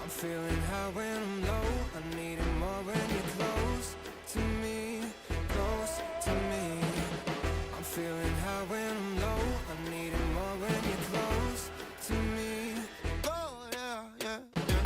I'm feeling high when I'm low. I need it more when you're close to me, close to me. I'm feeling high when I'm low. I need it more when you're close to me. Oh yeah, yeah, yeah.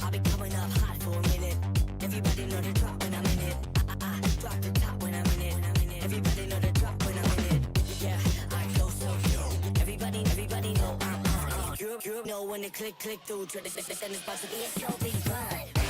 I've been coming up hot for a minute. Everybody know the drop when I'm in it. I drop the top when I'm in it. Everybody know the drop when I'm in it. Yeah, I go so cute. Everybody know I'm on. You know when the click through. Try to send this box to be a so big fun.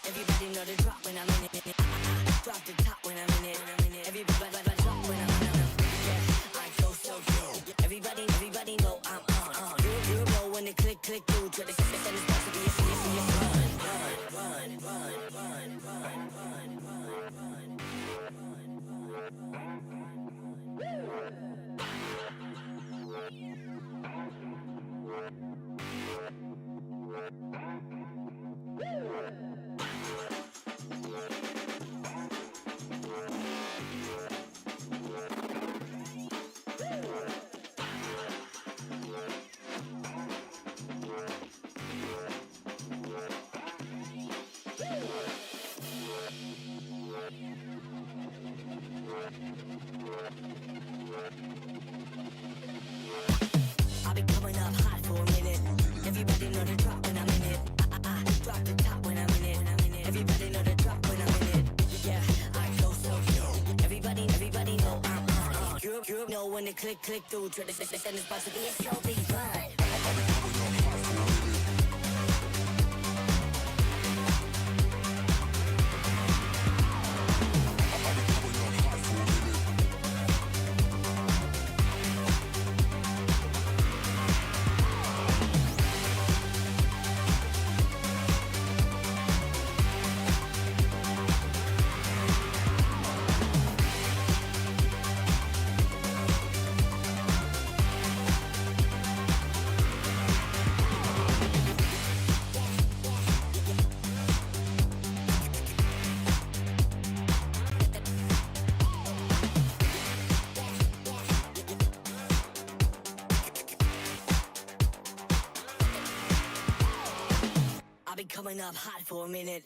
Everybody know the drop when I'm in it. Drop the top when I'm in it. Everybody drop when I'm in it. Yeah, I go so cute. Everybody know I'm on. You know when the click through. Try to send this box to be a I've been coming up hot for a minute. Everybody know the drop when I'm in it. I drop the top when I'm in it. Everybody know the drop when I'm in it. Yeah, I go so cute. Everybody know I'm on. You know when the click through. Try to send this box to be a so big fun. coming up hot for a minute.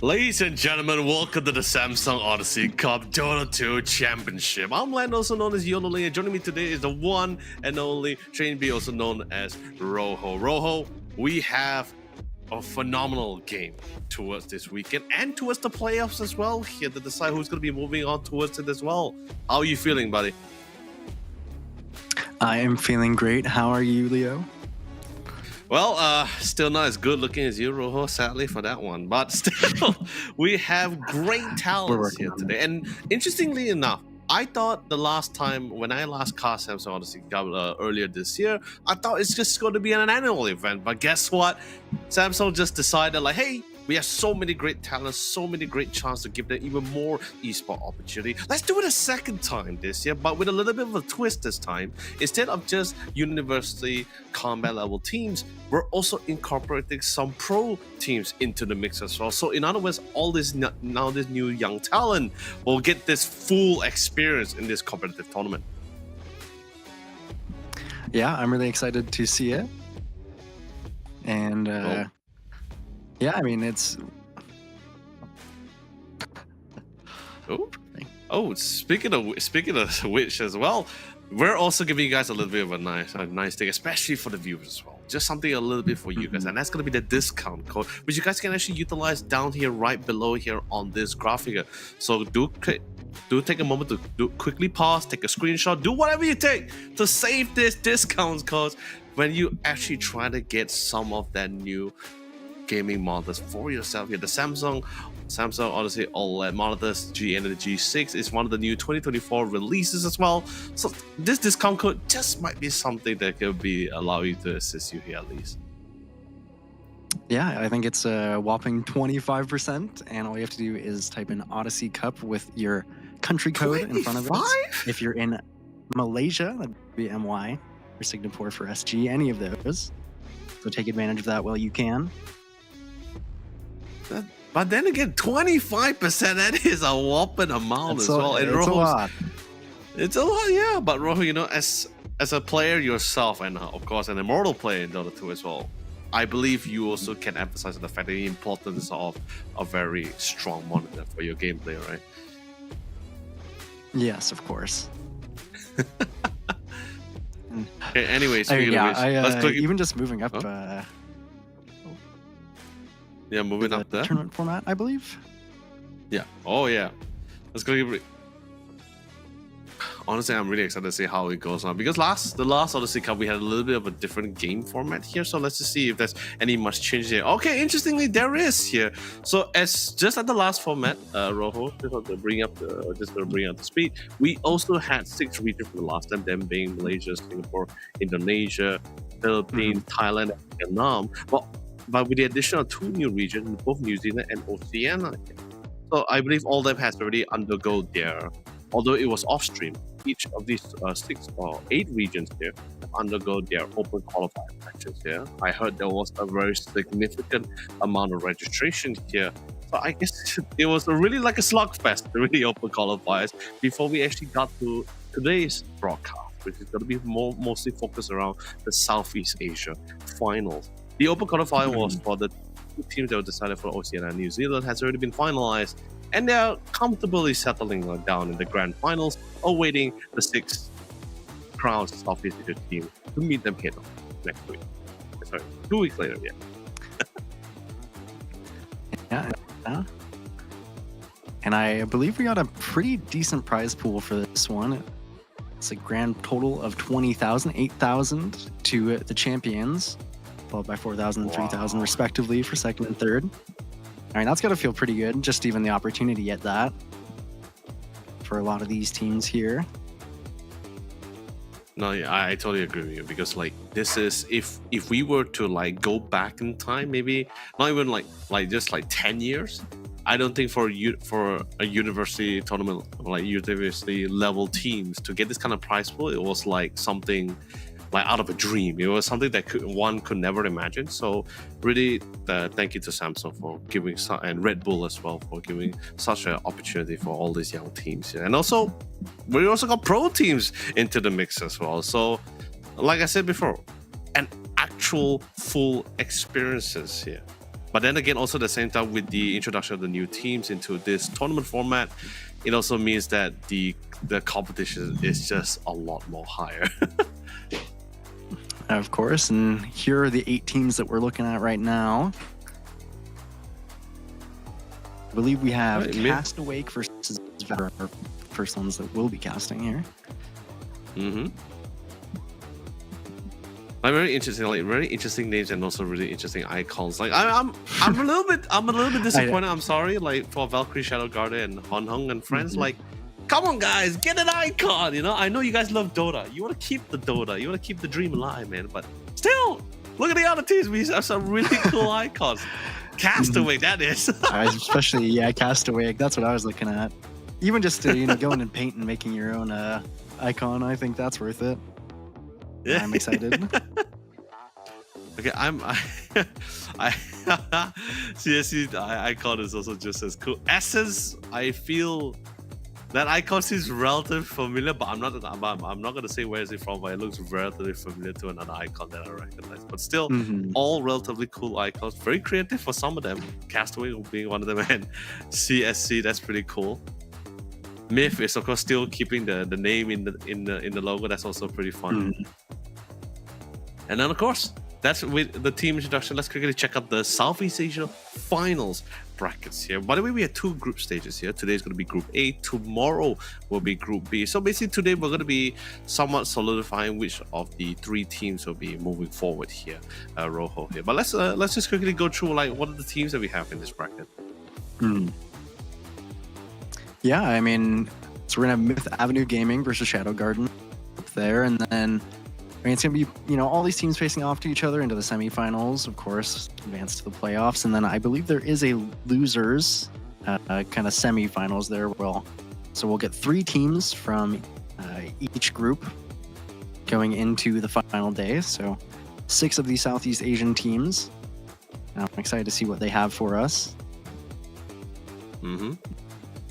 Ladies and gentlemen, welcome to the Samsung Odyssey Cup Dota 2 Championship. I'm Len, also known as Yololi, and joining me today is the one and only Train B, also known as Rojo. Rojo, we have a phenomenal game towards this weekend and towards the playoffs as well here to decide who's going to be moving on towards it as well. How are you feeling, buddy? I am feeling great. How are you, Leo? Well, still not as good looking as you, Rojo, sadly for that one. But still, we have great talents here today. And interestingly enough, I thought the last time when I last cast Samsung Odyssey earlier this year, I thought it's just going to be an annual event. But guess what? Samsung just decided like, hey, we have so many great talents, so many great chances to give them even more esports opportunity. Let's do it a second time this year, but with a little bit of a twist this time. Instead of just university combat level teams, we're also incorporating some pro teams into the mix as well. So in other words, all this now this new young talent will get this full experience in this competitive tournament. Yeah, I'm really excited to see it. And yeah, I mean, it's... Oh, speaking of which as well, we're also giving you guys a little bit of a nice thing, especially for the viewers as well. Just something a little bit for you guys, and that's going to be the discount code, which you guys can actually utilize down here, right below here on this graphic. So do take a moment to quickly pause, take a screenshot, do whatever you take to save this discount code when you actually try to get some of that new gaming monitors for yourself here. The Samsung Odyssey OLED monitors G and the G6 is one of the new 2024 releases as well. So this discount code just might be something that could be allow you to assist you here at least. Yeah, I think it's a whopping 25%, and all you have to do is type in Odyssey Cup with your country code 25? In front of it. If you're in Malaysia, that'd be MY, or Singapore for SG, any of those. So take advantage of that while you can. But then again, 25%, that is a whopping amount as well. And it's a lot. It's a lot, yeah. But Rojo, you know, as a player yourself, and of course an immortal player in Dota 2 as well, I believe you also can emphasize the fact the importance of a very strong monitor for your gameplay, right? Yes, of course. Okay, anyways, even just moving up... Yeah, moving up there. Tournament format, I believe. Yeah. Oh, yeah. Let's go. Honestly, I'm really excited to see how it goes on because the last Odyssey Cup we had a little bit of a different game format here. So let's just see if there's any much change here. Okay, interestingly, there is here. So as just at the last format, Rojo, just to bring up the speed. We also had 6 regions from the last time, them being Malaysia, Singapore, Indonesia, Philippines, Thailand, and Vietnam. But with the addition of 2 new regions, both New Zealand and Oceania. So I believe all of them has already undergone although it was off stream, each of these 6 or 8 regions here have undergone their open qualifying matches here. I heard there was a very significant amount of registration here. So I guess it was really like a slugfest, the really open qualifiers, before we actually got to today's broadcast, which is going to be mostly focused around the Southeast Asia finals. The open qualifier was for the 2 teams that were decided for Oceania and New Zealand has already been finalized, and they're comfortably settling down in the grand finals, awaiting the 6 crowned Southeast Asia team to meet them head on next week. Sorry, 2 weeks later, yeah. Yeah. And I believe we got a pretty decent prize pool for this one. It's a grand total of 20,000, 8,000 to the champions, followed by 4,000 and 3,000 respectively for second and third. I mean, that's got to feel pretty good, just even the opportunity at that for a lot of these teams here. No, yeah, I totally agree with you because like this is if we were to like go back in time, maybe not even like just like 10 years, I don't think for a university tournament, like university level teams to get this kind of prize pool, it was like something like out of a dream. It was something that one could never imagine. So really, thank you to Samsung for giving, and Red Bull as well for giving such an opportunity for all these young teams. And also, we also got pro teams into the mix as well. So, like I said before, an actual full experiences here But then again, also at the same time, with the introduction of the new teams into this tournament format, it also means that the competition is just a lot more higher. Of course, and here are the 8 teams that we're looking at right now. I believe we have Castaway versus Valkyrie, our first ones that will be casting here. Like very interesting names and also really interesting icons. Like I'm a little bit disappointed. I'm sorry, like for Valkyrie, Shadow Guardian, and Hon Hung and friends. Like, come on guys, get an icon. You know, I know you guys love Dota. You want to keep the Dota. You want to keep the dream alive, man. But still, look at the other teams. We have some really cool icons. Castaway, that is. Especially Castaway. That's what I was looking at. Even just to going and paint and making your own icon, I think that's worth it. Yeah. I'm excited. Okay, I CSC icon is also just as cool. Essence, I feel that icon seems relatively familiar, but I'm not gonna say where is it from, but it looks relatively familiar to another icon that I recognize. But still, all relatively cool icons. Very creative for some of them. Castaway being one of them, and CSC, that's pretty cool. Myth is of course still keeping the name in the logo. That's also pretty fun. And then of course, that's with the team introduction. Let's quickly check out the Southeast Asia finals brackets here. By the way, we have 2 group stages here. Today is going to be Group A. Tomorrow will be Group B. So basically today we're going to be somewhat solidifying which of the 3 teams will be moving forward here, Rojo here. But let's just quickly go through like what are the teams that we have in this bracket. Yeah, I mean, so we're gonna have Myth Avenue Gaming versus Shadow Garden up there, and then it's gonna be all these teams facing off to each other into the semifinals, of course, advance to the playoffs, and then I believe there is a losers kind of semifinals there. So we'll get 3 teams from each group going into the final day. So 6 of these Southeast Asian teams. I'm excited to see what they have for us.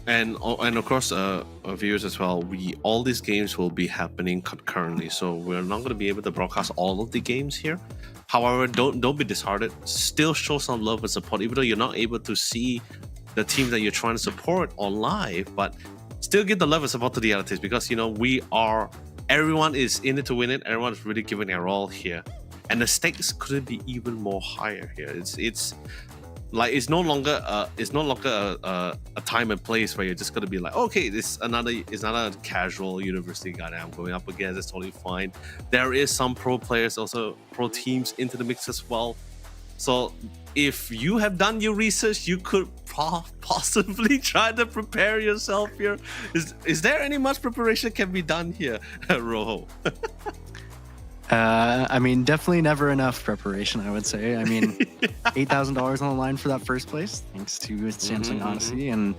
And of course, viewers as well. All these games will be happening concurrently, so we're not going to be able to broadcast all of the games here. However, don't be disheartened. Still show some love and support, even though you're not able to see the teams that you're trying to support on live. But still give the love and support to the other teams, because everyone is in it to win it. Everyone is really giving their all here, and the stakes couldn't be even more higher here. It's no longer a time and place where you're just gonna be like, okay, it's another casual university guy that I'm going up against. It's totally fine. There is some pro players, also pro teams into the mix as well. So if you have done your research, you could possibly try to prepare yourself here. Is there any much preparation can be done here, Rojo? I mean, definitely never enough preparation, I would say. I mean, $8,000 on the line for that first place, thanks to Samsung Odyssey. And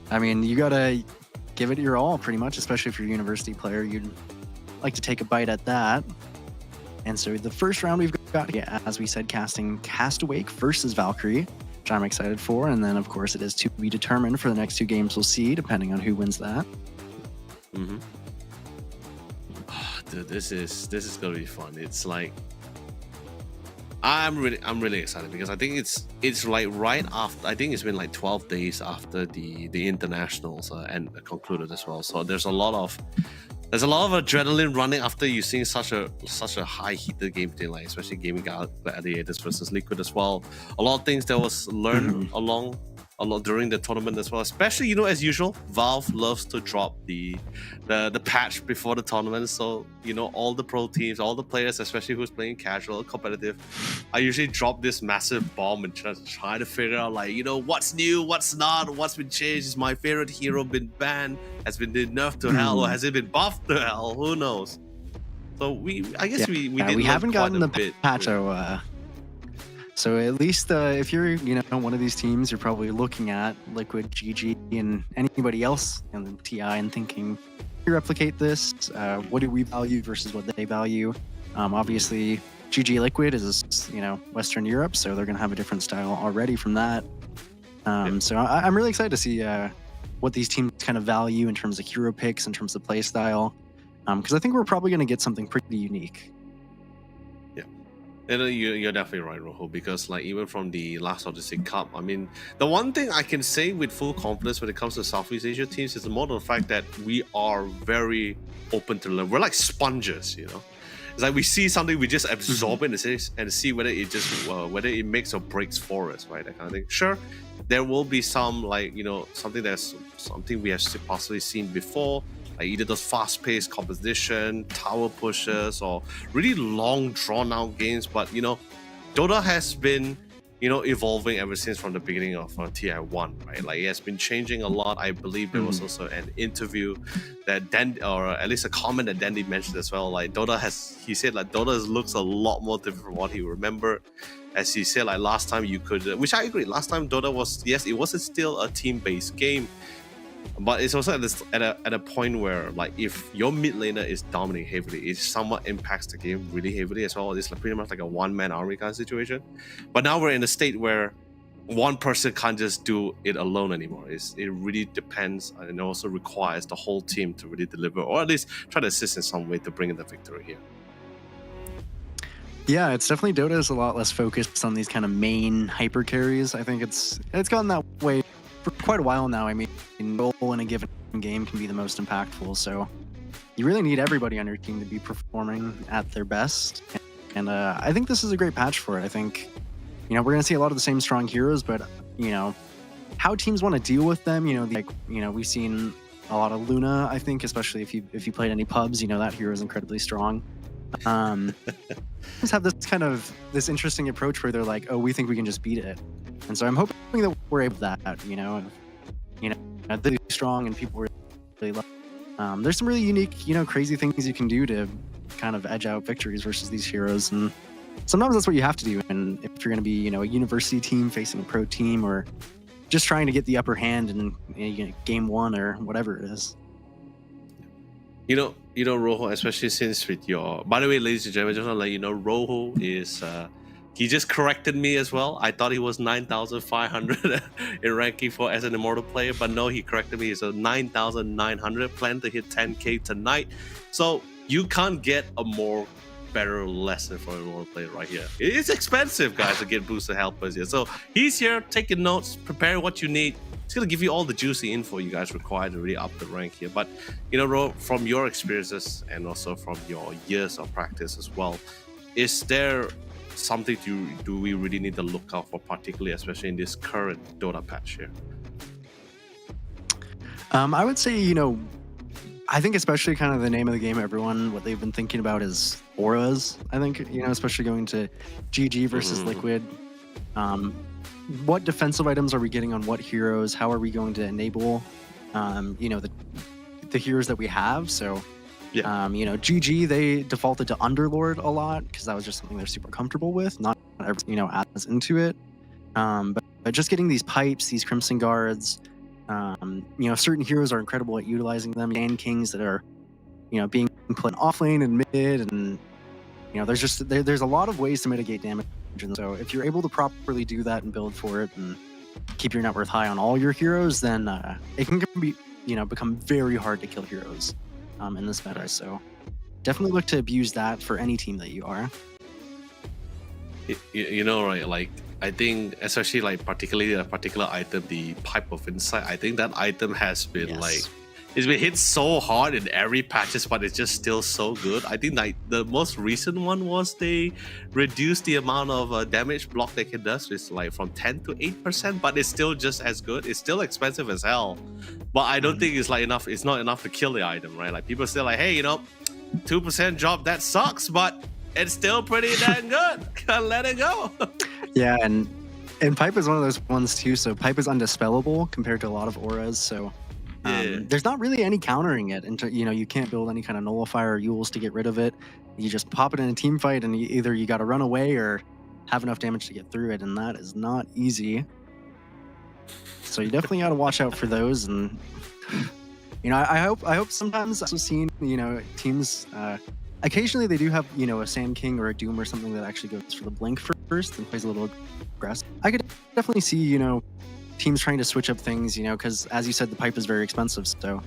I mean, you gotta give it your all, pretty much, especially if you're a university player. You'd like to take a bite at that. And so the first round we've got, as we said, casting Castaway versus Valkyrie, which I'm excited for. And then, of course, it is to be determined for the next 2 games we'll see, depending on who wins that. Dude, this is gonna be fun. It's like I'm really excited, because I think it's like right after, I think it's been like 12 days after the internationals and concluded as well. So there's a lot of adrenaline running after you seeing such a high heated game today, like especially gaming gladiators versus Liquid as well. A lot of things that was learned along during the tournament as well. Especially, as usual, Valve loves to drop the patch before the tournament. So, all the pro teams, all the players, especially who's playing casual, competitive, I usually drop this massive bomb and try to figure out, like, what's new, what's not, what's been changed. Is my favorite hero been banned? Has been nerfed to hell, or has it been buffed to hell? Who knows? So we haven't gotten the patch. So at least if you're, one of these teams, you're probably looking at Liquid, GG, and anybody else in the TI and thinking, you replicate this. What do we value versus what they value? Obviously, GG Liquid is, Western Europe, so they're going to have a different style already from that. So I'm really excited to see what these teams kind of value in terms of hero picks, in terms of play style, because I think we're probably going to get something pretty unique. You're definitely right, Rojo, because like even from the last Odyssey Cup, I mean, the one thing I can say with full confidence when it comes to Southeast Asia teams is more the fact that we are very open to learn. We're like sponges, you know. It's like we see something, we just absorb it and see whether it just whether it makes or breaks for us, right? That kind of thing. Sure, there will be some like something we have possibly seen before. Like either those fast-paced competition, tower pushes, or really long, drawn-out games. But Dota has been, evolving ever since from the beginning of TI1, right? Like it has been changing a lot. I believe there was also an interview that or at least a comment that Dandy mentioned as well. Like he said like Dota looks a lot more different from what he remembered. As he said, like last time you could, which I agree. Last time Dota was, yes, it was still a team-based game. But it's also at a point where like if your mid laner is dominating heavily, it somewhat impacts the game really heavily as well. It's like pretty much like a one-man army kind of situation. But now we're in a state where one person can't just do it alone anymore. It really depends and also requires the whole team to really deliver, or at least try to assist in some way to bring in the victory here. Yeah, it's definitely Dota is a lot less focused on these kind of main hyper carries. I think it's gotten that way for quite a while now. I mean, role in a given game can be the most impactful, so you really need everybody on your team to be performing at their best. And I think this is a great patch for it. I think we're going to see a lot of the same strong heroes, but how teams want to deal with them. We've seen a lot of Luna. I think, especially if you played any pubs, that hero is incredibly strong. Just have this interesting approach where they're like, oh, we think we can just beat it. And so I'm hoping that we're able to that, they're really strong and people really love. There's some really unique, crazy things you can do to kind of edge out victories versus these heroes. And sometimes that's what you have to do. And if you're going to be, a university team facing a pro team, or just trying to get the upper hand in game one or whatever it is. Rojo, especially since with your... By the way, ladies and gentlemen, just want to let you know, Rojo is... he just corrected me as well. I thought he was 9,500 in ranking as an Immortal player, but no, he corrected me. He's 9,900, plan to hit 10k tonight. So you can't get a more better lesson for an Immortal player right here. It's expensive, guys, to get boosted helpers here. So he's here, taking notes, prepare what you need. It's going to give you all the juicy info you guys require to really up the rank here. But, Ro, from your experiences and also from your years of practice as well, is there something do we really need to look out for, particularly, especially in this current Dota patch here? I would say, I think especially kind of the name of the game, everyone, what they've been thinking about is auras. I think, especially going to GG versus Liquid. What defensive items are we getting on what heroes? How are we going to enable, the heroes that we have? So, GG, they defaulted to Underlord a lot because that was just something they're super comfortable with. Not everyone, adds into it. But just getting these pipes, these Crimson Guards, certain heroes are incredible at utilizing them. Sand Kings that are, being put off lane and mid, and there's a lot of ways to mitigate damage. And so if you're able to properly do that and build for it and keep your net worth high on all your heroes, then it can be become very hard to kill heroes in this meta. So definitely look to abuse that for any team that you are. Right? Like I think, especially like particularly a particular item, the Pipe of Insight. I think that item has been it's been hit so hard in every patches, but it's just still so good. I think like the most recent one was they reduced the amount of damage block they can do. It's like from 10 to 8%, but it's still just as good. It's still expensive as hell, but I don't think it's like enough. It's not enough to kill the item, right? Like people are still like, hey, 2% drop, that sucks, but it's still pretty damn good. Can't let it go. Yeah, and Pipe is one of those ones too. So Pipe is undispellable compared to a lot of auras. So there's not really any countering it. You can't build any kind of nullifier or Euls to get rid of it. You just pop it in a team fight, and either you got to run away or have enough damage to get through it, and that is not easy. So you definitely got to watch out for those. And I hope sometimes I've seen teams. Occasionally they do have a Sand King or a Doom or something that actually goes for the blink first and plays a little aggressive. I could definitely see teams trying to switch up things, because as you said, the pipe is very expensive. So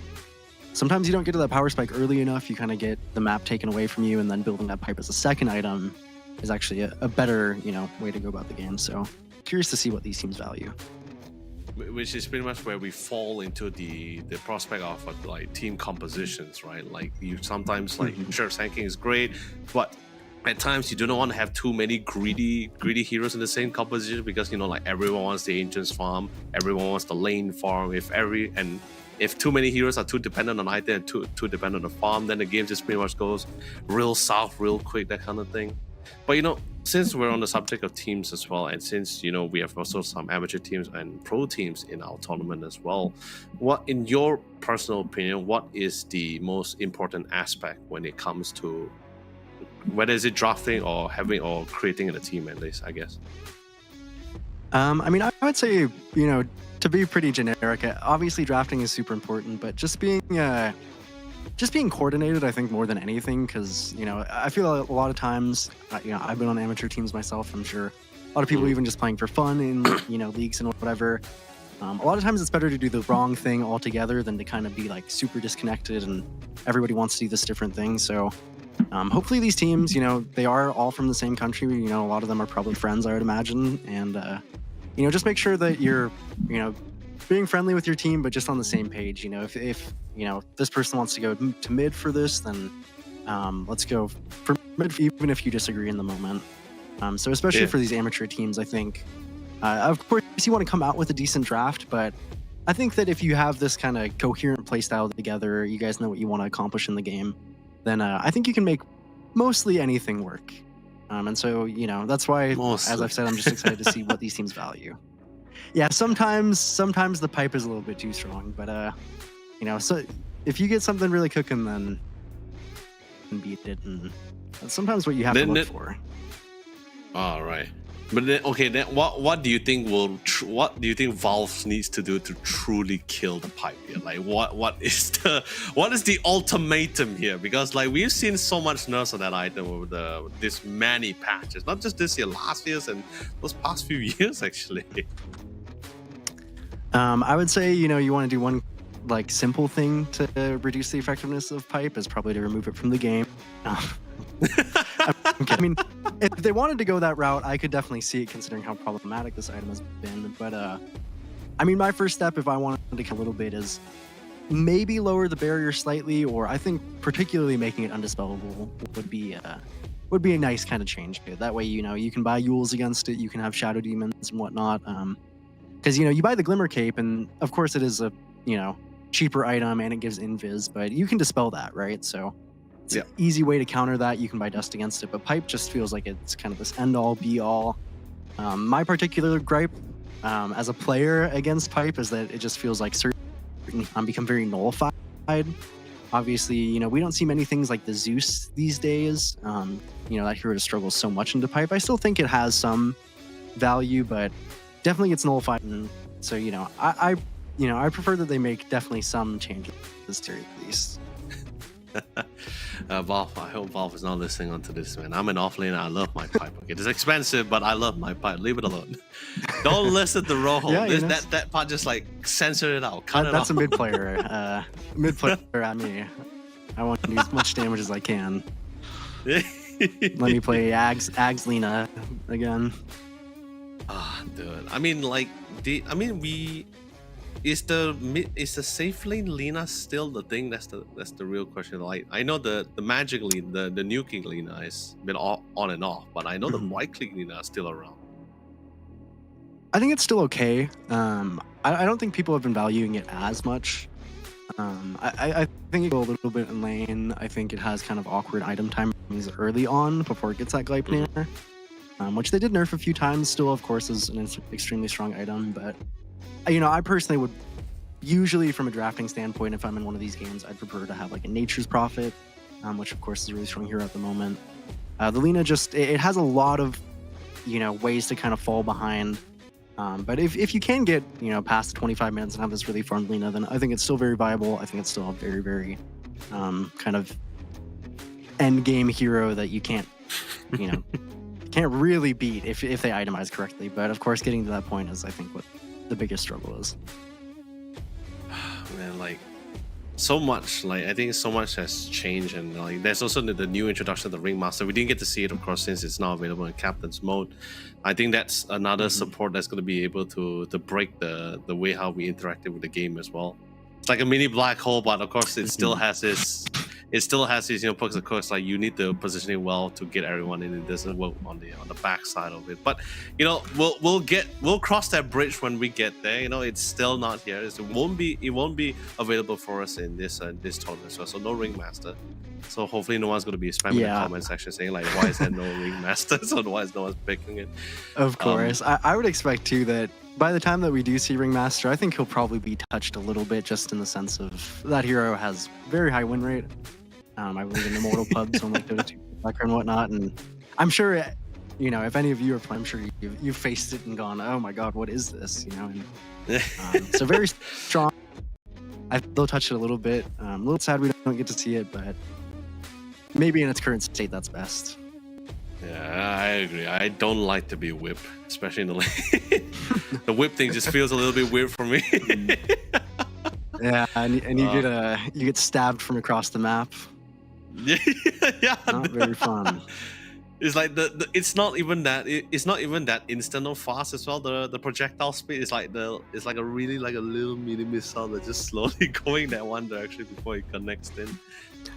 sometimes you don't get to that power spike early enough. You kind of get the map taken away from you, and then building that pipe as a second item is actually a better, way to go about the game. So curious to see what these teams value. Which is pretty much where we fall into the prospect of like team compositions, right? Like you sometimes like sure tanking is great, but at times you do not want to have too many greedy heroes in the same composition because like everyone wants the ancients farm, everyone wants the lane farm. If too many heroes are too dependent on item and too dependent on the farm, then the game just pretty much goes real south real quick, that kind of thing. But since we're on the subject of teams as well, and since we have also some amateur teams and pro teams in our tournament as well, what, in your personal opinion, what is the most important aspect when it comes to whether is it drafting or having or creating a team, at least, I guess? I would say, to be pretty generic, obviously drafting is super important, but just being coordinated, I think, more than anything, because I feel a lot of times, I've been on amateur teams myself. I'm sure a lot of people even just playing for fun in leagues and whatever. A lot of times it's better to do the wrong thing altogether than to kind of be like super disconnected and everybody wants to do this different thing. So hopefully these teams, they are all from the same country. A lot of them are probably friends, I would imagine, and just make sure that you're being friendly with your team, but just on the same page. If this person wants to go to mid for this, then let's go for mid, even if you disagree in the moment. So especially for these amateur teams, I think, of course, you want to come out with a decent draft, but I think that if you have this kind of coherent playstyle together, you guys know what you want to accomplish in the game, then I think you can make mostly anything work. And so, that's why, as I've said, I'm just excited to see what these teams value. Yeah, sometimes the pipe is a little bit too strong, but so if you get something really cooking, then beat it, and that's sometimes what you have to look for. All right, but then what do you think Valve needs to do to truly kill the pipe here? Like what is the ultimatum here? Because like we've seen so much nerfs on that item over this many patches, not just this year, last year's and those past few years actually. I would say, you want to do one like simple thing to reduce the effectiveness of pipe is probably to remove it from the game. I mean, if they wanted to go that route, I could definitely see it considering how problematic this item has been. But I mean, my first step, if I wanted to kill a little bit, is maybe lower the barrier slightly, or I think particularly making it undispellable would be a nice kind of change. That way, you can buy Yules against it, you can have Shadow Demons and whatnot. Because you buy the Glimmer Cape, and of course it is a cheaper item and it gives invis, but you can dispel that, right? So it's an easy way to counter that. You can buy Dust against it, but Pipe just feels like it's kind of this end-all, be-all. My particular gripe as a player against Pipe is that it just feels like certain become very nullified. Obviously, we don't see many things like the Zeus these days. That hero struggles so much into Pipe. I still think it has some value, but definitely gets nullified. And so, I prefer that they make definitely some changes to at least. Valve, I hope Valve is not listening onto this, man. I'm an offlaner. I love my pipe. Okay, it's expensive, but I love my pipe. Leave it alone. Don't listen to Rojo. That part, just like censor it out. Cut it that's off. A mid player. Mid player at me. I want to do as much damage as I can. Let me play Ags Lina again. Dude. I mean, is the safe lane Lina still the thing? That's the real question. Like, I know the magic Lina, the nuking Lina has been on and off, but I know the right click Lina is still around. I think it's still okay. I don't think people have been valuing it as much. I think it goes a little bit in lane. I think it has kind of awkward item timings early on before it gets that Gleipnir, which they did nerf a few times. Still, of course, is an extremely strong item, but I personally would usually, from a drafting standpoint, if I'm in one of these games, I'd prefer to have like a Nature's Prophet, which of course is a really strong hero at the moment. The Lina just, it has a lot of, ways to kind of fall behind. But if you can get, past 25 minutes and have this really farmed Lina, then I think it's still very viable. I think it's still a very, very kind of end game hero that you can't, can't really beat if they itemize correctly. But of course, getting to that point is, I think, what the biggest struggle is. Man, like, so much. Like I think so much has changed, and like there's also the new introduction of the Ringmaster. We didn't get to see it, of course, since it's now available in Captain's mode. I think that's another support that's going to be able to break the way how we interacted with the game as well. It's like a mini black hole, but of course it still has this. It still has these, perks. Of course, like you need to position it well to get everyone in. It doesn't work on the back side of it. But we'll cross that bridge when we get there. It's still not here. It won't be available for us in this tournament as well. So no Ringmaster. So hopefully no one's going to be spamming the comment section saying like, why is there no Ringmaster? So why is no one picking it? Of course, I would expect too that by the time that we do see Ringmaster, I think he'll probably be touched a little bit, just in the sense of that hero has very high win rate. I believe in Immortal pubs on like Dota 2 and whatnot, and I'm sure, if any of you are playing, I'm sure you've faced it and gone, oh my god, what is this? So very strong. They'll touch it a little bit. A little sad we don't get to see it, but maybe in its current state, that's best. Yeah, I agree. I don't like to be whip, especially in the lane. The whip thing just feels a little bit weird for me. Yeah, and you get stabbed from across the map. Yeah, not very fun. It's like it's not even that instant or fast as well. The projectile speed is like a little mini missile that's just slowly going that one direction before it connects in.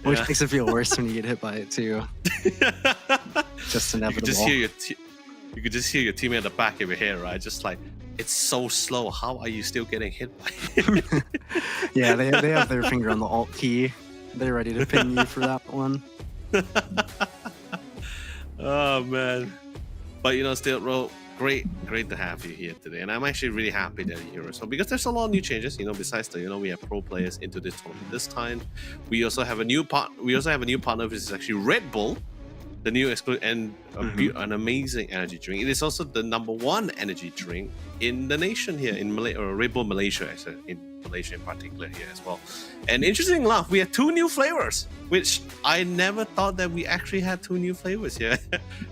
Which makes it feel worse when you get hit by it too. Just inevitable. You could just hear your teammate at the back of your head, right? Just like, it's so slow. How are you still getting hit by it? Yeah, they have their finger on the alt key. They're ready to pin you for that one. Oh man, but still, Ro, great to have you here today, and I'm actually really happy that you're here. So because there's a lot of new changes, besides we have pro players into this tournament this time. We also have a new partner, which is actually Red Bull, the new exclusive and an amazing energy drink. It is also the #1 energy drink in the nation here in Malaysia, or Red Bull Malaysia, in Malaysia in particular here as well. And interesting enough, we have 2 new flavors, which I never thought that we actually had 2 new flavors here.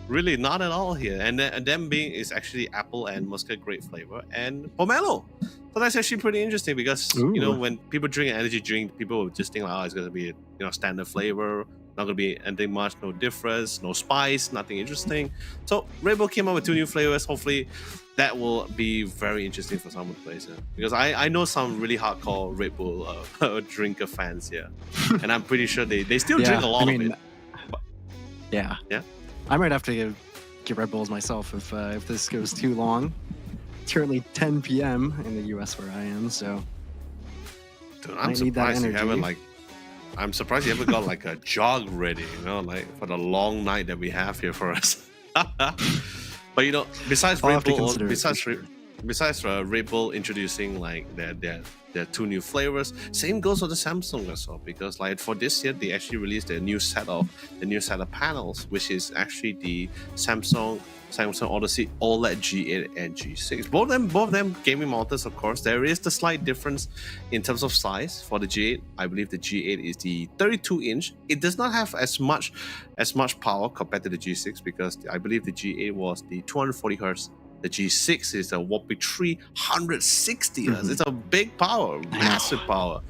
Really, not at all here. And them being is actually apple and muscat grape flavor and pomelo. So that's actually pretty interesting because when people drink an energy drink, people just think like, oh, it's gonna be standard flavor. Not gonna be anything much, no difference, no spice, nothing interesting. So Red Bull came out with 2 new flavors. Hopefully that will be very interesting for someone to play here. Because I know some really hardcore Red Bull drinker fans here. And I'm pretty sure they still drink a lot of it. But, yeah. I might have to get Red Bulls myself if this goes too long. It's currently 10 p.m. in the US where I am, so dude, I'm surprised you haven't I'm surprised you haven't got like a jog ready, for the long night that we have here for us. But besides Red Bull, besides Red Bull introducing like their 2 new flavors, same goes for the Samsung as well. Because like for this year, they actually released a new set of panels, which is actually the Samsung Odyssey OLED G8 and G6. Both of them gaming monitors, of course. There is the slight difference in terms of size for the G8. I believe the G8 is the 32-inch. It does not have as much power compared to the G6 because I believe the G8 was the 240 Hz. The G6 is a whopping 360 Hz. It's a big power, massive power.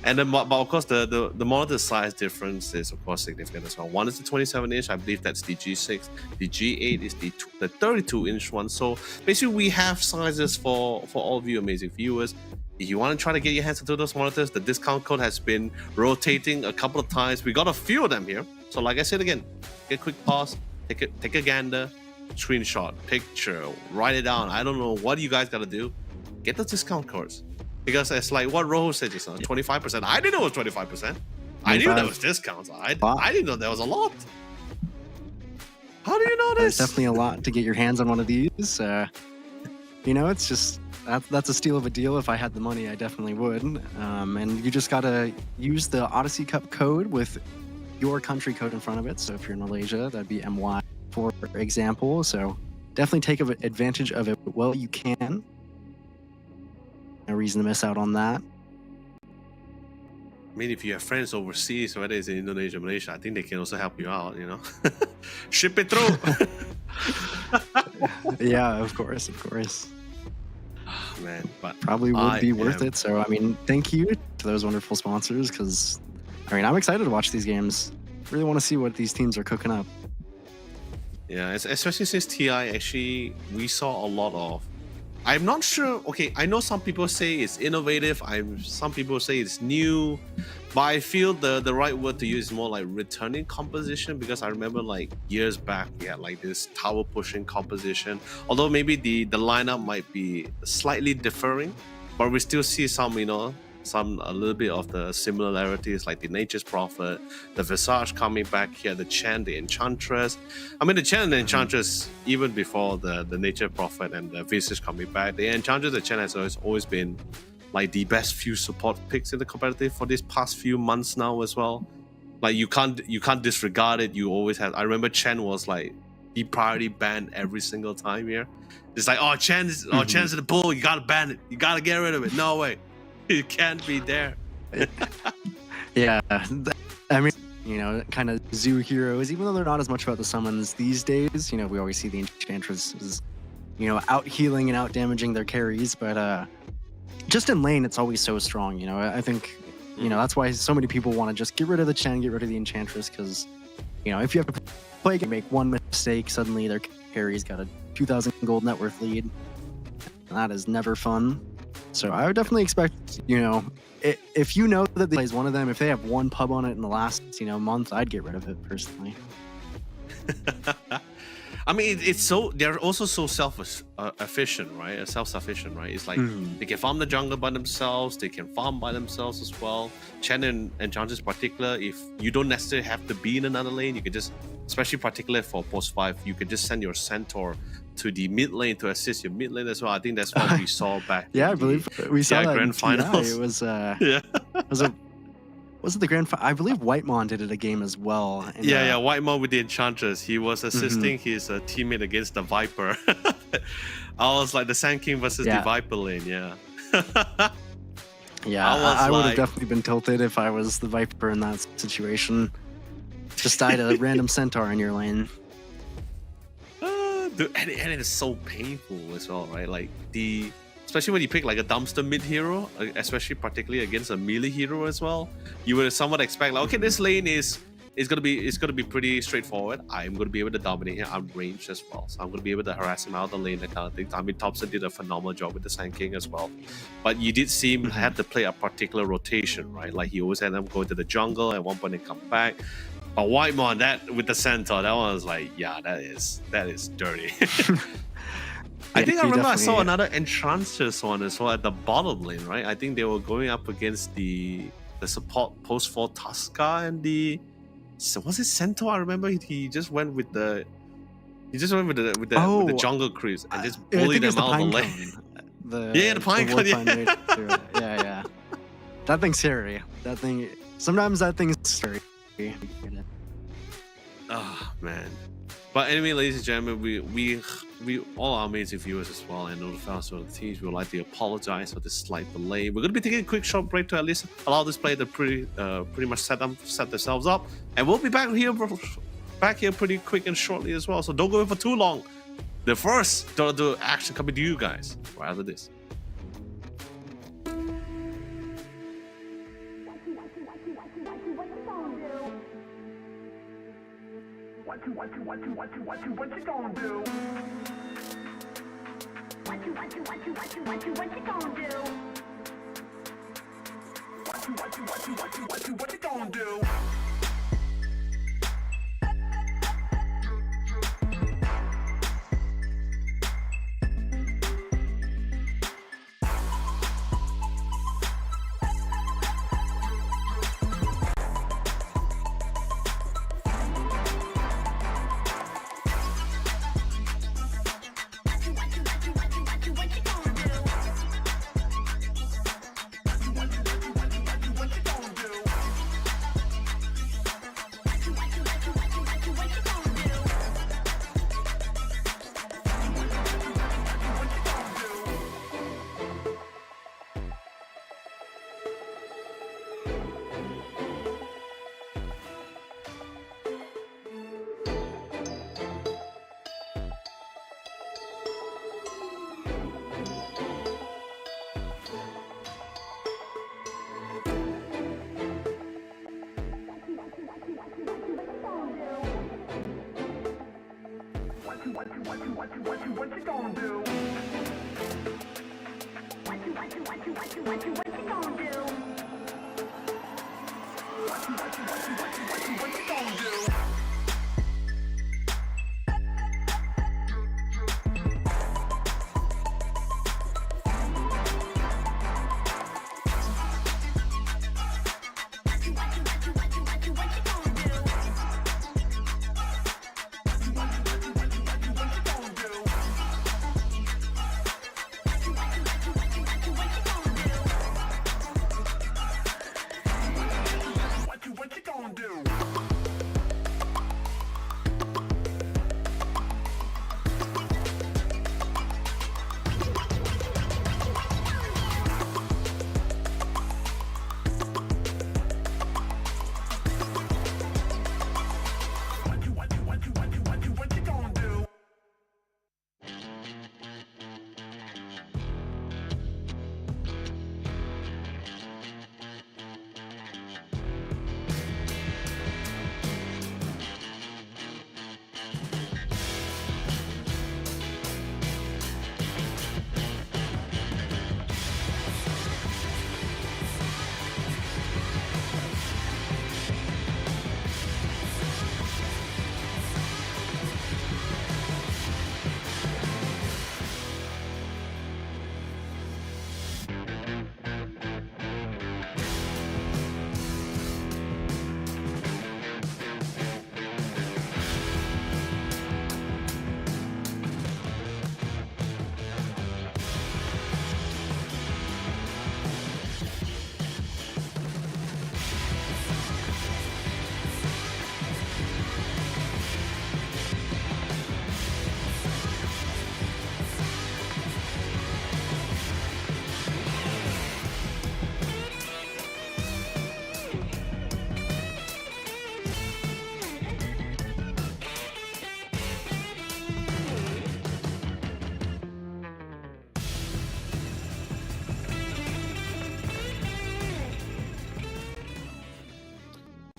And then, but of course, the monitor size difference is of course significant as well. One is the 27-inch, I believe that's the G6. The G8 is the 32-inch one. So basically, we have sizes for all of you amazing viewers. If you want to try to get your hands into those monitors, the discount code has been rotating a couple of times. We got a few of them here. So like I said again, get a quick pause, take a gander, screenshot, picture, write it down. I don't know what you guys got to do. Get the discount codes. Because it's like what Rojo said just now, 25%. I didn't know it was 25%. I knew there was discounts. I didn't know there was a lot. How do you know this? There's definitely a lot to get your hands on one of these. It's just that's a steal of a deal. If I had the money, I definitely would. And you just gotta use the Odyssey Cup code with your country code in front of it. So if you're in Malaysia, that'd be MY, for example. So definitely take advantage of it while you can. No reason to miss out on that. I mean, if you have friends overseas, whether it's in Indonesia, Malaysia, I think they can also help you out, Ship it through. Yeah, of course. man, but Probably would be worth am- it. So, I mean, thank you to those wonderful sponsors because, I mean, I'm excited to watch these games. Really want to see what these teams are cooking up. Yeah, especially since TI actually, we saw a lot of. I'm not sure. Okay, I know some people say it's innovative. Some people say it's new, but I feel the right word to use is more like returning composition because I remember like years back we had like this tower pushing composition. Although maybe the lineup might be slightly differing, but we still see some a little bit of the similarities like the Nature's Prophet, the Visage coming back here, the Chen, the Enchantress. I mean, the Chen and the Enchantress, even before the Nature's Prophet and the Visage coming back, the Enchantress, the Chen has always been like the best few support picks in the competitive for these past few months now as well. Like you can't disregard it. You always have. I remember Chen was like the priority ban every single time here. It's like, oh, Chen's in the pool. You gotta ban it. You gotta get rid of it. No way. It can't be there. Yeah, I mean, kind of zoo heroes, even though they're not as much about the summons these days. We always see the Enchantress, out healing and out damaging their carries, but just in lane, it's always so strong. I think, that's why so many people want to just get rid of the Chen, get rid of the Enchantress, because, if you have to play, make one mistake, suddenly their carry's got a 2,000 gold net worth lead. And that is never fun. So I would definitely expect, if you know that they plays one of them, if they have one pub on it in the last, month, I'd get rid of it personally. I mean, they're also so self-efficient, right? Self-sufficient, right? It's like they can farm the jungle by themselves, they can farm by themselves as well. Chen and Enchantress in particular, if you don't necessarily have to be in another lane, you can just, especially particularly for post 5, you can just send your Centaur to the mid lane to assist your mid lane as well. I think that's what we saw back. Yeah, I believe we saw that grand in finals. TI. It was was it the grand? I believe Whitemon did it a game as well. Whitemon with the Enchantress. He was assisting his teammate against the Viper. I was like the Sand King versus the Viper lane. Yeah. Yeah, I would have definitely been tilted if I was the Viper in that situation. Just died a random Centaur in your lane. Dude, and it is so painful as well, right? Like especially when you pick like a dumpster mid hero, especially particularly against a melee hero as well, you would somewhat expect like, okay, this lane is gonna be pretty straightforward. I'm gonna be able to dominate him. I'm ranged as well, so I'm gonna be able to harass him out of the lane, that kind of thing. I mean, Thompson did a phenomenal job with the Sand King as well, but you did see him had to play a particular rotation, right? Like he always had them go to the jungle at one point and come back. But Whitemon, that with the Centaur, that one was like, yeah, that is dirty. I think I remember I saw another Enchantress one as well at the bottom lane, right? I think they were going up against the support post 4 Tuska and was it Centaur? I remember he just went with the with the jungle creeps and just bullied them out of the lane. The pine cone. Yeah. That thing's scary. Sometimes that thing's scary. Oh man. But anyway, ladies and gentlemen, we all our amazing viewers as well and all the fans of the teams, we would like to apologize for this slight delay. We're going to be taking a quick short break to at least allow this player to pretty much set themselves up, and we'll be back here pretty quick and shortly as well. So don't go in for too long. The first Dota action coming to you guys right after this. What you gonna do? What you gonna do? What you gonna do? What you gonna do? What you gonna do? What you gonna do? What you gonna do? What you gonna do? What you gonna do? What you gonna do?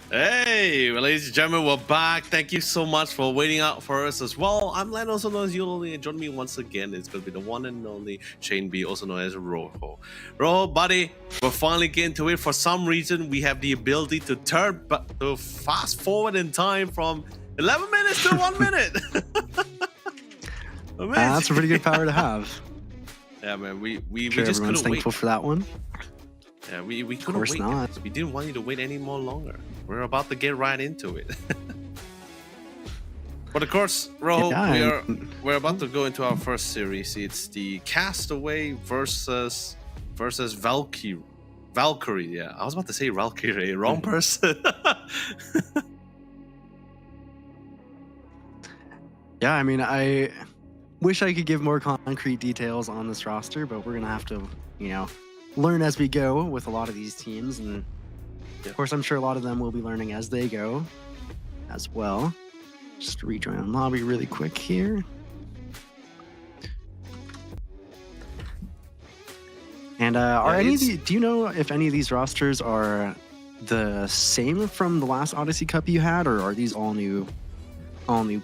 Hey, well, ladies and gentlemen, we're back. Thank you so much for waiting out for us as well. I'm Len, also known as Yuli, and join me once again. It's going to be the one and only Shane B, also known as Rojo. Rojo, buddy, we're finally getting to it. For some reason, we have the ability to to fast forward in time from 11 minutes to 1 minute. That's a pretty good power to have. Yeah, man, we Sure, just everyone's couldn't wait. thankful for that one. Yeah, we couldn't course wait. not. We didn't want you to wait any more longer. We're about to get right into it. But of course, Rojo, Yeah, we're about to go into our first series. It's the Castaway versus Valkyrie. Valkyrie, yeah. I was about to say Valkyrie, wrong person. Yeah, I mean, I wish I could give more concrete details on this roster, but we're gonna have to, learn as we go with a lot of these teams, and Yeah. of course, I'm sure a lot of them will be learning as they go, as well. Just rejoin lobby really quick here. And are any of the? Do you know if any of these rosters are the same from the last Odyssey Cup you had, or are these all new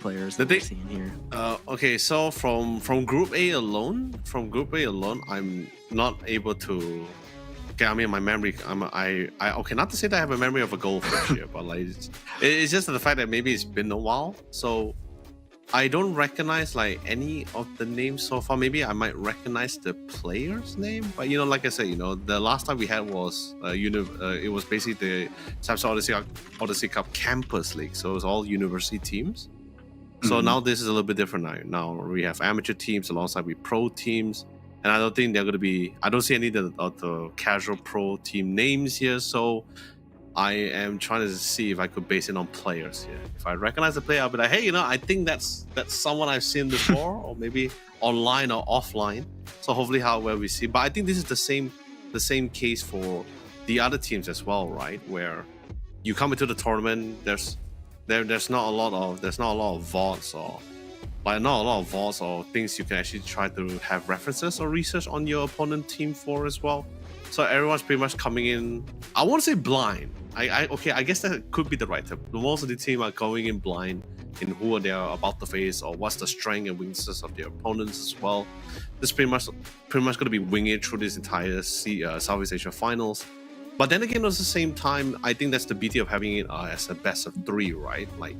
players that we're seeing here? Okay, so from Group A alone, I'm not able to. Okay, I mean my memory. I okay, not to say that I have a memory of a goldfish here, but like it's just the fact that maybe it's been a while, so I don't recognize like any of the names so far. Maybe I might recognize the player's name, but like I said, the last time we had was it was basically the Samsung Odyssey Cup Campus League, so it was all university teams. So now this is a little bit different now. Now we have amateur teams alongside with pro teams, and I don't think they're going to be. I don't see any of the casual pro team names here. So I am trying to see if I could base it on players here. If I recognize the player, I'll be like, hey, I think that's someone I've seen before, or maybe online or offline. So hopefully, however we see. But I think this is the same case for the other teams as well, right? Where you come into the tournament, there's not a lot of VODs or not a lot of VODs or things you can actually try to have references or research on your opponent team for as well. So everyone's pretty much coming in, I won't say blind, I guess that could be the right term. Most of the team are going in blind in who they are about to face or what's the strength and weaknesses of their opponents as well. This is pretty much going to be winging it through this entire Southeast Asia finals. But then again, at the same time, I think that's the beauty of having it as a best of 3, right? Like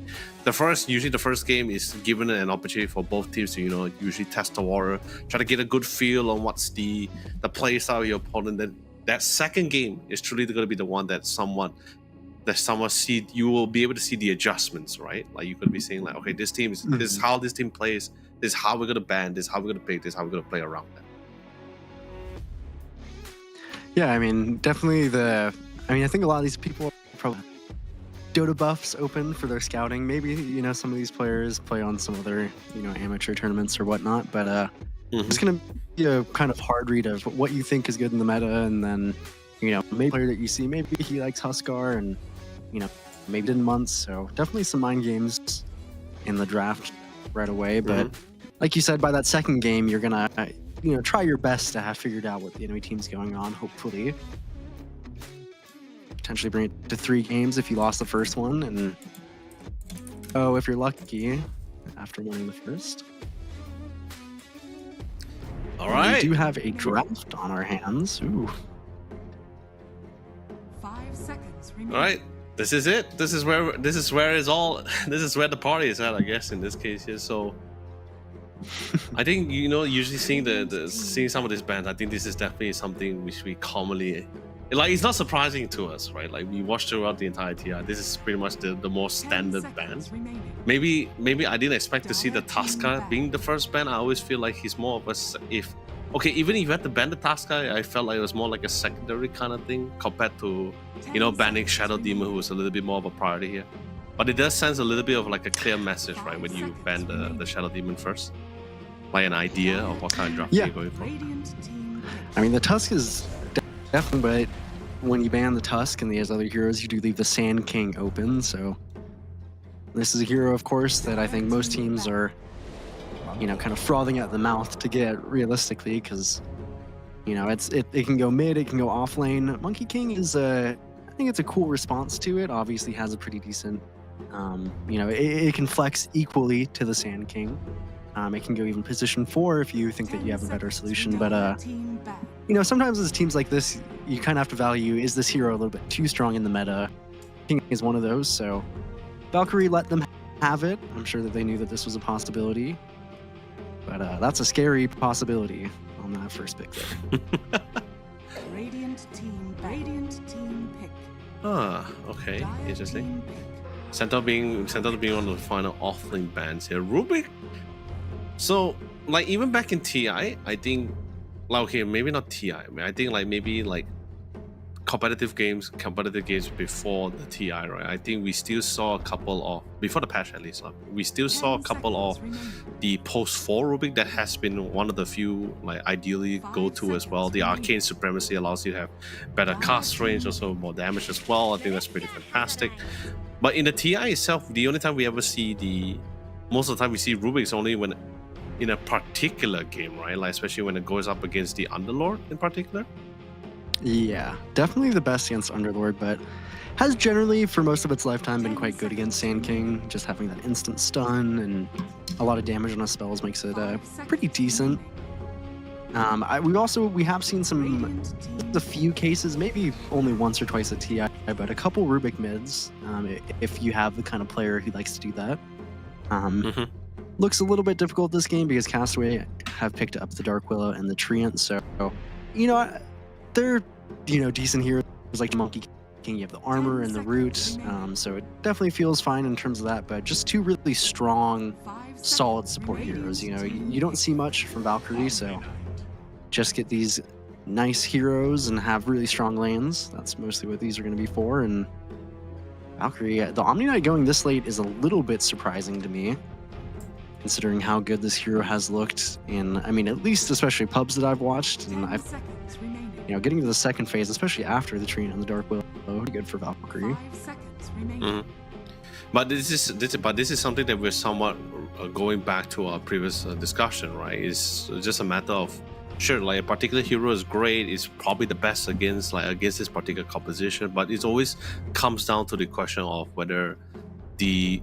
usually the first game is given an opportunity for both teams to usually test the water, try to get a good feel on what's the play style of your opponent. Then that second game is truly going to be the one that someone see, you will be able to see the adjustments, right? Like you could be saying like, okay, this team is this is how this team plays, this is how we're going to ban, this is how we're going to pick, this is how we're going to play around that. Yeah, I mean, definitely I think a lot of these people are probably Dota buffs open for their scouting. Maybe, some of these players play on some other, amateur tournaments or whatnot, but it's going to be a kind of hard read of what you think is good in the meta, and then, maybe a player that you see, maybe he likes Huskar and, maybe didn't months, so definitely some mind games in the draft right away, but like you said, by that second game, you're going to try your best to have figured out what the enemy team's going on, hopefully. Potentially bring it to 3 games if you lost the first one, and if you're lucky, after winning the first. All right. We do have a draft on our hands. Ooh. 5 seconds remaining. All right. This is it. This is where it's all. This is where the party is at, I guess, in this case here. So I think usually seeing some of these bands, I think this is definitely something which we commonly it's not surprising to us, right? Like we watched throughout the entire TI. This is pretty much the most standard band. Maybe I didn't expect to see the Tasca being the first band. I always feel like he's more of even if you had to ban the Tasca, I felt like it was more like a secondary kind of thing compared to banning Shadow Demon, who was a little bit more of a priority here. But it does sense a little bit of like a clear message, right, when you ban the Shadow Demon first. Like an idea of what kind of draft you're going for. I mean, the Tusk is definitely, but when you ban the Tusk and these other heroes, you do leave the Sand King open, so this is a hero, of course, that I think most teams are, kind of frothing at the mouth to get realistically, because, it can go mid, it can go off lane. Monkey King is I think it's a cool response to it. Obviously has a pretty decent, it can flex equally to the Sand King. It can go even position 4 if you think that you have a better solution, but sometimes as teams like this, you kind of have to value, is this hero a little bit too strong in the meta? King is one of those, so Valkyrie let them have it. I'm sure that they knew that this was a possibility, but that's a scary possibility on that first pick there. Radiant team pick. Okay, interesting. Centaur being one of the final offlane bands here. Rubik. So, like, even back in TI, I think, like, okay, maybe not TI. I think, like, maybe, like, competitive games before the TI, right? I think we still saw a couple of, before the patch at least, we still saw a couple of the post-4 Rubik that has been one of the few, like, ideally go-to as well. The Arcane Supremacy allows you to have better cast range, also more damage as well. I think that's pretty fantastic. But in the TI itself, the only time we ever see most of the time we see Rubik is only when in a particular game, right? Like especially when it goes up against the Underlord in particular. Yeah, definitely the best against Underlord, but has generally for most of its lifetime been quite good against Sand King. Just having that instant stun and a lot of damage on his spells makes it pretty decent. We have seen a few cases, maybe only once or twice at TI, but a couple Rubik mids, if you have the kind of player who likes to do that. Looks a little bit difficult this game because Castaway have picked up the Dark Willow and the Treant, so they're decent heroes like the Monkey King. You have the armor and the roots, so it definitely feels fine in terms of that, but just 2 really strong, solid support heroes. You don't see much from Valkyrie, so just get these nice heroes and have really strong lanes. That's mostly what these are going to be for. And Valkyrie, the Omni Knight going this late is a little bit surprising to me, considering how good this hero has looked in, at least especially pubs that I've watched. And getting to the second phase, especially after the Treant and the Dark Willow, pretty good for Valkyrie. But this is something that we're somewhat going back to our previous discussion, right? It's just a matter of sure, like a particular hero is great, it's probably the best against this particular composition, but it always comes down to the question of whether the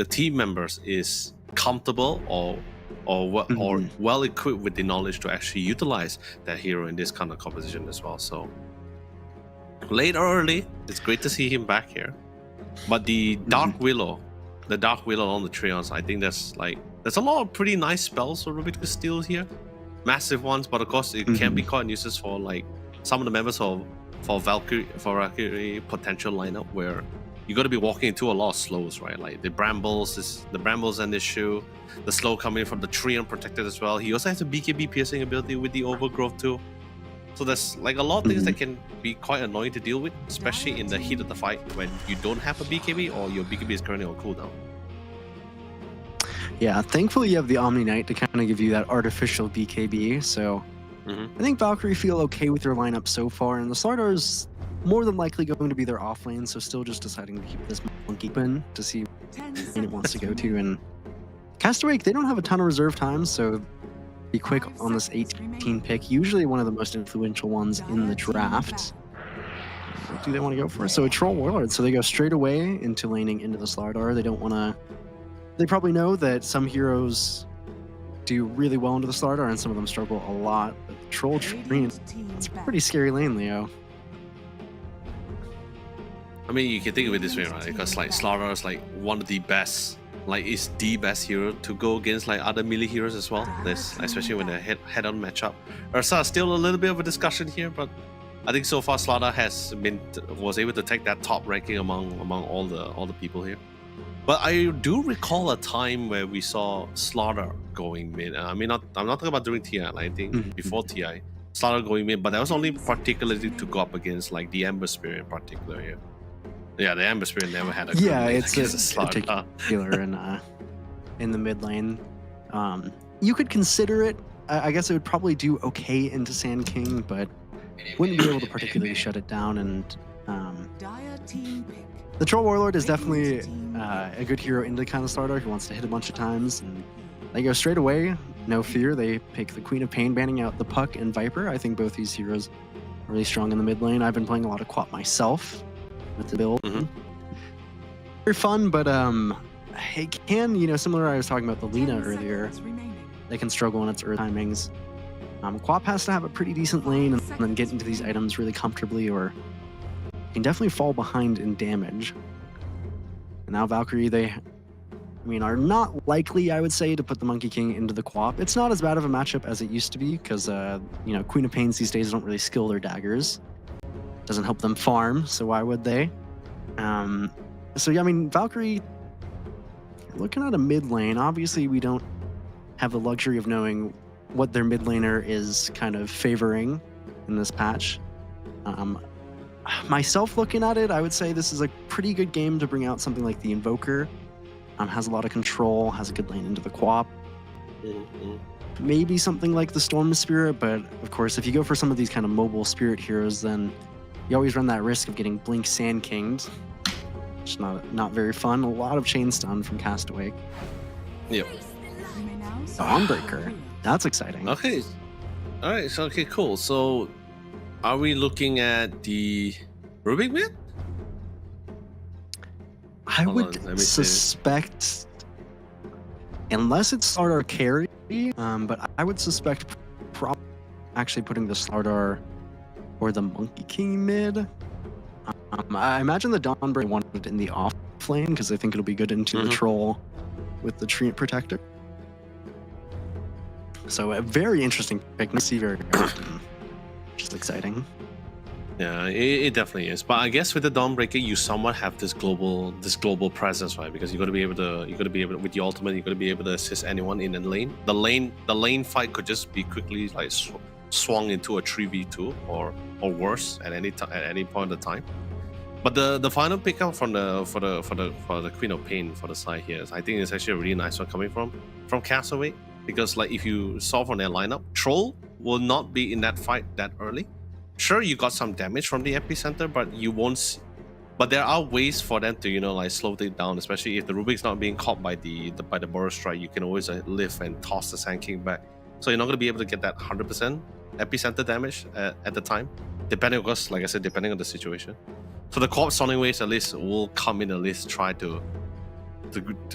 team members is comfortable or well equipped with the knowledge to actually utilize that hero in this kind of composition as well. So late or early, it's great to see him back here. But the Dark Willow on the Treons, I think there's a lot of pretty nice spells for Rubik to steal here. Massive ones, but of course it can be quite useless for like some of the members of Valkyrie potential lineup where you got to be walking into a lot of slows, right? Like the brambles an issue, the slow coming from the tree unprotected as well. He also has a BKB piercing ability with the overgrowth too. So there's like a lot of things that can be quite annoying to deal with, especially in the heat of the fight when you don't have a BKB or your BKB is currently on cooldown. Yeah, thankfully you have the Omni Knight to kind of give you that artificial BKB. So I think Valkyrie feel okay with their lineup so far, and the Slardar is more than likely going to be their off lane. So still just deciding to keep this monkey open to see where it wants to go to. And Castaway, they don't have a ton of reserve time, so be quick on this 18 pick. Usually one of the most influential ones in the draft. What do they want to go for? So a Troll Warlord. So they go straight away into laning into the Slardar. They don't want to. They probably know that some heroes do really well into the Slardar and some of them struggle a lot. But the Troll Treant, it's a pretty scary lane, Leo. I mean, you can think of it this way, right? Because like Slardar is like one of the best, like is the best hero to go against like other melee heroes as well. This, especially when they head-on matchup. Ursa still a little bit of a discussion here, but I think so far Slardar was able to take that top ranking among all the people here. But I do recall a time where we saw Slardar going mid. I mean, I'm not talking about during TI. I think before TI, Slardar going mid, but that was only particularly to go up against like the Ember Spirit in particular here. Yeah, the Ember Spirit never had a good lane it's against a particular in the mid lane. You could consider it. I guess it would probably do okay into Sand King, but wouldn't be able to particularly shut it down. And the Troll Warlord is definitely a good hero into kind of Slardar who wants to hit a bunch of times. And they go straight away, no fear. They pick the Queen of Pain, banning out the Puck and Viper. I think both these heroes are really strong in the mid lane. I've been playing a lot of Quap myself with the build. Very fun, but it can, similar I was talking about the Lina earlier, they can struggle in its early timings. Quap has to have a pretty decent lane and then get into these items really comfortably, or can definitely fall behind in damage. And now Valkyrie, they are not likely, I would say, to put the Monkey King into the Quap. It's not as bad of a matchup as it used to be, because Queen of Pains these days don't really skill their daggers. Doesn't help them farm, so why would they? So yeah, Valkyrie, looking at a mid lane, obviously we don't have the luxury of knowing what their mid laner is kind of favoring in this patch. Myself looking at it, I would say this is a pretty good game to bring out something like the Invoker. Has a lot of control, has a good lane into the Quap. Maybe something like the Storm Spirit, but of course, if you go for some of these kind of mobile spirit heroes, then you always run that risk of getting Blink Sand Kinged. Which is not very fun. A lot of chain stun from Castaway. Yep. Dawnbreaker. That's exciting. Okay. All right. So okay, cool. So, are we looking at the Rubik mid? I would suspect, unless it's Slardar carry, but I would suspect probably actually putting the Slardar or the Monkey King mid. I imagine the Dawnbreaker wanted it in the off lane because I think it'll be good into the Troll with the Treant Protector. So a very interesting pick. I see very often, which is exciting. Yeah, it definitely is. But I guess with the Dawnbreaker, you somewhat have this global presence, right? Because you got to be able to with the ultimate, you got to be able to assist anyone in the lane. The lane fight could just be quickly like swung into a 3v2 or worse at any point of time. But the final pickup for the Queen of Pain for the side here is, I think it's actually a really nice one coming from Castaway, because like if you saw from their lineup, Troll will not be in that fight that early. Sure, you got some damage from the epicenter, but you won't. But there are ways for them to slow it down, especially if the Rubik's not being caught by the Burrow Strike. You can always lift and toss the Sand King back, so you're not going to be able to get that 100%. epicenter damage at the time, depending, of course, like I said, depending on the situation. So the co-op sonic waves at least will come in, at least try to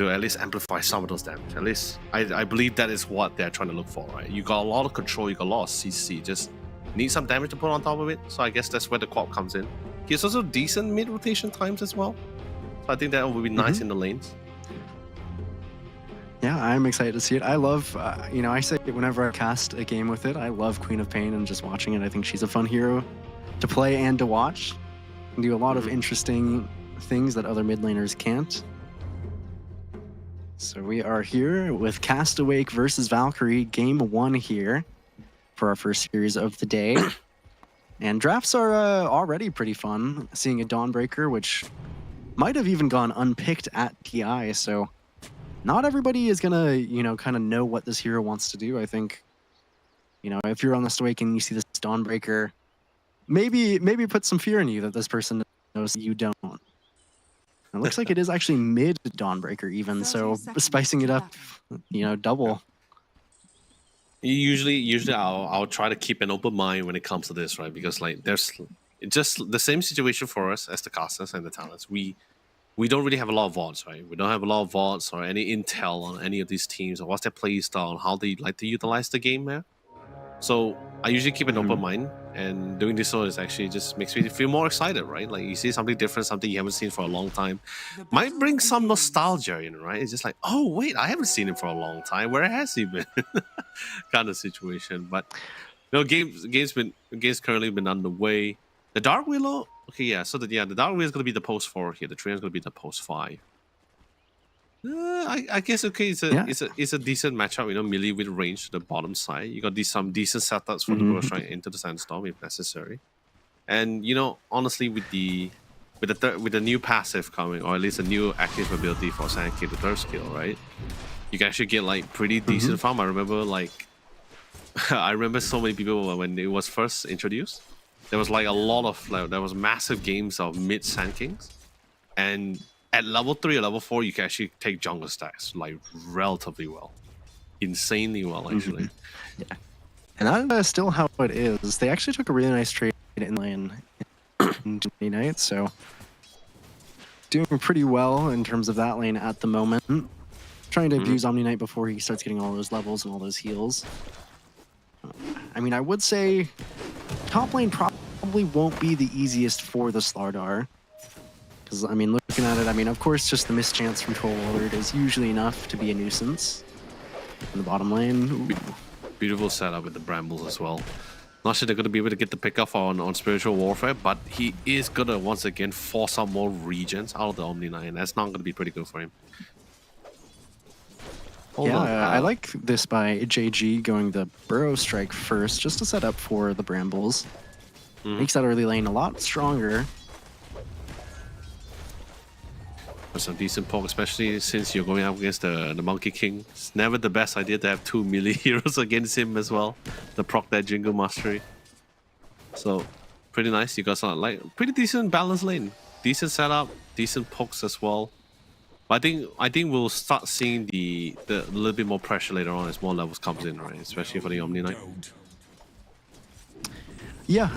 at least amplify some of those damage. At least I believe that is what they're trying to look for, right? You got a lot of control, you got a lot of CC, just need some damage to put on top of it. So I guess that's where the co-op comes in. He has also decent mid rotation times as well. So I think that will be nice in the lanes. Yeah, I'm excited to see it. I love, I say it whenever I cast a game with it, I love Queen of Pain and just watching it. I think she's a fun hero to play and to watch. And do a lot of interesting things that other mid laners can't. So we are here with Castawake versus Valkyrie, game 1 here for our first series of the day. And drafts are already pretty fun. Seeing a Dawnbreaker, which might have even gone unpicked at TI, so not everybody is gonna, kind of know what this hero wants to do. I think, if you're on the Stawake and you see this Dawnbreaker, maybe put some fear in you that this person knows you don't. It looks like it is actually mid Dawnbreaker even, so spicing it up, double. Usually I'll try to keep an open mind when it comes to this, right? Because there's just the same situation for us as the Karstenzs and the talents. We don't really have a lot of VODs, right? We don't have a lot of VODs or any intel on any of these teams or what's their play style and how they like to utilize the game there. So I usually keep an open mind, and doing this is actually just makes me feel more excited, right? Like you see something different, something you haven't seen for a long time. Might bring some nostalgia in, right? It's just like, oh wait, I haven't seen him for a long time. Where has he been? Kind of situation. But games currently been underway. The Dark Willow, okay, yeah. So the Dark Willow is gonna be the post 4 here. The Treant is gonna be the post 5. I guess okay. It's a decent matchup. Melee with range to the bottom side. You got some decent setups for the burst right into the Sandstorm if necessary. And honestly, with the new passive coming, or at least a new active ability for Sandkid, the third skill, right? You can actually get pretty decent farm. I remember I remember so many people when it was first introduced. There was a lot of there was massive games of mid Sand Kings, and at level 3 or level 4, you can actually take jungle stacks relatively well, insanely well actually. Yeah, and that's still how it is. They actually took a really nice trade in lane in Night, so doing pretty well in terms of that lane at the moment. Trying to abuse Omni Knight before he starts getting all those levels and all those heals. I mean, I would say top lane probably won't be the easiest for the Slardar. Because, looking at it, of course, just the mischance from Troll Warlord is usually enough to be a nuisance. In the bottom lane, beautiful setup with the Brambles as well. Not sure they're going to be able to get the pickoff on Spiritual Warfare, but he is going to, once again, force some more regions out of the Omni Knight, and that's not going to be pretty good for him. I like this by JG going the Burrow Strike first, just to set up for the Brambles. Makes that early lane a lot stronger. Some decent poke, especially since you're going up against the Monkey King. It's never the best idea to have 2 melee heroes against him as well. The proc that Jingle Mastery. So pretty nice. You got some pretty decent balanced lane, decent setup, decent pokes as well. But I think we'll start seeing the little bit more pressure later on as more levels comes in, right? Especially for the Omni Knight. Yeah,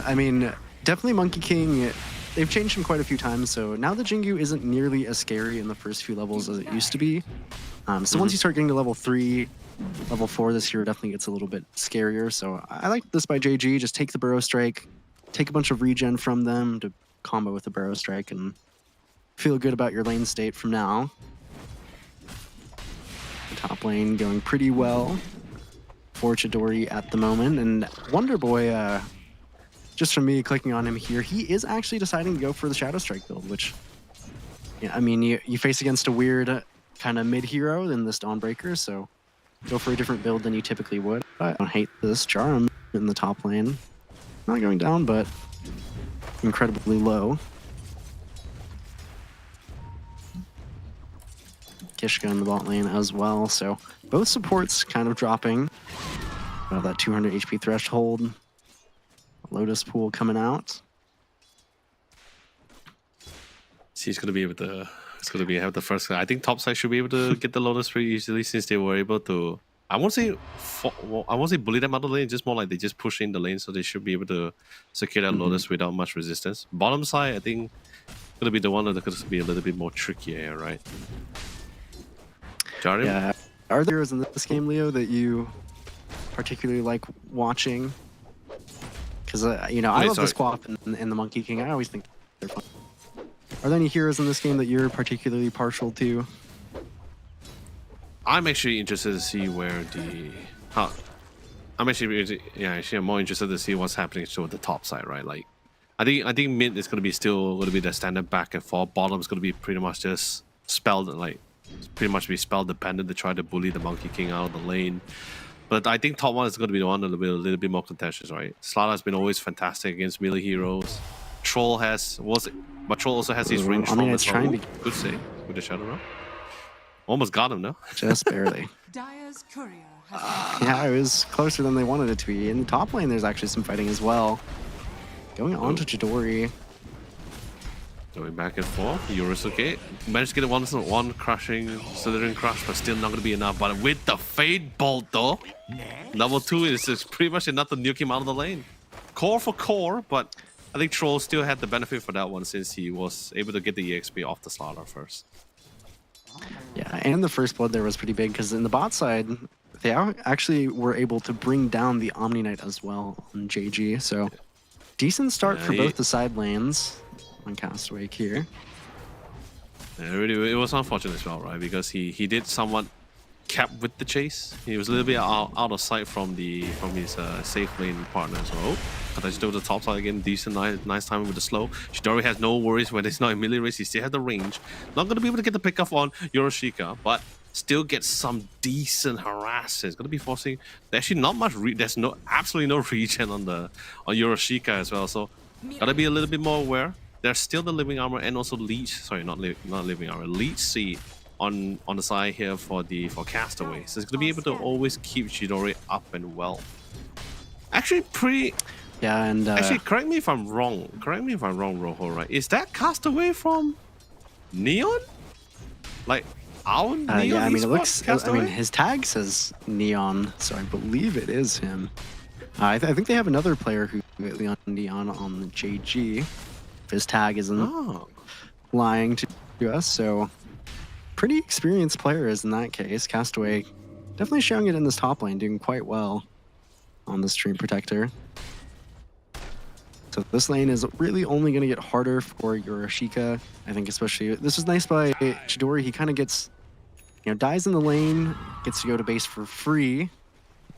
definitely Monkey King. They've changed him quite a few times, so now the Jingu isn't nearly as scary in the first few levels as it used to be. So once you start getting to level 3, level 4, this hero definitely gets a little bit scarier. So I like this by JG. Just take the Burrow Strike, take a bunch of regen from them to combo with the Burrow Strike, and feel good about your lane state from now. The top lane going pretty well for Chidori at the moment, and Wonder Boy, just from me clicking on him here, he is actually deciding to go for the Shadow Strike build, which, you face against a weird kind of mid-hero in this Dawnbreaker, so go for a different build than you typically would. I don't hate this Charm in the top lane. Not going down, but incredibly low. Kishka in the bot lane as well, so both supports kind of dropping. That 200 HP threshold. Lotus Pool coming out. He's going to be able to. It's going to be have the first. I think topside should be able to get the Lotus pretty easily since they were able to I won't say I won't say bully them out of the lane. Just more like they just push in the lane, so they should be able to secure that Lotus without much resistance. Bottom side, I think, gonna be the one that's gonna be a little bit more trickier here, right? Jarim? Yeah. Are there heroes in this game, Leo, that you particularly like watching? Because you know, I love the Squap and the Monkey King. I always think they're fun. Are there any heroes in this game that you're particularly partial to? I'm actually interested to see where the I'm actually I'm more interested to see what's happening to the top side, right? Like, I think mid is gonna be the standard back and forth. Bottom is gonna be pretty much just pretty much be spell dependent to try to bully the Monkey King out of the lane. But I think top one is gonna be the one that'll be a little bit more contentious, right? Slara has been always fantastic against melee heroes. Troll but Troll also has his range. I mean, it's trying to good save with the Shadow Realm. Almost got him, no? Just barely. Dire's courier has Yeah, it was closer than they wanted it to be. In the top lane, there's actually some fighting as well. Going on to Chidori. Going back and forth. Yorisuke managed to get a one crushing Slithering Crush, but still not going to be enough. But with the Fade Bolt, though, level 2 is pretty much enough to nuke him out of the lane. Core for core, but I think Troll still had the benefit for that one since he was able to get the EXP off the Slaughter first. Yeah, and the first blood there was pretty big because in the bot side, they actually were able to bring down the Omni Knight as well on JG. So decent start for both the side lanes on Castaway here. Yeah, really, it was unfortunate as well, right? Because he did somewhat cap with the chase. He was a little bit out of sight from his safe lane partner as well. But I just do the top side again. Decent, nice timing with the slow. Chidori has no worries when it's not in melee race. He still has the range. Not going to be able to get the pick off on Yorishika, but still get some decent harasses. Going to be forcing. There's actually not much. There's absolutely no regen on Yorishika as well. So gotta be a little bit more aware. There's still the living armor and also leech. Sorry, not living armor. Leech seed on the side here for Castaway. So it's gonna be able to always keep Chidori up and well. Actually, pretty. Yeah, and actually, correct me if I'm wrong. Rojo, right? Is that Castaway from Neon? Like our Neon? yeah, I mean, it looks. Castaway? I mean, his tag says Neon, so I believe it is him. I think they have another player who Neon on the JG. If his tag isn't lying to us, so pretty experienced players in that case. Castaway definitely showing it in this top lane, doing quite well on the Stream Protector. So this lane is really only going to get harder for Yorishika. I think especially, this is nice by Chidori. He kind of gets, dies in the lane, gets to go to base for free,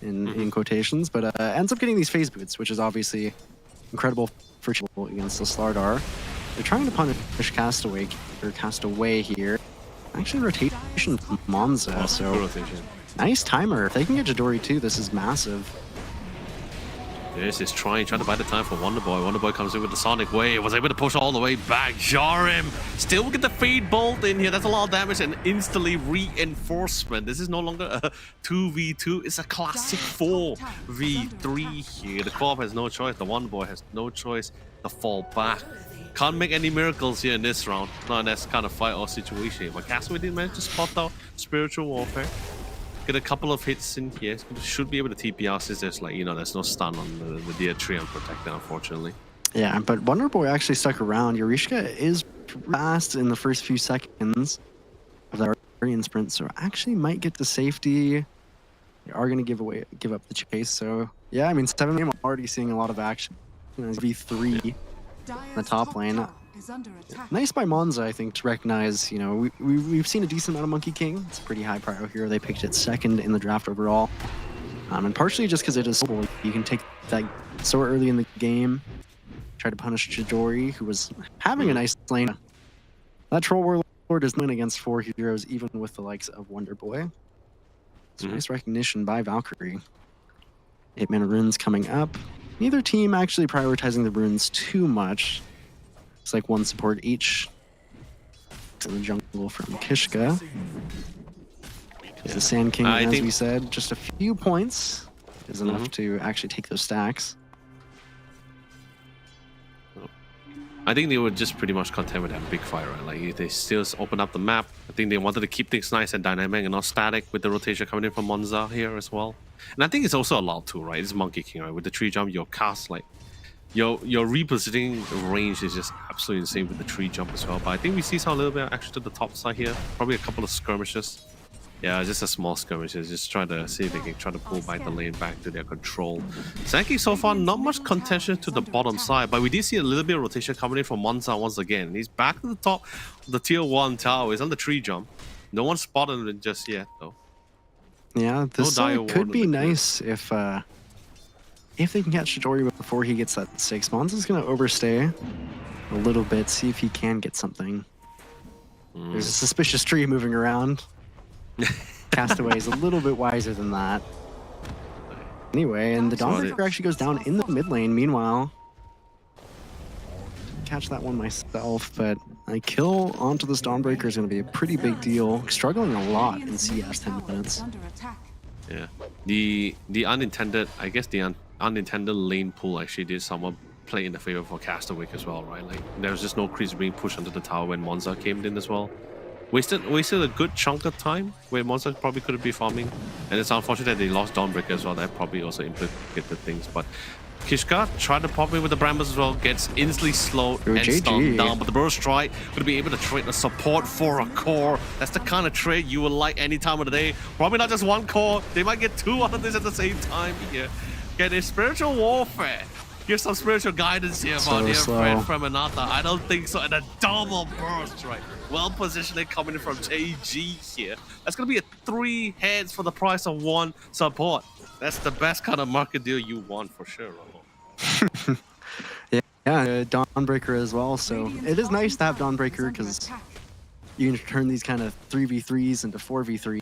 in quotations, but ends up getting these phase boots, which is obviously incredible for Chidori against the Slardar. They're trying to punish Castaway here. Actually, rotation from Monza, so nice timer. If they can get Chidori too, this is massive. This is trying to buy the time for Wonderboy. Wonderboy comes in with the Sonic Wave, was able to push all the way back. Jarim still get the Fade Bolt in here. That's a lot of damage and instantly reinforcement. This is no longer a 2v2. It's a classic 4v3 here. The co-op has no choice. The Wonderboy has no choice to fall back. Can't make any miracles here in this round. Not in this kind of fight or situation. But Castaway did manage to spot out Spiritual Warfare. Get a couple of hits in here. Should be able to TP out since there's there's no stun on the Deer Tree Unprotected, unfortunately. Yeah, but Wonderboy actually stuck around. Yorishika is fast in the first few seconds of that Guardian sprint, so actually might get to safety. They are going to give up the chase. So yeah, I mean, 7 I'm already seeing a lot of action. V3 in the top lane. Nice by Monza, I think, to recognize, we've seen a decent amount of Monkey King. It's a pretty high prio hero. They picked it second in the draft overall. And partially just because it is simple. You can take that so early in the game, try to punish Chidori, who was having a nice lane. That Troll Warlord is win against 4 heroes, even with the likes of Wonderboy. It's nice recognition by Valkyrie. 8-mana runes coming up. Neither team actually prioritizing the runes too much. It's like one support each. In the jungle from Kishka. The Sand King, as we said, just a few points is enough to actually take those stacks. I think they were just pretty much content with that big fight, right? Like they still open up the map. I think they wanted to keep things nice and dynamic and not static with the rotation coming in from Monza here as well. And I think it's also allowed to, right? It's Monkey King, right? With the tree jump, your cast like your repositioning range is just absolutely insane with the tree jump as well. But I think we see some a little bit of action to the top side here. Probably a couple of skirmishes. Yeah, just a small skirmishes. Just try to see if they can try to pull back the lane back to their control. Sand King so far, not much contention to the bottom side, but we did see a little bit of rotation coming in from Monza once again. He's back to the top of the tier 1 tower. He's on the tree jump. No one spotted him just yet, though. Yeah, this dire could ward be in the group. nice if they can catch Chidori before he gets that 6. Monza's gonna overstay a little bit, see if he can get something. There's a suspicious tree moving around. Castaway is a little bit wiser than that. Anyway, and the Dawnbreaker actually goes down in the mid lane. Meanwhile, catch that one myself, but a kill onto this Dawnbreaker is going to be a pretty big deal. Struggling a lot in CS 10 minutes. Under attack. Yeah, the unintended, I guess the unintended lane pull actually did somewhat play in the favor for Castaway as well, right? Like there was just no creeps being pushed onto the tower when Monza came in as well. Wasted a good chunk of time where Monza probably could have been farming, and it's unfortunate that they lost Dawnbreaker as well. That probably also implicated things, but Kishka tried to pop in with the Brambles as well, gets instantly slowed Ooh, and GG. stunned down, but the Burst Strike going to be able to trade the support for a core. That's the kind of trade you would like any time of the day. Probably not just one core, they might get 2 out of this at the same time here. Get a spiritual warfare. Here's some spiritual guidance here So about dear slow. friend from Anata. I don't think so. And a double burst, right? Well positioned coming in from JG here. That's going to be a 3 heads for the price of 1 support. That's the best kind of market deal you want for sure, Raul. Yeah, Dawnbreaker as well. So it is nice to have Dawnbreaker because you can turn these kind of 3v3s into 4v3.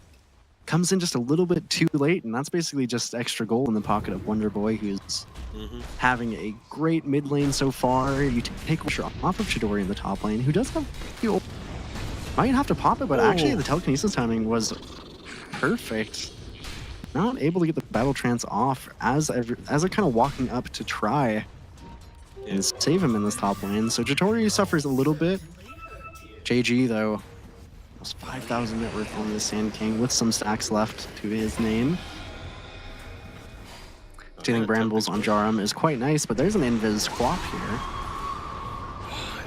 Comes in just a little bit too late, and that's basically just extra gold in the pocket of Wonder Boy, who's having a great mid lane so far. You take pressure off of Chidori in the top lane, who does have might have to pop it, but actually the telekinesis timing was perfect. Not able to get the battle trance off as they're kind of walking up to try and save him in this top lane. So Chidori suffers a little bit. JG though, almost 5,000 net worth on the Sand King with some stacks left to his name. Stealing Brambles on Jaram is quite nice, but there's an invis squawk here.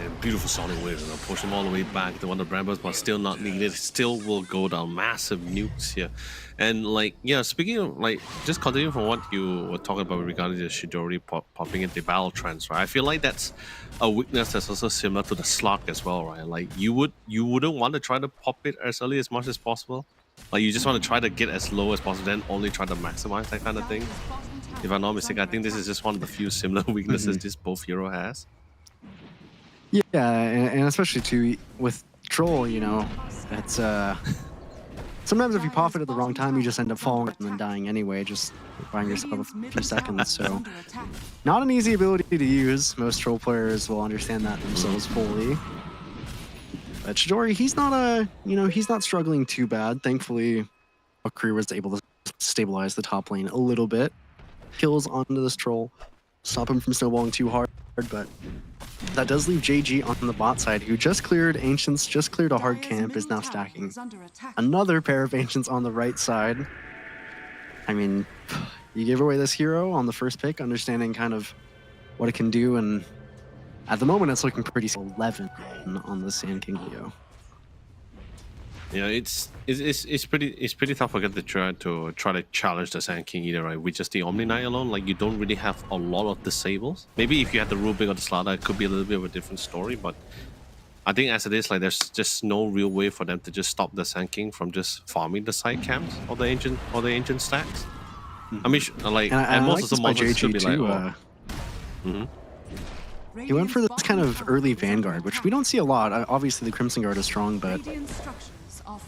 And beautiful Sonic Wave, push him all the way back to one of the Brambles, but still not needed. Still will go down. Massive nukes here. And like, yeah, speaking of like, just continuing from what you were talking about regarding the Chidori popping into battle trance, right? I feel like that's a weakness that's also similar to the slot as well, right? Like you wouldn't want to try to pop it as early as much as possible. Like you just want to try to get as low as possible, then only try to maximize that kind of thing. If I'm not mistaken, I think this is just one of the few similar weaknesses this both hero has. Yeah, and especially too with Troll, you know, it's sometimes if you pop it at the wrong time, you just end up falling and then dying anyway, just buying yourself a few seconds. So not an easy ability to use. Most Troll players will understand that themselves fully. But Chidori, he's not struggling too bad. Thankfully, Valkyrie was able to stabilize the top lane a little bit. Kills onto this Troll, stop him from snowballing too hard, but that does leave JG on the bot side, who just cleared Ancients, just cleared a hard camp, is now stacking another pair of Ancients on the right side. I mean, you gave away this hero on the first pick, understanding kind of what it can do, and at the moment it's looking pretty 11 on the Sand King Leo. Yeah, it's pretty tough again to try to challenge the Sand King either, right? With just the Omni Knight alone, like you don't really have a lot of disables. Maybe if you had the Rubik or the Slaughter, it could be a little bit of a different story. But I think as it is, like there's just no real way for them to just stop the Sand King from just farming the side camps or the ancient stacks. I mean, like and most of the monsters should be like, He went for this kind of early Vanguard, which we don't see a lot. Obviously, the Crimson Guard is strong, but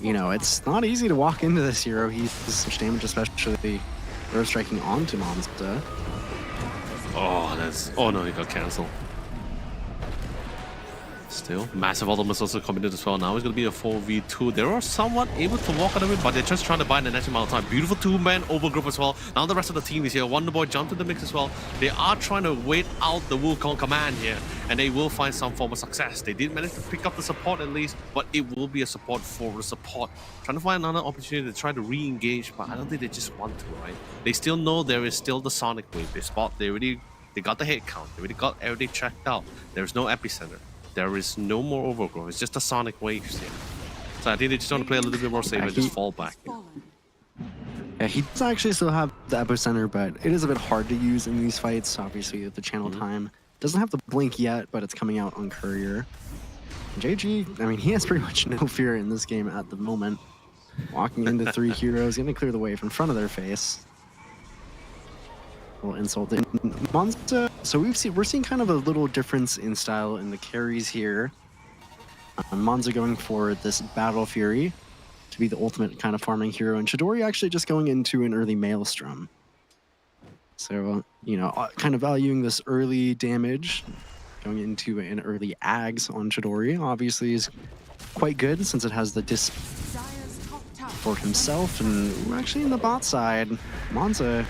you know, it's not easy to walk into this hero. He does such damage, especially Earth striking onto Monster. Oh no, he got cancelled. Still, massive ultimates also committed as well. Now it's going to be a 4v2. They are somewhat able to walk out of it, but they're just trying to buy the next amount of time. Beautiful two-man overgroup as well. Now the rest of the team is here. Wonderboy jumped in the mix as well. They are trying to wait out the Wukong command here, and they will find some form of success. They did manage to pick up the support at least, but it will be a support for the support. Trying to find another opportunity to try to re-engage, but I don't think they just want to, right? They still know there is still the Sonic wave. They got the hit count. They already got everything checked out. There's no epicenter. There is no more overgrowth. It's just a Sonic waves here. So I think they just want to play a little bit more safe and just fall back. Yeah, he does actually still have the epicenter, but it is a bit hard to use in these fights. Obviously, the channel time doesn't have the blink yet, but it's coming out on Courier. JG, I mean, he has pretty much no fear in this game at the moment. Walking into 3 heroes, going to clear the way in front of their face. A little insult. Monza. So we're seeing kind of a little difference in style in the carries here. Monza going for this Battle Fury to be the ultimate kind of farming hero, and Chidori actually just going into an early Maelstrom. So, you know, kind of valuing this early damage, going into an early Ags on Chidori, obviously is quite good since it has the disc for himself. And we're actually in the bot side, Monza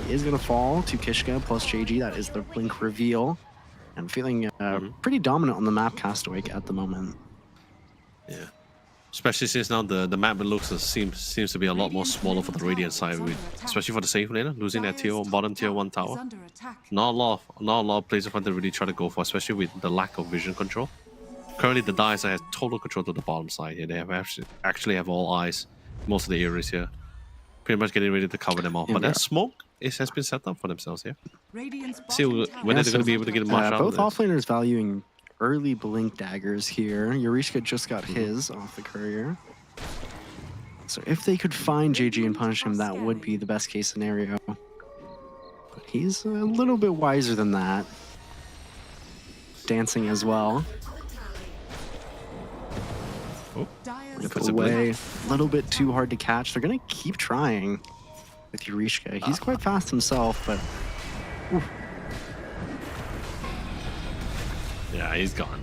is going to fall to Kishka plus JG. That is the blink reveal. I'm feeling pretty dominant on the map Castaway at the moment. Yeah. Especially since now the map seems to be a lot more smaller for the Radiant side, especially for the safe laner, losing that bottom tier 1 tower. Not a lot of players want to really try to go for, especially with the lack of vision control. Currently, the Dire side has total control to the bottom side here. They have actually have all eyes, most of the areas here. Pretty much getting ready to cover them off. But that smoke has been set up for themselves here. See whether they're going to be able to get much out of both this. offlaners valuing early blink daggers here. Eureka just got his off the Courier. So if they could find JG and punish him, that would be the best case scenario. But he's a little bit wiser than that. Dancing as well. Away, a little bit too hard to catch. They're going to keep trying with Eureka. He's quite fast himself, but... Oof. Yeah, he's gone.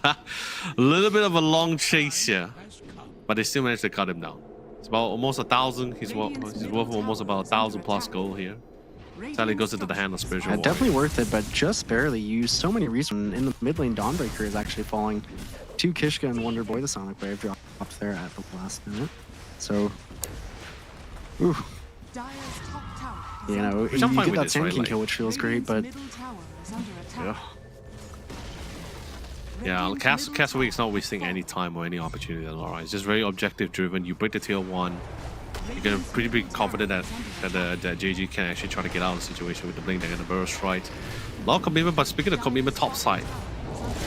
A little bit of a long chase here, but they still managed to cut him down. It's about almost 1,000. He's worth almost about 1,000 plus gold here. Sadly, goes into the hand of Spiritual Warrior. Definitely worth it, but just barely. Used so many reasons. In the mid lane, Dawnbreaker is actually falling to Kishka and Wonderboy. The Sonic Wave dropped there at the last minute. So, ooh. You know, you get that Sand King kill, which feels great, but... Yeah, Castaway is not wasting any time or any opportunity at all. Right? It's just very objective driven. You break the tier 1. You're gonna pretty be confident that JG can actually try to get out of the situation with the blink and the burst, right? A lot of commitment, but speaking of commitment, top side.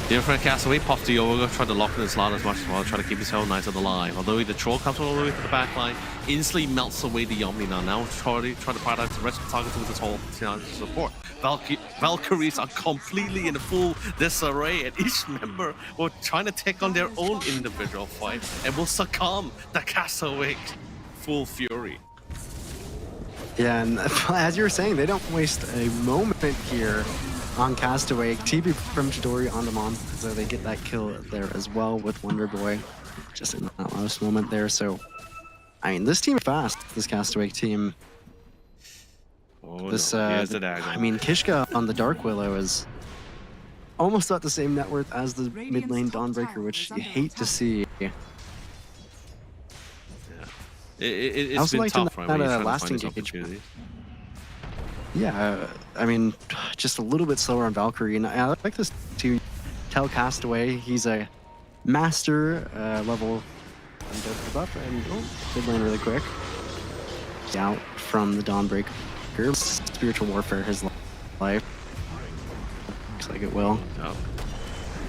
Different Castaway pops the Yoga, try to lock in his line as much as well, try to keep his hell nice on the line. Although the troll comes all the way to the back line, instantly melts away the Omni now. Try to prioritize the rest of the targets with the whole support. Valkyries are completely in full disarray, and each member will trying to take on their own individual fight and will succumb to Castaway full fury. Yeah, and as you were saying, they don't waste a moment here on Castaway. TP from Chidori on the Mon, so they get that kill there as well with Wonderboy, just in that last moment there. So, I mean, this team is fast. This Castaway team. Oh, this, no. Here's the dagger. I mean, Kishka on the Dark Willow is almost at the same net worth as the mid lane Dawnbreaker, which you hate to see. It's been tough, right? That lasting engagement. Yeah, I mean, just a little bit slower on Valkyrie, and I like this to tell Castaway he's a master level buff, and mid lane really quick. He's out from the Dawnbreaker. Spiritual Warfare his life. Looks like it will.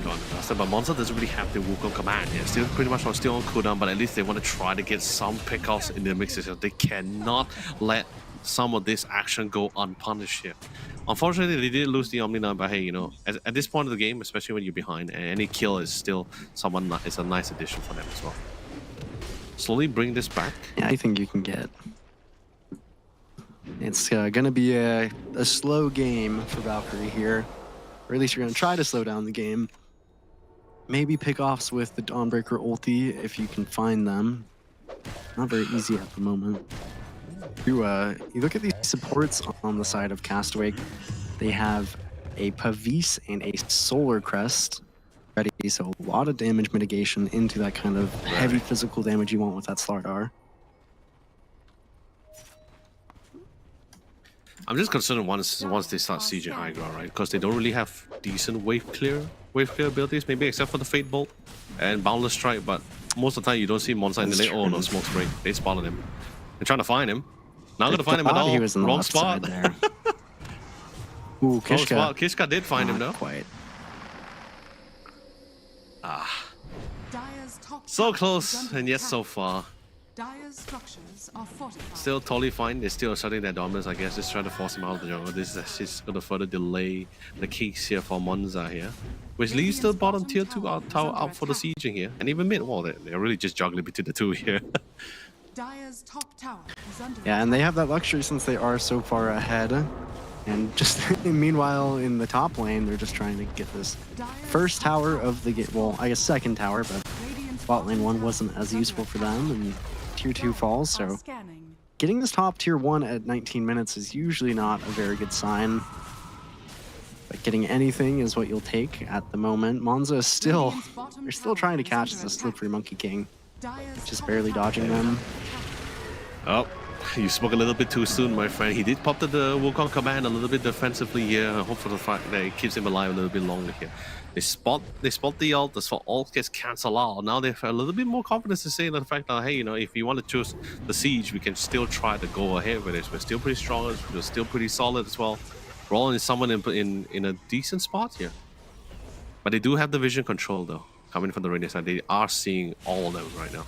But Monza doesn't really have the Wukong command here. Still pretty much still on cooldown, but at least they want to try to get some pickoffs in their mixes. They cannot let some of this action go unpunished here. Unfortunately, they did lose the Omni now, but hey, you know, at this point of the game, especially when you're behind, any kill is still it's a nice addition for them as well. Slowly bring this back. Yeah, I think you can get. It's gonna be a slow game for Valkyrie here. or at least you're going to try to slow down the game. Maybe pick-offs with the Dawnbreaker ulti if you can find them. Not very easy at the moment. You look at these supports on the side of Castaway. They have a Pavise and a Solar Crest ready, so a lot of damage mitigation into that kind of heavy physical damage you want with that Slardar. I'm just concerned once they start sieging high ground, right? Because they don't really have decent wave clear abilities, maybe except for the Fate Bolt and Boundless Strike. But most of the time, you don't see Monza in the lane. Oh no, Smoke Spray! They spotted him. They're trying to find him. Not gonna find him at all. He was in the Wrong left spot. side there. Ooh, Kishka. Kishka did find him, though. Quite. Dire's top So tower is close, under and yet attack. so far. Dire's structures are fortified. Still totally fine. They're still asserting their dominance, I guess. Just trying to force him out of the jungle. This is actually going to further delay the case here for Monza here. Which leads to the bottom tier 2 tower out for the sieging here. And even mid, well, they're really just juggling between the two here. Dire's top tower is under Yeah, and they have that luxury since they are so far ahead. And just meanwhile, in the top lane, they're just trying to get this first tower of the game. Well, I guess second tower, but bot lane 1 wasn't as useful for them. And tier 2 falls, so scanning. getting this top tier 1 at 19 minutes is usually not a very good sign. But getting anything is what you'll take at the moment. Monza is still, they're still trying to catch the slippery Monkey King. Dire's Just top barely tower dodging is them. under attack. Oh, you spoke a little bit too soon, my friend. He did pop the Wukong command a little bit defensively here. I hope for the fact that it keeps him alive a little bit longer here. They spot the ult. The ult gets cancelled out. Now they have a little bit more confidence to say the fact that, hey, you know, if you want to choose the siege, we can still try to go ahead with it. We're still pretty strong. We're still pretty solid as well. We're all in someone in a decent spot here. But they do have the vision control though. Coming from the Radiant side, they are seeing all of them right now.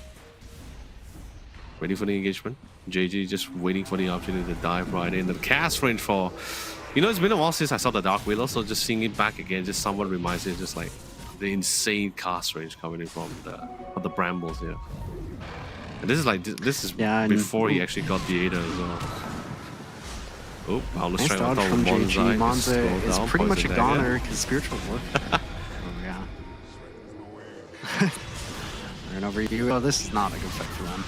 Ready for the engagement. JG just waiting for the opportunity to dive right in. The cast range for, you know, it's been a while since I saw the Dark Widow, so just seeing it back again just somewhat reminds me of just like the insane cast range coming in from the Brambles here. And this is like Yeah, before he actually got the Ada as well. Oh, Boundless Nice Strike on dodge top from of JG. Monza. Monza is pretty much a goner because Spiritual Warp. Oh, yeah. Right over you. Oh, this is not a good fight for them.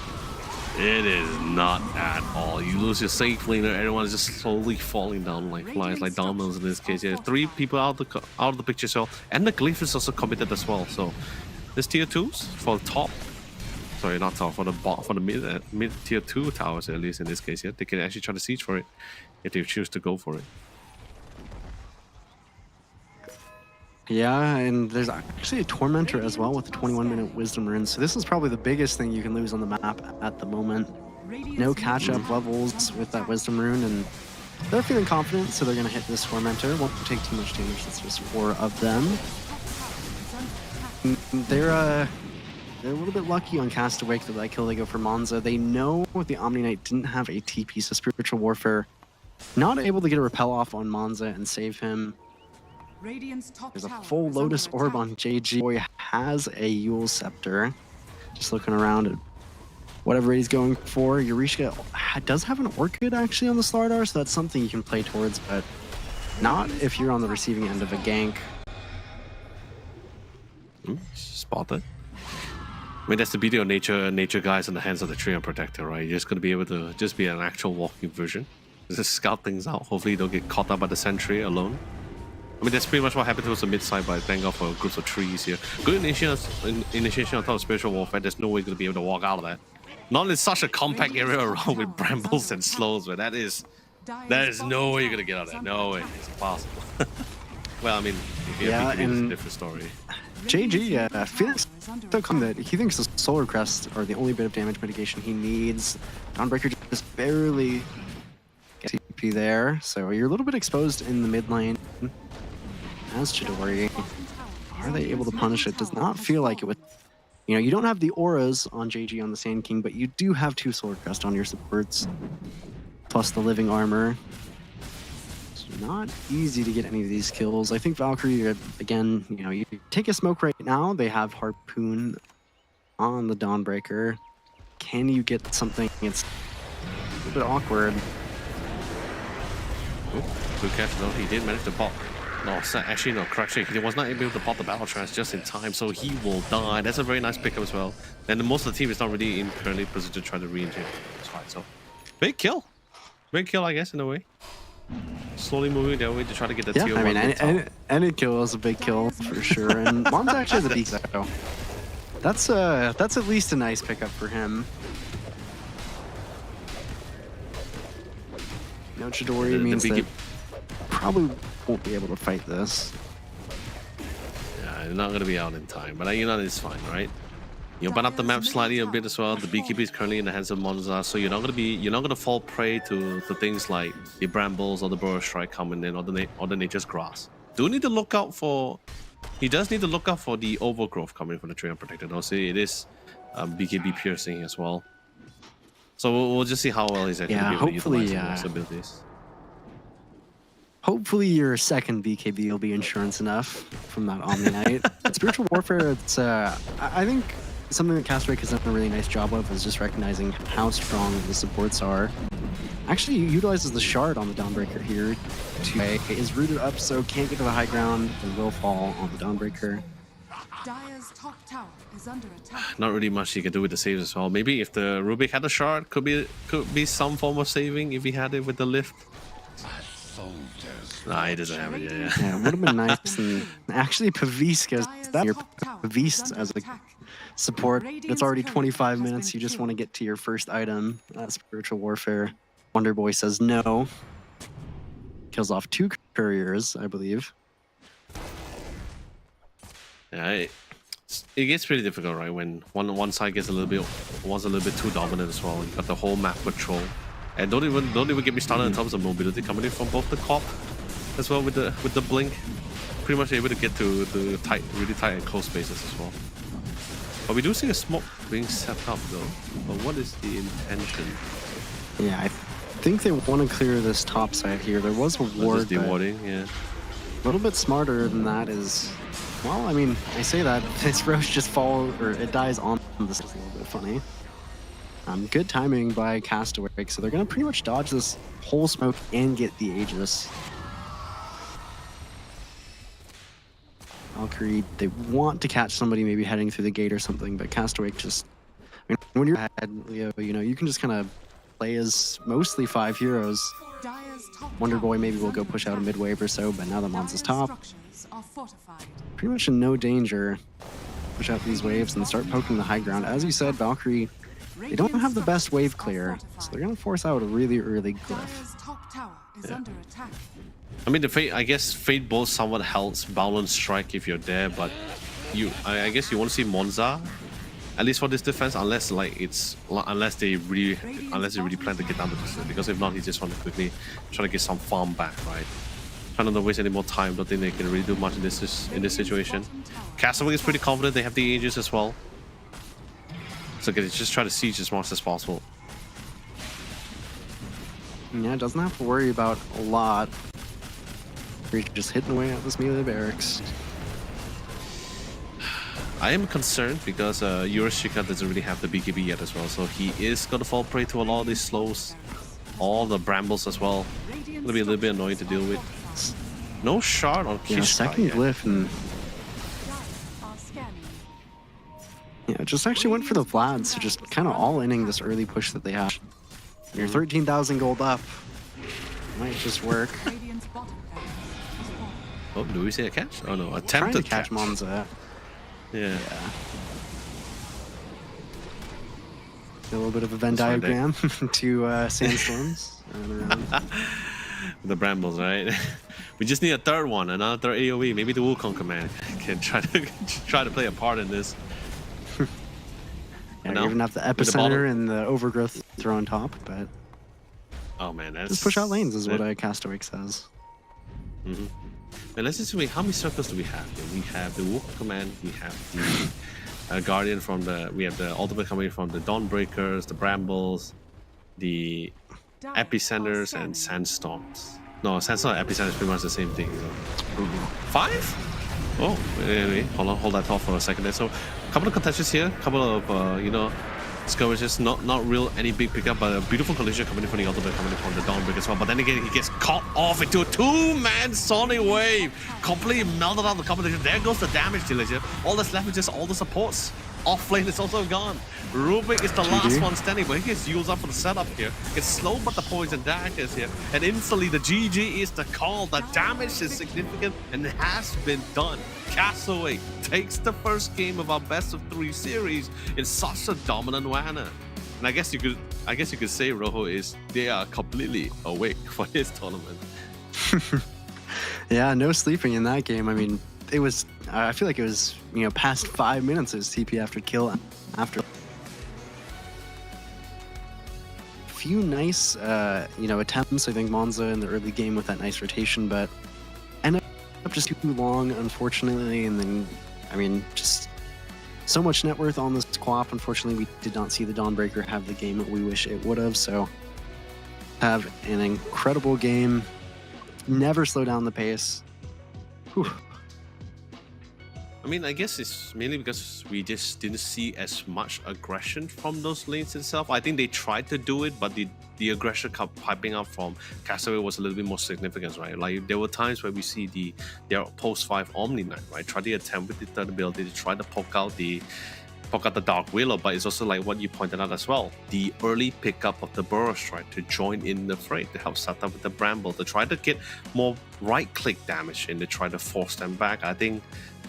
It is not at all. You lose your safe laner, everyone's just slowly falling down like flies, like dominoes in this case. Yeah, 3 people out of the picture, so and the glyph is also committed as well. So this tier 2s for the top, sorry, not top, for the mid tier 2 towers at least in this case. Yeah, they can actually try to siege for it if they choose to go for it. Yeah, and there's actually a Tormentor as well with the 21-minute Wisdom Rune. So this is probably the biggest thing you can lose on the map at the moment. No catch-up levels with that Wisdom Rune, and they're feeling confident, so they're going to hit this Tormentor. Won't take too much damage, it's just 4 of them. They're a little bit lucky on Castaway with that kill they go for Monza. They know the Omni Knight didn't have a TP, so Spiritual Warfare not able to get a repel off on Monza and save him. Radiant's top There's a tower full is Lotus under Orb attack. on JG. Boy has a Yule Scepter. Just looking around at whatever he's going for. Eureka does have an Orchid actually on the Slardar, so that's something you can play towards, but not if you're on the receiving end of a gank. Spot it. I mean, that's the beauty of nature guys in the hands of the Treant Protector, right? You're just going to be able to just be an actual walking version. Just scout things out. Hopefully you don't get caught up by the sentry alone. I mean, that's pretty much what happened to us on mid side, but thank God for groups of trees here. Good initiation on top of Spiritual Warfare. There's no way going to be able to walk out of that. Not in such a compact area around with brambles and slows, but that is no way you're going to get out of that. No way. It's impossible. Well, I mean, if you have PTB, it's a different story. JG, Phoenix so come that he thinks the Solar Crest are the only bit of damage mitigation he needs. Dawnbreaker just barely gets TP there, so you're a little bit exposed in the mid lane. As Chidori, are they able to punish it? Does not feel like it would. You know, you don't have the auras on JG on the Sand King, but you do have 2 Sword Crest on your supports, plus the living armor. It's not easy to get any of these kills. I think Valkyrie, again, you know, you take a smoke right now. They have Harpoon on the Dawnbreaker. Can you get something? It's a little bit awkward. Good catch though. He did manage to pop No, actually no, correction. He was not able to pop the battle trance just in time, so he will die. That's a very nice pickup as well. And most of the team is not really in currently position to try to re-engage. So big kill, I guess, in a way. Slowly moving their way to try to get the tier I mean, one. any kill is a big kill for sure. And Mom's actually has a beak though. That's at least a nice pickup for him. No Chidori means that probably won't be able to fight this. Yeah, you're not gonna be out in time, but you know it's fine, right? You open up the map slightly a bit as well. The beekeeper is currently in the hands of Monza, so you're not gonna fall prey to things like the brambles or the burrow strike coming in, or the nature's grass. Do need to look out for. He does need to look out for the overgrowth coming from the tree unprotected. Also, it is BKB piercing as well. So we'll just see how well he's actually able to utilize his abilities. Hopefully your second BKB will be insurance enough from that Omni Knight. Spiritual Warfare, it's I think something that Castaway has done a really nice job of is just recognizing how strong the supports are. Actually, he utilizes the shard on the Dawnbreaker here. Is rooted up, so can't get to the high ground and will fall on the Dawnbreaker. Dire's top tower is under attack. Not really much he can do with the saves as well. Maybe if the Rubik had a shard, could be some form of saving if he had it with the lift. Nah, he doesn't have it yet. Yeah, it would have been nice. And actually, Paviska, that your Pavis as a support. It's already 25 minutes. You just want to get to your first item. Spiritual Warfare. Wonder Boy says no. Kills off 2 couriers, I believe. Yeah, it gets pretty difficult, right? When one side gets a little bit too dominant as well. You got the whole map patrol, and don't even get me started in terms of mobility coming in from both the cop as well with the blink. Pretty much able to get to the really tight and close spaces as well. But we do see a smoke being set up though. But what is the intention? Yeah, I think they want to clear this top side here. There was a ward, but dewarding, yeah. a little bit smarter than that is. Well, I mean, I say that this Roche just it dies on this. Is a little bit funny. Good timing by Castaway, so they're gonna pretty much dodge this whole smoke and get the Aegis. Valkyrie, they want to catch somebody maybe heading through the gate or something, but Castaway just, I mean, when you're ahead, Leo, you know, you can just kind of play as mostly 5 heroes. Dire's top Wonder tower Boy maybe is will go under push out a attack. mid-wave or so, but now that Monza's top, Structures are fortified. pretty much in no danger. Push out these waves and start poking the high ground. As you said, Valkyrie, they don't have the best wave clear, so they're going to force out a really early glyph. Dire's top tower is under attack. I mean, I guess Fate Bolt somewhat helps balance strike if you're there, but I guess you want to see Monza, at least for this defense, unless they really plan to get down the distance, because if not, he just want to quickly try to get some farm back, right? Trying not to waste any more time. Don't think they can really do much in this situation. Castaway is pretty confident. They have the Aegis as well, so they just try to siege as much as possible. Yeah, doesn't have to worry about a lot. He's just hitting away at this melee barracks. I am concerned because Yurishika doesn't really have the BKB yet as well, so he is going to fall prey to a lot of these slows, all the brambles as well. Going to be a little bit annoying to deal with. No shard on Kishka. Yeah, second yet. glyph and yeah, just actually went for the Vlad, so just kind of all-inning this early push that they have. You're 13,000 gold up. Might just work. Radiant's bottom barracks is falling. Oh, do we see a catch? Oh no, Trying attempt to catch Monza. Yeah. A little bit of a Venn That's right, diagram to sandstorms. The brambles, right? We just need a third one, another third AoE. Maybe the Wukong command can try to play a part in this. Yeah, know, even have the with the epicenter bottom. and the overgrowth throw on top, but Oh man, that's just push out lanes is what yeah. a Castaway says. And let's just see how many circles do we have here? We have the Wukong command, we have the Guardian we have the ultimate coming from the Dawnbreakers, the Brambles, the Dire Epicenters, are and scanning. Sandstorms. No, Sandstorm and Epicenter is pretty much the same thing. So. 5? Oh, wait, hold that thought for a second there. So, a couple of contestants here, a couple of, Skirmishes, not real any big pickup, but a beautiful collision coming in from the ultimate, coming in from the Dawnbreaker as well. But then again, he gets caught off into a two-man Sonic Wave. Completely melted out the competition. There goes the damage dealership. All that's left is just all the supports. Off lane is also gone. Rubik is the last one standing, but he gets used up for the setup here. It's slow, but the poison daggers here. And instantly, the GG is the call. The damage is significant and it has been done. Castaway takes the first game of our best of 3 series in such a dominant manner. And I guess you could say Rojo they are completely awake for this tournament. Yeah, no sleeping in that game. I mean, it was. I feel like it was past 5 minutes. It was TP after kill after. Few nice attempts. I think Monza in the early game with that nice rotation, but ended up just too long, unfortunately. And then, I mean, just so much net worth on this co-op. Unfortunately, we did not see the Dawnbreaker have the game that we wish it would have. So, have an incredible game. Never slow down the pace. Whew. I mean, I guess it's mainly because we just didn't see as much aggression from those lanes itself. I think they tried to do it, but the aggression piping up from Castaway was a little bit more significant, right? Like, there were times where we see their post-5 Omni Knight, right? Try the attempt with the third ability to try to poke out the Dark Willow, but it's also like what you pointed out as well. The early pickup of the Burrow Strike to join in the fray, to help set up with the Bramble, to try to get more right-click damage and to try to force them back. I think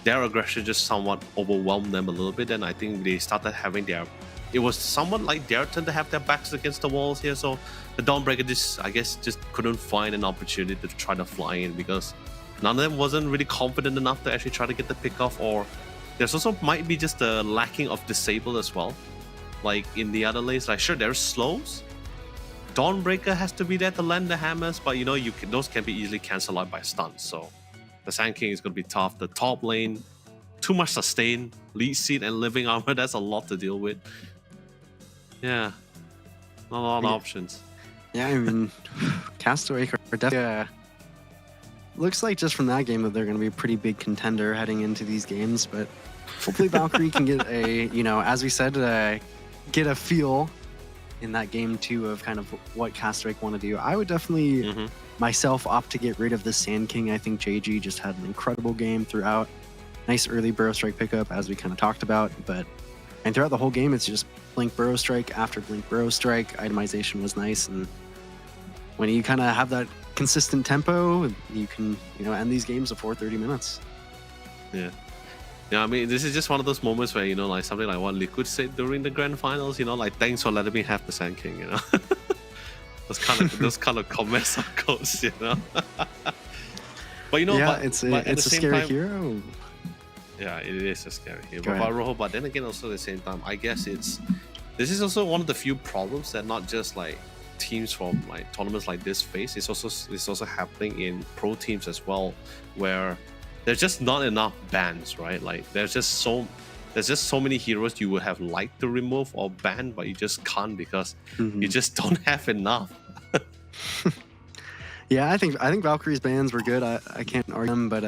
their aggression just somewhat overwhelmed them a little bit, and I think they started having it was somewhat like their turn to have their backs against the walls here. So the Dawnbreaker just couldn't find an opportunity to try to fly in, because none of them wasn't really confident enough to actually try to get the pick off. Or there's also might be just a lacking of disable as well. Like in the other lanes, like sure there's slows. Dawnbreaker has to be there to land the hammers, but those can be easily cancelled out by stuns. So the Sand King is going to be tough. The top lane, too much sustain, lead seed, and living armor. That's a lot to deal with. Yeah, not a lot of options. Yeah, I mean, Castaway are definitely looks like just from that game that they're going to be a pretty big contender heading into these games. But hopefully Valkyrie can get as we said, get a feel in that game too of kind of what Castaway want to do. I would definitely myself opt to get rid of the Sand King. I think JG just had an incredible game throughout. Nice early Burrow Strike pickup, as we kind of talked about, and throughout the whole game, it's just Blink Burrow Strike after Blink Burrow Strike. Itemization was nice, and when you kind of have that consistent tempo, you can end these games before 30 minutes. Yeah, I mean, this is just one of those moments where like something like what Liquid said during the grand finals. Like, thanks for letting me have the Sand King. those kind of comments of course. But it's a scary hero. Yeah, it is a scary hero. But then again, also at the same time, I guess this is also one of the few problems that not just like teams from like tournaments like this face. It's also happening in pro teams as well, where there's just not enough bans, right? Like there's just so many heroes you would have liked to remove or ban, but you just can't because you just don't have enough. Yeah, I think Valkyrie's bans were good. I can't argue them, but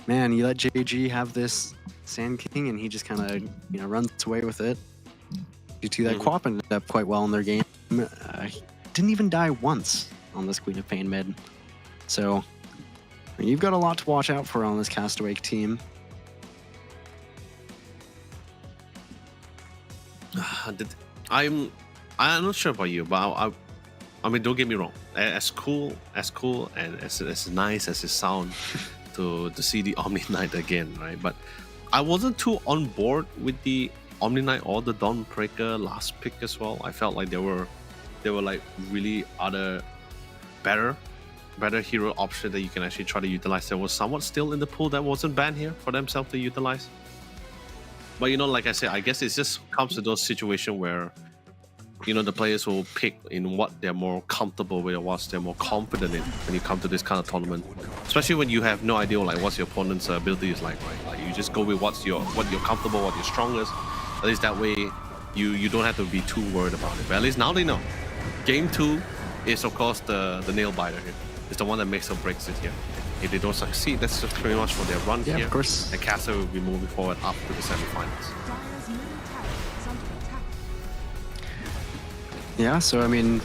man, you let JG have this Sand King and he just kind of runs away with it. Due to that co-op ended up quite well in their game. Didn't even die once on this Queen of Pain mid. So you've got a lot to watch out for on this Castaway team. I'm not sure about you, but I mean, don't get me wrong. As cool and as nice as it sounds to see the Omni Knight again, right? But I wasn't too on board with the Omni Knight or the Dawnbreaker last pick as well. I felt like there were like really other better hero option that you can actually try to utilize. There was somewhat still in the pool that wasn't banned here for themselves to utilize. But like I said, I guess it just comes to those situations where the players will pick in what they're more comfortable with or what they're more confident in when you come to this kind of tournament. Especially when you have no idea like what's your opponent's ability is like, right? Like you just go with what you're comfortable, what you're strongest. At least that way you don't have to be too worried about it. But at least now they know. Game 2 is of course the nail biter here. It's the one that makes or breaks it here. If they don't succeed, that's just pretty much for their run here. Yeah, of course. And Castle will be moving forward up to the semifinals. Dire's middle tower is under attack. Yeah, so I mean,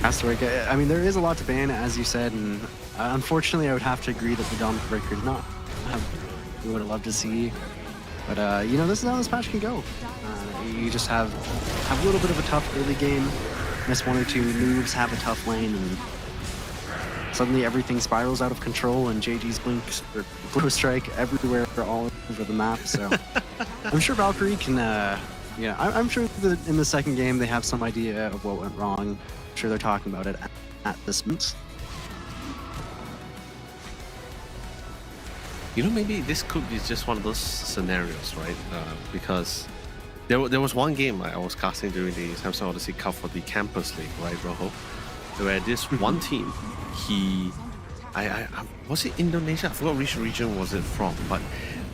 has to work. I mean, there is a lot to ban, as you said, and unfortunately, I would have to agree that the Dominant Breaker is not. We would have loved to see, but you know, this is how this patch can go. You just have a little bit of a tough early game, miss one or two moves, have a tough lane, and suddenly everything spirals out of control, and JG's blinks or Blue Strike everywhere, all over the map. So I'm sure Valkyrie can. Yeah, I'm sure that in the second game they have some idea of what went wrong. I'm sure they're talking about it at this moment. You know, maybe this could be just one of those scenarios, right? Because there was one game I was casting during the Samsung Odyssey Cup for the Campus League, right, Rojo? Where this one team, I was it Indonesia? I forgot which region was it from, but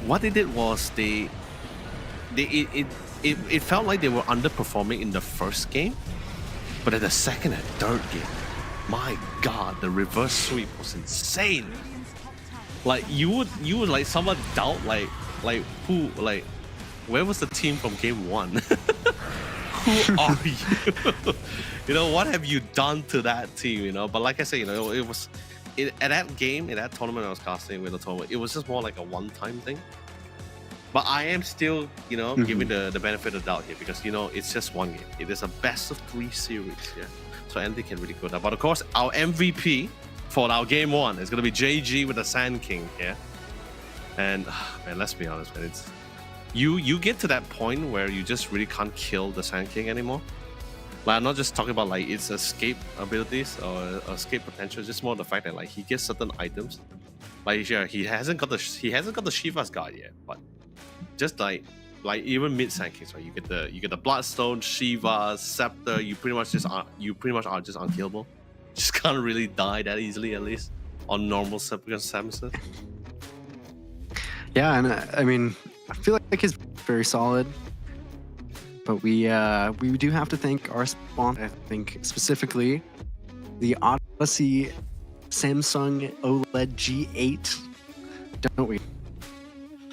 what they did was it felt like they were underperforming in the first game, but in the second and third game, my God, the reverse sweep was insane. Like you would like someone doubt like who, like, where was the team from game one? Who are you? You know, what have you done to that team? You know, but like I say, you know, at that game, in that tournament I was casting with the tournament, it was just more like a one-time thing. But I am still, you know, giving the benefit of the doubt here, because, you know, it's just one game. It is a best of 3 series here. So anything can really go down. But of course, our MVP for our game 1 is going to be JG with the Sand King here. And, man, let's be honest, man. It's you get to that point where you just really can't kill the Sand King anymore. Like, I'm not just talking about, like, its escape abilities or escape potential. Just more the fact that, like, he gets certain items. Like, yeah, he hasn't got the Shiva's guard yet, but just like even mid Sand Kings, right? You get the Bloodstone, Shiva, Scepter. You pretty much are just unkillable. Just can't really die that easily, at least on normal circumstances. Yeah, and I mean, I feel like it's very solid, but we do have to thank our sponsor. I think specifically the Odyssey Samsung OLED G8, don't we?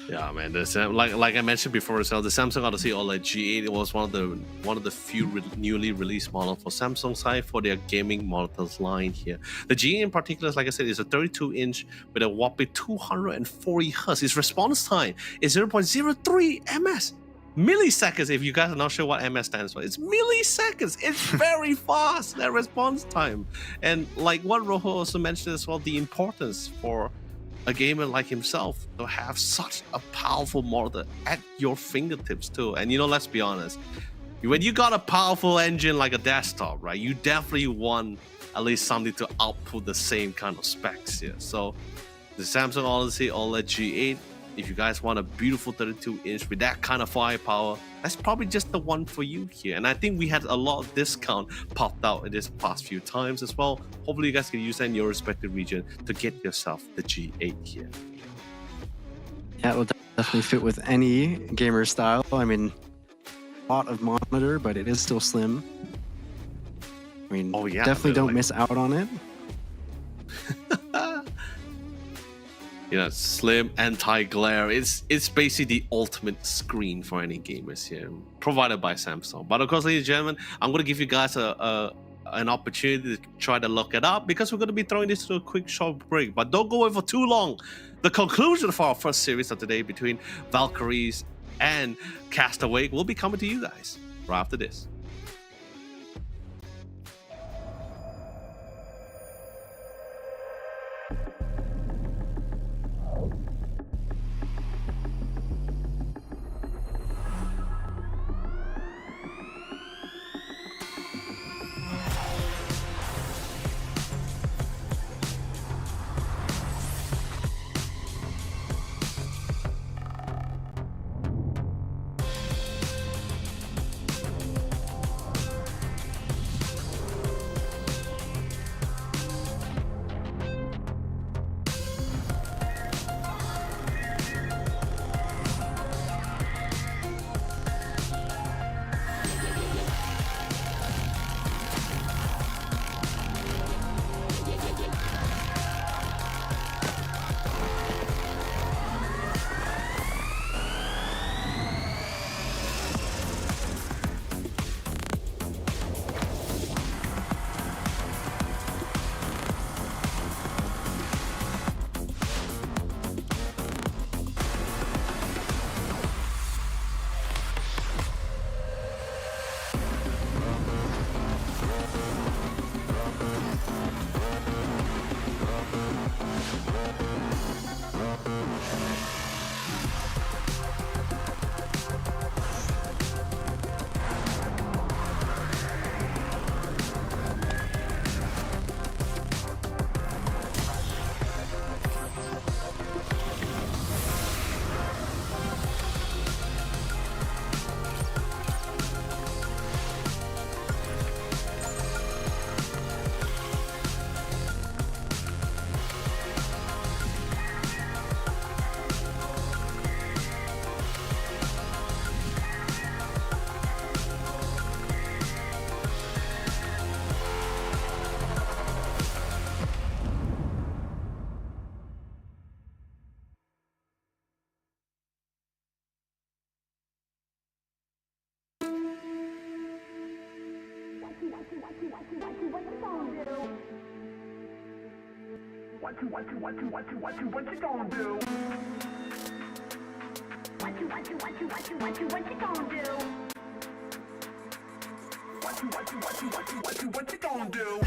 Yeah, man. Like I mentioned before as well, the Samsung Odyssey OLED G8, it was one of the few newly released models for Samsung side for their gaming monitors line here. The G8 in particular, like I said, is a 32-inch with a whopping 240 Hz. Its response time is 0.03 ms. Milliseconds, if you guys are not sure what MS stands for. It's milliseconds. It's very fast, that response time. And like what Rojo also mentioned as well, the importance for a gamer like himself to have such a powerful monitor at your fingertips too. And, you know, let's be honest, when you got a powerful engine like a desktop, right, you definitely want at least something to output the same kind of specs here. So the Samsung Odyssey OLED G8, if you guys want a beautiful 32-inch with that kind of firepower, that's probably just the one for you here. And I think we had a lot of discount popped out in this past few times as well. Hopefully you guys can use that in your respective region to get yourself the G8 here. Yeah, it will definitely fit with any gamer style. I mean, a lot of monitor, but it is still slim. I mean, oh, yeah, definitely don't miss out on it. You know, slim, anti-glare. It's basically the ultimate screen for any gamers here, provided by Samsung. But of course, ladies and gentlemen, I'm going to give you guys an opportunity to try to look it up, because we're going to be throwing this to a quick short break. But don't go away for too long. The conclusion for our first series of today between Valkyries and Castaway will be coming to you guys right after this. What you gonna do? What you gonna do? What you gonna do? What you gonna do? What you gonna do? What you gonna do?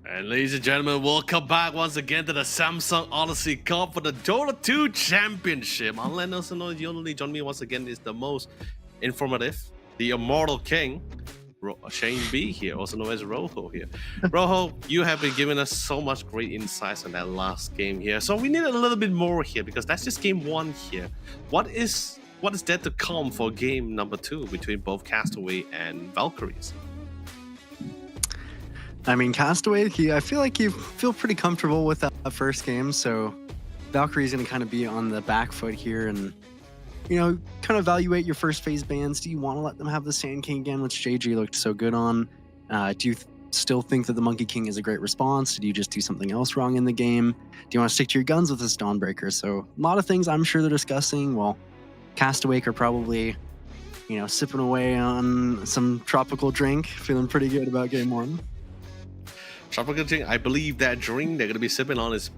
And ladies and gentlemen, welcome back once again to the Samsung Odyssey Cup for the Dota 2 Championship. I'll let us know you only join me once again is the most informative, the immortal king, Shane B here, also known as Rojo here. Rojo, you have been giving us so much great insights on that last game here. So we need a little bit more here because that's just game one here. What is there to come for game number 2 between both Castaway and Valkyries? I mean, Castaway, I feel like you feel pretty comfortable with that first game, so Valkyrie's going to kind of be on the back foot here and, you know, kind of evaluate your first phase bans. Do you want to let them have the Sand King again, which JG looked so good on? Do you still think that the Monkey King is a great response? Did you just do something else wrong in the game? Do you want to stick to your guns with this Dawnbreaker? So a lot of things I'm sure they're discussing. Well, Castaway are probably, you know, sipping away on some tropical drink, feeling pretty good about game one. Tropical drink, I believe that drink they're going to be sipping on is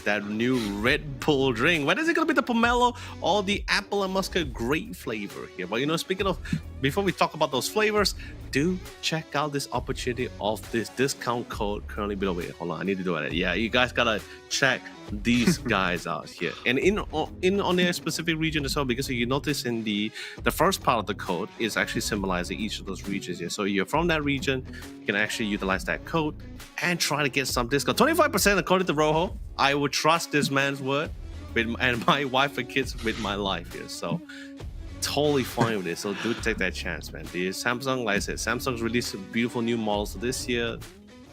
that new Red Bull drink. Whether is it going to be the pomelo or the apple and muscat grape flavor here? But you know, speaking of, before we talk about those flavors, do check out this opportunity of this discount code currently below. Wait, hold on, I need to do it. Yeah, you guys gotta check these guys out here, and on their specific region as well, because you notice in the first part of the code is actually symbolizing each of those regions here. So you're from that region, you can actually utilize that code and try to get some discount. 25% according to Rojo. I would trust this man's word and my wife and kids with my life here. So totally fine with it. So do take that chance, man. The Samsung, like I said, Samsung's released beautiful new models this year.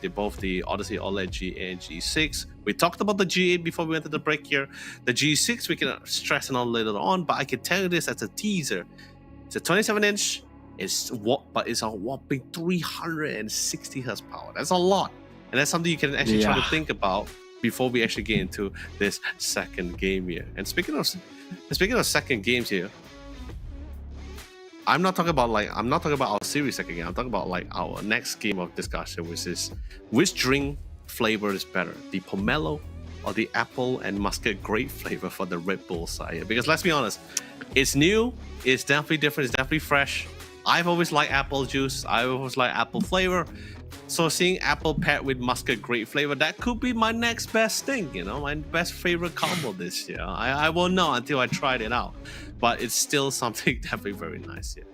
They're both the Odyssey OLED G and G6. We talked about the G8 before we went to the break here. The G6 we can stress it on later on, but I can tell you this as a teaser. It's a 27-inch. But it's a whopping 360 horsepower. That's a lot, and that's something you can actually try to think about before we actually get into this second game here. And speaking of second games here, I'm not talking about our series second game. I'm talking about like our next game of discussion, which is which drink flavor is better, the pomelo or the apple and muscat grape flavor for the Red Bull side. Because let's be honest, it's new, it's definitely different, it's definitely fresh. I've always liked apple juice, I always like apple flavor. So seeing apple paired with muscat grape flavor, that could be my next best thing, you know, my best favorite combo this year. I won't know until I tried it out, but it's still something definitely very nice here.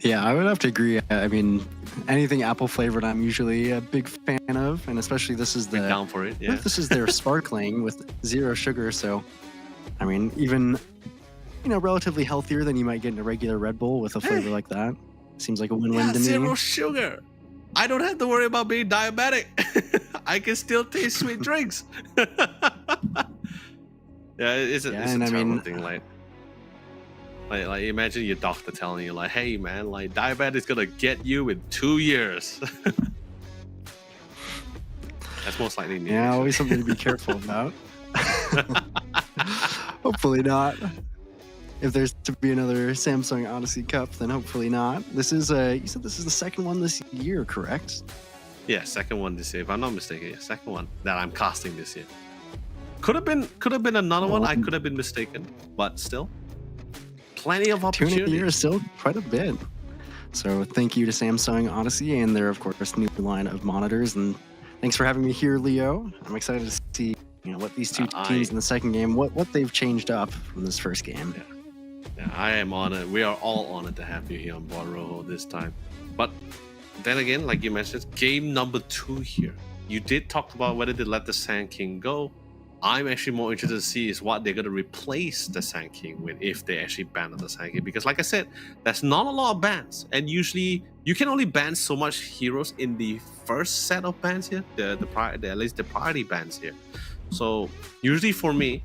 Yeah, I would have to agree. I mean, anything apple flavored, I'm usually a big fan of, and especially this is Big down for it, yeah. This is their sparkling with 0 sugar. So, I mean, even relatively healthier than you might get in a regular Red Bull with a flavor like that. Seems like a win-win to me. 0 sugar. I don't have to worry about being diabetic. I can still taste sweet drinks. Yeah, it's a terrible thing. Like imagine your doctor telling you like, hey man, like diabetes gonna get you in 2 years. That's most likely news. Yeah, always something to be careful about. Hopefully not. If there's to be another Samsung Odyssey Cup, then hopefully not. This is you said this is the second one this year, correct? Yeah, second one this year. If I'm not mistaken, yeah, second one that I'm casting this year. Could have been another one. I could have been mistaken, but still, plenty of opportunity. 2 in a year is still quite a bit. So thank you to Samsung Odyssey and their, of course, new line of monitors. And thanks for having me here, Leo. I'm excited to see what these two teams in the second game, what they've changed up from this first game. Yeah, I am honored. We are all honored to have you here on board, Rojo, this time. But then again, like you mentioned, game number 2 here. You did talk about whether they let the Sand King go. I'm actually more interested to see is what they're going to replace the Sand King with if they actually ban the Sand King. Because like I said, there's not a lot of bans. And usually you can only ban so much heroes in the first set of bans here. At least the priority bans here. So usually for me,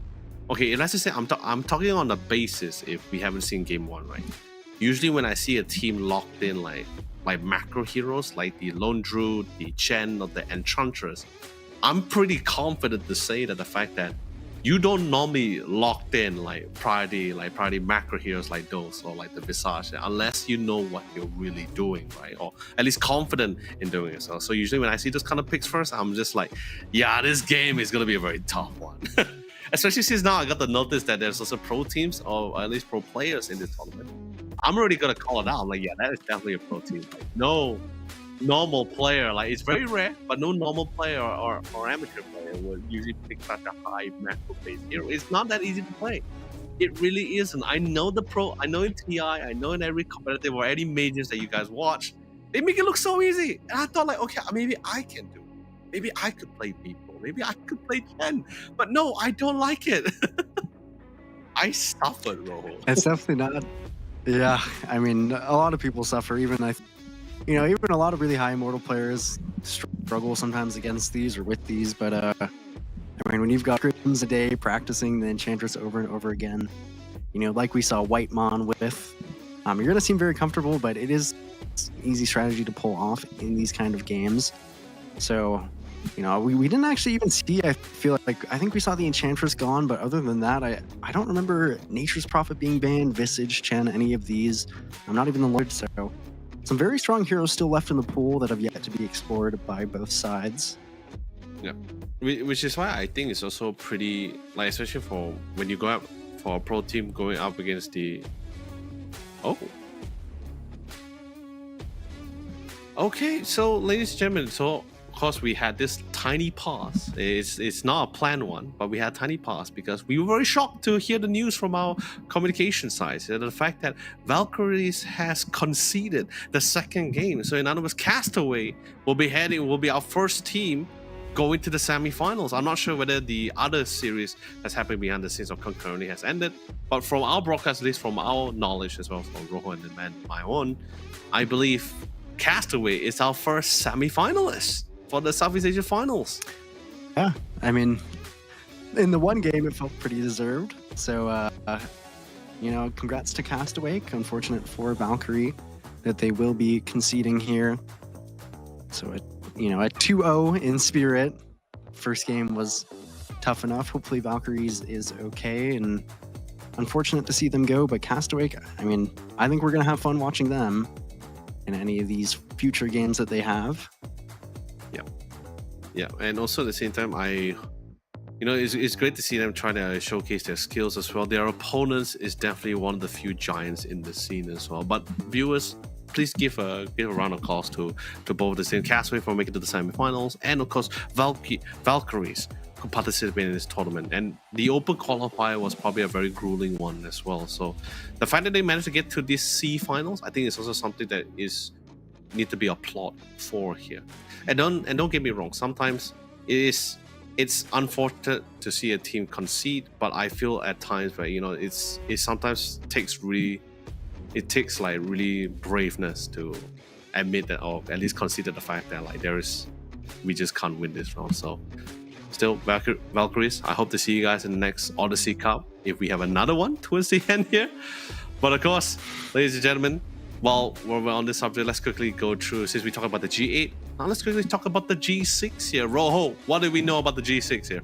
okay, let's just say I'm talking on the basis if we haven't seen game 1, right? Usually when I see a team locked in like macro heroes like the Lone Druid, the Chen, or the Enchantress, I'm pretty confident to say that the fact that you don't normally locked in like priority macro heroes like those or like the Visage unless you know what you're really doing, right? Or at least confident in doing it. So usually when I see those kind of picks first, I'm just like, yeah, this game is gonna be a very tough one. Especially since now I got to notice that there's also pro teams or at least pro players in this tournament. I'm already gonna call it out. I'm like, yeah, that is definitely a pro team. Like, no normal player, like it's very rare, but no normal player or amateur player will usually pick such a high macro based hero. It's not that easy to play. It really isn't. I know I know in TI, I know in every competitive or any majors that you guys watch, they make it look so easy. And I thought like, okay, maybe I can do it. Maybe I could play people. Maybe I could play Chen. But no, I don't like it. I suffered, Rojo. It's definitely not. Yeah, I mean, a lot of people suffer. Even even a lot of really high immortal players struggle sometimes against these or with these. But I mean, when you've got scrims a day practicing the Enchantress over and over again, like we saw White Mon with, you're gonna seem very comfortable, but it is an easy strategy to pull off in these kind of games. So, we didn't actually even see. I feel like I think we saw the Enchantress gone, but other than that, I don't remember Nature's Prophet being banned, Visage, Chen, any of these. I'm not even the Lord, so. Some very strong heroes still left in the pool that have yet to be explored by both sides. Yeah, which is why I think it's also pretty, like, especially for when you go up for a pro team going up against the... Oh. Okay, so ladies and gentlemen, so of course we had this tiny pause. It's not a planned one, but we had a tiny pause because we were very shocked to hear the news from our communication side. The fact that Valkyrie has conceded the second game. So in other words, Castaway will be our first team going to the semifinals. I'm not sure whether the other series that's happening behind the scenes or concurrently has ended, but from our broadcast, at least from our knowledge as well from Rojo and my own, I believe Castaway is our first semi-finalist for the Southeast Asia Finals. Yeah, I mean, in the one game, it felt pretty deserved. So, congrats to Castaway. Unfortunate for Valkyrie that they will be conceding here. So, a 2-0 in spirit. first game was tough enough. Hopefully Valkyries is okay, and unfortunate to see them go, but Castaway, I mean, I think we're going to have fun watching them in any of these future games that they have. Yeah, and also at the same time, it's great to see them trying to showcase their skills as well. Their opponents is definitely one of the few giants in the scene as well. But viewers, please give a round of applause to both the same Castaway for making it to the semifinals, and of course Valkyries who participated in this tournament. And the open qualifier was probably a very grueling one as well. So the fact that they managed to get to these C finals, I think is also something that need to be applauded for here. And don't get me wrong, sometimes it's unfortunate to see a team concede, but I feel at times where it sometimes takes really braveness to admit that, or at least consider the fact that we just can't win this round. So still, Valkyries, I hope to see you guys in the next Odyssey Cup if we have another one towards the end here. But of course, ladies and gentlemen, while we're on this subject, let's quickly go through, since we talked about the G8, now let's quickly talk about the G6 here. Rojo, what do we know about the G6 here?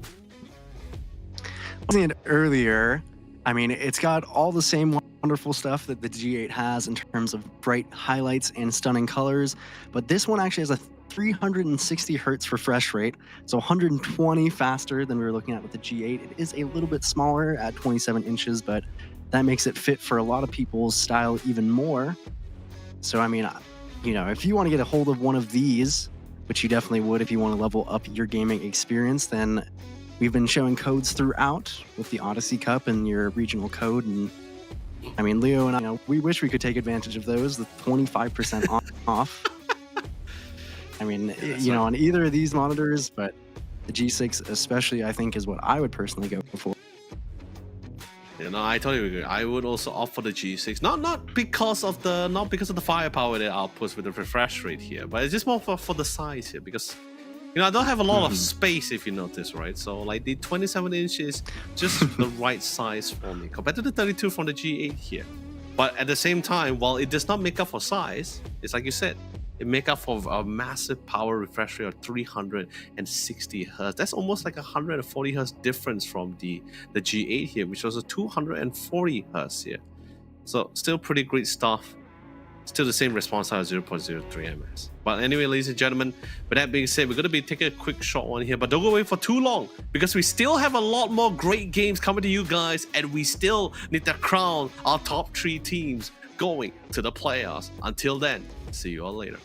It earlier, I mean, it's got all the same wonderful stuff that the G8 has in terms of bright highlights and stunning colors, but this one actually has a 360 hertz refresh rate, so 120 faster than we were looking at with the G8. It is a little bit smaller at 27 inches, but that makes it fit for a lot of people's style even more. So, I mean, if you want to get a hold of one of these, which you definitely would if you want to level up your gaming experience, then we've been showing codes throughout with the Odyssey Cup and your regional code. And I mean, Leo and I, we wish we could take advantage of those, the 25% off. I mean, on either of these monitors, but the G6 especially, I think, is what I would personally go for. I totally agree. I would also opt for the G6, not because of the firepower that outputs with the refresh rate here, but it's just more for the size here, because I don't have a lot of space, if you notice, right? So the 27 inches just the right size for me compared to the 32 from the G8 here. But at the same time, while it does not make up for size, it's like you said, it make up for a massive power refresh rate of 360 hertz. That's almost like 140 hertz difference from the G8 here, which was a 240 hertz here. So still pretty great stuff. Still the same response time, 0.03 ms. But anyway, ladies and gentlemen, with that being said, we're going to be taking a quick short one here, but don't go away for too long, because we still have a lot more great games coming to you guys, and we still need to crown our top 3 teams going to the playoffs. Until then, see you all later.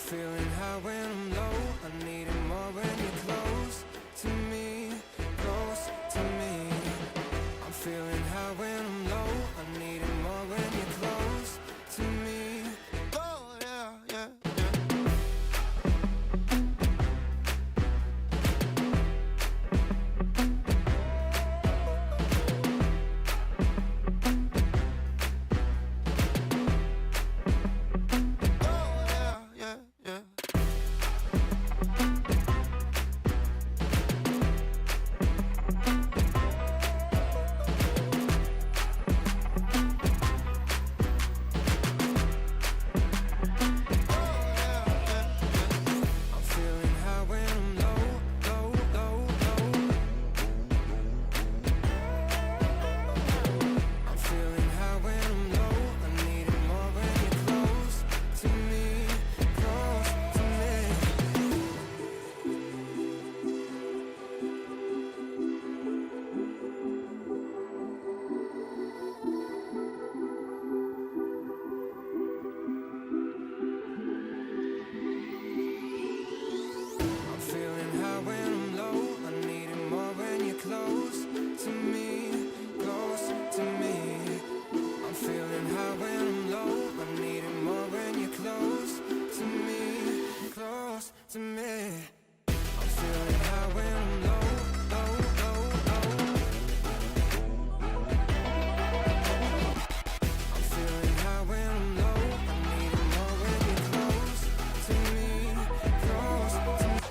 feeling high when I'm low. I need it more when you're close to me, close to me. I'm feeling high when I'm low. I need it more when you're close to me. Oh yeah, yeah, yeah. To me, I'm feeling high when I'm low, low, low, low. I'm feeling high when I'm low. I need it more when you're close to me, close to me.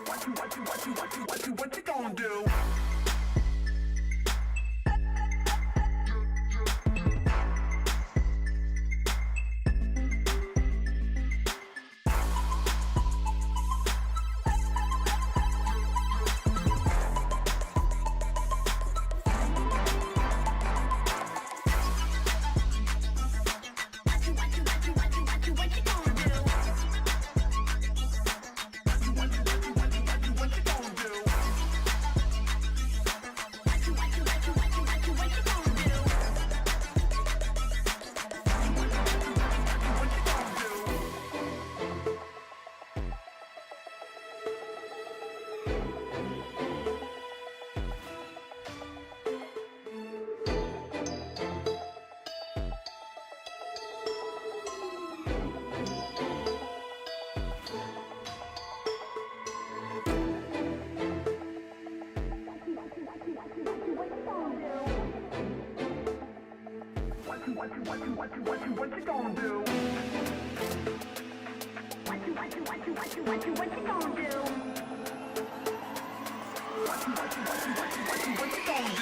What you gonna do? What you gonna do? What you gonna do? What you gonna do? What you gonna do? What you gonna do? What you gonna do?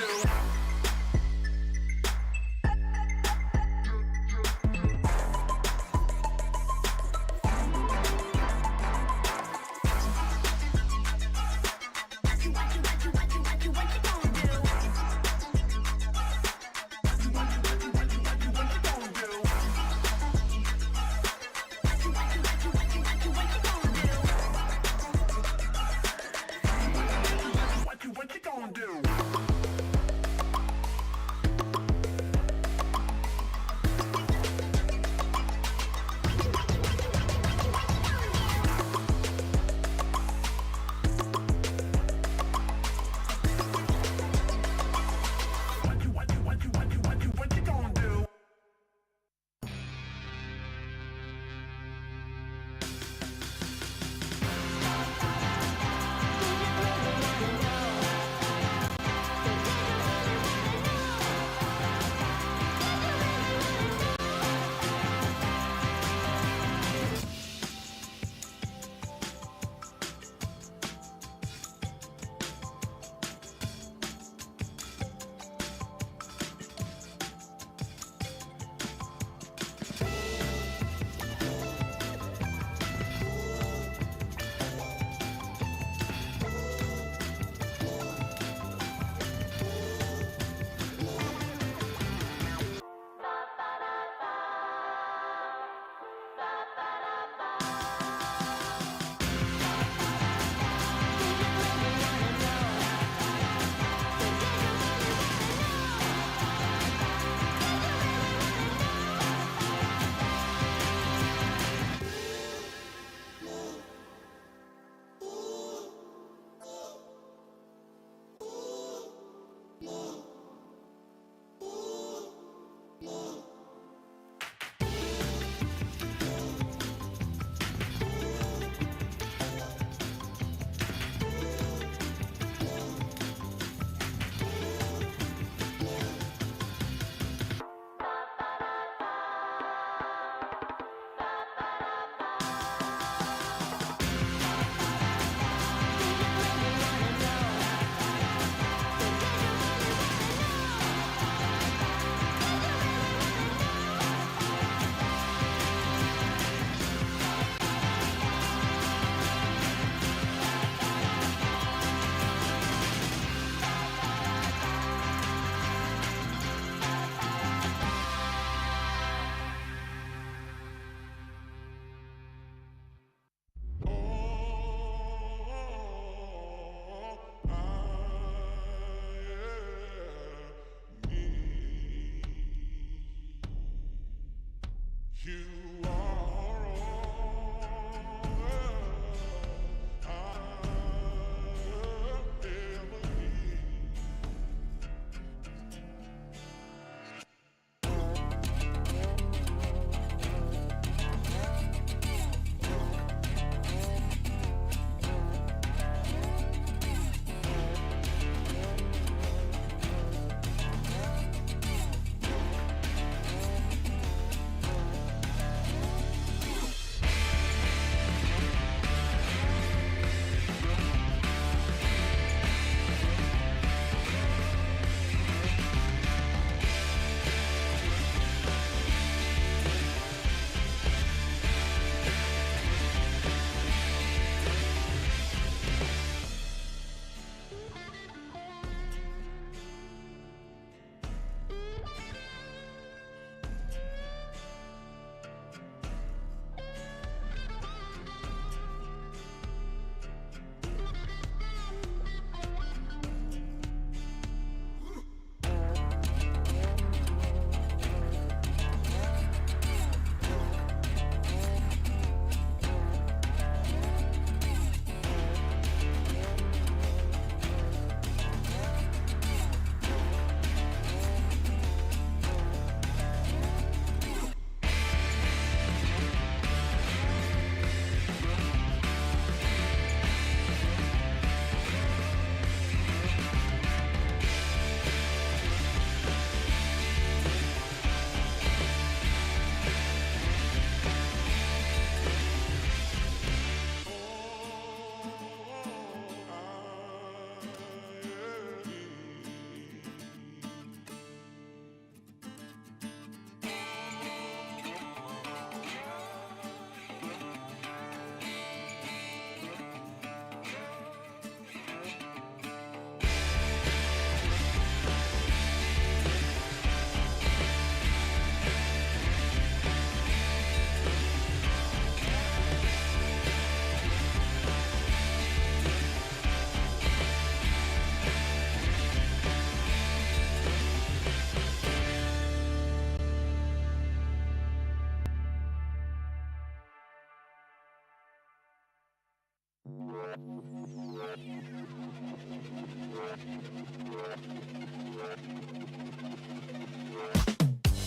What you gonna do?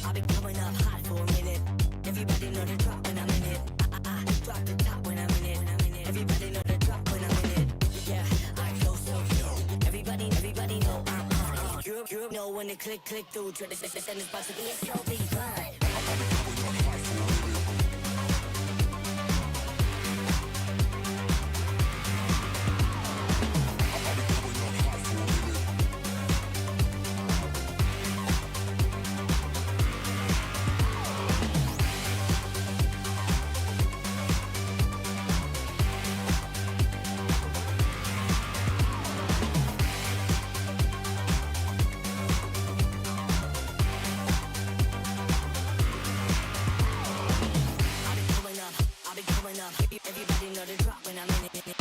I've been coming up hot for a minute. Everybody know the drop when I'm in it. I drop the top when I'm in it. Everybody know the drop when I'm in it. Yeah, I go so cute. Everybody know I'm on it. You know when the click through. Try to set this about to be a show, be fun. Everybody know the drop when I'm in it.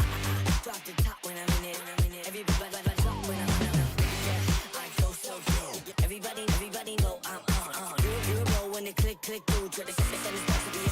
Drop the top when I'm in it. Everybody drop when I'm in it. Yeah, I go so cute. Everybody know I'm on. You know when the click through. Try to set this about to be a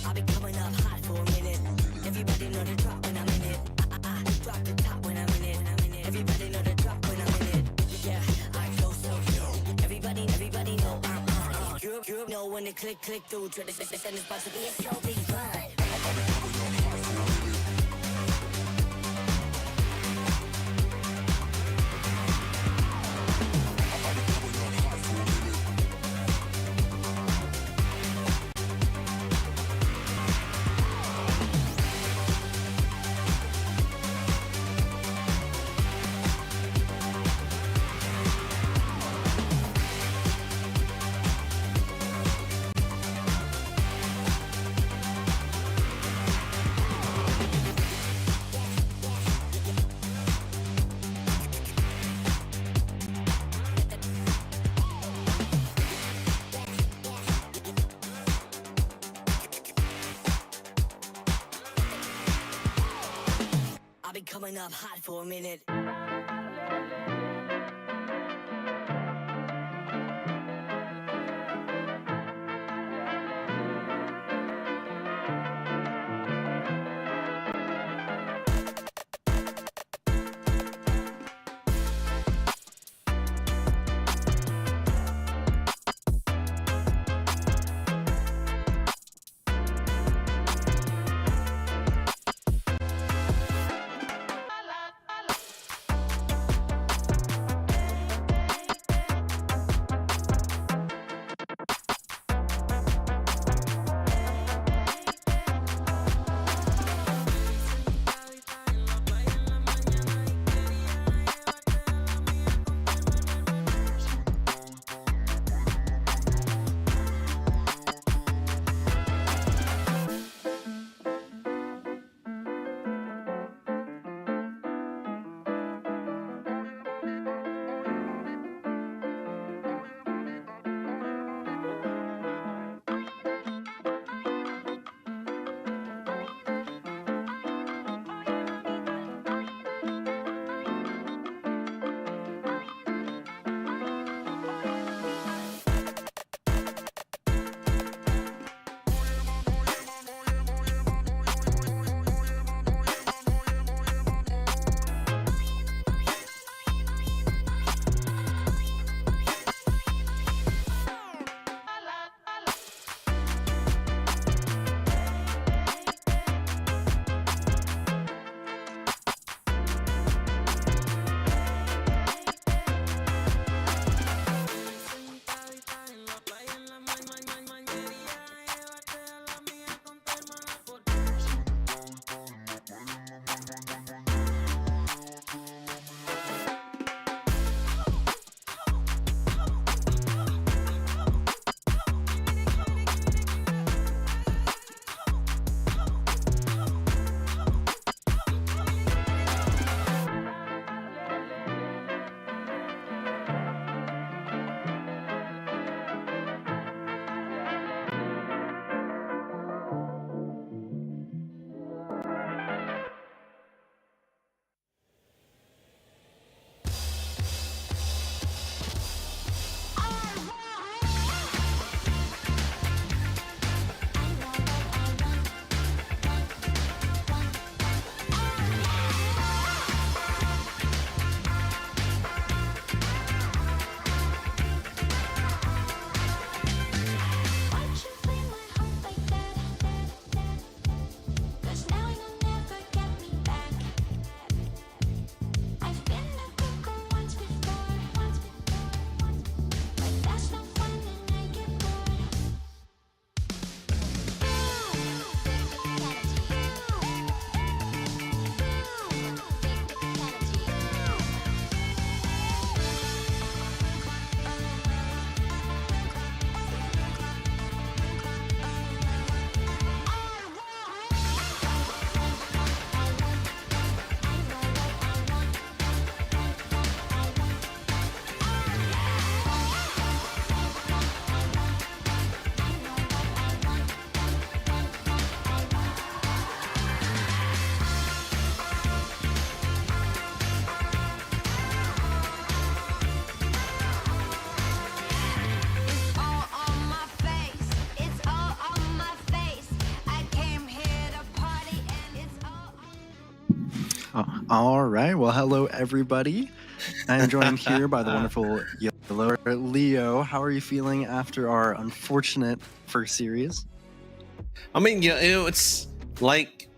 I've been coming up hot for a minute. Everybody know the drop when I'm in it. I drop the top when I'm in it. Everybody know the drop when I'm in it. Yeah, I go so cute. Everybody know I'm on it. You know when the click through. Try to set this about to be a show, be fun. coming up hot for a minute. All right. Well, hello, everybody. I'm joined here by the wonderful Yellow. Leo, how are you feeling after our unfortunate first series? I mean, yeah, it's like,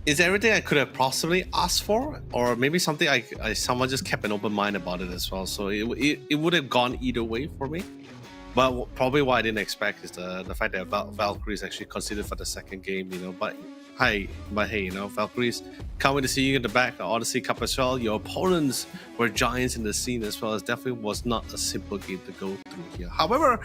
it's everything I could have possibly asked for, or maybe something I someone just kept an open mind about it as well. So it would have gone either way for me. But probably what I didn't expect is the fact that Valkyrie is actually considered for the second game, you know. But hey, you know, Valkyrie's coming to see you in the back of Odyssey Cup as well. Your opponents were giants in the scene as well. It definitely was not a simple game to go through here. However,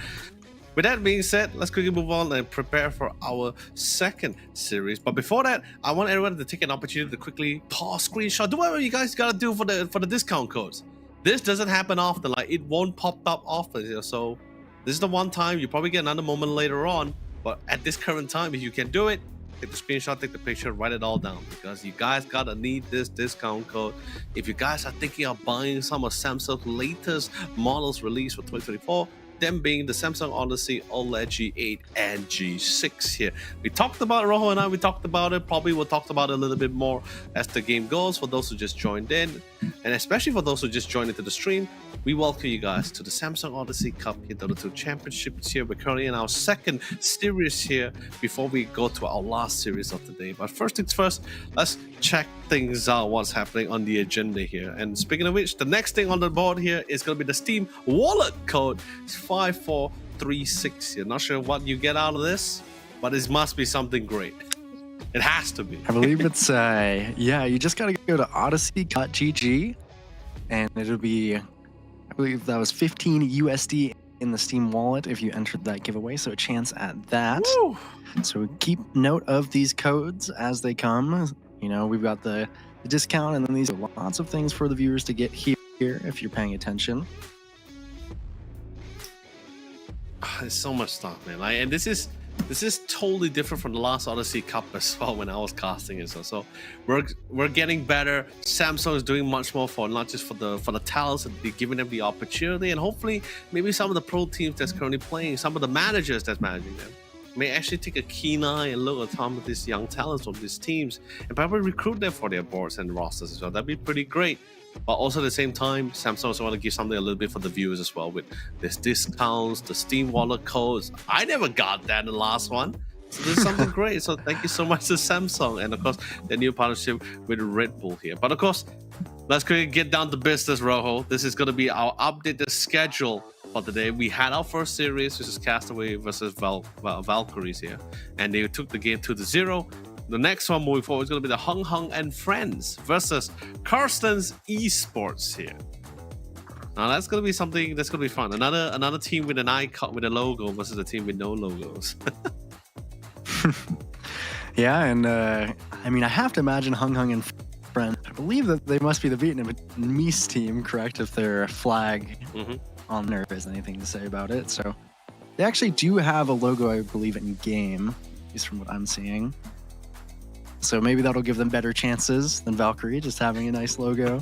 with that being said, let's quickly move on and prepare for our second series. But before that, I want everyone to take an opportunity to quickly pause, screenshot, do whatever you guys gotta do for the discount codes. This doesn't happen often. Like, it won't pop up often, you know, so this is the one time. You probably get another moment later on, but at this current time, if you can do it, take the screenshot, take the picture, write it all down because you guys gotta need this discount code. If you guys are thinking of buying some of Samsung's latest models released for 2024, them being the Samsung Odyssey OLED G8 and G6 here. We talked about it, Rojo and I, we talked about it. Probably we'll talk about it a little bit more as the game goes for those who just joined in. And especially for those who just joined into the stream, we welcome you guys to the Samsung Odyssey Cup here, Dota 2 Championships here. We're currently in our second series here before we go to our last series of the day. But first things first, let's check things out, what's happening on the agenda here. And speaking of which, the next thing on the board here is going to be the Steam wallet code. It's 5436 here. Not sure what you get out of this, but it must be something great. It has to be. I believe it's, yeah, you just got to go to odyssey.gg and it'll be, I believe that was 15 USD in the Steam wallet if you entered that giveaway. So a chance at that. Woo! So keep note of these codes as they come. You know, we've got the discount and then these are lots of things for the viewers to get here if you're paying attention. There's so much stuff, man. Like, and this is totally different from the last Odyssey Cup as well when I was casting it. So we're getting better. Samsung is doing much more for not just for the talents, they're giving them the opportunity, and hopefully maybe some of the pro teams that's currently playing, some of the managers that's managing them, may actually take a keen eye and look at some of these young talents from these teams and probably recruit them for their boards and rosters as well. That'd be pretty great. But also at the same time, Samsung also want to give something a little bit for the viewers as well with this discounts, the Steam wallet codes. I never got that in the last one. So this is something great. So thank you so much to Samsung and of course the new partnership with Red Bull here. But of course, let's quickly get down to business, Rojo. This is going to be our updated schedule for today. We had our first series, which is Castaway versus Valkyries here, and they took the game 2-0. The next one moving forward is going to be the Hung Hung and Friends versus Karstenzs Esports here. Now that's going to be something that's going to be fun. Another team with an icon with a logo versus a team with no logos. Yeah, and I mean, I have to imagine Hung Hung and Friends. I believe that they must be the Vietnamese team, correct? If their flag on there is anything to say about it. So they actually do have a logo, I believe, in game, at least from what I'm seeing. So maybe that'll give them better chances than Valkyrie, just having a nice logo.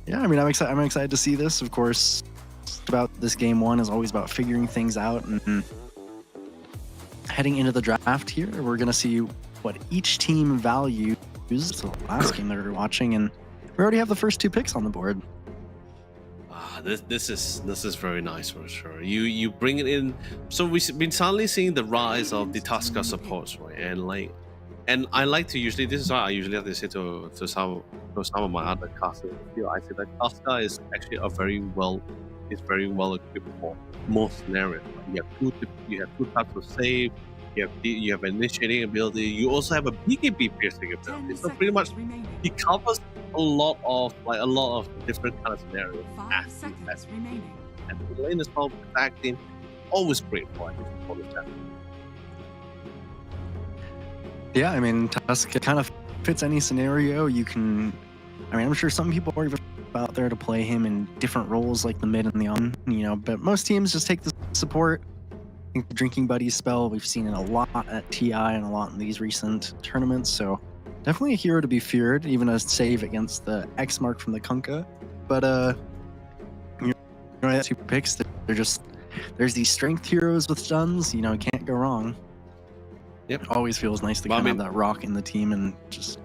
Yeah, I mean, I'm excited to see this. Of course, about this game one is always about figuring things out. And heading into the draft here, we're going to see what each team values. It's the last game that we're watching, and we already have the first two picks on the board. This is very nice for sure. You bring it in. So we've been suddenly seeing the rise of the Tusker supports, right? And I like to usually, this is what I usually have to say to some of my other casters. I say that Tusker is actually very well equipped for most scenarios. You have two types of save. You have initiating ability. You also have a BKB piercing ability. So pretty much he covers a lot of different kind of scenarios. 5 seconds remaining. And the lane as well, acting always great for the chat. Yeah, I mean, Tusk kind of fits any scenario. You can, I mean, I'm sure some people are even out there to play him in different roles like the mid and the on, you know, but most teams just take the support. I think the Drinking Buddies spell, we've seen it a lot at TI and a lot in these recent tournaments, so definitely a hero to be feared, even a save against the X mark from the Kunkka. But you know, two picks, they're just, there's these strength heroes with stuns, you know, it can't go wrong. Yep. It always feels nice to kind of have that rock in the team and just.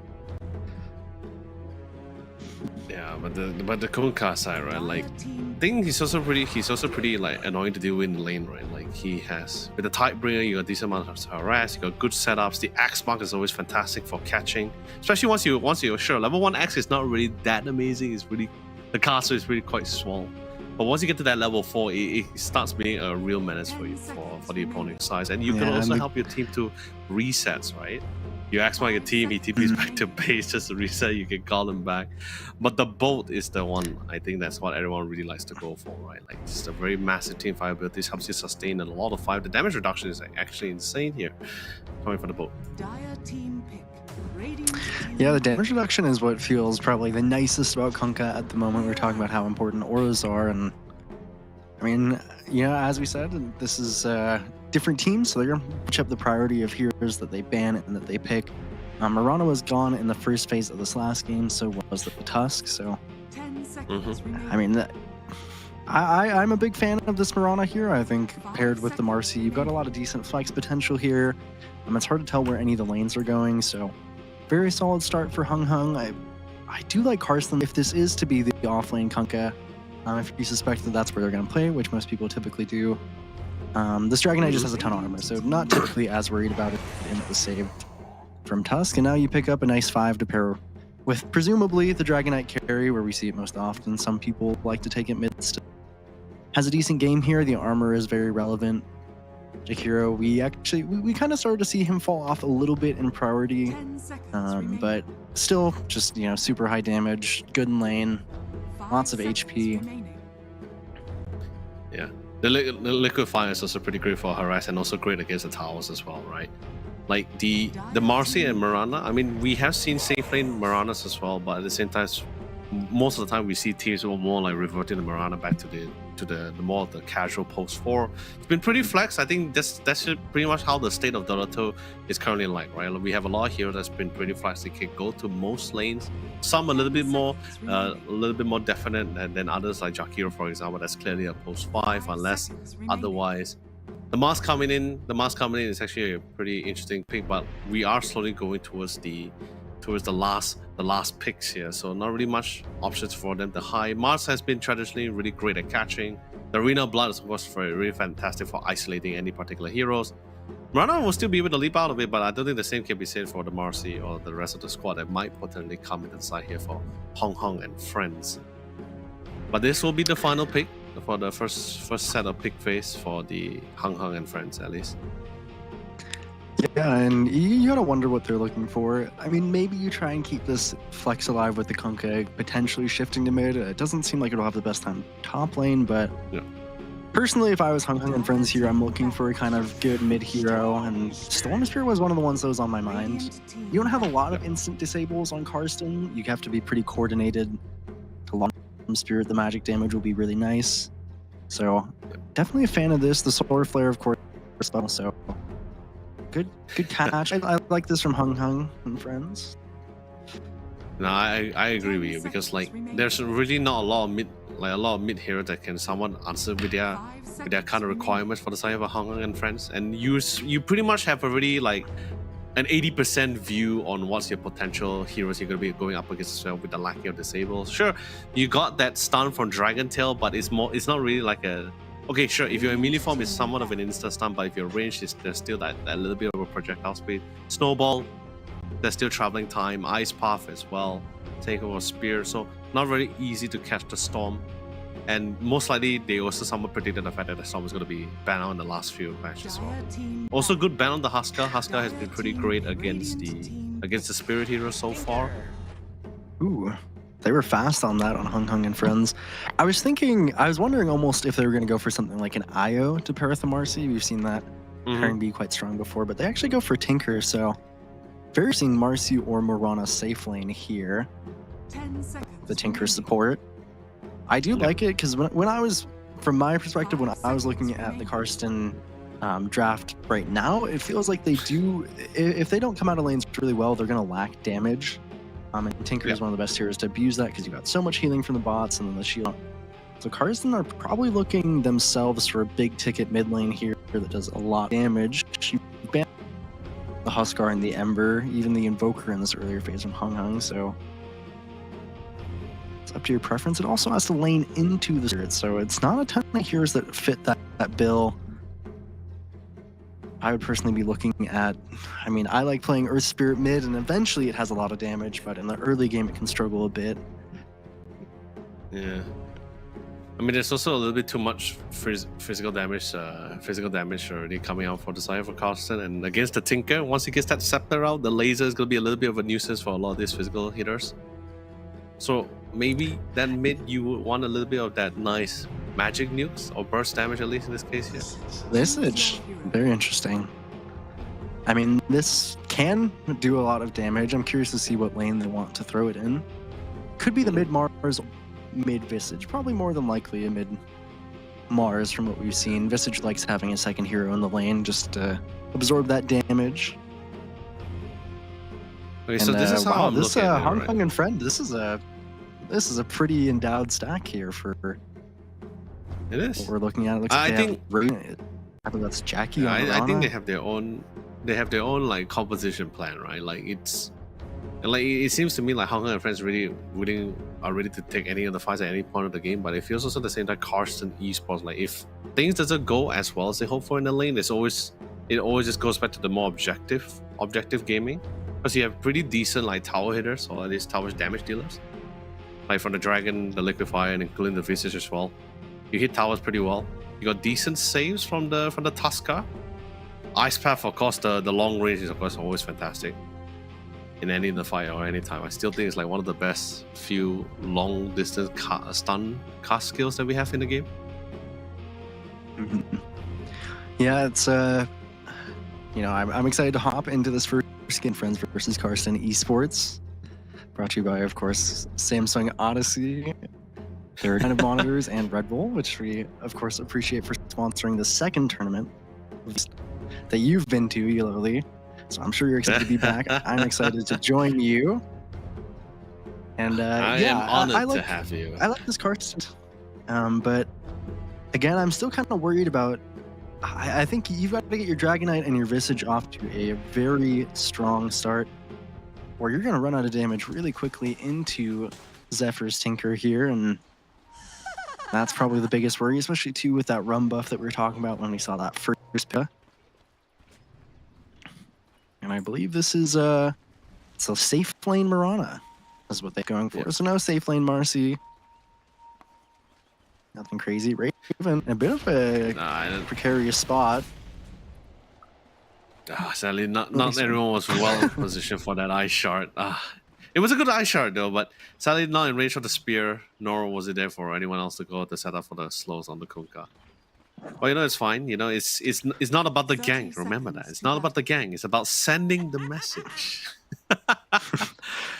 Yeah, but the Kunkka side, right? Like, I think he's also pretty like annoying to deal with in the lane, right? Like he has with the Tidebringer, you got a decent amount of harass, you got good setups. The Axe mark is always fantastic for catching, especially once you're sure level 1 Axe is not really that amazing. It's really, the caster is really quite small. But once you get to that level 4, it starts being a real menace for you, for the opponent's size. And you can also help your team to resets, right? You ask my team, he TPs back to base just to reset, you can call him back. But the bolt is the one, I think that's what everyone really likes to go for, right? Like, just a very massive team fire ability, helps you sustain a lot of fire. The damage reduction is actually insane here, coming from the bolt. Dire team pick. Yeah, the damage reduction is what feels probably the nicest about Kunkka at the moment. We're talking about how important auras are, and I mean, as we said, this is different teams, so they're going to push up the priority of heroes that they ban and that they pick. Mirana was gone in the first phase of this last game, so was the Tusk. So, 10 seconds remaining. I mean, I'm a big fan of this Mirana here. I think paired with the Marcy, you've got a lot of decent flex potential here. It's hard to tell where any of the lanes are going, so very solid start for Hung Hung. I do like Karstenzs if this is to be the offlane Kunkka. If you suspect that that's where they're going to play, which most people typically do. This Dragon Knight just has a ton of armor, so not typically as worried about it in the save from Tusk. And now you pick up a nice 5 to pair with presumably the Dragon Knight carry, where we see it most often. Some people like to take it mid still. Has a decent game here. The armor is very relevant. Jakiro, we kind of started to see him fall off a little bit in priority, 10 seconds remaining. but still just super high damage, good in lane, 5 lots of seconds HP. remaining. Yeah. The liquid fire is also pretty great for harass and also great against the towers as well, right? Like the Marcy and Mirana, I mean, we have seen safe lane Miranas as well, but at the same time, most of the time we see teams who are more like reverting the Mirana back to the more of the casual post 4. It's been pretty flex. I think that's pretty much how the state of Dota 2 is currently like, right? We have a lot of heroes that's been pretty flex. They can go to most lanes. Some a little bit more definite than others, like Jakiro, for example. That's clearly a post 5, unless otherwise. The mask coming in is actually a pretty interesting pick, but we are slowly going towards the last picks here, so not really much options for them to hide. Mars has been traditionally really great at catching. The Arena of Blood is of course really fantastic for isolating any particular heroes. Mirana will still be able to leap out of it, but I don't think the same can be said for the Marcy or the rest of the squad that might potentially come into the side here for Hung Hung and friends. But this will be the final pick for the first set of pick phase for the Hung Hung and friends, at least. Yeah, and you gotta wonder what they're looking for. I mean, maybe you try and keep this flex alive with the Kunkka potentially shifting to mid. It doesn't seem like it'll have the best time top lane, but personally, if I was Hung Hung and friends here, I'm looking for a kind of good mid hero, and Storm Spirit was one of the ones that was on my mind. You don't have a lot of instant disables on Karsten. You have to be pretty coordinated to launch Storm Spirit. The magic damage will be really nice. So definitely a fan of this. The Solar Flare, of course, so good catch. I like this from Hung Hung and friends. No, I agree with you, because like there's really not a lot of mid heroes that can somewhat answer with their kind of requirements for the side of a Hung Hung and friends, and you pretty much have already like an 80% view on what's your potential heroes you're going to be going up against as well with the lacking of disables. Sure, you got that stun from Dragon Tail, but it's not really like a. Okay, sure, if you're in melee form, it's somewhat of an instant stun, but if you're ranged, there's still that little bit of a projectile speed. Snowball, there's still traveling time. Ice Path as well. Take over Spear, so not very easy to catch the Storm. And most likely, they also somewhat predicted the fact that the Storm is going to be banned out in the last few matches as well. Also, good ban on the Huskar. Huskar has been pretty great against the Spirit hero so far. Ooh. They were fast on that on Hung Hung and friends. I was wondering almost if they were going to go for something like an IO to pair with the Marcy. We've seen that pairing be quite strong before, but they actually go for Tinker, so very seeing Marcy or Mirana safe lane here. 10 seconds The Tinker support. I do like it, because when I was, from my perspective, when I was looking at the Karsten draft right now, it feels like they do, if they don't come out of lanes really well, they're going to lack damage. And Tinker is one of the best heroes to abuse that, because you got so much healing from the bots and then the shield. So Karsten are probably looking themselves for a big ticket mid lane here that does a lot of damage. You ban the Huskar and the Ember, even the Invoker in this earlier phase from Hung Hung, so it's up to your preference. It also has to lane into the Spirit, so it's not a ton of heroes that fit that bill. I would personally be looking at, I mean, I like playing Earth Spirit mid, and eventually it has a lot of damage, but in the early game it can struggle a bit. Yeah. I mean, there's also a little bit too much physical damage already coming out for the side for Karsten, and against the Tinker, once he gets that Scepter out, the laser is going to be a little bit of a nuisance for a lot of these physical hitters. So maybe that mid, you would want a little bit of that nice magic nukes, or burst damage at least in this case here. Visage, very interesting. I mean, this can do a lot of damage. I'm curious to see what lane they want to throw it in. Could be the mid Mars, mid Visage, probably more than likely a mid Mars from what we've seen. Visage likes having a second hero in the lane just to absorb that damage. Okay, so this is how wow, I'm this looking at it, Hong right? Kong and Friend. This is a pretty endowed stack here for It is. what we're looking at. It looks I like think- I think that's Jackie. Yeah, on I think Mirana. they have their own like composition plan, right? Like it seems to me like Hong Kong and Friends really are ready to take any of the fights at any point of the game, but it feels also the same like Karstenzs esports. Like if things doesn't go as well as they hope for in the lane, it always just goes back to the more objective gaming, because you have pretty decent like tower hitters or at least tower damage dealers, like from the Dragon, the Liquefier, and including the Visage as well. You hit towers pretty well. You got decent saves from the Tusker. Ice Path, of course, the long range is of course always fantastic in any of the fight or any time. I still think it's like one of the best few long distance stun cast skills that we have in the game. Mhm. Yeah, it's I'm excited to hop into this first Skin Friends versus Karstenzs esports. Brought to you by, of course, Samsung Odyssey, their kind of monitors, and Red Bull, which we, of course, appreciate for sponsoring the second tournament that you've been to, Lily. So I'm sure you're excited to be back. I'm excited to join you. And I am honored I like, to have you. I like this Karstenzs, but again, I'm still kind of worried about. I think you've got to get your Dragonite and your Visage off to a very strong start, or you're going to run out of damage really quickly into Zephyr's Tinker here, and that's probably the biggest worry, especially too with that rum buff that we were talking about when we saw that first pick. And I believe this is it's a safe lane Mirana is what they're going for. Yeah. So no safe lane Marcy. Nothing crazy. Raven, a bit of a precarious spot. Sadly, not everyone was well positioned for that ice shard. It was a good ice shard though, but sadly not in range of the spear, nor was it there for anyone else to go to set up for the slows on the Kunkka. But it's fine. It's not about the 30 gang. Remember that. seconds It's to not go. about the gang. It's about sending the message.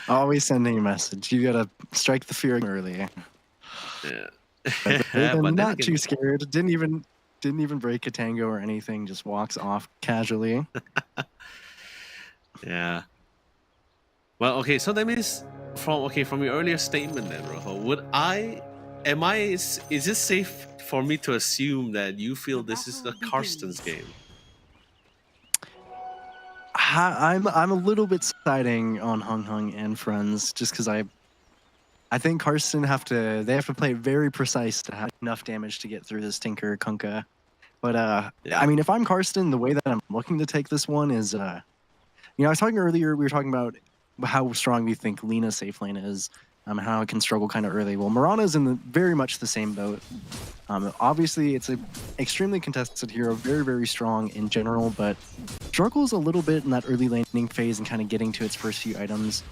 Always sending a message. You gotta strike the fear early. Yeah. But Raven, then not again- too scared. Didn't even break a tango or anything. Just walks off casually. Yeah. Well, okay, so that means from your earlier statement then, Rojo, is it safe for me to assume that you feel this is a Karstenzs game? I'm a little bit siding on Hung Hung and Friends just because I think Karstenzs have to play very precise to have enough damage to get through this Tinker Kunkka. But Yeah. I mean, if I'm Karstenzs, the way that I'm looking to take this one is, I was talking earlier. We were talking about how strong we think Lena's safe lane is, and how it can struggle kind of early. Well, Mirana's in very much the same boat. Obviously, it's an extremely contested hero, very, very strong in general, but struggles a little bit in that early laning phase and kind of getting to its first few items.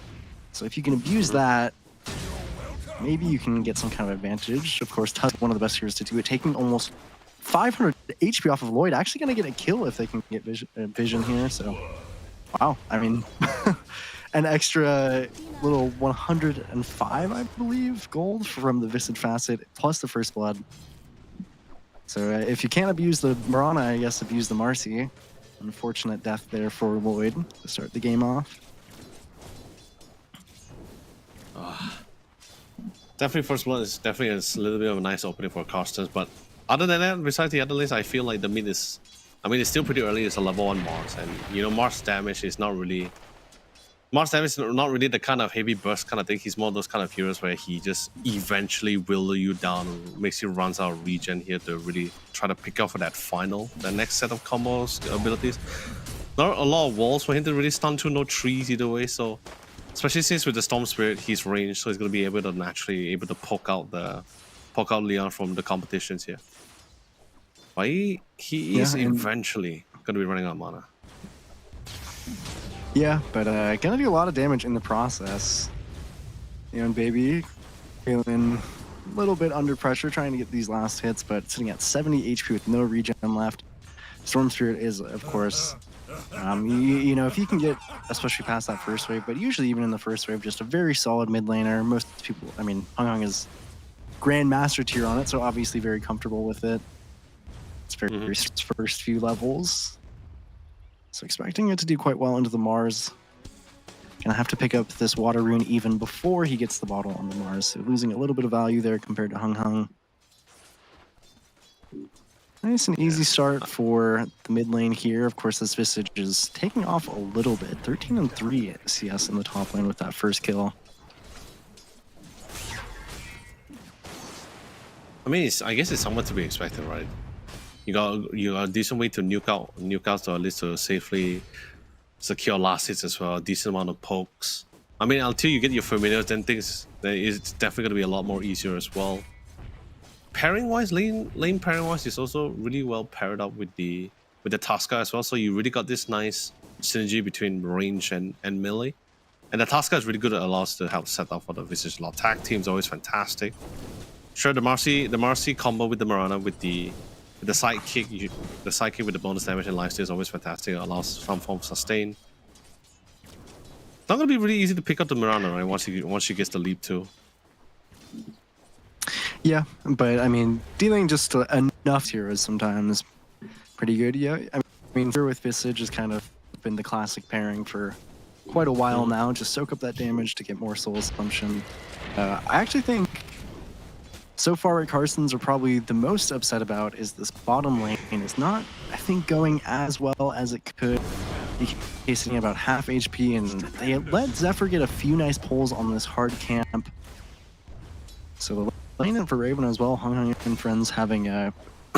So if you can abuse that, maybe you can get some kind of advantage. Of course, Tusk, one of the best heroes to do it, taking almost 500 HP off of Lloyd. Actually going to get a kill if they can get vision here. So, wow. I mean, an extra little 105, I believe, gold from the Visage Facet, plus the First Blood. So if you can't abuse the Mirana, I guess abuse the Marcy. Unfortunate death there for Lloyd to start the game off. Definitely First Blood is definitely a little bit of a nice opening for Karstenzs, but other than that, besides the other lanes, I feel like the mid is, it's still pretty early. It's a level 1 Mars, and Mars damage is not really the kind of heavy burst kind of thing. He's more of those kind of heroes where he just eventually will you down, makes you runs out of regen here to really try to pick up for the next set of combos abilities. Not a lot of walls for him to really stun to, no trees either way, so especially since with the Storm Spirit he's ranged, so he's gonna be able to naturally poke out Leon from the competitions here. But he is eventually gonna be running out of mana. Yeah, but gonna do a lot of damage in the process. And baby feeling a little bit under pressure trying to get these last hits, but sitting at 70 HP with no regen left. Storm Spirit is, of course, if you can get, especially past that first wave, but usually even in the first wave, just a very solid mid laner. Most people, Hung Hung is Grandmaster tier on it, so obviously very comfortable with it. It's very first few levels. So expecting it to do quite well into the Mars. Gonna have to pick up this water rune even before he gets the bottle on the Mars, so losing a little bit of value there compared to Hung Hung. Nice and easy start for the mid lane here. Of course, this Visage is taking off a little bit. 13 and 3 CS in the top lane with that first kill. I mean, I guess it's somewhat to be expected, right? You got a decent way to nuke out, or at least to safely secure last hits as well. A decent amount of pokes. I mean, until you get your familiars, then it's definitely gonna be a lot more easier as well. Pairing wise, lane pairing wise is also really well paired up with the Tusker as well. So you really got this nice synergy between range and melee. And the Tusker is really good. It allows to help set up for the Visage a lot. Tag team is always fantastic. Sure, the Marcy combo with the Mirana with the sidekick, the sidekick with the bonus damage and lifesteal is always fantastic. It allows some form of sustain. It's not gonna be really easy to pick up the Mirana, right? Once she gets the leap too. Yeah, but I mean, dealing just enough here is sometimes pretty good. Yeah, I mean, here with Visage has kind of been the classic pairing for quite a while now. Just soak up that damage to get more soul assumption. I actually think so far what Karstenzs are probably the most upset about is this bottom lane is not, I think, going as well as it could. He's sitting about half HP, and they let Zephyr get a few nice pulls on this hard camp. So the lane for Raven as well, Hung Hung and friends having I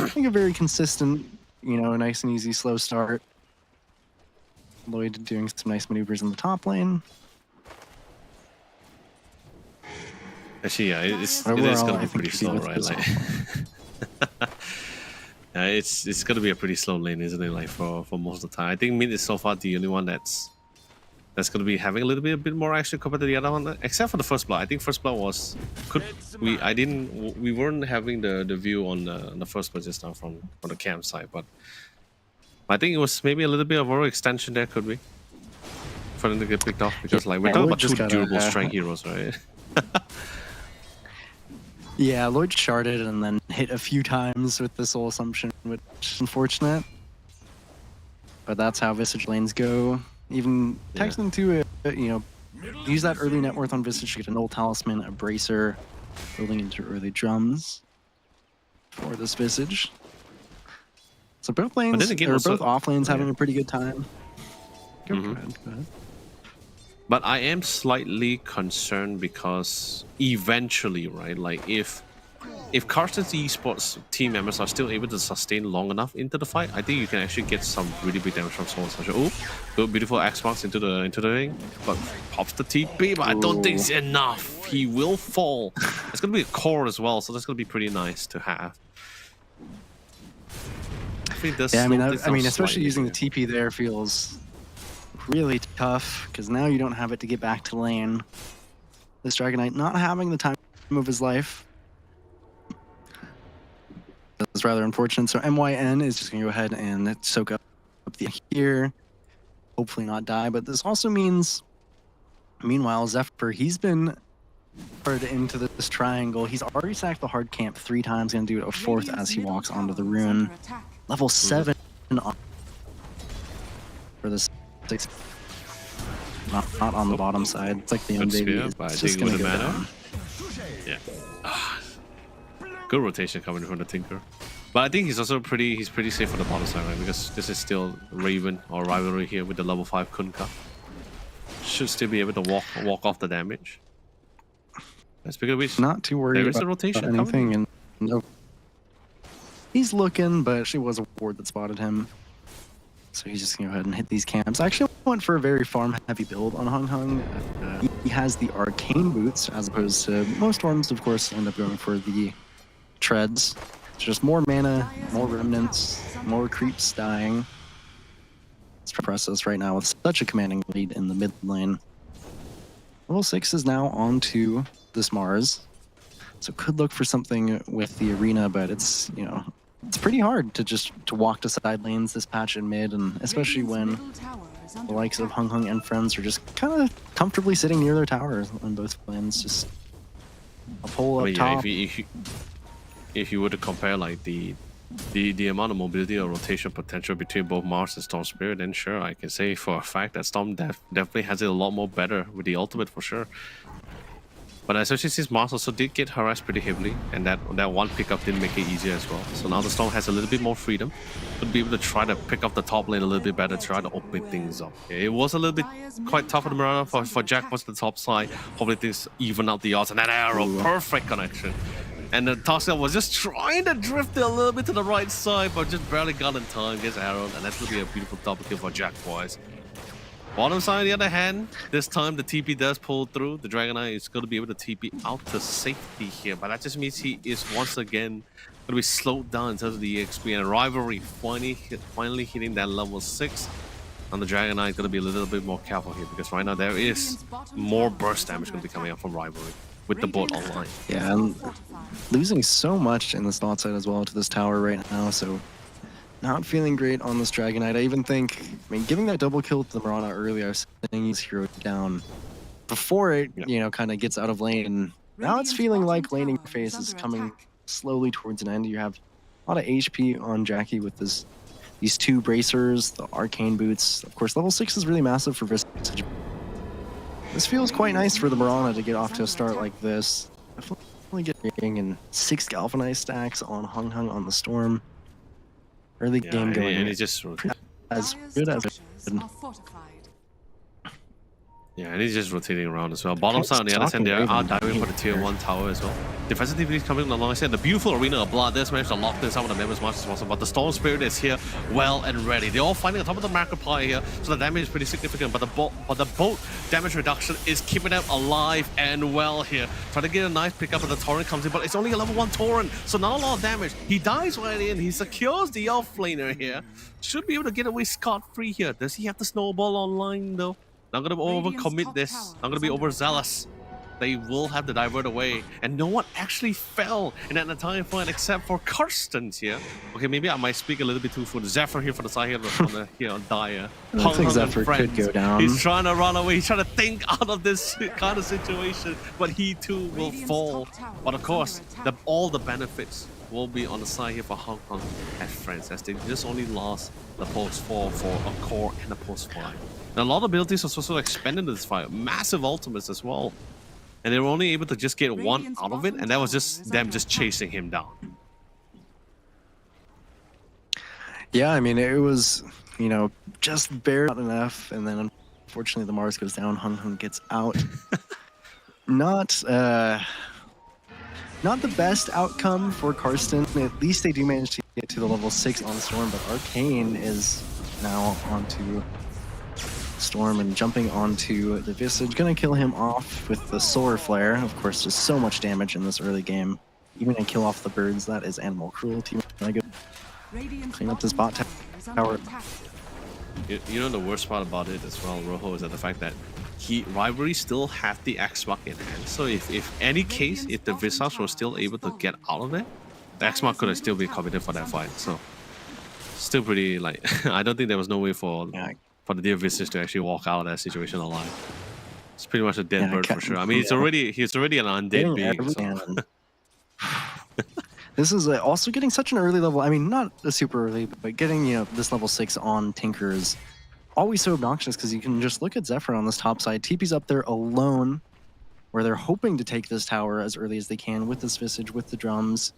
think a very consistent, you know, nice and easy slow start. Lloyd doing some nice maneuvers in the top lane. Actually, yeah, it is gonna be pretty slow, right? Like, yeah, it's gonna be a pretty slow lane, isn't it? Like for most of the time, I think mid is so far the only one that's gonna be having a bit more action compared to the other one, except for the first blood. I think first blood was we weren't having the view on the first blood just now from the campsite, but I think it was maybe a little bit of overextension there, could be, for them to get picked off, because like we're talking about two durable strength heroes, right? Yeah, Lloyd sharded and then hit a few times with the soul assumption, which is unfortunate. But that's how Visage lanes go. Even texting to you know, use that early net worth on Visage to get an old talisman, a bracer, building into early drums for this Visage. So both lanes, or both off lanes, having a pretty good time. Go ahead. But I am slightly concerned because eventually, right, like if Karstenzs esports team members are still able to sustain long enough into the fight, I think you can actually get some really big damage from someone. Oh, good, beautiful X marks into the ring, but pops the TP, but I don't think it's enough. He will fall. It's gonna be a core as well, so that's gonna be pretty nice to have. Yeah, I mean, especially using the TP there feels really tough, because now you don't have it to get back to lane. This Dragon Knight not having the time of his life. That's rather unfortunate. So MYN is just going to go ahead and soak up the here. Hopefully not die, but this also means, meanwhile, Zephyr, he's been put into this triangle. He's already sacked the hard camp 3 times, going to do it a 4th as he walks onto the rune. Level 7 for this 6. Not on the bottom side. It's like the MVB. It's just gonna go down. Yeah. Good rotation coming from the Tinker. But I think he's also pretty safe for the bottom side, right? Because this is still Raven or Rivalry here with the level 5 Kunkka. Should still be able to walk off the damage. Speaking of which, not too worried about rotation anything. And no, he's looking, but she was a ward that spotted him. So he's just going to go ahead and hit these camps. I actually went for a very farm-heavy build on Hung Hung. He has the arcane boots, as opposed to most farms, of course, end up going for the treads. It's just more mana, more remnants, more creeps dying. It's process right now with such a commanding lead in the mid lane. Level 6 is now on to this Mars. So could look for something with the arena, but it's, you know, it's pretty hard to walk to side lanes this patch in mid, and especially when the likes of Hung Hung and friends are just kind of comfortably sitting near their towers on both lanes, just A pole I up mean, yeah, top. if you were to compare like the amount of mobility or rotation potential between both Mars and Storm Spirit, then sure, I can say for a fact that Storm definitely has it a lot more better with the ultimate for sure. But especially since Mars also did get harassed pretty heavily, and that one pickup didn't make it easier as well. So now the Storm has a little bit more freedom to be able to try to pick up the top lane a little bit better, try to open things up. Yeah, it was a little bit quite tough for the Mirana for Jack was the top side. Hopefully things even out the odds, and that arrow, perfect connection. And the Tosca was just trying to drift it a little bit to the right side, but just barely got in time, gets arrowed, and that's going to be a beautiful double kill for Jack, boys. Bottom side, on the other hand, this time the TP does pull through. The Dragon Knight is going to be able to TP out to safety here, but that just means he is once again going to be slowed down in terms of the EXP, and Rivalry finally hitting that level 6. And the Dragon Knight is going to be a little bit more careful here, because right now there is more burst damage going to be coming out from Rivalry with the boat online. Yeah, and losing so much in the slot side as well to this tower right now, so not feeling great on this Dragon Knight. I even think, I mean, giving that double kill to the Mirana earlier, I was saying he's hero down before it, you know, kind of gets out of lane. And now it's feeling like laning phase is coming slowly towards an end. You have a lot of HP on Jackie with these two bracers, the arcane boots. Of course, level 6 is really massive for Visage. This feels quite nice for the Mirana to get off to a start like this. Definitely getting in 6 galvanized stacks on Hung on the Storm. Early game going, and it's just as good as it could. Yeah, and he's just rotating around as well. Bottom side on the other side, they are diving for the tier 1 tower as well. Defensive DPS is coming alongside the beautiful Arena of Blood. This managed to lock in some of the members as much as possible, but the Storm Spirit is here well and ready. They're all fighting on top of the Markiplier here, so the damage is pretty significant, but the boat damage reduction is keeping them alive and well here. Trying to get a nice pickup, and the Torrent comes in, but it's only a level 1 Torrent, so not a lot of damage. He dies right in, he secures the elf laner here. Should be able to get away scot-free here. Does he have the snowball online though? Not gonna overcommit this, not gonna be overzealous. They will have to divert away, and no one actually fell in that entire fight except for Karstenzs here. Okay, maybe I might speak a little bit too soon. Zephyr here for the side here on Dire. I think Zephyr could go down. He's trying to run away, he's trying to think out of this kind of situation, but he too will fall. But of course, all the benefits will be on the side here for Hong Kong and friends, as they just only lost the post 4 for a core and a post 5. And a lot of abilities are also expanded in this fight, massive ultimates as well. And they were only able to just get one out of it, and that was just them just chasing him down. Yeah, I mean, it was, you know, just barely enough, and then unfortunately the Mars goes down, Hung gets out. Not the best outcome for Karstenzs. At least they do manage to get to the level 6 on Storm, but Arcane is now onto Storm and jumping onto the Visage. Gonna kill him off with the Solar Flare. Of course, just so much damage in this early game. Even gonna kill off the birds, that is animal cruelty. I go clean up this bot tower. You know the worst part about it as well, Rojo, is that the fact that Rivalry still have the X-Mark in hand. So if any case, if the Visage was still able to get out of it, the X-Mark could have still been coveted for that fight. So still pretty, like, I don't think there was no way for the dear Visage to actually walk out of that situation alive. It's pretty much a dead bird for sure. I mean, he's already an undead being. So. This is also getting such an early level. I mean, not a super early, but getting, you know, this level 6 on Tinker is always so obnoxious, because you can just look at Zephyr on this top side. TP's up there alone, where they're hoping to take this tower as early as they can with this Visage, with the drums.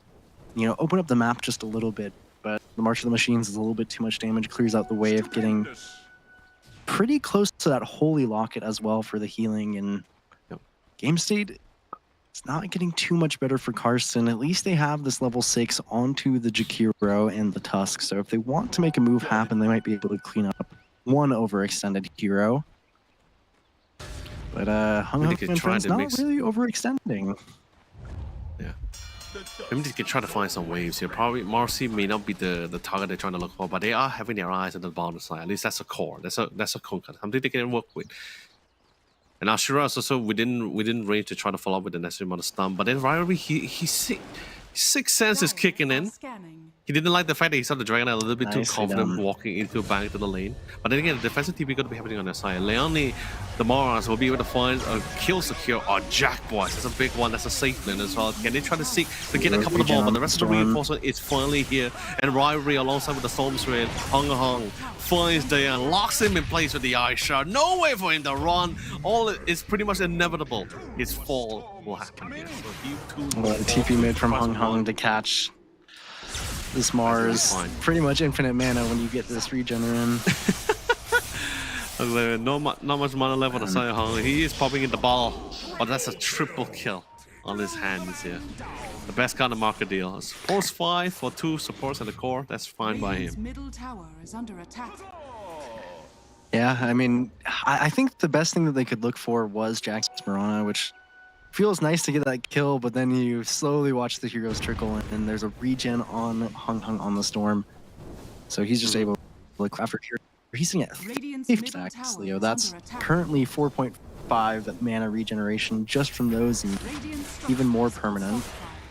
You know, open up the map just a little bit, but the March of the Machines is a little bit too much damage. Clears out the way of getting pretty close to that Holy Locket as well for the healing. And game state, it's not getting too much better for Karstenzs. At least they have this level 6 onto the Jakiro and the Tusk. So if they want to make a move happen, they might be able to clean up one overextended hero. But Hung not really overextending. Yeah. Maybe they can try to find some waves here. Probably Marcy may not be the target they're trying to look for, but they are having their eyes on the bottom side. At least that's a core. That's a core. Something they can work with. And Ashura is also within range to try to follow up with the necessary amount of stun. But then Rivalry, his sixth sense is kicking in. He didn't like the fact that he saw the Dragon a little bit too Nicely confident done. walking into back to the lane. But then again, the defensive TP going to be happening on their side. Leone, the Morons will be able to find a kill secure or Jack Boys. That's a big one. That's a safe lane as well. Can they try to seek to get a couple of balls? But the rest of the reinforcement is finally here. And Rivalry alongside with the Storm's Rain. Hung finds Dayan, locks him in place with the Ice Shard. No way for him to run. All is pretty much inevitable. His fall will happen here. So he too. Well, TP mid from Hung to catch this Mars. Pretty much infinite mana when you get this regenerate. Not much mana left on the side of Hung. He is popping in the ball, but that's a triple kill on his hands here. The best kind of market deal. It's force 5 for 2 supports and the core. That's fine by Radiant's him. middle tower is under attack. Yeah, I mean, I think the best thing that they could look for was Jack's Mirana, which feels nice to get that kill, but then you slowly watch the heroes trickle in, and there's a regen on Hung on the Storm. So he's just able to look after here. He's sitting at 50 stacks, Leo. That's currently 4.5 mana regeneration just from those, and even more permanent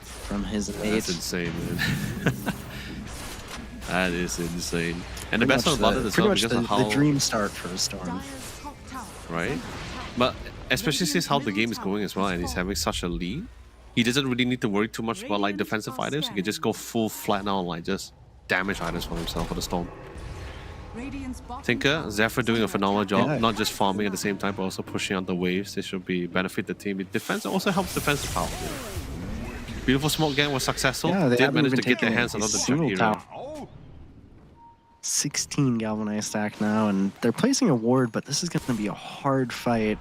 from his That's 8. insane, man. That is insane. And the best part about it is pretty well much because of how the dream start for a Storm. Dire's top tower right? But especially since how the game is going as well, and he's having such a lead, he doesn't really need to worry too much about like defensive items. He can just go full flat out, like just damage items for himself for the Storm. Radiant's bottom Tinker, tower Zephyr is doing a under phenomenal job, Yeah. not just farming at the same time, but also pushing out the waves. This should be benefit the team. Defense also helps defensive power. Beautiful smoke gang was successful. Yeah, they Did haven't manage even to get their taken hands on a the single hero. tower. 16 galvanized stack now, and they're placing a ward, but this is going to be a hard fight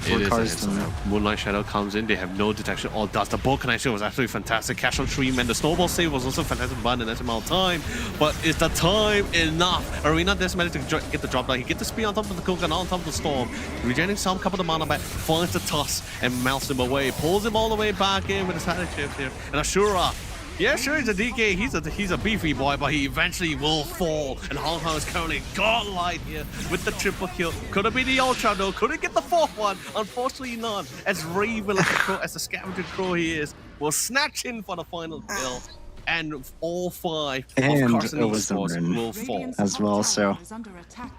for It is, Karstenzs. Moonlight Shadow comes in, they have no detection or does. The bow connection was absolutely fantastic. Cash on Tree, man. The snowball save was also fantastic by the next amount of time. But is the time enough? Arena does manage to get the drop down. He gets the speed on top of the Coconut, on top of the Storm. Regenerating some couple of mana back, finds the toss and melts him away. Pulls him all the way back in with his hand shift here. And Ashura. Yeah, sure, he's a DK. He's a beefy boy, but he eventually will fall. And Hong Kong is currently godlike here with the triple kill. Could it be the Ultra though? Could it get the 4th one? Unfortunately not. As Raven, as the scavenger crow he is, will snatch in for the final kill. And all 5 And of Karstenzs Wisdom esports Rune will fall. Radiant's as top well, tower so- is under attack.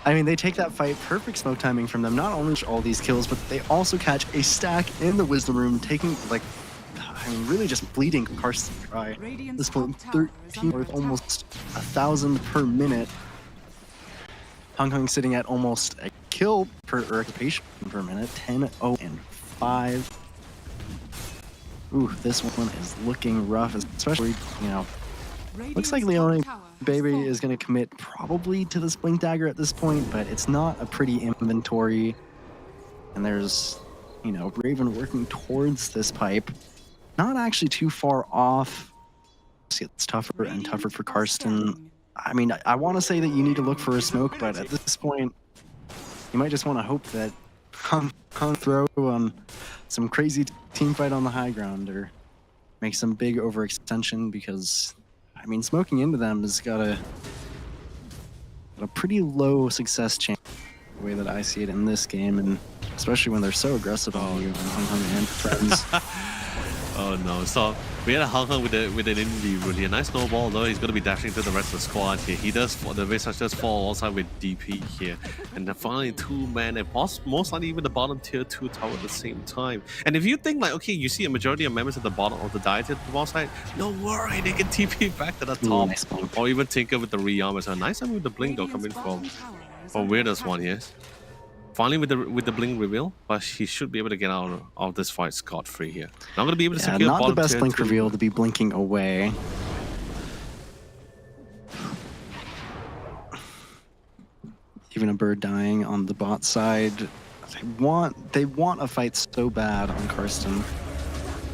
I mean, they take that fight, perfect smoke timing from them. Not only all these kills, but they also catch a stack in the Wisdom Room, taking, like, I mean, really just bleeding Karstenzs dry. At this point, 13 worth almost 1,000 per minute. Hong Kong sitting at almost a kill per occupation per minute, 10, 0, and 5. Ooh, this one is looking rough, especially, you know, looks like Leone Baby is going to commit probably to this Blink Dagger at this point, but it's not a pretty inventory. And there's, you know, Raven working towards this pipe. Not actually too far off. See, it's tougher and tougher for Karsten. I mean, I want to say that you need to look for a smoke, but at this point, you might just want to hope that Hong throw on some crazy team fight on the high ground or make some big overextension, because I mean, smoking into them has got a pretty low success chance, the way that I see it in this game, and especially when they're so aggressive on you and Hong and friends. Oh no, so we had a Hong Kong with an indie really a nice snowball, though he's going to be dashing to the rest of the squad here. He does, the Visage does fall also with DP here. And then finally 2 men and most likely even the bottom tier 2 tower at the same time. And if you think like, okay, you see a majority of members at the bottom of the diet at the ball side, no worry, they can TP back to the top. Nice blink. Or even Tinker with the rearm. So nice time with the blink though coming from weirdest one, yes. Finally with the blink reveal, but he should be able to get out of this fight scot-free here. Not going to be able to Yeah, secure not the bottom best tier blink 2. reveal to be blinking away. Even a bird dying on the bot side. They want a fight so bad on Karsten.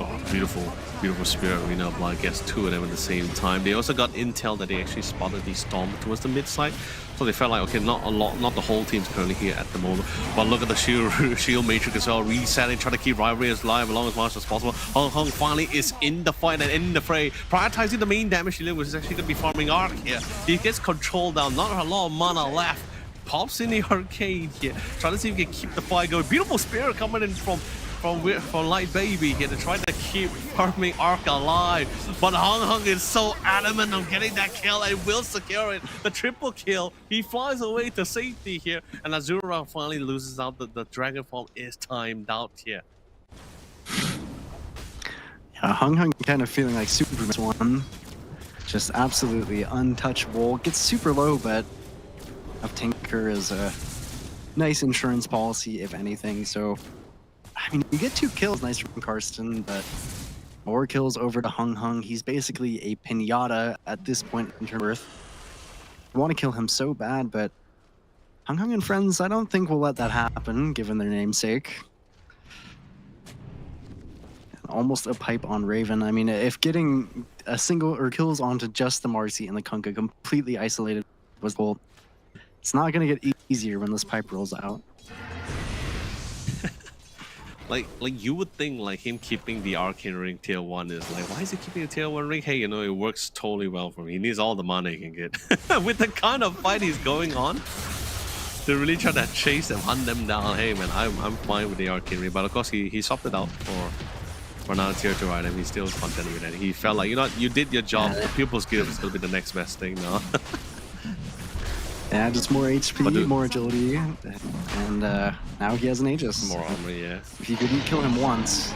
Oh, beautiful Spirit Arena of Blood gets 2 of them at the same time. They also got intel that they actually spotted the Storm towards the mid side. So they felt like, okay, not the whole team's currently here at the moment. But look at the shield matrix as well, resetting, trying to keep Rivalry alive along as much as possible. Hong Kong finally is in the fight and in the fray, prioritizing the main damage dealer, which is actually going to be farming Arc here. He gets control down, not a lot of mana left. Pops in the arcade here, trying to see if he can keep the fight going. Beautiful Spirit coming in from from Light Baby here to try to keep farming Ark alive. But Hung is so adamant on getting that kill and will secure it. The triple kill. He flies away to safety here, and Azura finally loses out. The dragon form is timed out here. Yeah, Hung kind of feeling like Superman's one. Just absolutely untouchable. Gets super low, but of Tinker is a nice insurance policy, if anything. So, I mean, you get 2 kills, nice from Karsten, but more kills over to Hung. He's basically a pinata at this point in terms of Earth. I want to kill him so bad, but Hung and friends, I don't think will let that happen, given their namesake. Almost a pipe on Raven. I mean, if getting a single or kills onto just the Marcy and the Kunkka completely isolated was goal, it's not going to get easier when this pipe rolls out. like you would think like him keeping the Arcane Ring tier 1 is like, why is he keeping a tier 1 ring? Hey, you know, it works totally well for him. He needs all the money he can get. With the kind of fight he's going on, to really try to chase them, hunt them down. Hey man, I'm fine with the Arcane Ring, but of course he swapped it out for another tier 2 item. He's still content with it. He felt like, you know what, you did your job. The Pupil's Gift is going to be the next best thing now. Yeah, just more HP, more agility, and now he has an Aegis. More armor, yeah. If you didn't kill him once,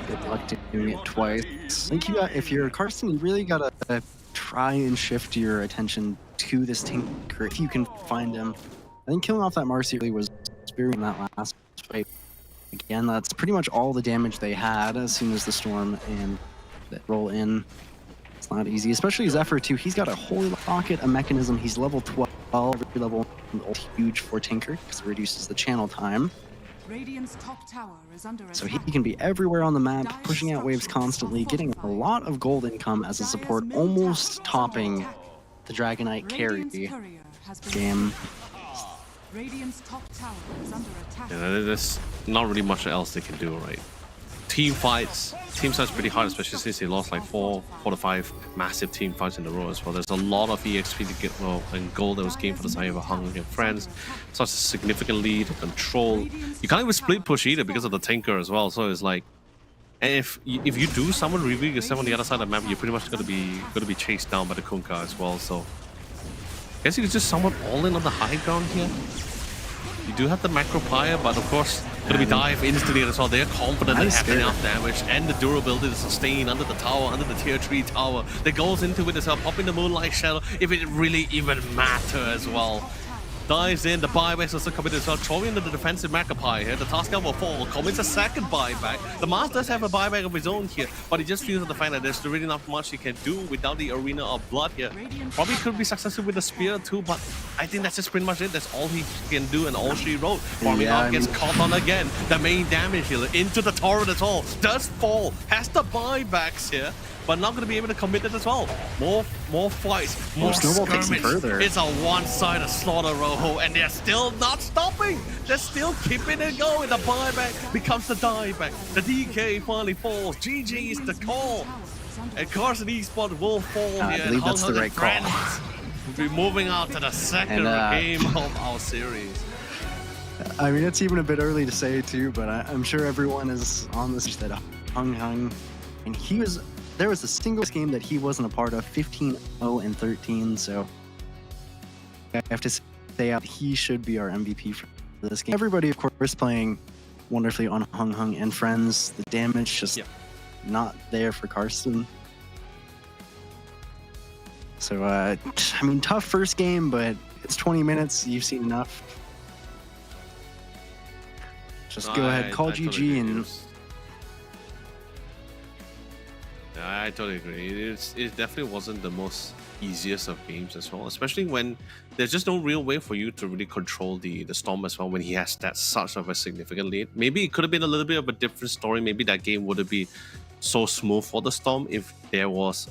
good luck doing it twice. I think if you're Karsten, you really gotta try and shift your attention to this Tinker if you can find him. I think killing off that Marcy really was spearing that last fight. Again, that's pretty much all the damage they had as soon as the Storm and that roll in. It's not easy, especially Zephyr too. He's got a Holy Locket, a mechanism. He's level 12. Every level is huge for Tinker because it reduces the channel time. Radiant's top tower is under So attack. he can be everywhere on the map, pushing out waves constantly, getting a lot of gold income as a support, almost topping the Dragonite carry Radiant's courier has been game. Radiant's top tower is under attack. Yeah, there's not really much else they can do, right? Team fights pretty hard, especially since they lost like 4 to 5 massive team fights in a row as well. There's a lot of EXP to get, and gold that was gained for the side of Hung and friends. Such a significant lead, control. You can't even split push either because of the Tinker as well. So it's like, and if you do someone reveal yourself on the other side of the map, you're pretty much gonna be chased down by the Kunkka as well. So I guess you could just somewhat all in on the high ground here. You do have the macro pyre, but of course, gonna be dive instantly as well. They're confident in having enough damage and the durability to sustain under the tower, under the tier 3 tower. That goes into it as well, popping the Moonlight Shadow, if it really even matter as well. Dives in, the buyback also coming as well, throwing into the defensive Macapie here. The Tasker will fall, commits a second buyback. The Mars does have a buyback of his own here, but he just feels the fact that there's really not much he can do without the Arena of Blood here. Probably could be successful with the Spear too, but I think that's just pretty much it. That's all he can do and all she wrote. Farming up gets caught on again. The main damage healer into the turret as well. Does fall, has the buybacks here, but not going to be able to commit it as well. More fights, more skirmish. It's a one-sided slaughter, Rojo, and they're still not stopping. They're still keeping it going. The buyback becomes the dieback. The DK finally falls. GG is the call. And Karsten Esports will fall here. I believe that's the right call. We'll be moving out to the second game of our series. I mean, it's even a bit early to say too, but I'm sure everyone is on this that Hung, and there was a single game that he wasn't a part of, 15-0-13, so I have to say he should be our MVP for this game. Everybody, of course, playing wonderfully on Hung and friends. The damage just not there for Karsten. So, I mean, tough first game, but it's 20 minutes. You've seen enough. Just go ahead, call GG and... I totally agree. It definitely wasn't the most easiest of games as well, especially when there's just no real way for you to really control the Storm as well when he has that such of a significant lead. Maybe it could have been a little bit of a different story. Maybe that game wouldn't be so smooth for the Storm if there was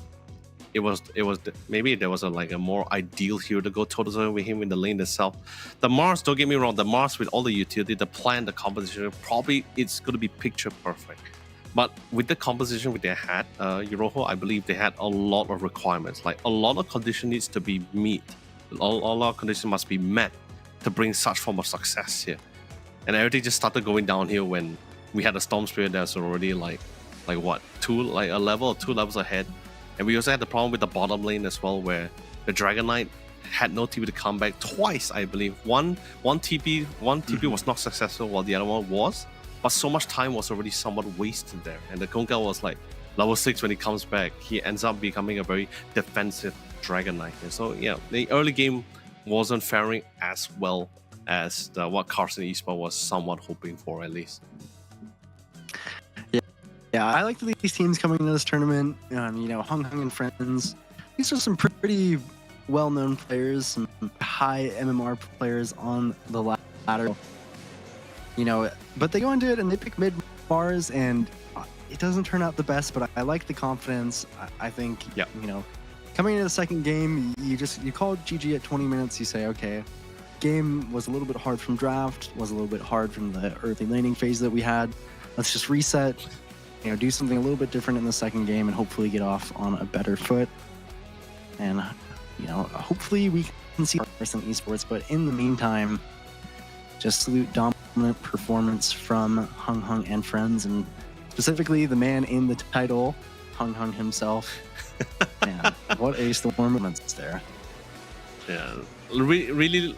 maybe there was a more ideal hero to go toe-to-toe with him in the lane itself. The Mars, don't get me wrong, the Mars with all the utility, the plan, the composition, probably it's going to be picture perfect. But with the composition they had, Euroho, I believe they had a lot of requirements. Like a lot of condition needs to be met. A lot of conditions must be met to bring such form of success here. And everything just started going downhill when we had a Storm Spirit that's already like what, a level or 2 levels ahead. And we also had the problem with the bottom lane as well, where the Dragon Knight had no TP to come back twice, I believe. One TP was not successful while the other one was, but so much time was already somewhat wasted there. And the Kunkka was like level 6 when he comes back. He ends up becoming a very defensive Dragon Knight. And so yeah, the early game wasn't faring as well as what Karstenzs Esports was somewhat hoping for, at least. Yeah, I like these teams coming into this tournament. Hung and friends. These are some pretty well-known players, some high MMR players on the ladder. But they go into it and they pick mid Mars, and it doesn't turn out the best. But I like the confidence. I think, coming into the second game, you call GG at 20 minutes. You say, okay, game was a little bit hard from draft, was a little bit hard from the early laning phase that we had. Let's just reset. Do something a little bit different in the second game and hopefully get off on a better foot. And, hopefully we can see Karstenzs Esports. But in the meantime, just salute dominant performance from Hung and friends, and specifically the man in the title, Hung himself. Man, what a storm moments there. Yeah, really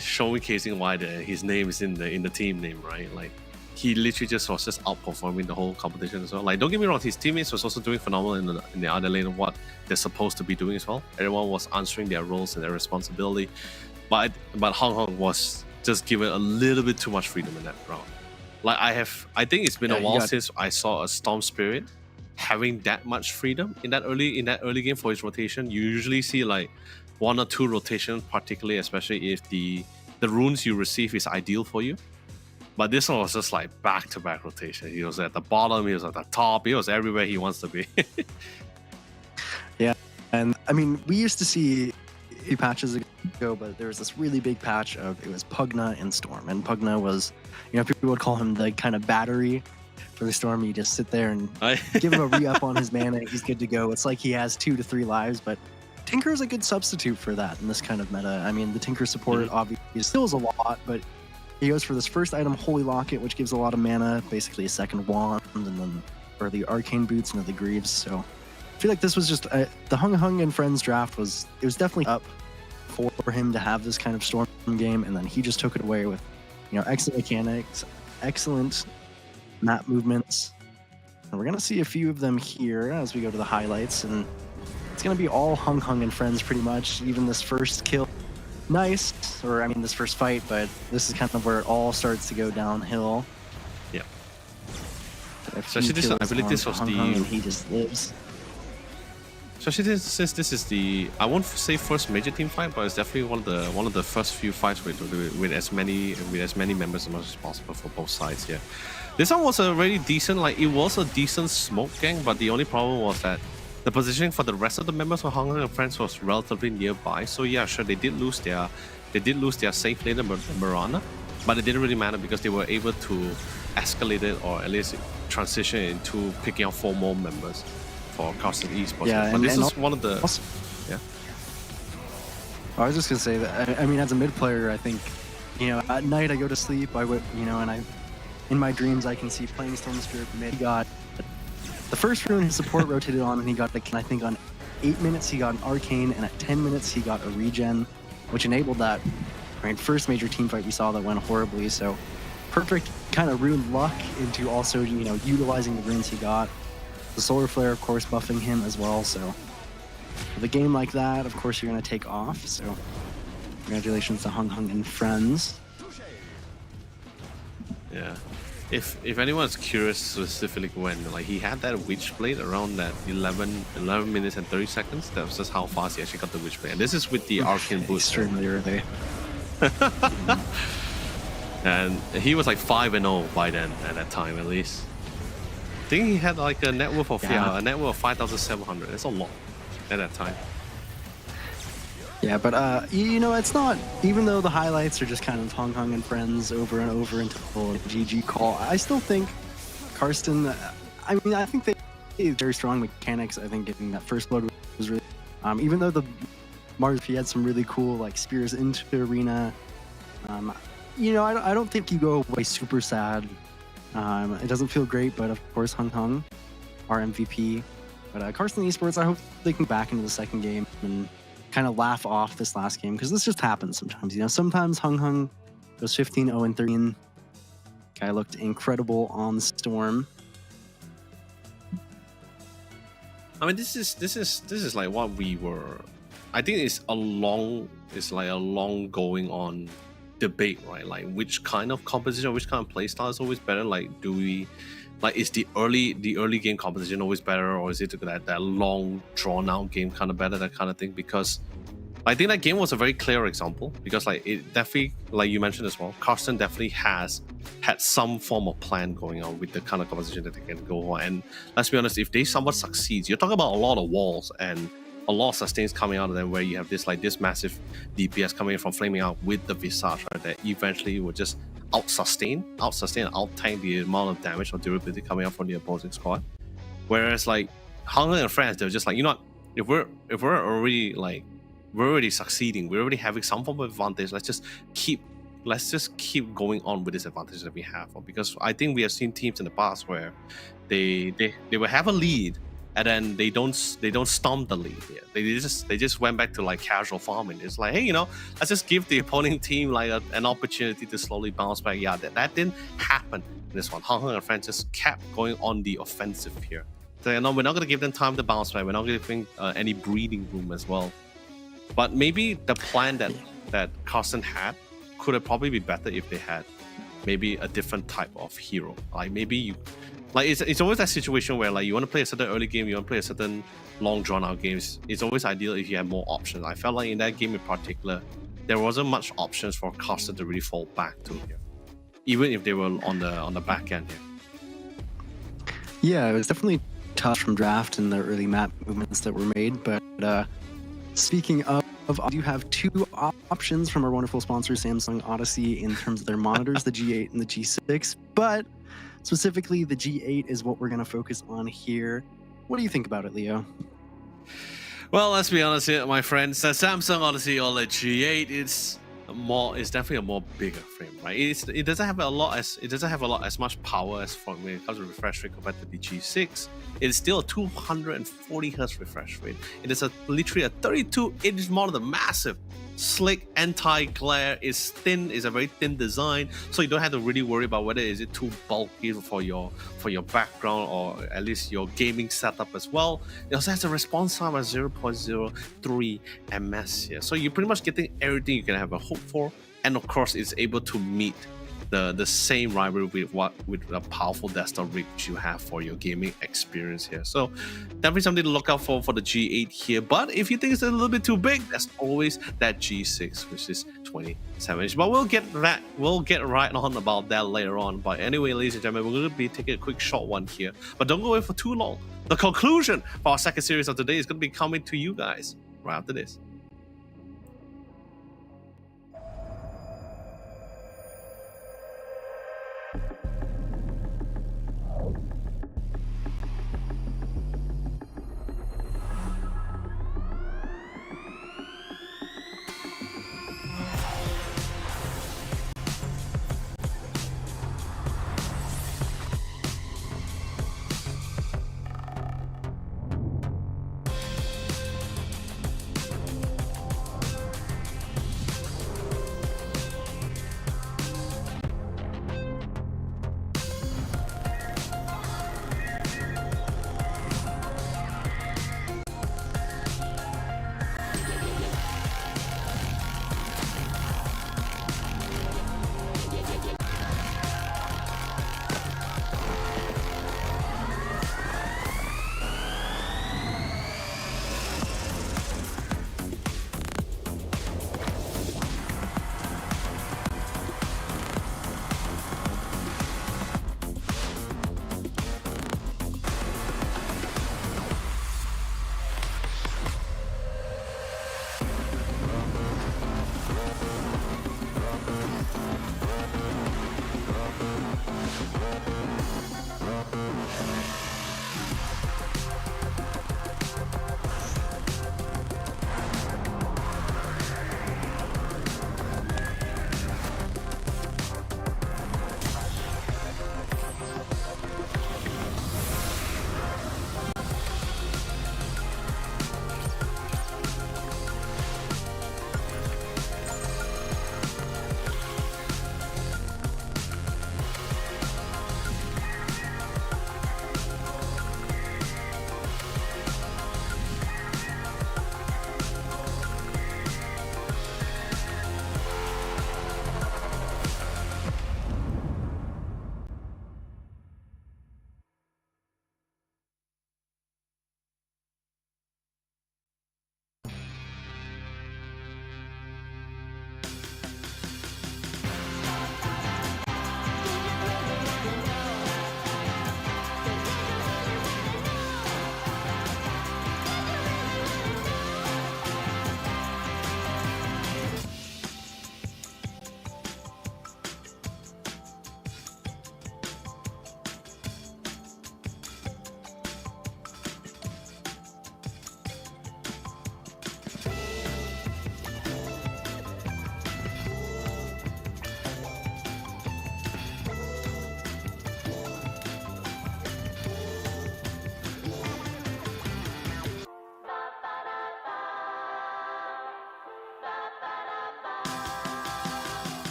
showcasing why his name is in the team name, right? Like, he literally was just outperforming the whole competition as well. Like, don't get me wrong, his teammates was also doing phenomenal in the other lane of what they're supposed to be doing as well. Everyone was answering their roles and their responsibility, but Hung was just given a little bit too much freedom in that round. Like, I think it's been a while since I saw a Storm Spirit having that much freedom in that early game for his rotation. You usually see like 1 or 2 rotations, particularly especially if the runes you receive is ideal for you. But this one was just like back-to-back rotation. He was at the bottom, he was at the top, he was everywhere he wants to be. Yeah, and I mean, we used to see a few patches ago, but there was this really big patch it was Pugna and Storm. And Pugna was, people would call him the kind of battery for the Storm. You just sit there and give him a re-up on his mana, he's good to go. It's like he has 2 to 3 lives, but Tinker is a good substitute for that in this kind of meta. I mean, the Tinker support obviously still is a lot, but he goes for this first item, Holy Locket, which gives a lot of mana, basically a second wand, and then the arcane boots into the greaves. So I feel like this was just the Hung and friends draft was definitely up for him to have this kind of storm game, and then he just took it away with excellent mechanics, excellent map movements, and we're gonna see a few of them here as we go to the highlights, and it's gonna be all Hung and friends pretty much. Even this first kill. Nice, this first fight, but this is kind of where it all starts to go downhill. Yeah. Especially I believe this was and he just lives. Especially since this is I won't say first major team fight, but it's definitely one of the first few fights with as many members as much as possible for both sides. Yeah. This one was a very decent, it was a decent smoke gang, but the only problem was that the positioning for the rest of the members of Hung and friends was relatively nearby. So yeah, sure, they did lose their safe laner Mirana, but it didn't really matter because they were able to escalate it, or at least transition into picking up 4 more members for Karstenzs Esports. Yeah, but this is one of the I was just gonna say that as a mid player, I think at night I go to sleep, I would and in my dreams I can see playing Storm Spirit mid. He got the first rune his support rotated on, and he got, I think on 8 minutes he got an arcane, and at 10 minutes he got a regen, which enabled that first major team fight we saw that went horribly. So perfect kind of rune luck into also utilizing the runes he got. The solar flare, of course, buffing him as well. So with a game like that, of course, you're going to take off. So congratulations to Hung and friends. Yeah. If anyone's curious specifically when he had that Witchblade around that 11 minutes and 30 seconds, that was just how fast he actually got the Witchblade. And this is with the arcane boost. Extremely early. And he was 5-0 by then, at that time at least. I think he had a net worth of 5,700. That's a lot at that time. Yeah, but it's not, even though the highlights are just kind of Hung and friends over and over until a GG call, I still think Karsten, I think they have very strong mechanics. I think getting that first blood was really, even though the Mars, he had some really cool spears into the arena. I don't think you go away super sad It doesn't feel great, but of course, Hung, our MVP. But Karstenzs Esports, I hope they can back into the second game and kind of laugh off this last game, because this just happens sometimes. You know, sometimes Hung goes 15-0-13. Guy looked incredible on the Storm. I mean, this is like what we were. I think it's like a long going on debate, right? Like which kind of composition, which kind of playstyle is always better? Like, do we, like, is the early game composition always better, or is it that long drawn out game kind of better, that kind of thing? Because I think that game was a very clear example, because like it definitely, like you mentioned as well, Karstenzs definitely has had some form of plan going on with the kind of composition that they can go on. And let's be honest, if they somewhat succeeds, you're talking about a lot of walls and a lot of sustains coming out of them, where you have this massive DPS coming in from Flaming Out with the Visage, right? That eventually will just out sustain, out tank the amount of damage or durability coming out from the opposing squad. Whereas like Hunger and friends, they're just like, you know what, if we're already succeeding, we're already having some form of advantage, let's just keep going on with this advantage that we have. Because I think we have seen teams in the past where they will have a lead, and then they don't stomp the lead. Yeah. They just went back to like casual farming. It's like, hey, you know, let's just give the opposing team like an opportunity to slowly bounce back. Yeah, that didn't happen in this one. Hung and friends just kept going on the offensive here. So, you know, we're not going to give them time to bounce back. We're not giving any breathing room as well. But maybe the plan that Karstenzs had could have probably been better if they had maybe a different type of hero. Like maybe you, like it's always that situation where like you want to play a certain early game, you want to play a certain long drawn out games. It's always ideal if you have more options. I felt like in that game in particular, there wasn't much options for Karstenzs to really fall back to here, even if they were on the back end here. Yeah, it was definitely tough from draft and the early map movements that were made. But speaking of, I do have two options from our wonderful sponsor, Samsung Odyssey, in terms of their monitors, the G8 and the G6. But specifically, the G8 is what we're going to focus on here. What do you think about it, Leo? Well, let's be honest here, my friends. The Samsung Odyssey OLED G8 is definitely a more bigger frame, right? It doesn't have a lot as much power as when it comes to refresh rate compared to the G6. It is still a 240 Hz refresh rate. It is literally a 32-inch monitor, massive, slick, anti-glare. Is thin, is a very thin design, so you don't have to really worry about whether is it too bulky for your background or at least your gaming setup as well. It also has a response time of 0.03 ms here, so you're pretty much getting everything you can have a hope for, and of course it's able to meet the same rivalry with a powerful desktop rig which you have for your gaming experience here. So definitely something to look out for the G8 here. But if you think it's a little bit too big, there's always that G6, which is 27 inch. But we'll get right on about that later on. But anyway, ladies and gentlemen, we're going to be taking a quick short one here, but don't go away for too long. The conclusion for our second series of today is going to be coming to you guys right after this.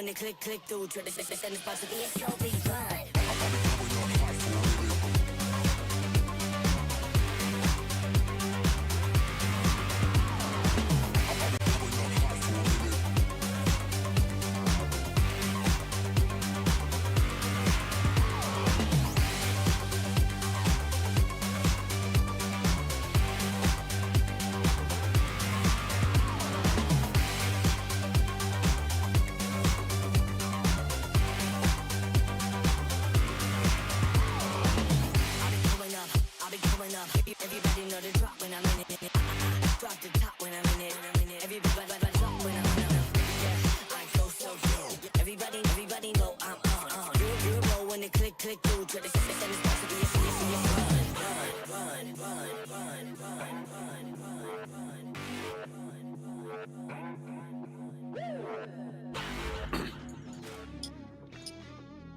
when they click through. Try to send this box to be a show, be fun. Everybody know the drop when I'm in it. Drop the top when I'm in it. Everybody drop when I'm in it. Yeah, I go so yo. Everybody know I'm on. You know when they click through. Try to send this box to be a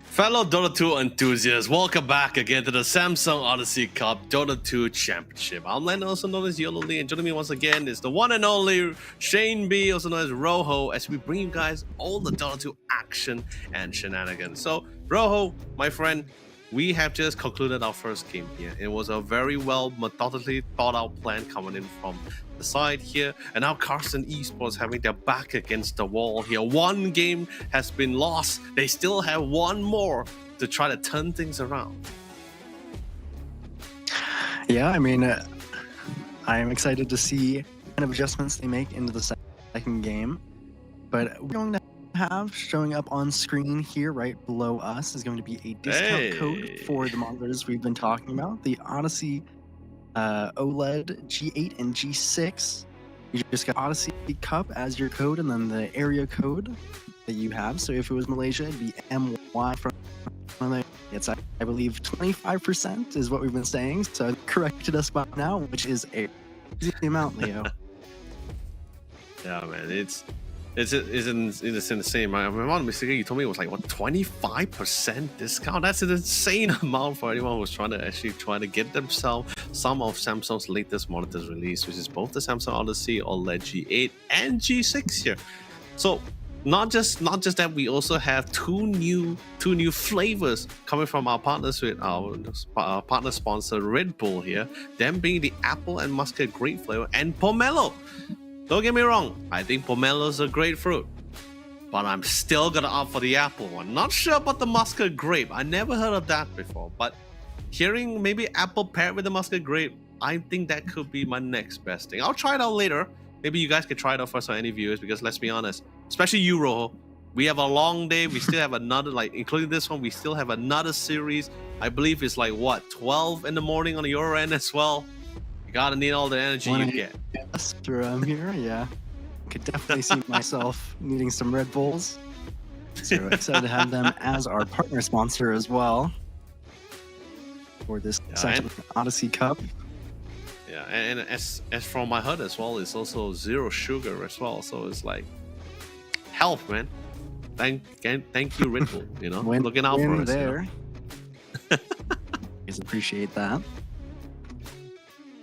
Fellow Dota 2 enthusiasts, welcome back again to the Samsung Odyssey Cup Dota 2 Championship. I'm Len, also known as Yolo Lee, and joining me once again is the one and only Shane B, also known as Rojo, as we bring you guys all the Dota 2 action and shenanigans. So, Rojo, my friend, we have just concluded our first game here. It was a very well methodically thought out plan coming in from the side here, and now Karstenzs Esports having their back against the wall here. One game has been lost. They still have one more to try to turn things around. Yeah, I mean, I'm excited to see what kind of adjustments they make into the second game. But we're going to have showing up on screen here right below us is going to be a discount code for the monitors we've been talking about, the Odyssey OLED G8 and G6. You just got Odyssey Cup as your code, and then the area code that you have. So if it was Malaysia, it'd be MY from there. It's, I believe, 25% is what we've been saying. So it corrected us by now, which is a easy amount, Leo. Yeah, man, it's insane. I'm not mistaken, you told me it was like, what, 25% discount? That's an insane amount for anyone who's trying to get themselves some of Samsung's latest monitors release, which is both the Samsung Odyssey OLED G8 and G6 here. So not just that, we also have two new flavors coming from our partners with our partner sponsor Red Bull here, them being the apple and muscat grape flavor and pomelo. Don't get me wrong, I think pomelo is a great fruit, but I'm still gonna opt for the apple one. Not sure about the muscat grape. I never heard of that before, but hearing maybe apple paired with the muscat grape, I think that could be my next best thing. I'll try it out later. Maybe you guys can try it out first on any viewers, because let's be honest, especially you, Rojo, we have a long day. We still have another, like, including this one, we still have another series. I believe it's like, what, 12 in the morning on your end as well? Gotta need all the energy you get. After I'm here, yeah. Could definitely see myself needing some Red Bulls. So excited to have them as our partner sponsor as well for this second Odyssey Cup. Yeah, and as from my head as well, it's also zero sugar as well. So it's like health, man. Thank you, Red Bull. You know, looking out for us there. You know? Just appreciate that.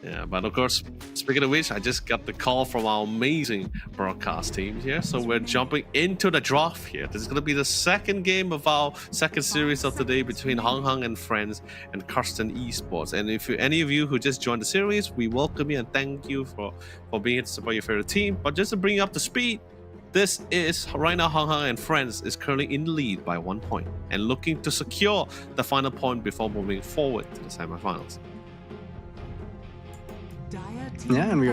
Yeah, but of course, speaking of which, I just got the call from our amazing broadcast team here. So we're jumping into the draft here. This is going to be the second game of our second series of the day between Hong Hong and Friends and Karstenzs Esports. And if any of you who just joined the series, we welcome you and thank you for being here to support your favorite team. But just to bring you up to speed, this is right now Hong Hong and Friends is currently in the lead by 1 point and looking to secure the final point before moving forward to the semifinals. Yeah, and we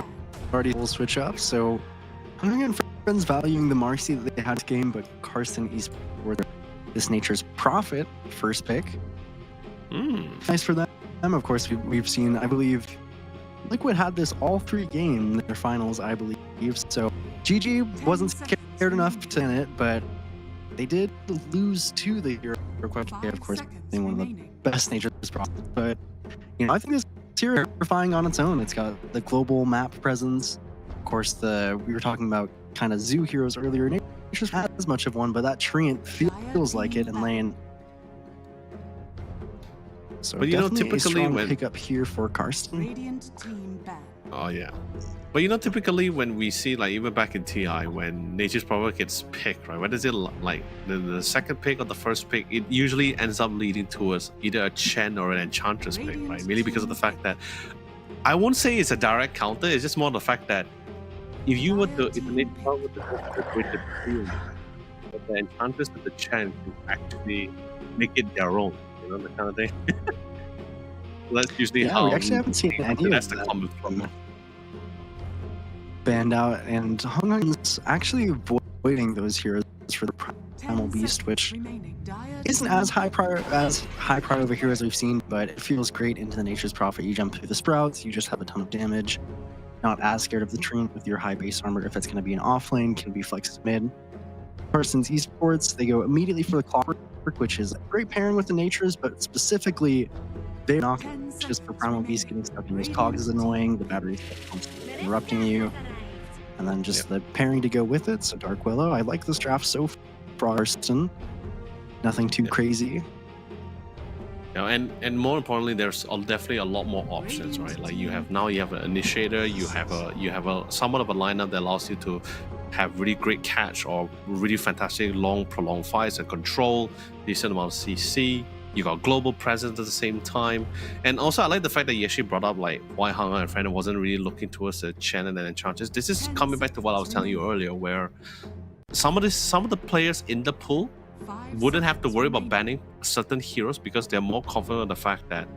already will switch up. So, Hong Kong and Friends valuing the Marcy that they had this game, but Karstenzs Esports, this nature's prophet, first pick. Nice for them. Of course, we've seen, I believe, Liquid had this all 3 games in their finals, I believe. So, GG wasn't scared enough to win it, but they did lose to the Euro, of course, being one of the best nature's prophets. But, you know, I think this terrifying on its own. It's got the global map presence. Of course, we were talking about kind of zoo heroes earlier. Nature's not as much of one, but that Treant feels like it in lane. So, but you know, typically when pick up here for Karstenzs. Radiant team ban. Oh yeah. But you know, typically when we see like even back in TI, when Nature's Power gets picked, right? What is it like? The second pick or the first pick? It usually ends up leading towards either a Chen or an Enchantress pick, right? Mainly because of the fact that I won't say it's a direct counter. It's just more the fact that if you were to, if the Nature's Power were to go with the two, the Enchantress and the Chen can actually make it their own, you know, that kind of thing. That's usually Yeah, how we actually haven't seen any that's of the that common problem. banned out, and Hung Hung's actually avoiding those heroes for the Primal Beast, which isn't as high prior of a hero as we've seen, but it feels great into the Nature's Prophet. You jump through the sprouts, you just have a ton of damage. Not as scared of the Treant with your high base armor if it's going to be an offlane, can be flexed mid. Karstenzs Esports, they go immediately for the Clockwork, which is a great pairing with the Natures, but specifically they're not just for Primal Beast getting stuck in those cogs is annoying, the batteries interrupting you, and then just the pairing to go with it. So Dark Willow, I like this draft so far. Karsten, nothing too crazy. You know, and more importantly, there's definitely a lot more options, right? Like you have an initiator, you have a somewhat of a lineup that allows you to have really great catch or really fantastic long prolonged fights and control, decent amount of CC. You got global presence at the same time, and also I like the fact that you actually brought up like why Hung and Friend wasn't really looking towards the Chen and Enchantress. This is coming back to what I was telling you earlier, where some of the players in the pool wouldn't have to worry about banning certain heroes because they're more confident on the fact that,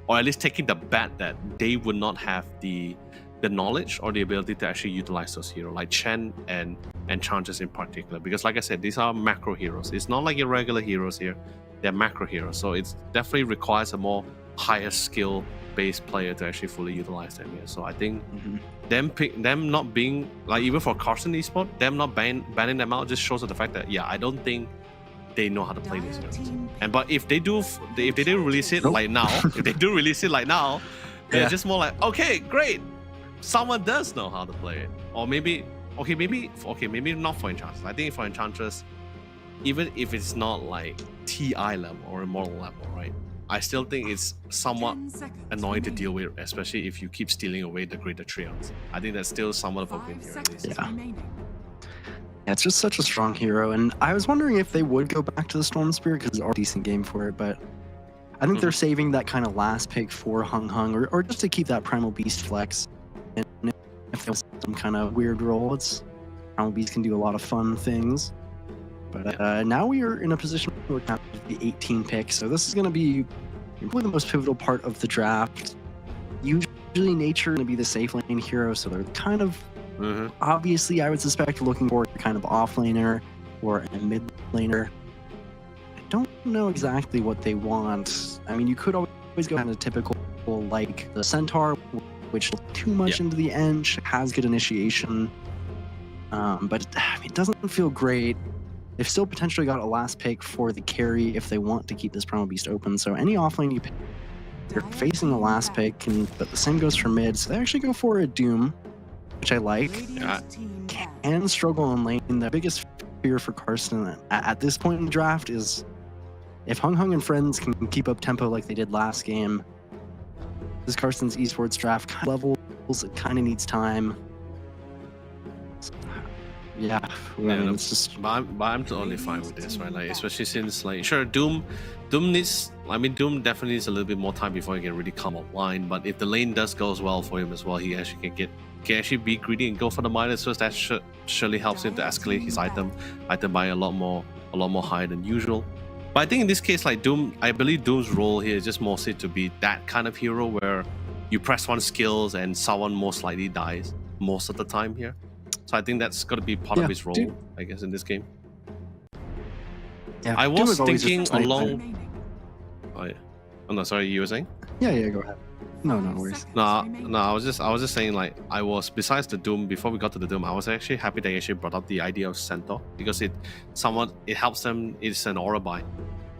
or at least taking the bet that they would not have the knowledge or the ability to actually utilize those heroes, like Chen and Enchantress in particular. Because like I said, these are macro heroes. It's not like your regular heroes here. They're macro heroes. So it definitely requires a more higher skill based player to actually fully utilize them here. So I think them not being, like even for Karstenzs Esports, them not banning them out just shows the fact that, yeah, I don't think they know how to play these heroes. And but if they do release it like now, if they do release it like now, they're just more like, okay, great, someone does know how to play it. Or maybe not for Enchantress. I think for Enchantress, even if it's not like TI level or Immortal level, right? I still think it's somewhat annoying to deal with, especially if you keep stealing away the greater trions. I think that's still somewhat of a win here. At least. Yeah, it's just such a strong hero, and I was wondering if they would go back to the Storm Spirit because it's a decent game for it, but I think they're saving that kind of last pick for Hung or just to keep that Primal Beast flex. And if there's some kind of weird role, Primal Beast can do a lot of fun things. But now we are in a position where we're at the 18 pick, so this is going to be probably the most pivotal part of the draft. Usually Nature is going to be the safe lane hero, so they're kind of obviously, I would suspect, looking for a kind of offlaner or a mid laner. I don't know exactly what they want. I mean, you could always go kind of typical like the Centaur, which is too much into the edge, has good initiation, but it doesn't feel great. They've still potentially got a last pick for the carry if they want to keep this Primal Beast open. So any offlane you pick, you're facing the last pick, but the same goes for mid. So they actually go for a Doom, which I like. Can struggle in lane. The biggest fear for Karsten at this point in the draft is if Hung and friends can keep up tempo like they did last game. This Karstenzs Esports draft kind of levels, it kind of needs time. Yeah, I mean, it's just. But I'm totally fine with this, right? Like, especially since, like, sure, Doom needs. I mean, Doom definitely needs a little bit more time before he can really come online. But if the lane does goes well for him as well, he actually can actually be greedy and go for the minus first. That surely helps him to escalate his item by a lot more higher than usual. But I think in this case, like Doom, I believe Doom's role here is just mostly to be that kind of hero where you press one skills and someone most likely dies most of the time here. So I think that's got to be part of his role, I guess, in this game. Yeah, I was thinking just along. Oh yeah. Oh no, sorry, you were saying? Yeah, go ahead. No worries. No, I was just saying, like, I was, besides the Doom, before we got to the Doom, I was actually happy they actually brought up the idea of Centaur because it helps them. It's an aura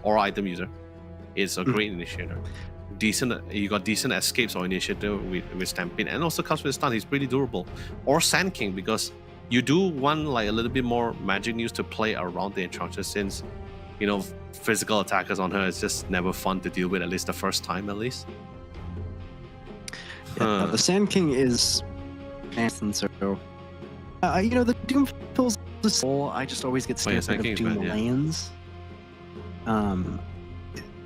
item user. It's a great initiator. You got decent escapes or initiative with Stampede, and also comes with stun. He's pretty durable. Or Sand King, because you do want like a little bit more magic news to play around the Enchantress, since physical attackers on her is just never fun to deal with, at least the first time at least. Yeah, the Sand King is and so the Doom fills the soul. I just always get scared Sand of King's Doom bad, yeah. lands.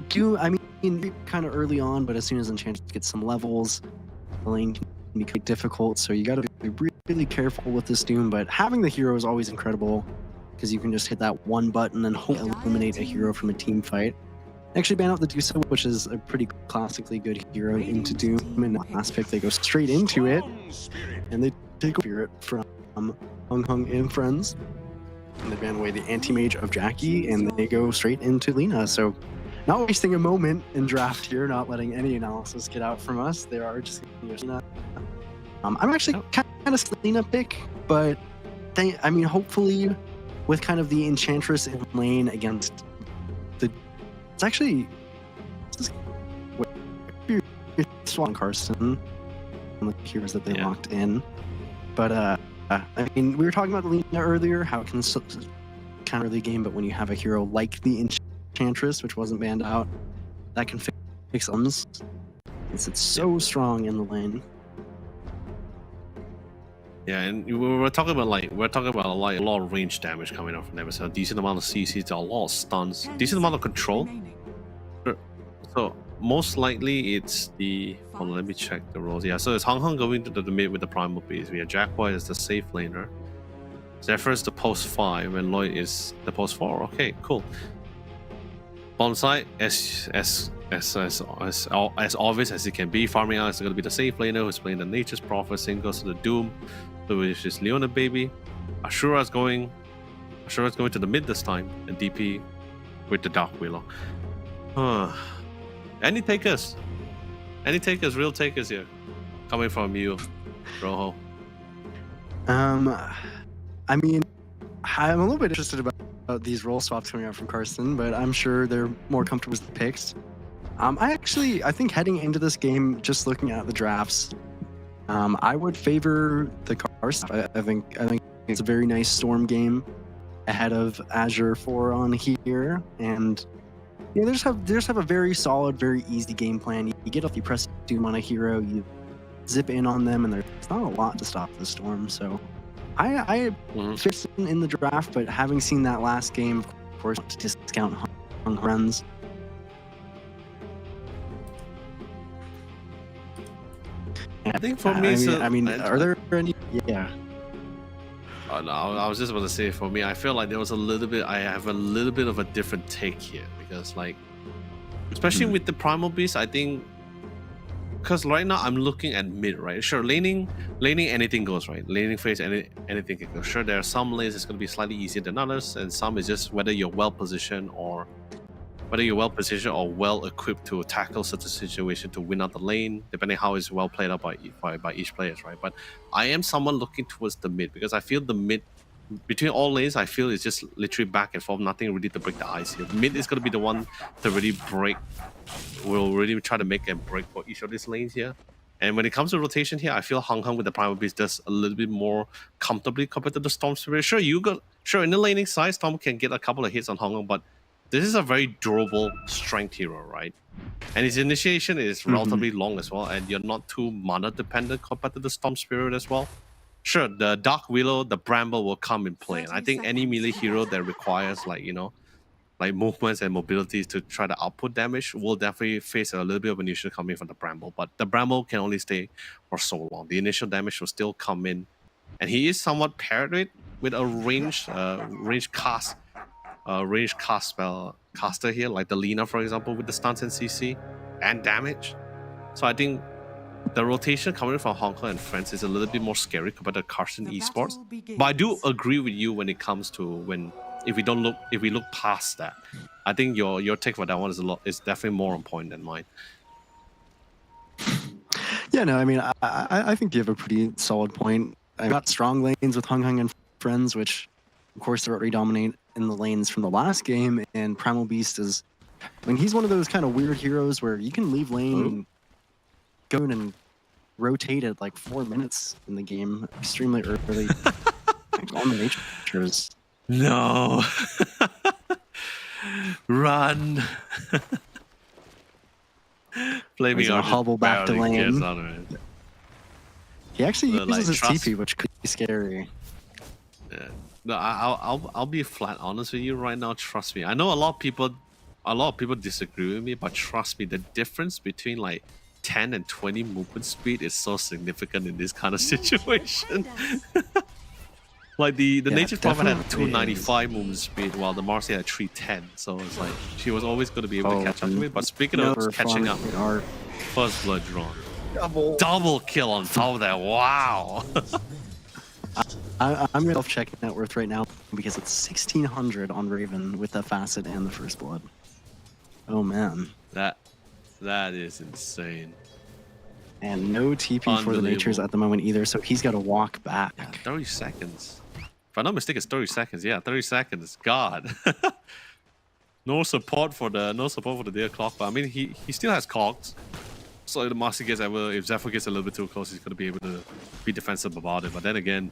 Doom, I mean, kind of early on, but as soon as Enchantress gets some levels, the lane can be quite difficult. So you got to be really careful with this Doom. But having the hero is always incredible because you can just hit that one button and eliminate a hero from a team fight. Actually ban out the Dusa, which is a pretty classically good hero into Doom. In the last pick, they go straight into it, and they take Spirit from Hung Hung and Friends. And they ban away the Anti-Mage of Jackie, and they go straight into Lina. So not wasting a moment in draft here, not letting any analysis get out from us. They are just Lina. I'm actually kind of Lina pick, but hopefully with kind of the Enchantress in lane against the... It's actually... Swan Karsten and the heroes that they locked in. But, we were talking about Lina earlier, how it can kind of early game, but when you have a hero like the Enchantress, which wasn't banned out, that can fix ums. It's so strong in the lane. Yeah, and we're talking about a lot of range damage coming out from them. So a decent amount of CCs, a lot of stuns, decent amount of control. So most likely it's the... Hold on, let me check the roles. Yeah, so it's Hung Hung going to the mid with the Primal Beast. We have Jackboy as the safe laner. Zephyr is the post 5 and Lloyd is the post 4. Okay, cool. Bottom side, as obvious as it can be, farming out is going to be the safe laner who's playing the Nature's Prophet. Same goes to the Doom, which is Leona Baby. Ashura's going to the mid this time, and DP with the Dark Willow. Any takers, real takers here, coming from you, Rojo. I mean, I'm a little bit interested about these role swaps coming out from Karsten, but I'm sure they're more comfortable with the picks. I think heading into this game, just looking at the drafts, I would favor the Karsten. I think it's a very nice Storm game ahead of Azure 4 on here, and they just have a very solid, very easy game plan. You get off, you press Doom on a hero, you zip in on them, and there's not a lot to stop the Storm. So I fit in the draft, but having seen that last game, of course, to discount Hung runs. I think for me, are there any? Yeah. Oh, no, I was just about to say, for me, I feel like I have a little bit of a different take here, because especially with the Primal Beast, I think, because right now I'm looking at mid, right? Sure, laning anything goes, right? Laning phase, anything can go. Sure, there are some lanes it's going to be slightly easier than others, and some is just whether you're well positioned or well equipped to tackle such a situation to win out the lane, depending how it's well played out by each player, right? But I am someone looking towards the mid, because I feel the mid between all lanes, I feel it's just literally back and forth, nothing really to break the ice here. Mid is going to be the one to really break. We'll really try to make a break for each of these lanes here. And when it comes to rotation here, I feel Hung Hung with the Primal Beast does a little bit more comfortably compared to the Storm Spirit. Sure, in the laning side, Storm can get a couple of hits on Hung Hung, but this is a very durable strength hero, right? And his initiation is relatively long as well, and you're not too mana dependent compared to the Storm Spirit as well. Sure, the Dark Willow, the Bramble will come in play. And I think any melee hero that requires movements and mobilities to try to output damage will definitely face a little bit of an issue coming from the Bramble. But the Bramble can only stay for so long. The initial damage will still come in, and he is somewhat paired with a range cast spell caster here, like the Lina, for example, with the stuns and CC and damage. So I think the rotation coming from Hong Kong and France is a little bit more scary compared to Karstenzs Esports. But I do agree with you when it comes to if we look past that. I think your take for that one is definitely more on point than mine. Yeah, no, I mean, I think you have a pretty solid point. I got strong lanes with Hung Hung and Friends, which, of course, they already dominate in the lanes from the last game. And Primal Beast he's one of those kind of weird heroes where you can leave lane and go in and rotate at 4 minutes in the game, extremely early. On the natures. No. Run. Blaming our hobble back to lane. He actually Like, uses his trust- TP, which could be scary. Yeah. No, I'll be flat honest with you right now. Trust me. I know a lot of people disagree with me, but trust me, the difference between like 10 and 20 movement speed is so significant in this kind of situation. Like the Yeah, nature prophet had definitely 295 movement speed, while the Marcy had 310. So it's like she was always going to be able to catch up to me. But speaking of Never catching up, farming our first blood drawn, double kill on top of that. Wow. I'm gonna check net worth right now because it's 1600 on Raven with the facet and the first blood. Oh man. that is insane. And no TP for the natures Unbelievable. at the moment either, so he's got to walk back. 30 seconds. If I'm not mistaken, it's 30 seconds. Yeah, 30 seconds. God. No support for the dear clock, but I mean he still has cogs. So if the Master gets if Zephyr gets a little bit too close, he's gonna be able to be defensive about it. But then again,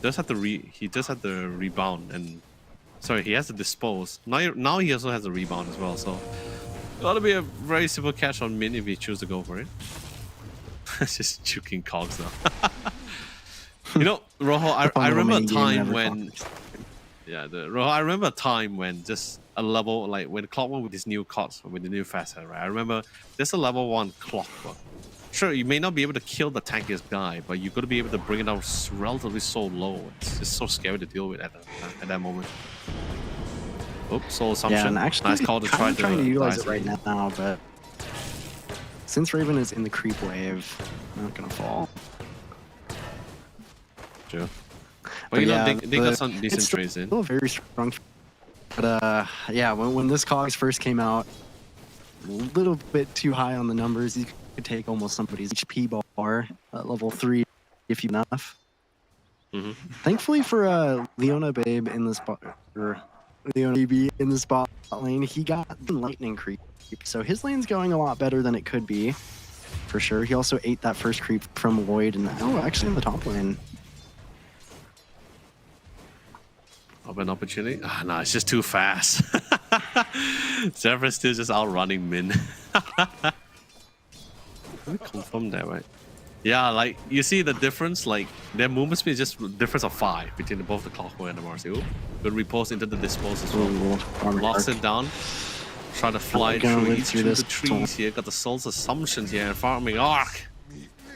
he does have the rebound, and sorry, he has to dispose. Now he also has a rebound as well, so gotta be a very simple catch on mid if he chooses to go for it. It's just juking cogs now. You know, Rojo, I remember a time when I remember a time when just a level like when Clock went with his new cards with the new facet, right? I remember there's a level 1 Clockwork. Sure, you may not be able to kill the tankiest guy, but you got to be able to bring it down relatively so low. It's just so scary to deal with at that moment. Oops, soul assumption. Yeah, and actually, nice call to try trying to utilize it dice right now, but since Raven is in the creep wave, not gonna fall. Sure. But you know, yeah, they got some decent it's trades in. still very strong. But yeah, when this cogs first came out, a little bit too high on the numbers. You could take almost somebody's HP bar at level 3 if you enough. Mm-hmm. Thankfully for Leona Babe in the spot, or Leona Baby in the spot lane, he got the lightning creep, so his lane's going a lot better than it could be, for sure. He also ate that first creep from Lloyd, and actually in the top lane. Open opportunity? Ah, no, it's just too fast. Zephyr's still just outrunning Min. Let me confirm that, right? Yeah, like you see the difference. Like their movement speed is just a difference of 5 between both the Clockwork and the Marcy. Ooh, good repost into the dispose as well. Locks it down. Try to fly through the trees here. Got the Soul's Assumptions here and farming arc.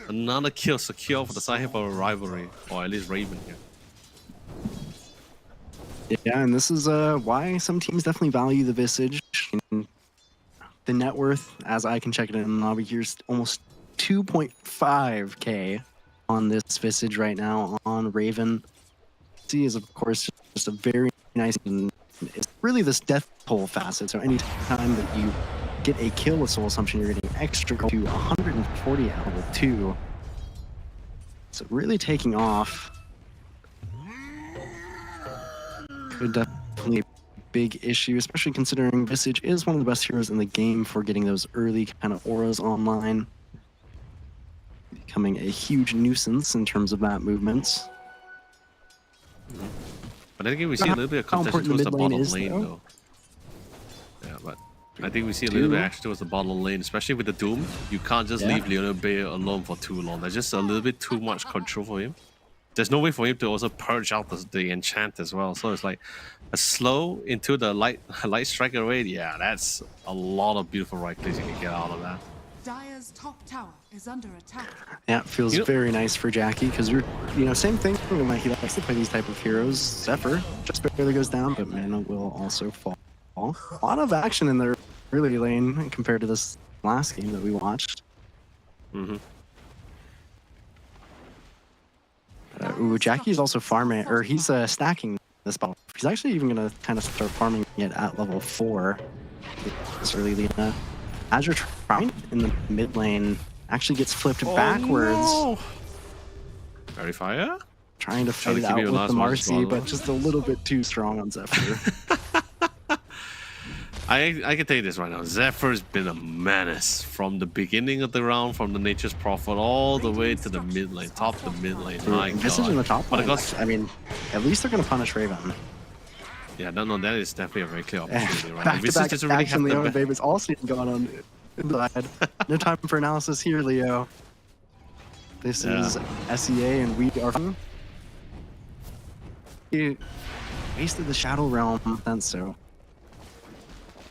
Another kill secure for the side here for a rivalry, or at least Raven here. Yeah, and this is why some teams definitely value the Visage. And the net worth, as I can check it in the lobby, here's almost 2.5k on this Visage right now on Raven. C is of course just a very nice, and it's really this death toll facet. So any time that you get a kill with Soul Assumption, you're getting extra gold to 140 at level 2. So really taking off. Could definitely be a big issue, especially considering Visage is one of the best heroes in the game for getting those early kind of auras online. Becoming a huge nuisance in terms of map movements. But I think we see a little bit of How contention important towards the the mid bottom lane is, lane, though. though. Yeah, but I think we see a little bit actually towards the bottom lane, especially with the Doom. You can't just leave Leona Bay alone for too long. There's just a little bit too much control for him. There's no way for him to also purge out the enchant as well. So it's like a slow into the light strike rate. Yeah, that's a lot of beautiful right clicks you can get out of that. Dire's top tower is under attack. Yeah, it feels very nice for Jackie because you're, same thing. He likes to play these type of heroes. Zephyr just barely goes down, but Mana will also fall. A lot of action in the early lane compared to this last game that we watched. Mm-hmm. Jackie's also farming, or he's stacking this bottle. He's actually even going to kind of start farming it at level 4 this early Lena. Azure trying in the mid lane actually gets flipped backwards. No. Very fire. Trying to fight it out with the Marcy, but just a little bit too strong on Zephyr. I can tell you this right now. Zephyr's been a menace from the beginning of the round, from the Nature's Prophet all the way to the mid lane, top to mid lane. My Visage in the top lane. But I mean, at least they're going to punish Raven. yeah, no, that is definitely a very clear opportunity right now. Back to back doesn't really action, have Leona the Babe is also going on inside. No time for analysis here, Leo. This Yeah. is SEA, and we are. He wasted the Shadow Realm, then so.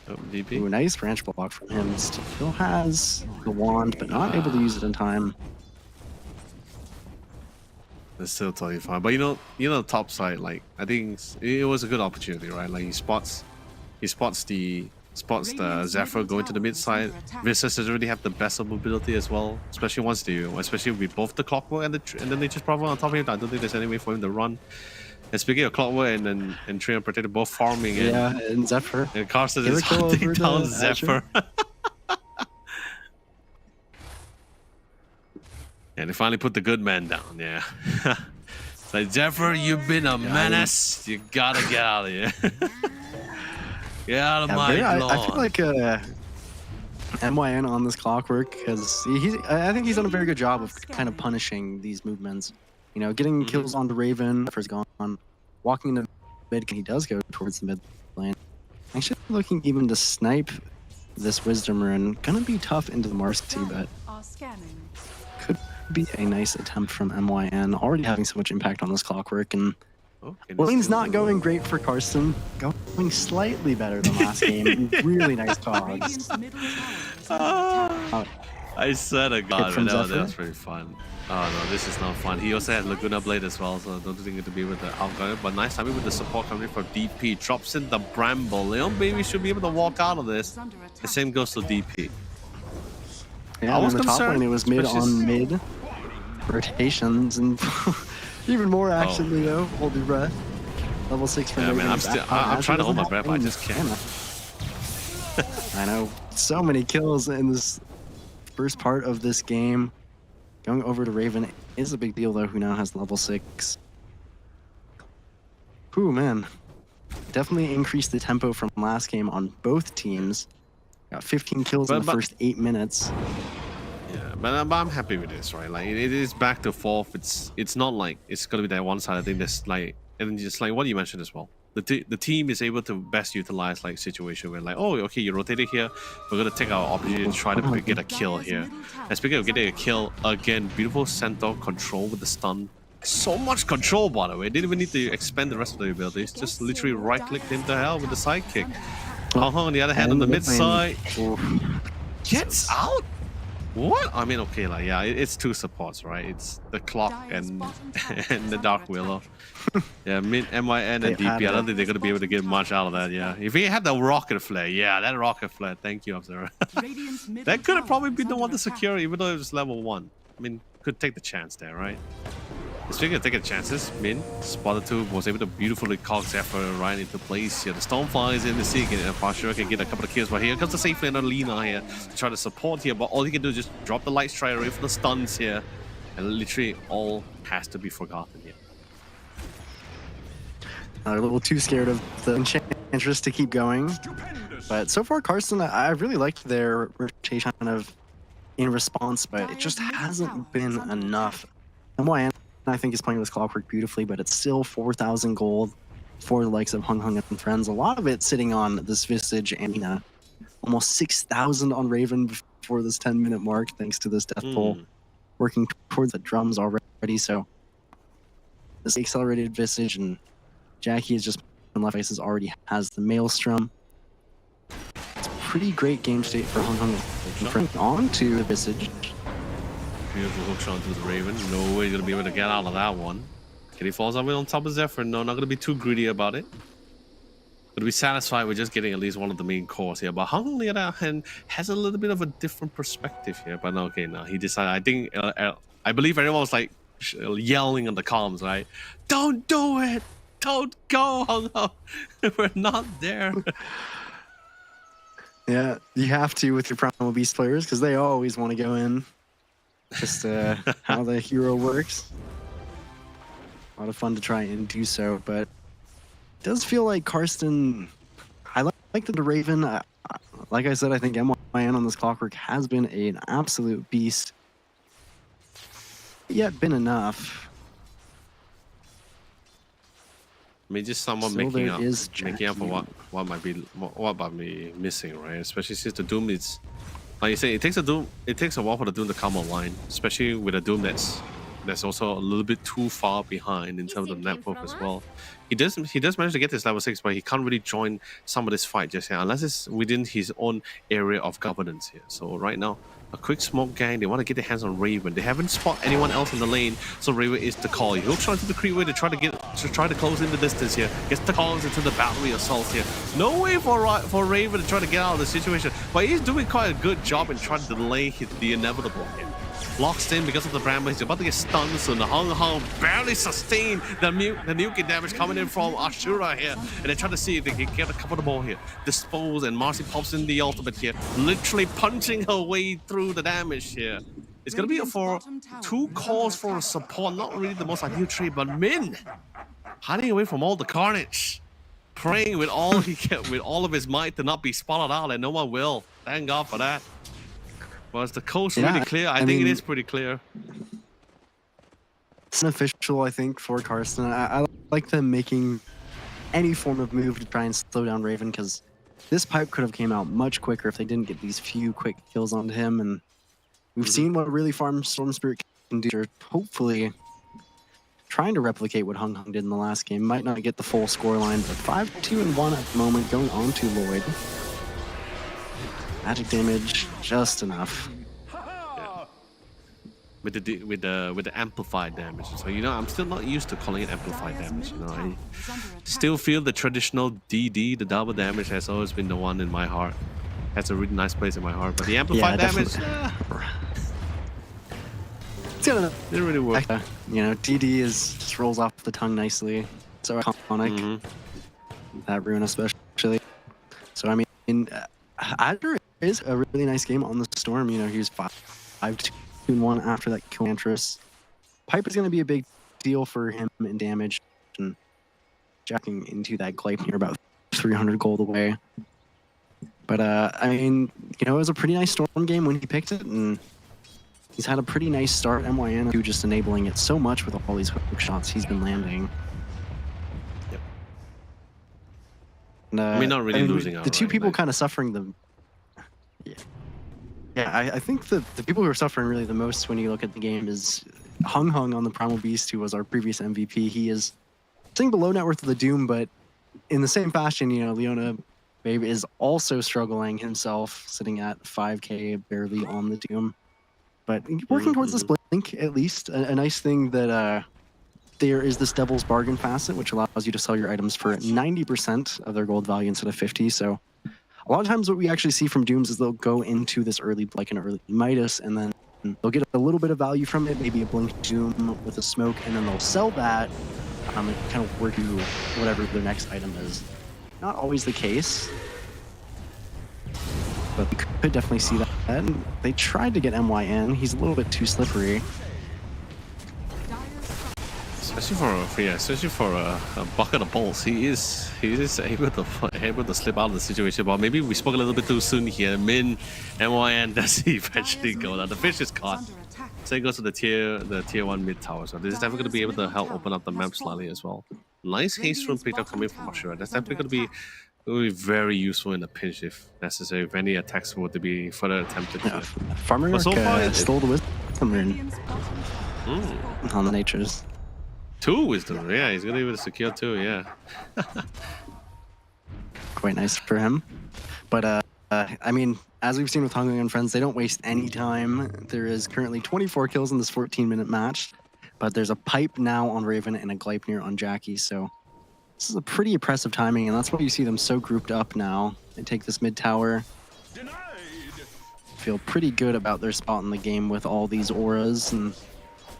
Oh, DP. Ooh, nice branch block from him. Still has the wand, but not able to use it in time. It's still totally fine. But you know, top side, like I think it was a good opportunity, right? Like he spots the Zephyr going to the mid side. Visas doesn't really have the best of mobility as well, especially especially with both the Clockwork and the Nature's Prophet on top of him. I don't think there's any way for him to run. And speaking of Clockwork and Tree and Protector both farming in. Yeah, and Zephyr. And Karstenzs Give is a kill hunting over down to Zephyr. And they finally put the good man down, yeah. It's like, Zephyr, you've been a menace. You gotta get out of here. Get out of my lawn. I feel like MYN on this Clockwork, because I think he's done a very good job of kind of punishing these movements. You know, getting kills onto Raven, Zephyr gone, walking into mid, he does go towards the mid lane. Actually looking even to snipe this Wisdom Rune. Gonna be tough into the Marcy, but Are scanning. could be a nice attempt from MYN. Already having so much impact on this Clockwork, and lane's not going great for Karsten. Going slightly better than last game. Really nice cogs. Radiant's middle tower is under attack. I said a god, from but that Zephyr? was pretty fun. Oh no, this is not fun. He also had Laguna Blade as well, so I don't think it to be with the outguard. But nice timing with the support coming in from DP. Drops in the Bramble. Leon Baby should be able to walk out of this. Is under The attack. same goes to DP. Yeah, I on was the top concerned, lane it was mid especially on mid rotations, and even more action, Oh, Leo. Hold your breath. Level 6 for Yeah, man, Raven. I'm trying to hold my Azure breath, but I doesn't just have can't. I know. So many kills in this first part of this game. Going over to Raven is a big deal, though, who now has level 6. Ooh, man. Definitely increased the tempo from last game on both teams. Got 15 kills in the But- first 8 minutes. Yeah, but I'm happy with this, right? Like it is back to fourth. It's not like it's gonna be that one side. I think there's like, and just like what you mentioned as well. The team is able to best utilize like situation where like, oh, okay, you rotated here. We're gonna take our opportunity to try to get a kill here. And speaking of getting a kill, again, beautiful center control with the stun. So much control, by the way. Didn't even need to expand the rest of the abilities. Just literally right-clicked him to hell with the sidekick. On the other hand, on the mid side, gets out. What? I mean, okay, like yeah, it's two supports, right? It's the clock and and the Dark Willow. Yeah, mid MYN and They DP. had I don't it. think they're gonna be able to get much out of that. Yeah, if he had the rocket flare, yeah, that rocket flare. Thank you, Observer. Radiant's middle That could have tower probably is been the under one to attack. secure, even though it was level 1. I mean, could take the chance there, right? Speaking of taking chances, Min spotted two, was able to beautifully cog Zephyr right into place here. The Stormfly is in the sea, and Pasha can get a couple of kills, but here comes the safe lane on Lina here to try to support here, but all he can do is just drop the light strike away from the stuns here, and literally all has to be forgotten here. A little too scared of the Enchantress to keep going. But so far, Karsten, I really liked their rotation kind of in response, but it just hasn't been enough. MYN, I think, is playing this Clockwork beautifully, but it's still 4,000 gold for the likes of Hung Hung and friends. A lot of it sitting on this Visage and Nina. Almost 6,000 on Raven before this 10-minute mark, thanks to this death pull. Working towards the drums already, so this accelerated Visage, and Jackie has just been left faces, already has the Maelstrom. It's a pretty great game state for Hung Hung and friends. On to the Visage. Beautiful hook shot to the Raven. No way he's gonna be able to get out of that one. Can he falls up on top of Zephyr? No, not gonna be too greedy about it. Gonna be satisfied with just getting at least one of the main cores here. But Hung, on the other hand, has a little bit of a different perspective here. But no, okay, no, he decided. I think, I believe everyone was like yelling on the comms, right? Don't do it! Don't go, Hung Hung. We're not there. Yeah, you have to with your Primal Beast players because they always want to go in. Just how the hero works. A lot of fun to try and do so, but it does feel like Karsten. I like the Raven. Like I said, I think MYN on this Clockwork has been an absolute beast. Yet been enough. I mean, just someone Still making there up, is making up for Jackie. what might be missing, right? Especially since the Doom is Like you say, it takes a while for the Doom to come online, especially with a Doom that's also a little bit too far behind in terms of the network as well. He does manage to get this level 6, but he can't really join some of this fight just yet, unless it's within his own area of governance here. So right now, a quick smoke gang, they want to get their hands on Raven. They haven't spotted anyone else in the lane, so Raven is the call. He'll try to the creepway to try to close in the distance here. Gets the calls into the Valkyrie assault here. No way for Raven to try to get out of the situation, but he's doing quite a good job in trying to delay the inevitable here. Locks in because of the Bramble. He's about to get stunned soon. The Hung barely sustained the nuke damage coming in from Ashura here. And they try to see if they can get a couple more here. Dispose, and Marcy pops in the ultimate here. Literally punching her way through the damage here. It's going to be for 2 calls for support. Not really the most ideal trade, but Min hiding away from all the carnage. Praying with all he can, with all of his might to not be spotted out, and no one will. Thank God for that. Well, is the coast really clear? I think it is pretty clear. It's unofficial, I think, for Karsten. I like them making any form of move to try and slow down Raven, because this pipe could have came out much quicker if they didn't get these few quick kills onto him. And we've seen what really farm Storm Spirit can do. They're hopefully trying to replicate what Hung did in the last game. Might not get the full scoreline, but 5-2-1 at the moment, going on to Lloyd. Magic damage, just enough. Yeah. With the amplified damage. So I'm still not used to calling it amplified damage. I still feel the traditional DD, the double damage, has always been the one in my heart. Has a really nice place in my heart. But the amplified damage, it's gonna didn't really work. DD just rolls off the tongue nicely. So iconic. That rune especially. So I mean, Azure is a really nice game on the Storm. He was 5-2-1 after that kill Mantris. Pipe is going to be a big deal for him in damage, and jacking into that Gleipnir about 300 gold away. But I mean, it was a pretty nice Storm game when he picked it, and he's had a pretty nice start. MYN too, just enabling it so much with all these hook shots he's been landing. Yep. And, I mean, not really losing out. The two people kind of suffering the. Yeah, I think the people who are suffering really the most when you look at the game is Hung on the Primal Beast, who was our previous MVP. He is sitting below net worth of the Doom, but in the same fashion, Leona Babe is also struggling himself, sitting at 5k barely on the Doom. But working towards this blink, at least. A nice thing that there is this Devil's Bargain facet, which allows you to sell your items for 90% of their gold value instead of 50. So a lot of times what we actually see from Dooms is they'll go into this early, like an early Midas, and then they'll get a little bit of value from it, maybe a blink Doom with a smoke, and then they'll sell that and kind of work to whatever their next item is. Not always the case, but we could definitely see that. And they tried to get MYN. He's a little bit too slippery. Especially for a bucket of balls, he is able to slip out of the situation. But maybe we spoke a little bit too soon here. Min, MYN does eventually go down. The fish is caught. So it goes to the tier 1 mid tower. So this is definitely going to be able to help open up the map slightly as well. Nice haste rune pickup coming from Ashura. That's definitely going to be very useful in a pinch if necessary. If any attacks were to be further attempted. Yeah, Farmer so far, stole the wisdom rune on the natures. 2 wisdom, yeah, he's gonna be able to secure 2, yeah. Quite nice for him. But I mean, as we've seen with Hungry and Friends, they don't waste any time. There is currently 24 kills in this 14-minute match, but there's a pipe now on Raven and a Gleipnir on Jackie, so this is a pretty impressive timing, and that's why you see them so grouped up now. They take this mid tower. Feel pretty good about their spot in the game with all these auras, and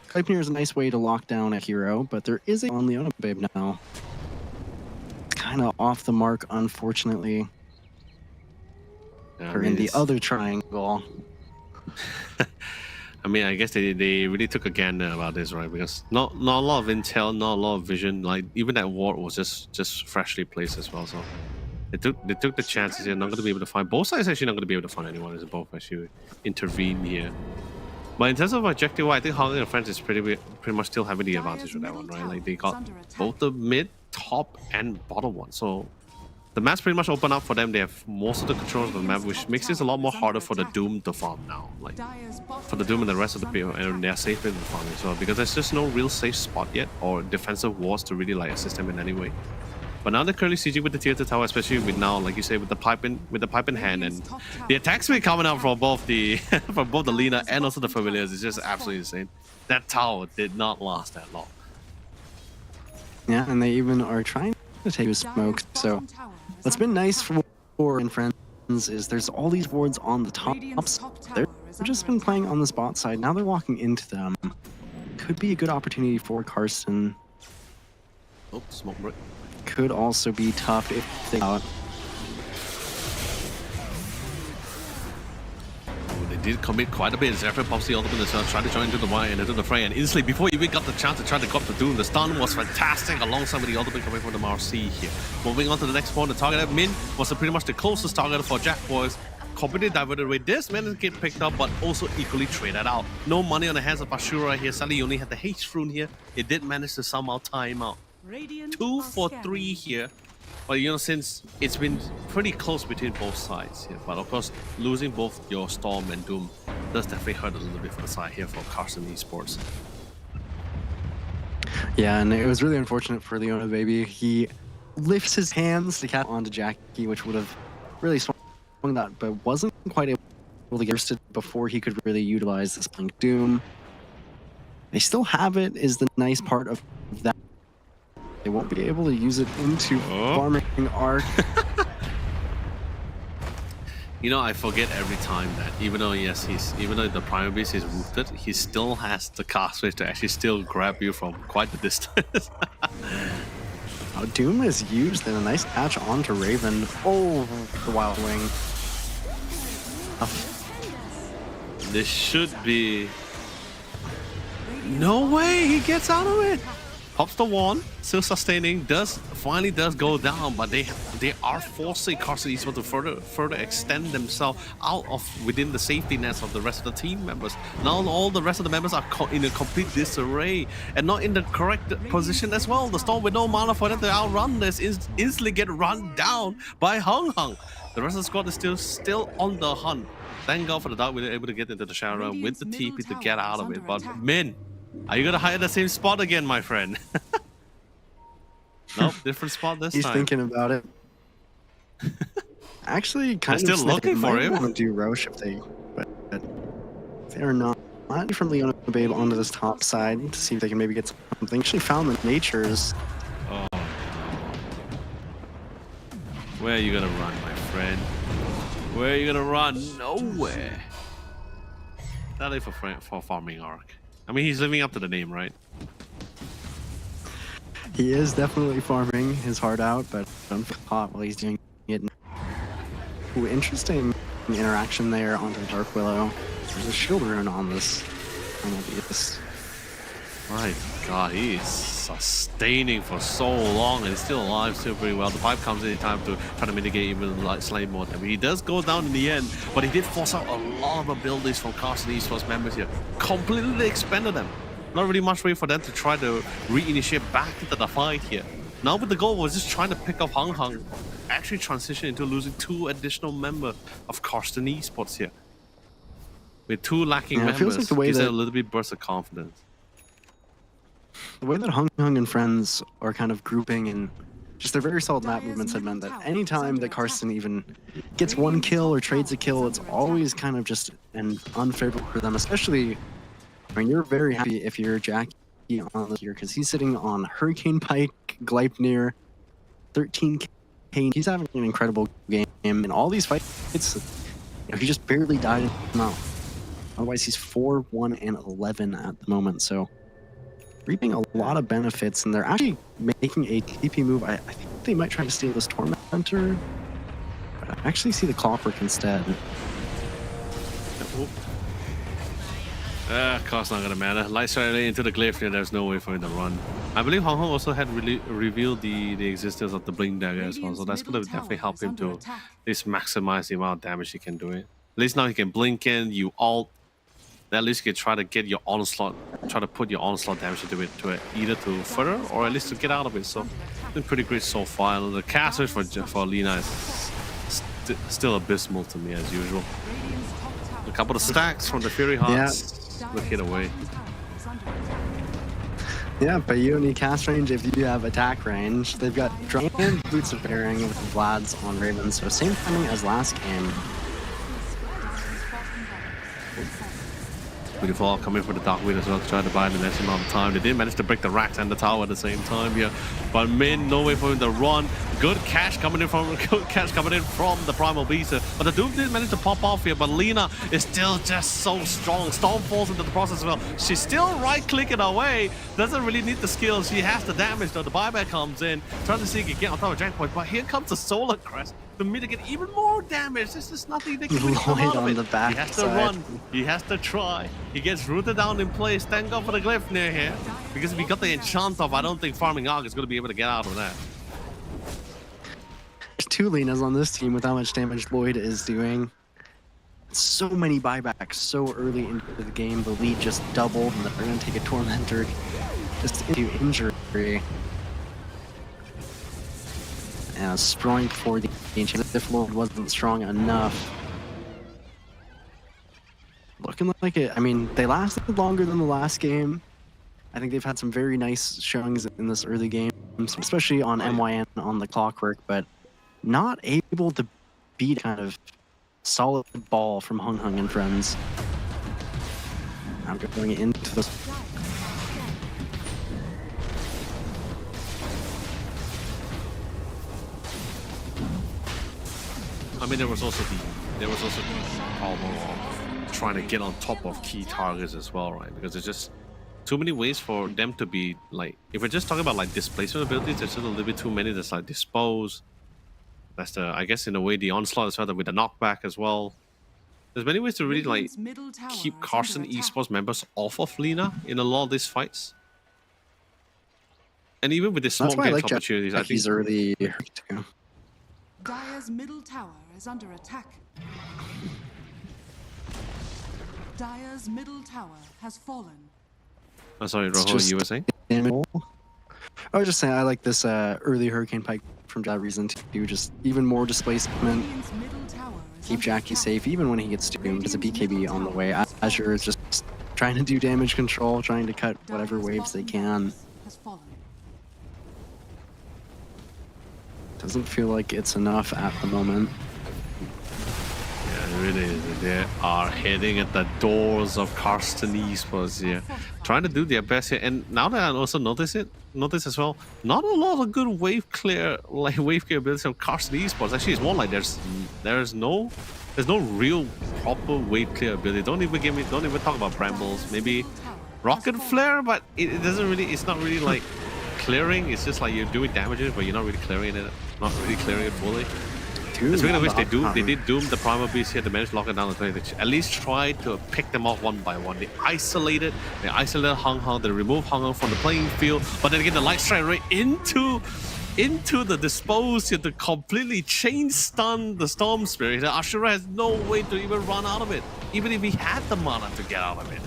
Gleipnir is a nice way to lock down a hero, but there is a on Leona Babe now. It's kind of off the mark, unfortunately. Yeah, or in the other triangle. I mean, I guess they really took a gander about this, right? Because not a lot of intel, not a lot of vision. Like even that ward was just freshly placed as well. So they took the chances. They're not going to be able to find both sides. Actually, not going to be able to find anyone as both actually intervene here. But in terms of objective, I think Hungry and Friends is pretty much still having the advantage with that one, right? Like they got both the mid, top, and bottom one. So the map's pretty much open up for them. They have most of the controls of the map, which makes it a lot more harder for the Doom to farm now. Like, for the Doom and the rest of the people, and they're safe in the farming as well, because there's just no real safe spot yet, or defensive walls to really like assist them in any way. But now they're currently sieging with the tier 2 tower, especially with now, like you say, with the pipe in hand, and the attack speed coming out from both the from both the Lina and also the familiars is just absolutely insane. That tower did not last that long. Yeah, and they even are trying to take a smoke. So what's been nice for and friends is there's all these wards on the tops. They've just been playing on this bot side. Now they're walking into them. Could be a good opportunity for Karstenzs. Oh, smoke break. Could also be tough if they out. They did commit quite a bit. Zephyr pops the ultimate as well, tried to join into the wire and into the fray, and instantly, before he even got the chance to try to go up the Doom, the stun was fantastic alongside with the ultimate coming from the Marcy here. Moving on to the next point, the target at Min was pretty much the closest target for Jack Boys. Completely diverted away. This managed to get picked up, but also equally traded out. No money on the hands of Ashura here. Sadly, he only had the H rune here. It did manage to somehow time out. 2 for 3 here. But you know, since it's been pretty close between both sides here, but of course, losing both your Storm and Doom does definitely hurt a little bit for the side here for Karstenzs Esports. Yeah, and it was really unfortunate for Leona Baby. He lifts his hands to catch onto Jackie, which would have really swung that, but wasn't quite able to get it before he could really utilize this Blink Doom. They still have it, is the nice part of that. They won't be able to use it into farming arc. You know, I forget every time that even though the Primal Beast is rooted, he still has the cast switch to actually still grab you from quite the distance. Doom is used in a nice patch onto Raven. Oh, the Wild Wing. This should be... No way he gets out of it! Pops the wand, still sustaining, finally does go down, but they are forcing Karstenzs Esports to further extend themselves out of within the safety nets of the rest of the team members. Now all the rest of the members are in a complete disarray and not in the correct position as well. The Storm with no mana for them to outrun this instantly get run down by Hung Hung. The rest of the squad is still on the hunt. Thank God for the Dark, we were able to get into the shadow with the TP to get out of it. But Min, are you gonna hide the same spot again, my friend? Nope, different spot this time. He's thinking about it. Actually, kind They're of still looking for him. Want to do Roche if they, but they are not. From Leona Babe onto this top side to see if they can maybe get something. Actually found the natures. Oh. Where are you gonna run, my friend? Where are you gonna run? Nowhere. That is for farming arc. I mean, he's living up to the name, right? He is definitely farming his heart out, but don't feel hot while he's doing it. Ooh, interesting interaction there onto the Dark Willow. There's a shield rune on this. My God, he is sustaining for so long and still alive, still pretty well. The pipe comes in time to try to mitigate even like slightly more damage. He does go down in the end, but he did force out a lot of abilities from Karstenzs Esports members here. Completely expanded them. Not really much way for them to try to reinitiate back into the fight here. Now with the goal was just trying to pick up Hung Hung, actually transition into losing 2 additional members of Karstenzs Esports here. With 2 lacking members, it feels like the way gives that it a little bit burst of confidence. The way that Hung Hung and friends are kind of grouping and just their very solid map movements have meant that anytime that Karstenzs even gets 1 kill or trades a kill, it's always kind of just an unfavorable for them, especially. I mean, you're very happy if you're Jackie on this year because he's sitting on Hurricane Pike, Gleipnir, 13k. He's having an incredible game in all these fights. You know, he just barely died in them out. Otherwise, he's 4-1 and 11 at the moment. So, reaping a lot of benefits, and they're actually making a TP move. I think they might try to steal this Tormentor, but I actually see the Clockwork instead. Cost not gonna matter. Light strike into the Glyph here, there's no way for him to run. I believe Hong Hong also had revealed the existence of the Blink Dagger as well, so that's gonna definitely help him to at least maximize the amount of damage he can do it. At least now he can blink in, you ult, then at least you can try to get your onslaught, try to put your onslaught damage into it, either to further or at least to get out of it. So it's been pretty great so far. And the cast rate for Lina is still abysmal to me as usual. A couple of stacks from the Fury Hearts would hit away. Yeah, but you don't need cast range if you have attack range. They've got Drum and Boots of Bearing with Vlad's on Raven, so same timing as last game. Beautiful, coming for the Dark Wheel as well to try to buy the next amount of time. They did manage to break the racks and the tower at the same time here, but Min, no way for him to run. Good cash coming in from the Primal Beast, but the Doom did manage to pop off here. But Lina is still just so strong. Storm falls into the process as well. She's still right-clicking away. Doesn't really need the skills. She has the damage though. The buyback comes in, trying to see if he can get on top of Jack Point. But here comes the Solar Crest to mitigate even more damage. This is nothing they can really come out of it. The back he has to run. He has to try. He gets rooted down in place. Thank God for the glyph near here, because if he got the enchant off, I don't think farming Arc is going to be able to get out of that. There's 2 Linas on this team with how much damage Lloyd is doing. So many buybacks so early into the game. The lead just doubled, and they're going to take a Tormentor just into injury. And Sproink for the ancient. If Lloyd wasn't strong enough. Looking like it. I mean, they lasted longer than the last game. I think they've had some very nice showings in this early game, especially on MYN on the Clockwork, but not able to beat kind of solid ball from Hung Hung and friends. I'm going into the... I mean, there was also the problem of trying to get on top of key targets as well, right? Because there's just too many ways for them to be like. If we're just talking about like displacement abilities, there's just a little bit too many. There's like dispose. That's the, I guess in a way, the onslaught as well with the knockback as well. There's many ways to really like keep Karstenzs esports members off of Lina in a lot of these fights. And even with the small game opportunities, I think he's already hurt too. Dire's middle tower is under attack. Dire's middle tower has fallen. Oh, sorry, Rojo, you were saying? I was just saying I like this early Hurricane Pike from that reason too. Just even more displacement. Keep Jackie safe even when he gets doomed. There's a BKB on the way. Azure is just trying to do damage control, trying to cut whatever waves they can. Doesn't feel like it's enough at the moment. Yeah, it really is. They are heading at the doors of Karstenzs esports here, trying to do their best here. And now that I also notice as well, not a lot of good wave clear abilities from Karstenzs esports. Actually, it's more like there's no real proper wave clear ability. Don't even talk about brambles. Maybe rocket flare, but it doesn't really. It's not really like clearing. It's just like you're doing damages, but you're not really clearing it. Not really clearing it fully. Speaking of which, they did doom the Primal Beast here to manage to lock it down. They at least tried to pick them off one by one. They isolated Hung Hung. They removed Hung Hung from the playing field, but then again, the light strike right into the dispose here to completely chain stun the Storm Spirit. Ashura has no way to even run out of it, even if he had the mana to get out of it.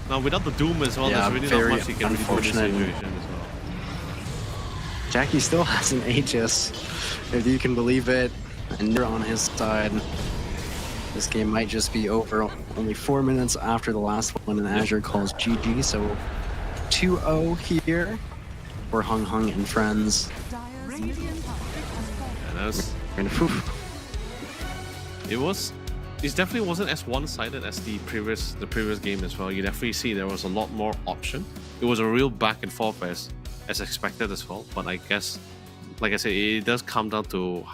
Now without the doom as well, there's really not much he can really do in this situation as well. Jackie still has an Aegis, if you can believe it, and you're on his side. This game might just be over. Only 4 minutes after the last one, and Azure calls GG, so 2-0 here for Hung Hung and friends. It definitely wasn't as one-sided as the previous game as well. You definitely see there was a lot more option. It was a real back and forth as expected as well. But I guess, like I said, it does come down to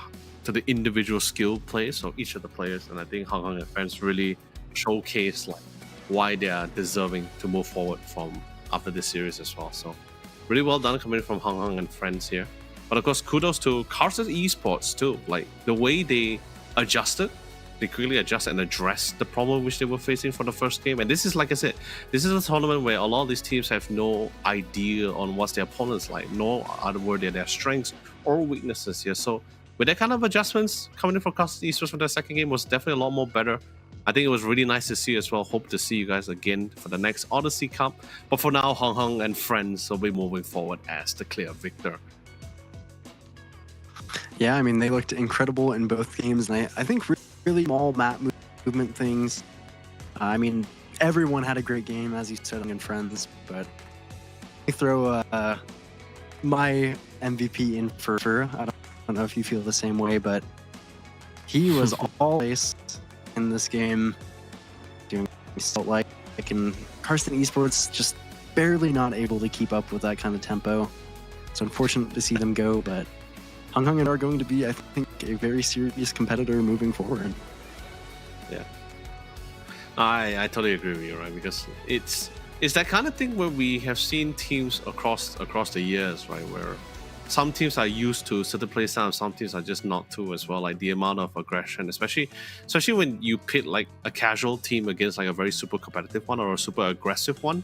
the individual skill plays of each of the players, and I think Hung Hung and friends really showcase like why they are deserving to move forward from after this series as well. So really well done coming from Hung Hung and friends here. But of course, kudos to Karstenzs esports too. Like the way they adjusted. They quickly adjust and address the problem which they were facing for the first game. And this is, like I said, this is a tournament where a lot of these teams have no idea on what's their opponents like, nor are their strengths or weaknesses here. So with that kind of adjustments coming in from Karstenzs esports for the second game was definitely a lot more better I think it was really nice to see you as well. Hope to see you guys again for the next Odyssey Cup. But for now, Hung Hung and friends will be moving forward as the clear victor. Yeah, I mean, they looked incredible in both games, and I think really small map movement things. I mean, everyone had a great game, as you said, and friends, but I throw my MVP in for I don't know if you feel the same way, but he was always in this game doing so like and Karstenzs Esports just barely not able to keep up with that kind of tempo. It's unfortunate to see them go, but Hung Hung are going to be, I think, a very serious competitor moving forward. Yeah, I totally agree with you, right? Because it's that kind of thing where we have seen teams across the years, right? Where some teams are used to certain play styles, some teams are just not to as well. Like the amount of aggression, especially when you pit like a casual team against like a very super competitive one or a super aggressive one,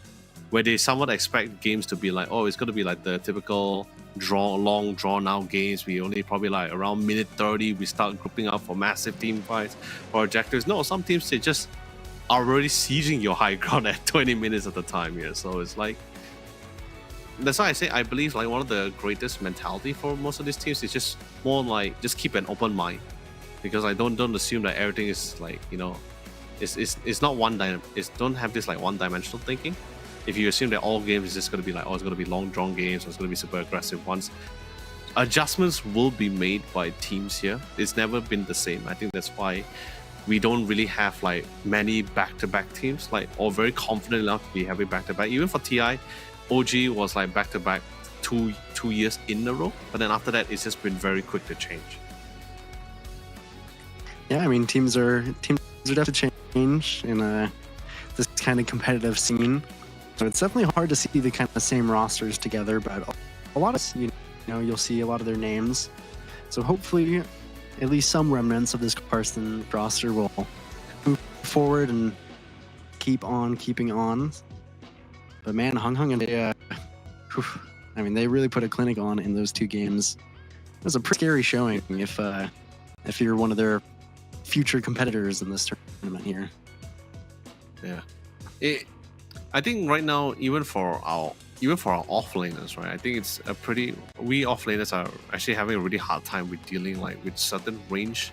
where they somewhat expect games to be like, oh, it's going to be like the typical long drawn out games. We only probably like around minute 30 we start grouping up for massive team fights or objectives. No, some teams they just are already sieging your high ground at 20 minutes at a time here. So it's like, that's why I say I believe like one of the greatest mentality for most of these teams is just more like just keep an open mind, because I don't assume that everything is like, you know, it's not don't have this like one-dimensional thinking. If you assume that all games is just going to be like, oh, it's going to be long drawn games or it's going to be super aggressive ones, adjustments will be made by teams here. It's never been the same. I think that's why we don't really have like many back-to-back teams, like, or very confident enough to be having back-to-back. Even for TI, OG was like back-to-back two years in a row, but then after that it's just been very quick to change. Yeah, I mean, teams are definitely change in this kind of competitive scene. So it's definitely hard to see the kind of same rosters together, but a lot of, you know, you'll see a lot of their names. So hopefully at least some remnants of this Karstenzs roster will move forward and keep on keeping on. But man, Hung Hung and I mean, they really put a clinic on in those two games. It was a pretty scary showing if you're one of their future competitors in this tournament here. Yeah, I think right now, even for our offlaners, right? I think it's we offlaners are actually having a really hard time with dealing like with certain range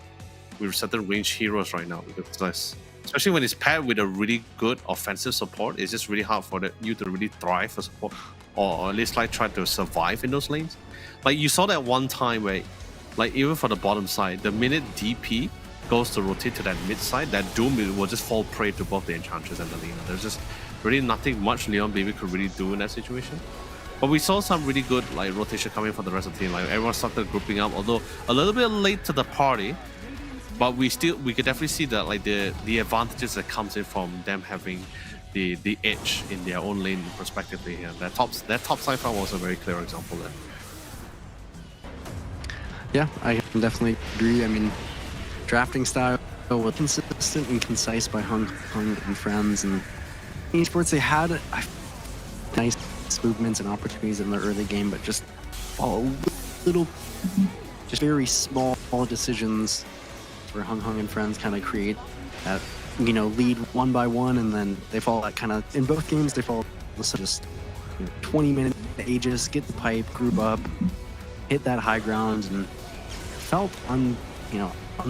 heroes right now, because especially when it's paired with a really good offensive support, it's just really hard for you to really thrive for support, or at least like try to survive in those lanes. Like you saw that one time where, like even for the bottom side, the minute DP goes to rotate to that mid side, that Doom will just fall prey to both the Enchantress and the Lina. There's just really nothing much Leon Baby could really do in that situation. But we saw some really good like rotation coming from the rest of the team. Like everyone started grouping up, although a little bit late to the party. But we could definitely see that like the advantages that comes in from them having the edge in their own lane respectively here. That top side fight was a very clear example there. Yeah, I can definitely agree. I mean, drafting style was consistent and concise by Hung Hung and friends, and esports they had nice movements and opportunities in the early game, but just little, just very small decisions where Hung Hung and friends kind of create that, you know, lead one by one, and then they fall that kind of, in both games they fall just 20-minute Aegis, get the pipe, group up, hit that high ground, and felt on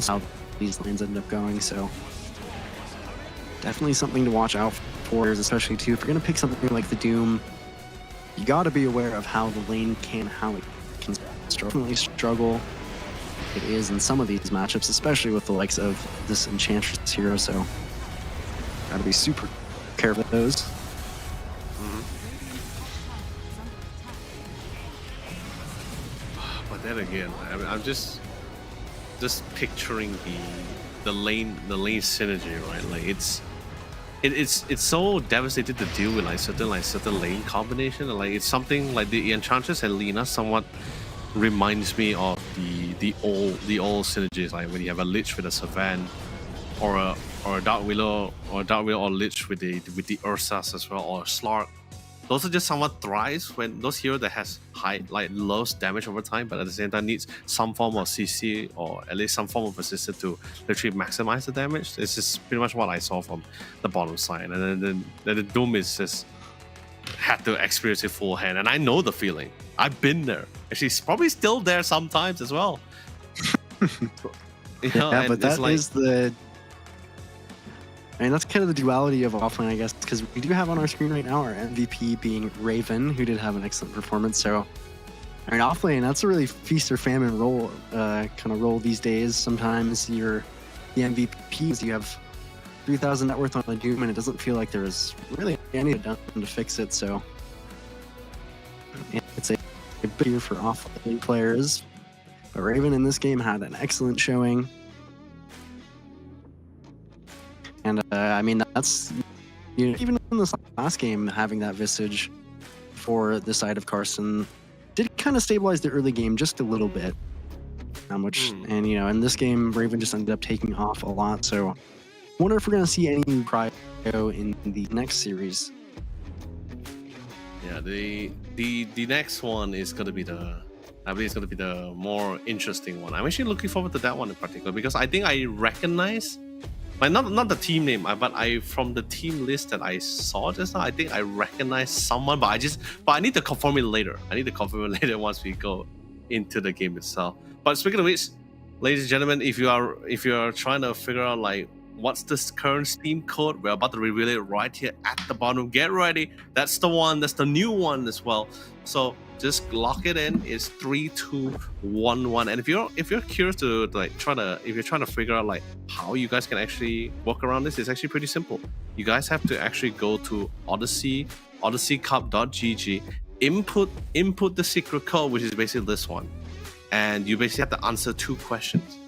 how these lanes ended up going. So definitely something to watch out for, especially too if you're gonna pick something like the Doom. You got to be aware of how the lane how it can definitely struggle. It is in some of these matchups, especially with the likes of this Enchantress hero. So got to be super careful of those. But then again, I'm just picturing the lane synergy, right? Like it's so devastating to deal with like certain lane combination. And, like it's something like the Enchantress and Lina somewhat reminds me of the old synergies, like when you have a Lich with a Savan, or a Dark Willow or Lich with the Ursas as well, or a Slark. those are just somewhat thrives when those heroes that has high like lowest damage over time, but at the same time needs some form of CC or at least some form of resistance to literally maximize the damage. This is pretty much what I saw from the bottom side, and then the Doom is just had to experience it full hand, and I know the feeling. I've been there. And she's probably still there sometimes as well. Yeah, but that is the. I mean, that's kind of the duality of offlane, I guess, because we do have on our screen right now our MVP being Raven, who did have an excellent performance. So, I mean, offlane, that's a really feast or famine role, kind of role these days. Sometimes you're the MVP, you have 3,000 net worth on the Doom, and it doesn't feel like there's really anything done to fix it. So, it's a big year for offlane players. But Raven in this game had an excellent showing. And I mean, that's, you know, even in this last game, having that Visage for the side of Karstenzs did kind of stabilize the early game just a little bit. And, you know, in this game, Raven just ended up taking off a lot. So I wonder if we're going to see any prio in the next series. Yeah, the next one is going to be I believe it's going to be the more interesting one. I'm actually looking forward to that one in particular because I think I recognize, like not the team name, but from the team list that I saw just now, I think I recognize someone, but I need to confirm it later. I need to confirm it later once we go into the game itself. But speaking of which, ladies and gentlemen, if you are trying to figure out like what's this current Steam code, we're about to reveal it right here at the bottom. Get ready. That's the one. That's the new one as well. So just lock it in. It's 3211. And if you're curious to like if you're trying to figure out like how you guys can actually work around this, it's actually pretty simple. You guys have to actually go to Odyssey, odysseycup.gg, input the secret code, which is basically this one, and you basically have to answer two questions.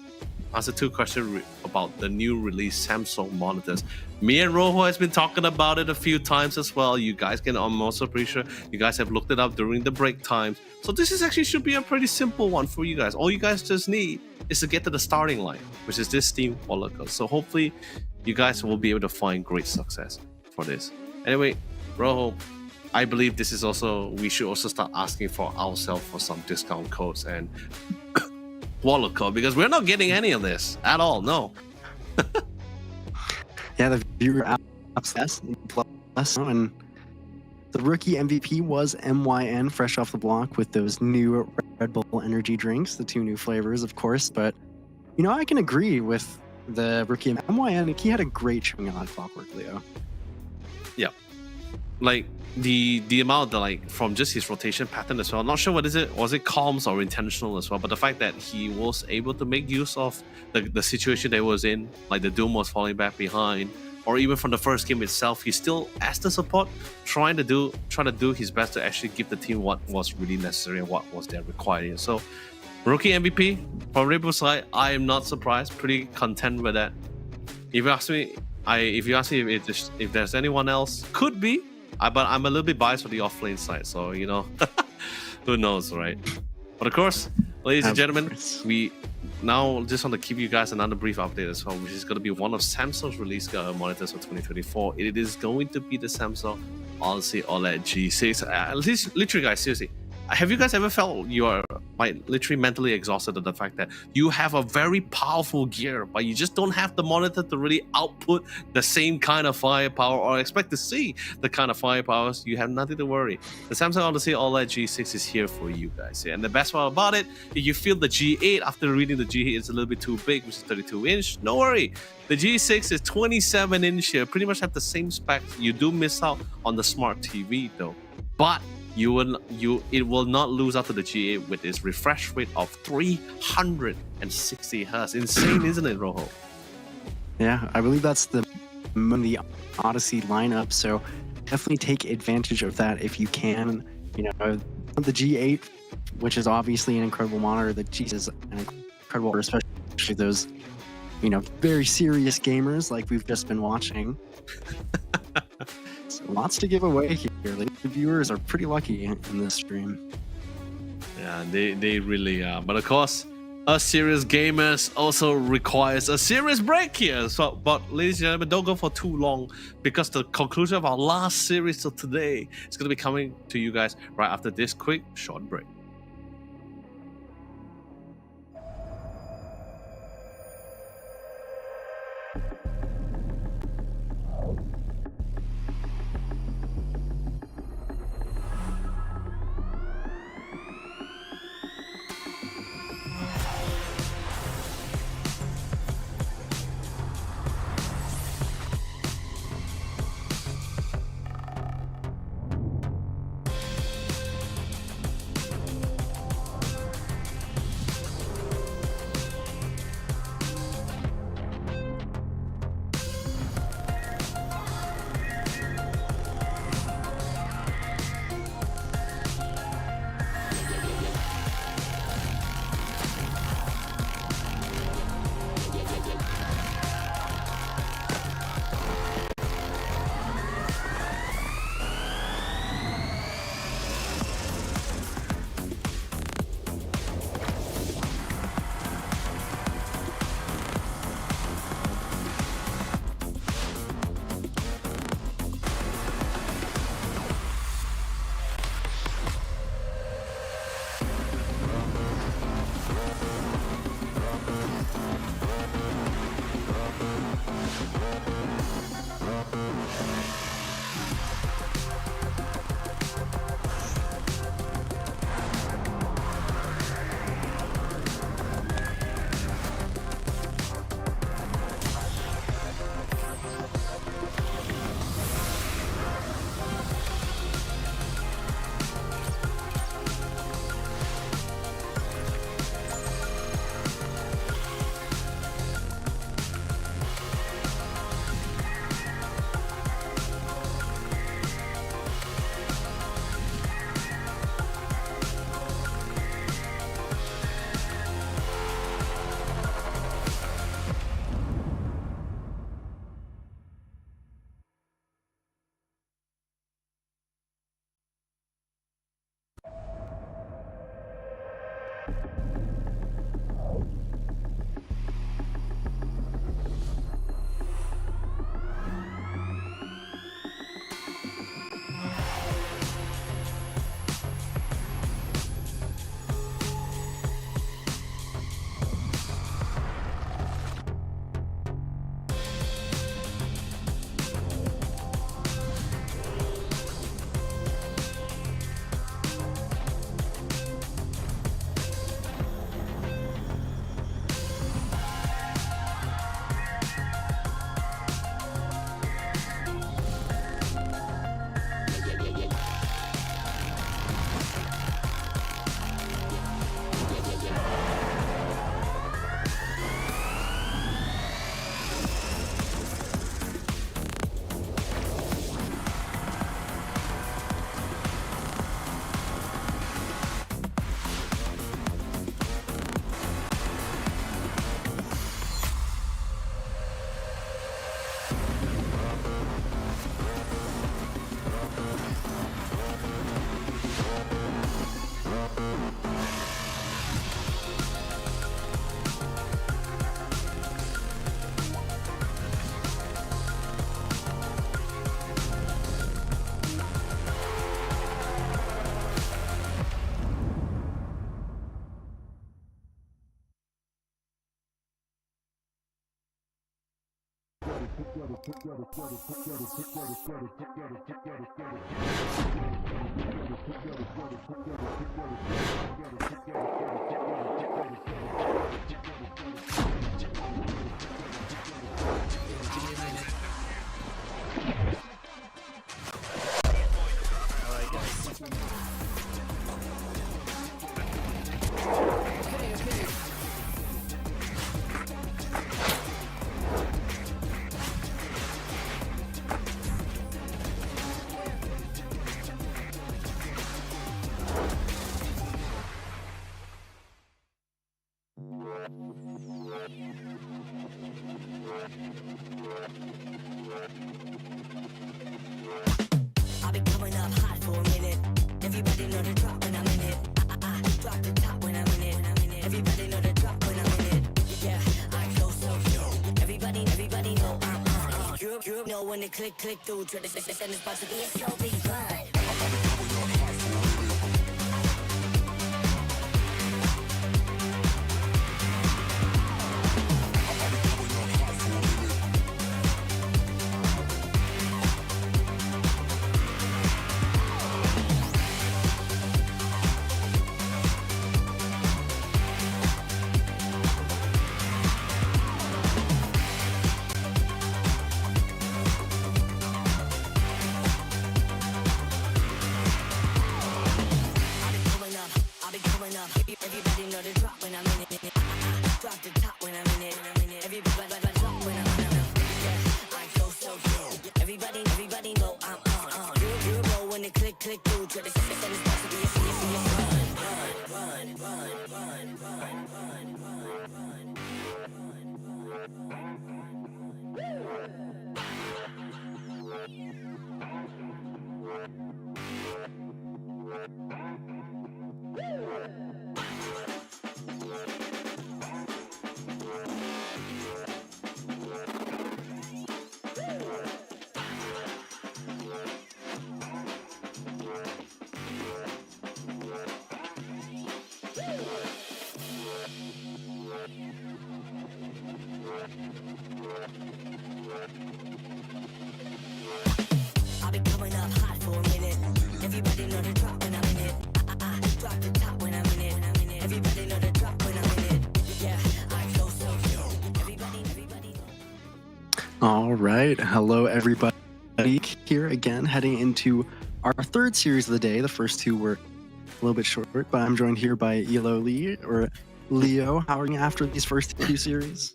About the new release Samsung monitors. Me and Rojo has been talking about it a few times as well. You guys can, I'm also pretty sure you guys have looked it up during the break times. So this is actually should be a pretty simple one for you guys. All you guys just need is to get to the starting line, which is this Steam wallet code. So hopefully you guys will be able to find great success for this. Anyway, Rojo, I believe this is also, we should also start asking for ourselves for some discount codes and wallet code, because we're not getting any of this at all. No. Yeah, the viewer apps plus, and the rookie MVP was MYN, fresh off the block with those new Red Bull energy drinks, the two new flavors, of course. But you know, I can agree with the rookie MYN. He had a great showing on Clockwork, Leo. Yeah, like the amount that like from just his rotation pattern as well. I'm not sure what is it, was it comms or intentional as well, but the fact that he was able to make use of the situation that he was in, like the Doom was falling back behind, or even from the first game itself, he still as the support trying to do his best to actually give the team what was really necessary and what was there required. So rookie MVP from Red Bull side, I am not surprised, pretty content with that. If you ask me if there's anyone else, could be. But I'm a little bit biased for the offlane side, so you know, who knows, right? But of course, ladies and gentlemen, we now just want to give you guys another brief update as well, which is going to be one of Samsung's release monitors for 2024. It is going to be the Samsung Odyssey OLED G6. Literally, guys, seriously, have you guys ever felt you are like literally mentally exhausted at the fact that you have a very powerful gear, but you just don't have the monitor to really output the same kind of firepower or expect to see the kind of firepower? You have nothing to worry. The Samsung Odyssey OLED G6 is here for you guys. And the best part about it, if you feel the G8 after reading the G8 is a little bit too big, which is 32 inch, no worry. The G6 is 27 inch here, pretty much have the same specs. You do miss out on the smart TV though, but it will not lose out to the G8 with its refresh rate of 360 Hz. Insane, isn't it, Rojo? Yeah, I believe that's the Odyssey lineup. So definitely take advantage of that if you can. You know, the G8, which is obviously an incredible monitor. The G6 is an incredible, especially those, you know, very serious gamers like we've just been watching. So lots to give away here. The viewers are pretty lucky in this stream. Yeah, they really are. But of course, us serious gamers also requires a serious break here. So, but ladies and gentlemen, don't go for too long because the conclusion of our last series of today is going to be coming to you guys right after this quick short break. know when to click through. Try to send this box to be a so big run. Everybody know the drop when I'm in it. Drop the top when I'm in it. Everybody drop when I'm in it. Yeah, I go so good. Everybody know I'm on. You know when to click through. Try to send this box to be a I've been coming up hot for a minute. Everybody know the drop when I'm in it. Drop the top when I'm in it. Everybody know the drop when I'm in it. Yeah, I go so good. Everybody know. All right. Hello, everybody. Here again, heading into our third series of the day. The first two were a little bit short, but I'm joined here by Elo Lee, or Leo. How are you after these first two series?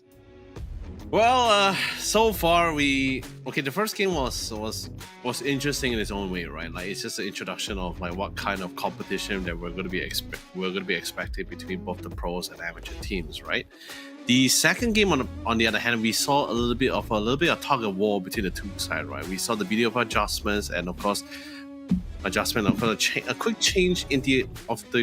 Well, so far the first game was interesting in its own way, right? Like it's just an introduction of like what kind of competition that we're going to be expecting between both the pros and amateur teams, right? The second game, on the other hand, we saw a little bit of tug of war between the two sides, right? We saw the video of adjustments and of course a quick change in the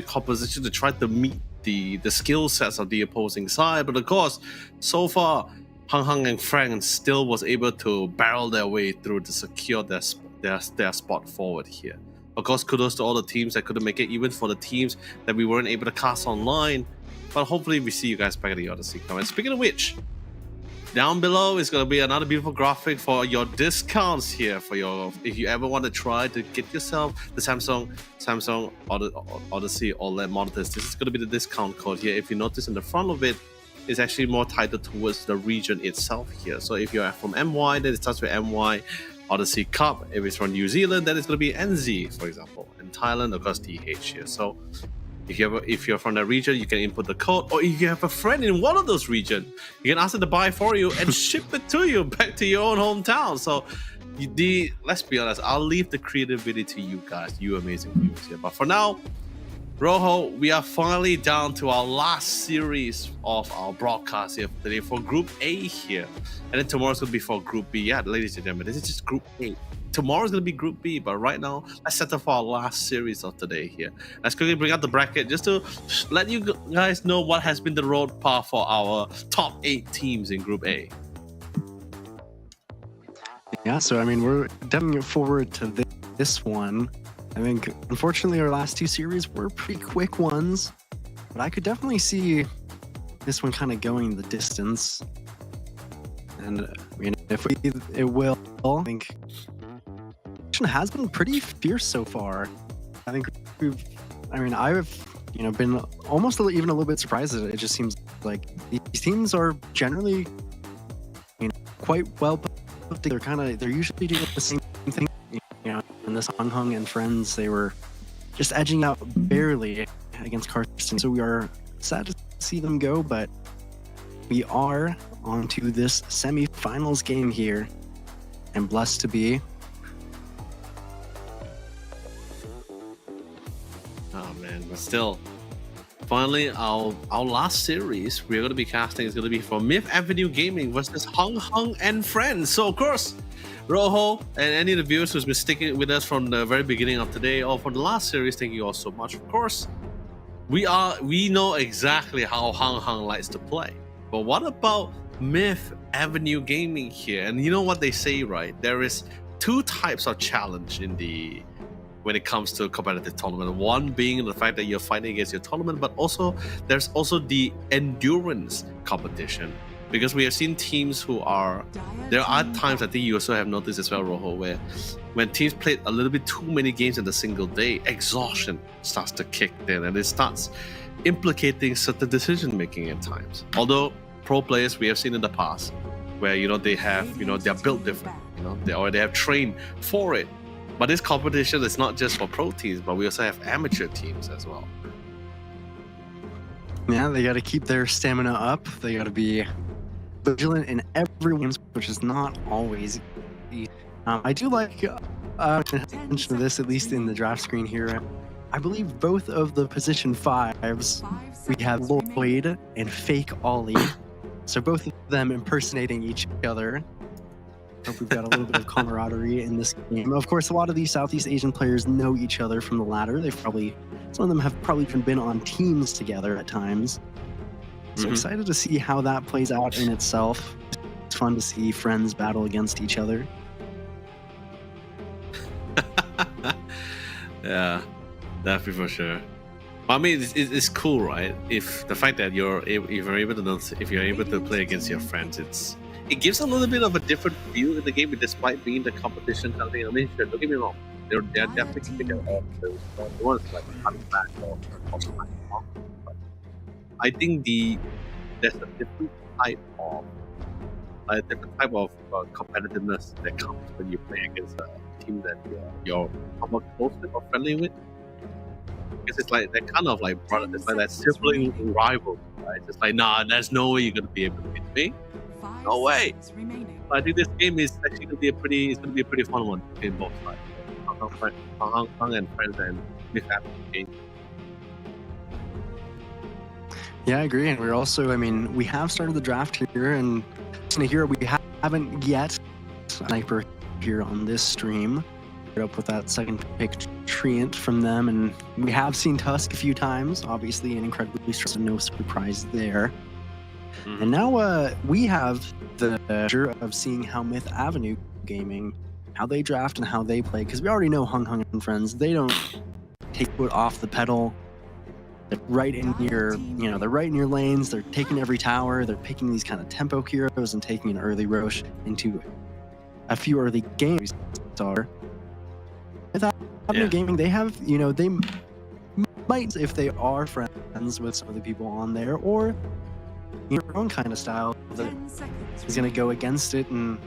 composition to try to meet the skill sets of the opposing side, but of course, so far, Hang and Frank still was able to barrel their way through to secure their spot forward here. Of course, kudos to all the teams that couldn't make it, even for the teams that we weren't able to cast online. But hopefully we see you guys back at the Odyssey Cup. And speaking of which, down below is going to be another beautiful graphic for your discounts here. If you ever want to try to get yourself the Samsung Odyssey OLED monitors, this is going to be the discount code here. If you notice in the front of it, is actually more titled towards the region itself here. So if you're from MY, then it starts with MY Odyssey Cup. If it's from New Zealand, then it's going to be NZ, for example. And Thailand, of course, DH here. So if you're from that region, you can input the code. Or if you have a friend in one of those regions, you can ask them to buy for you and ship it to you back to your own hometown. So let's be honest, I'll leave the creativity to you guys, you amazing viewers here. But for now, Rojo, we are finally down to our last series of our broadcast here today for Group A here. And then tomorrow's going to be for Group B. Yeah, ladies and gentlemen, this is just Group A. Tomorrow's going to be Group B, but right now, let's set up for our last series of today here. Let's quickly bring out the bracket just to let you guys know what has been the road path for our top 8 teams in Group A. Yeah, so I mean, we're definitely forward to this one. I think, unfortunately, our last two series were pretty quick ones, but I could definitely see this one kind of going the distance. And I mean, it will, I think, it has been pretty fierce so far. I think I've been almost even a little bit surprised that it just seems like these teams are generally, quite well put together. They're usually doing the same thing. And this Hung and friends, they were just edging out barely against Karstenzs. So we are sad to see them go, but we are on to this semi-finals game here, and blessed to be. Oh man, but still, finally, our last series we're going to be casting is going to be for Myth Avenue Gaming versus Hung and friends. So of course, Rojo and any of the viewers who's been sticking with us from the very beginning of today or for the last series, thank you all so much. Of course, we know exactly how Hung likes to play. But what about Myth Avenue Gaming here, and you know what they say, right? There is two types of challenge when it comes to a competitive tournament. One being the fact that you're fighting against your tournament, but also there's also the endurance competition, because we have seen teams who are. There are times, I think you also have noticed as well, Rojo, where when teams play a little bit too many games in a single day, exhaustion starts to kick in, and it starts implicating certain decision making at times. Although pro players we have seen in the past, where they have they're built different, they have trained for it. But this competition is not just for pro teams, but we also have amateur teams as well. Yeah, they got to keep their stamina up. They got to be vigilant in every game, which is not always easy. I do like to mention this, at least in the draft screen here. I believe both of the position 5s, we have Lloyd and Fake Ollie. So both of them impersonating each other. Hope we've got a little bit of camaraderie in this game. Of course, a lot of these Southeast Asian players know each other from the ladder. Some of them have probably even been on teams together at times. So excited to see how that plays out in itself. It's fun to see friends battle against each other. Yeah, definitely for sure. I mean, it's cool, right? If the fact that if you're able to play against your friends, it gives a little bit of a different feel in the game, despite being the competition kind of thing. I mean, sure, don't get me wrong, they're definitely keeping their own. The ones like coming back or I think there's a different type of competitiveness that comes when you play against a team that you're somewhat close with or friendly with. Because it's like that kind of like brother, it's like that sibling rival, right? It's like, nah, there's no way you're gonna be able to beat me. No way. I think this game is actually gonna be a pretty fun one in both sides. Hong Kong and friends and Myth Avenue game. Yeah, I agree. And we're also, we have started the draft here, and here we haven't yet sniper here on this stream. Up with that second pick treant from them, and we have seen Tusk a few times, obviously an incredibly strong, so no surprise there. And now we have the pleasure of seeing how Myth Avenue Gaming, how they draft and how they play, because we already know Hung and friends, they don't take foot off the pedal. They're right in your, they're right in your lanes, they're taking every tower, they're picking these kind of tempo heroes and taking an early Roche into a few early games. With Avenue Gaming, they have, they might, if they are friends with some of the people on there, or their own kind of style that is going to go against it, and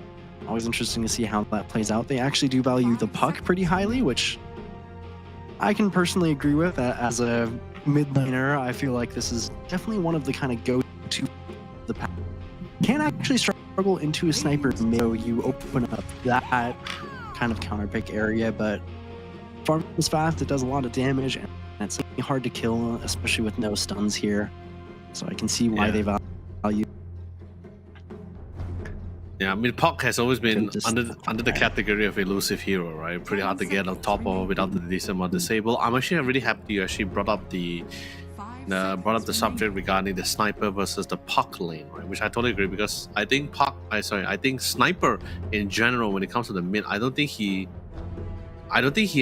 always interesting to see how that plays out. They actually do value the puck pretty highly, which I can personally agree with. As a mid laner, I feel like this is definitely one of the kind of go-to the pack. Can actually struggle into a sniper so you open up that kind of counter pick area, but farm is fast, it does a lot of damage, and it's hard to kill, especially with no stuns here. So I can see why they value. Yeah, I mean, Puck has always been under the category of elusive hero, right? Pretty hard to get on top of without the decent amount disable. I'm actually really happy you actually brought up the subject regarding the sniper versus the Puck lane, right? Which I totally agree, because I think I think sniper in general, when it comes to the mid, I don't think he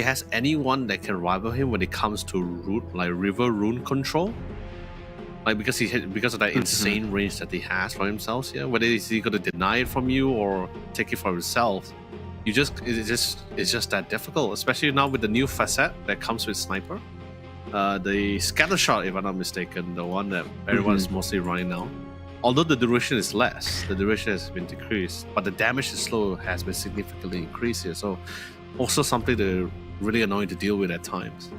has anyone that can rival him when it comes to river rune control. Like, because of that insane range that he has for himself, whether is he gonna deny it from you or take it for himself, it's just that difficult, especially now with the new facet that comes with sniper, the scatter shot, if I'm not mistaken, the one that everyone is mostly running now. Although the duration is less, the duration has been decreased, but the damage is slow has been significantly increased here. So also something that really annoying to deal with at times.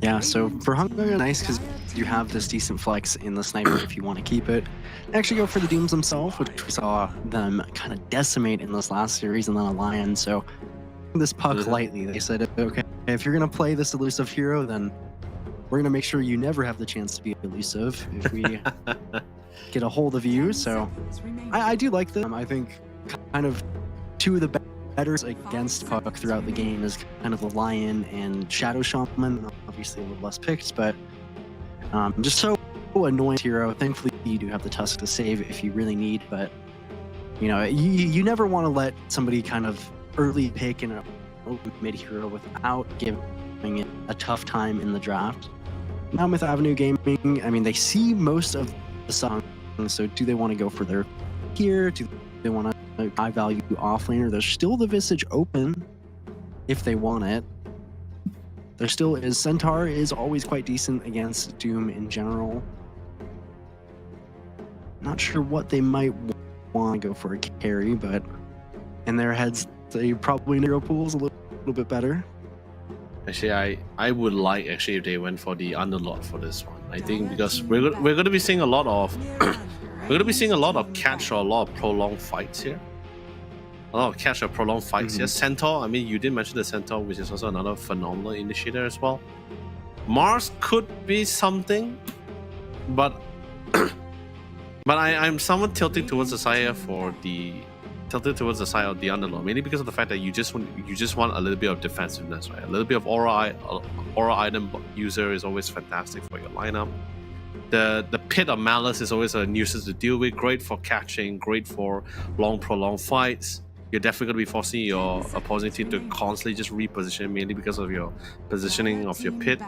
Yeah, so for Hunger, nice because you have this decent flex in the sniper if you want to keep it. Actually go for the Dooms themselves, which we saw them kind of decimate in this last series, and then a Lion. So this Puck lightly, they said, okay, if you're going to play this elusive hero, then we're going to make sure you never have the chance to be elusive if we get a hold of you. So I do like them. I think kind of two of the better against Puck throughout the game is kind of the Lion and Shadow Shaman. Obviously a little less picked, but just so annoying hero. Thankfully, you do have the Tusk to save if you really need, but you know, you never want to let somebody kind of early pick in a mid hero without giving it a tough time in the draft. Now with Avenue Gaming, I mean, they see most of the songs, so do they want to go for their here? Do they want a high value offlaner? There's still the Visage open if they want it. There still is. Centaur is always quite decent against Doom in general. Not sure what they might want to go for a carry, but in their heads, they probably hero pool's a little bit better. Actually, I would like actually if they went for the Underlord for this one. I think because we're going to be seeing a lot of we're going to be seeing a lot of catch or a lot of prolonged fights here. A lot of catch or prolonged fights here. Centaur, I mean, you did mention the Centaur, which is also another phenomenal initiator as well. Mars could be something, but but I'm somewhat tilting towards the side of the Underlord, mainly because of the fact that you just want a little bit of defensiveness, right? A little bit of aura item user is always fantastic for your lineup. The Pit of Malice is always a nuisance to deal with. Great for catching, great for prolonged fights. You're definitely going to be forcing your opposing team to constantly just reposition, mainly because of your positioning of your pit.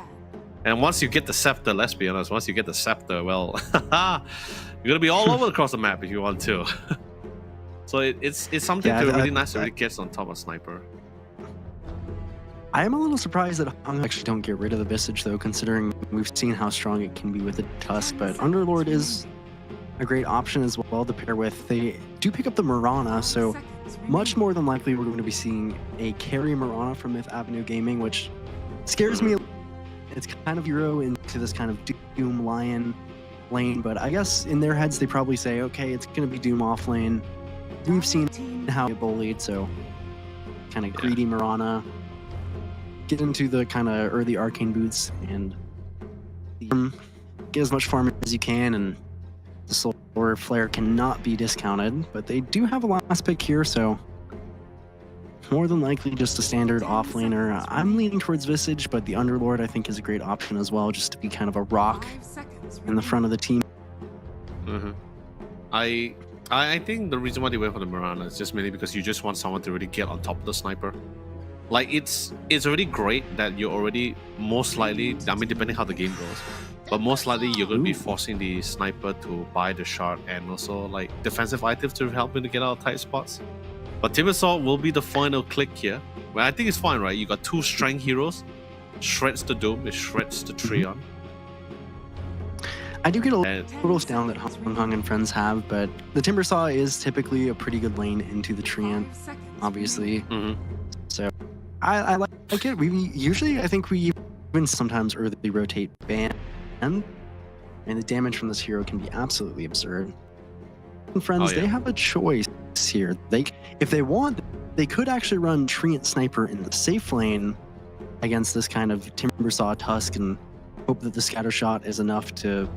And once you get the scepter, let's be honest, once you get the scepter, well, you're going to be all over across the map if you want to. So it's something really nice to really get on top of Sniper. I am a little surprised that Hung actually don't get rid of the Visage, though, considering we've seen how strong it can be with the Tusk. But Underlord is a great option as well to pair with. They do pick up the Mirana, so much more than likely we're going to be seeing a carry Mirana from Myth Avenue Gaming, which scares me. It's kind of hero into this kind of Doom Lion lane, but I guess in their heads they probably say, okay, it's going to be Doom off lane. We've seen how it bullied, so kind of greedy Mirana. Get into the kind of early arcane boots and get as much farm as you can, and the Solar Flare cannot be discounted, but they do have a last pick here, so more than likely just a standard offlaner. I'm leaning towards Visage, but the Underlord I think is a great option as well, just to be kind of a rock in the front of the team. I think the reason why they went for the Mirana is just mainly because you just want someone to really get on top of the Sniper. Like, it's already great that you're already most likely, I mean, depending how the game goes, but most likely you're going to be forcing the Sniper to buy the shard and also like defensive items to help him to get out of tight spots. But Timbersaw will be the final click here. Well, I think it's fine, right? You got two strength heroes, shreds the Doom, it shreds the Treon. I do get a little down that Hung and friends have, but the Timbersaw is typically a pretty good lane into the Treant, obviously. So I like it. We usually, I think we even sometimes early rotate Ban, and the damage from this hero can be absolutely absurd. And friends, they have a choice here. If they want, they could actually run Treant Sniper in the safe lane against this kind of Timbersaw Tusk and hope that the scatter shot is enough to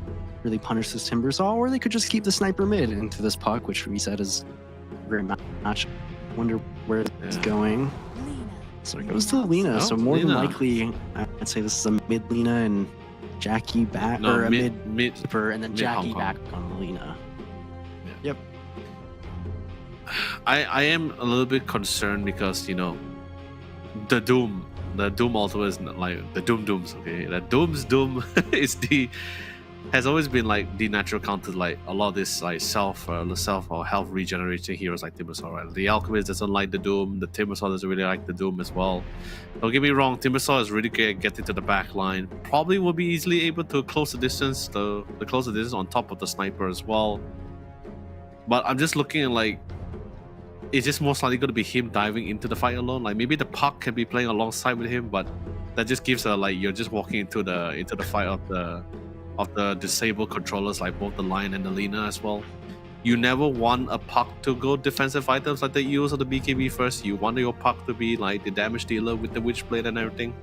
really punish this Timbersaw, or they could just keep the Sniper mid into this puck, which we said is a great match. Wonder where it's going. So it goes to Lina. So more than likely, I'd say this is a mid Lina and Jackie back, or a mid and then Jackie back on Lina. Yep. I am a little bit concerned because, you know, the Doom ultimate is like the Dooms, okay? The Doom has always been like the natural counter, like a lot of this like self or health regeneration heroes like Timbersaw, right? The Alchemist doesn't like the Doom, the Timbersaw doesn't really like the Doom as well. Don't get me wrong, Timbersaw is really good at getting to the back line. Probably will be easily able to close the distance, the closer distance on top of the Sniper as well. But I'm just looking at like, it's just most likely going to be him diving into the fight alone. Like maybe the puck can be playing alongside with him, but that just gives a like you're just walking into the fight of the disabled controllers, like both the Lion and the Lina as well. You never want a puck to go defensive items like the EOS or the BKB first. You want your puck to be like the damage dealer with the Witchblade and everything.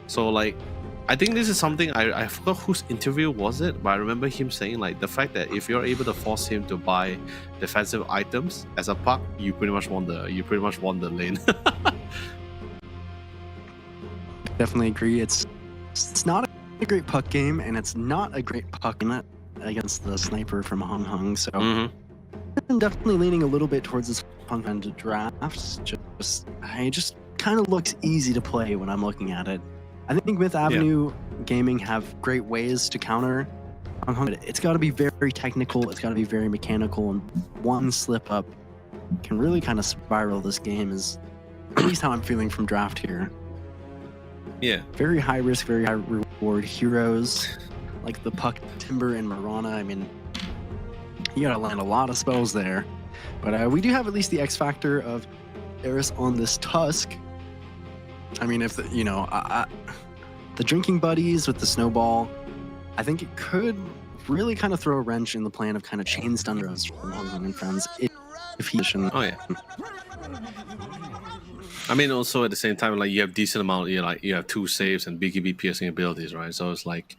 So like, I think this is something I forgot whose interview was it, but I remember him saying like the fact that if you're able to force him to buy defensive items as a puck, you pretty much won the lane. Definitely agree. It's not a great puck game, and it's not a great puck game against the sniper from Hung Hung. So I'm definitely leaning a little bit towards this Hung Hung draft. It just kind of looks easy to play when I'm looking at it. I think Myth Avenue Gaming have great ways to counter Hung Hung. It's got to be very technical. It's got to be very mechanical, and one slip up can really kind of spiral this game. Is at least how I'm feeling from draft here. Yeah. Very high risk, very high reward heroes like the Puck, Timber, and Marana. I mean, you gotta land a lot of spells there. But we do have at least the X factor of Eris on this Tusk. I mean, if the, the drinking buddies with the snowball, I think it could really kind of throw a wrench in the plan of kind of chain stun throws from Hung Hung and friends if he shouldn't. Oh yeah. I mean, also at the same time, like you have decent amount, you have 2 saves and BKB piercing abilities, right? So it's like,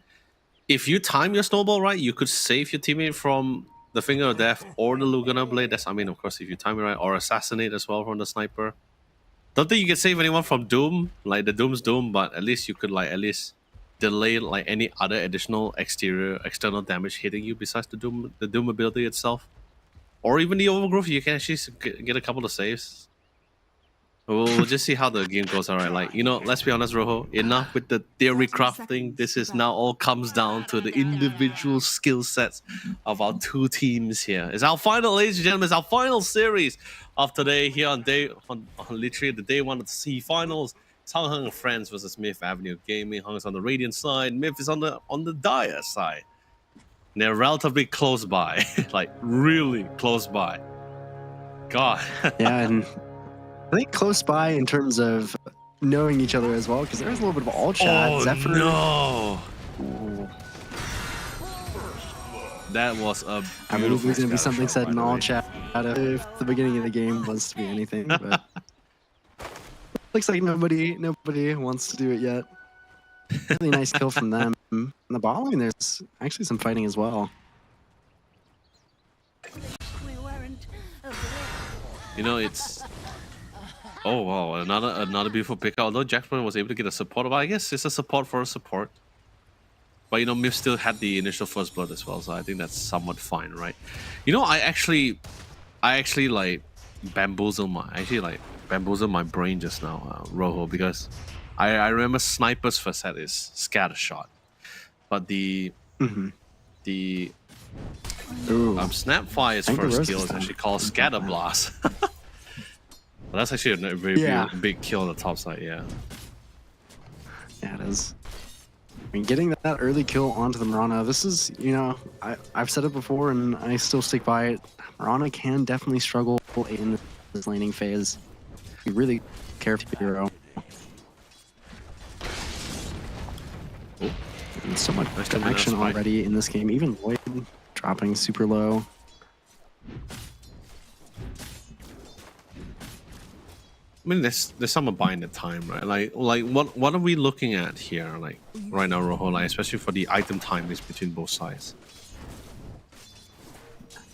if you time your snowball right, you could save your teammate from the Finger of Death or the Lugana Blade. That's, I mean, of course, if you time it right, or assassinate as well from the sniper. Don't think you can save anyone from Doom, like the Doom's Doom, but at least you could at least delay any other additional external damage hitting you besides the Doom ability itself, or even the Overgrowth. You can actually get a couple of saves. We'll just see how the game goes. All right, let's be honest, Rojo. Enough with the theory crafting. This is now all comes down to the individual skill sets of our 2 teams here. It's our final, ladies and gentlemen. It's our final series of today here on literally the day 1 of the C finals. It's Hung Hung and Friends versus Myth Avenue Gaming. Hung is on the Radiant side. Myth is on the Dire side. And they're relatively close by, like really close by. God. Yeah, and I think close by in terms of knowing each other as well, because there's a little bit of all chat. Oh Zephyr. no! Ooh. That was a. I mean, there's going to be something shot, said in all way. chat if the beginning of the game wants to be anything, but looks like nobody wants to do it yet. Really nice kill from them. In the bot lane, there's actually some fighting as well. We weren't It's. Oh wow, another beautiful pick. Although Jackman was able to get a support, but I guess it's a support for a support. But Myth still had the initial first blood as well, so I think that's somewhat fine, right? I actually bamboozled my brain just now, Rojo, because I remember Sniper's first set is Scatter Shot, but the Snapfire's first kill is actually called Scatter Blast. Well, that's actually a very big kill on the top side, yeah. Yeah, it is. I mean, getting that early kill onto the Marana, this is, I've said it before and I still stick by it. Marana can definitely struggle in this laning phase. Be really careful, hero. And so much action already in this game. Even Void dropping super low. I mean, there's someone buying the time, right? Like what are we looking at here, like right now, Rojo? Especially for the item timings between both sides.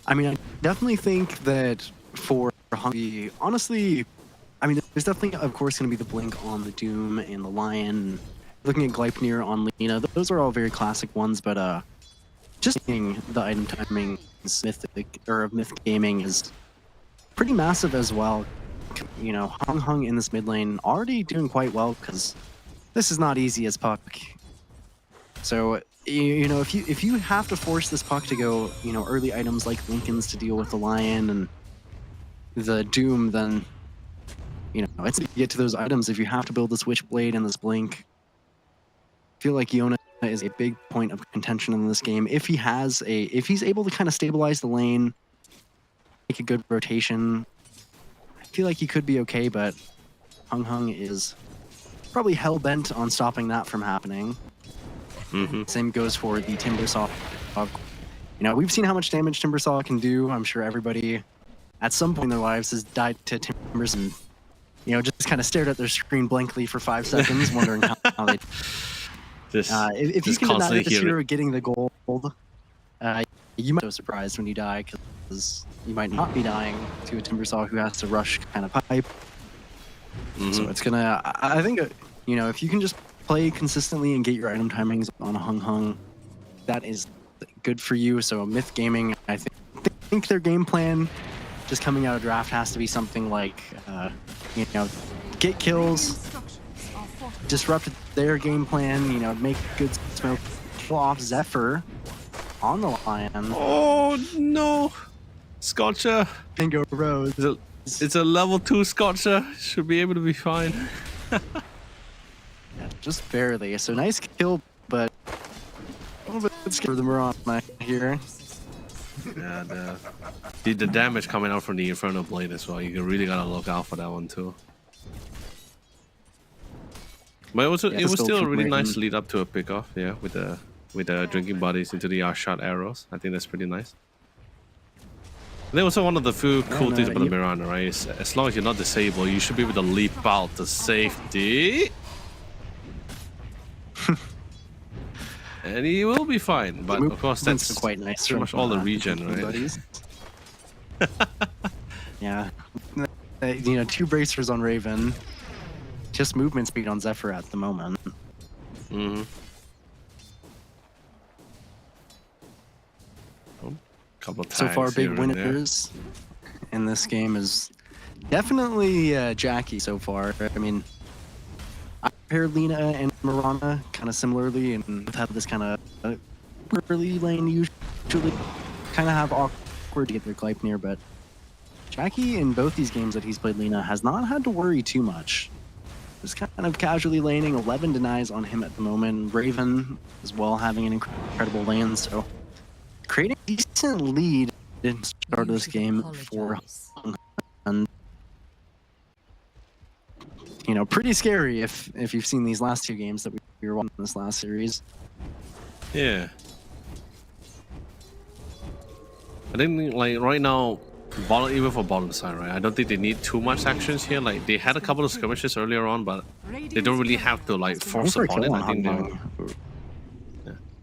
I mean, I definitely think that for Hungry, honestly, I mean, there's definitely, of course, going to be the blink on the Doom and the Lion. Looking at Gleipnir on Lena, those are all very classic ones, but just seeing the item timing of Myth Gaming is pretty massive as well. Hung Hung in this mid lane already doing quite well because this is not easy as Puck. So if you have to force this Puck to go early items like Lincoln's to deal with the Lion and the Doom, then it's to get to those items. If you have to build this Witchblade and this Blink, I feel like Yona is a big point of contention in this game. If he's able to kind of stabilize the lane, make a good rotation, I feel like he could be okay, but Hung Hung is probably hell-bent on stopping that from happening. Same goes for the Timbersaw. We've seen how much damage Timbersaw can do. I'm sure everybody at some point in their lives has died to Timbers and, just kind of stared at their screen blankly for 5 seconds, wondering how they... if you can deny this hero getting the gold, you might be so surprised when you die, because you might not be dying to a Timbersaw who has to rush kind of pipe. So it's gonna, I think, if you can just play consistently and get your item timings on Hung Hung, that is good for you. So Myth Gaming, I think their game plan just coming out of draft has to be something like, get kills, Instructions are fortified. disrupt their game plan, make good smoke, pull off Zephyr on the Lion, Oh no, Scotcher. and go Rose. It's a level 2 Scotcher. Should be able to be fine. Yeah, just barely. So nice kill, but a little bit scary for the Mirana here. Yeah, the damage coming out from the Inferno Blade as well. You really gotta look out for that one too. But it was still a really nice lead up to a pickoff, yeah, with the drinking buddies into the shot arrows. I think that's pretty nice. And then also one of the few cool things about the Mirana, right? Is as long as you're not disabled, you should be able to leap out to safety. And he will be fine, but of course that's quite nice. pretty much all the regen, right? Yeah, 2 bracers on Raven, just movement speed on Zephyr at the moment. Mm-hmm. Couple of So far, tags big here and there. winners in this game is definitely Jackie so far. I mean, I paired Lina and Mirana kind of similarly, and both have this kind of early lane usually kind of have awkward to get their Gleipnir, but Jackie in both these games that he's played Lina has not had to worry too much. Just kind of casually laning, 11 denies on him at the moment. Raven as well having an incredible lane, so creating a decent lead in the start of this game for Hung. Pretty scary if you've seen these last 2 games that we were watching in this last series. Yeah. I think like right now, even for bottom side, right? I don't think they need too much actions here. Like they had a couple of skirmishes earlier on, but they don't really have to like force upon it. I think they.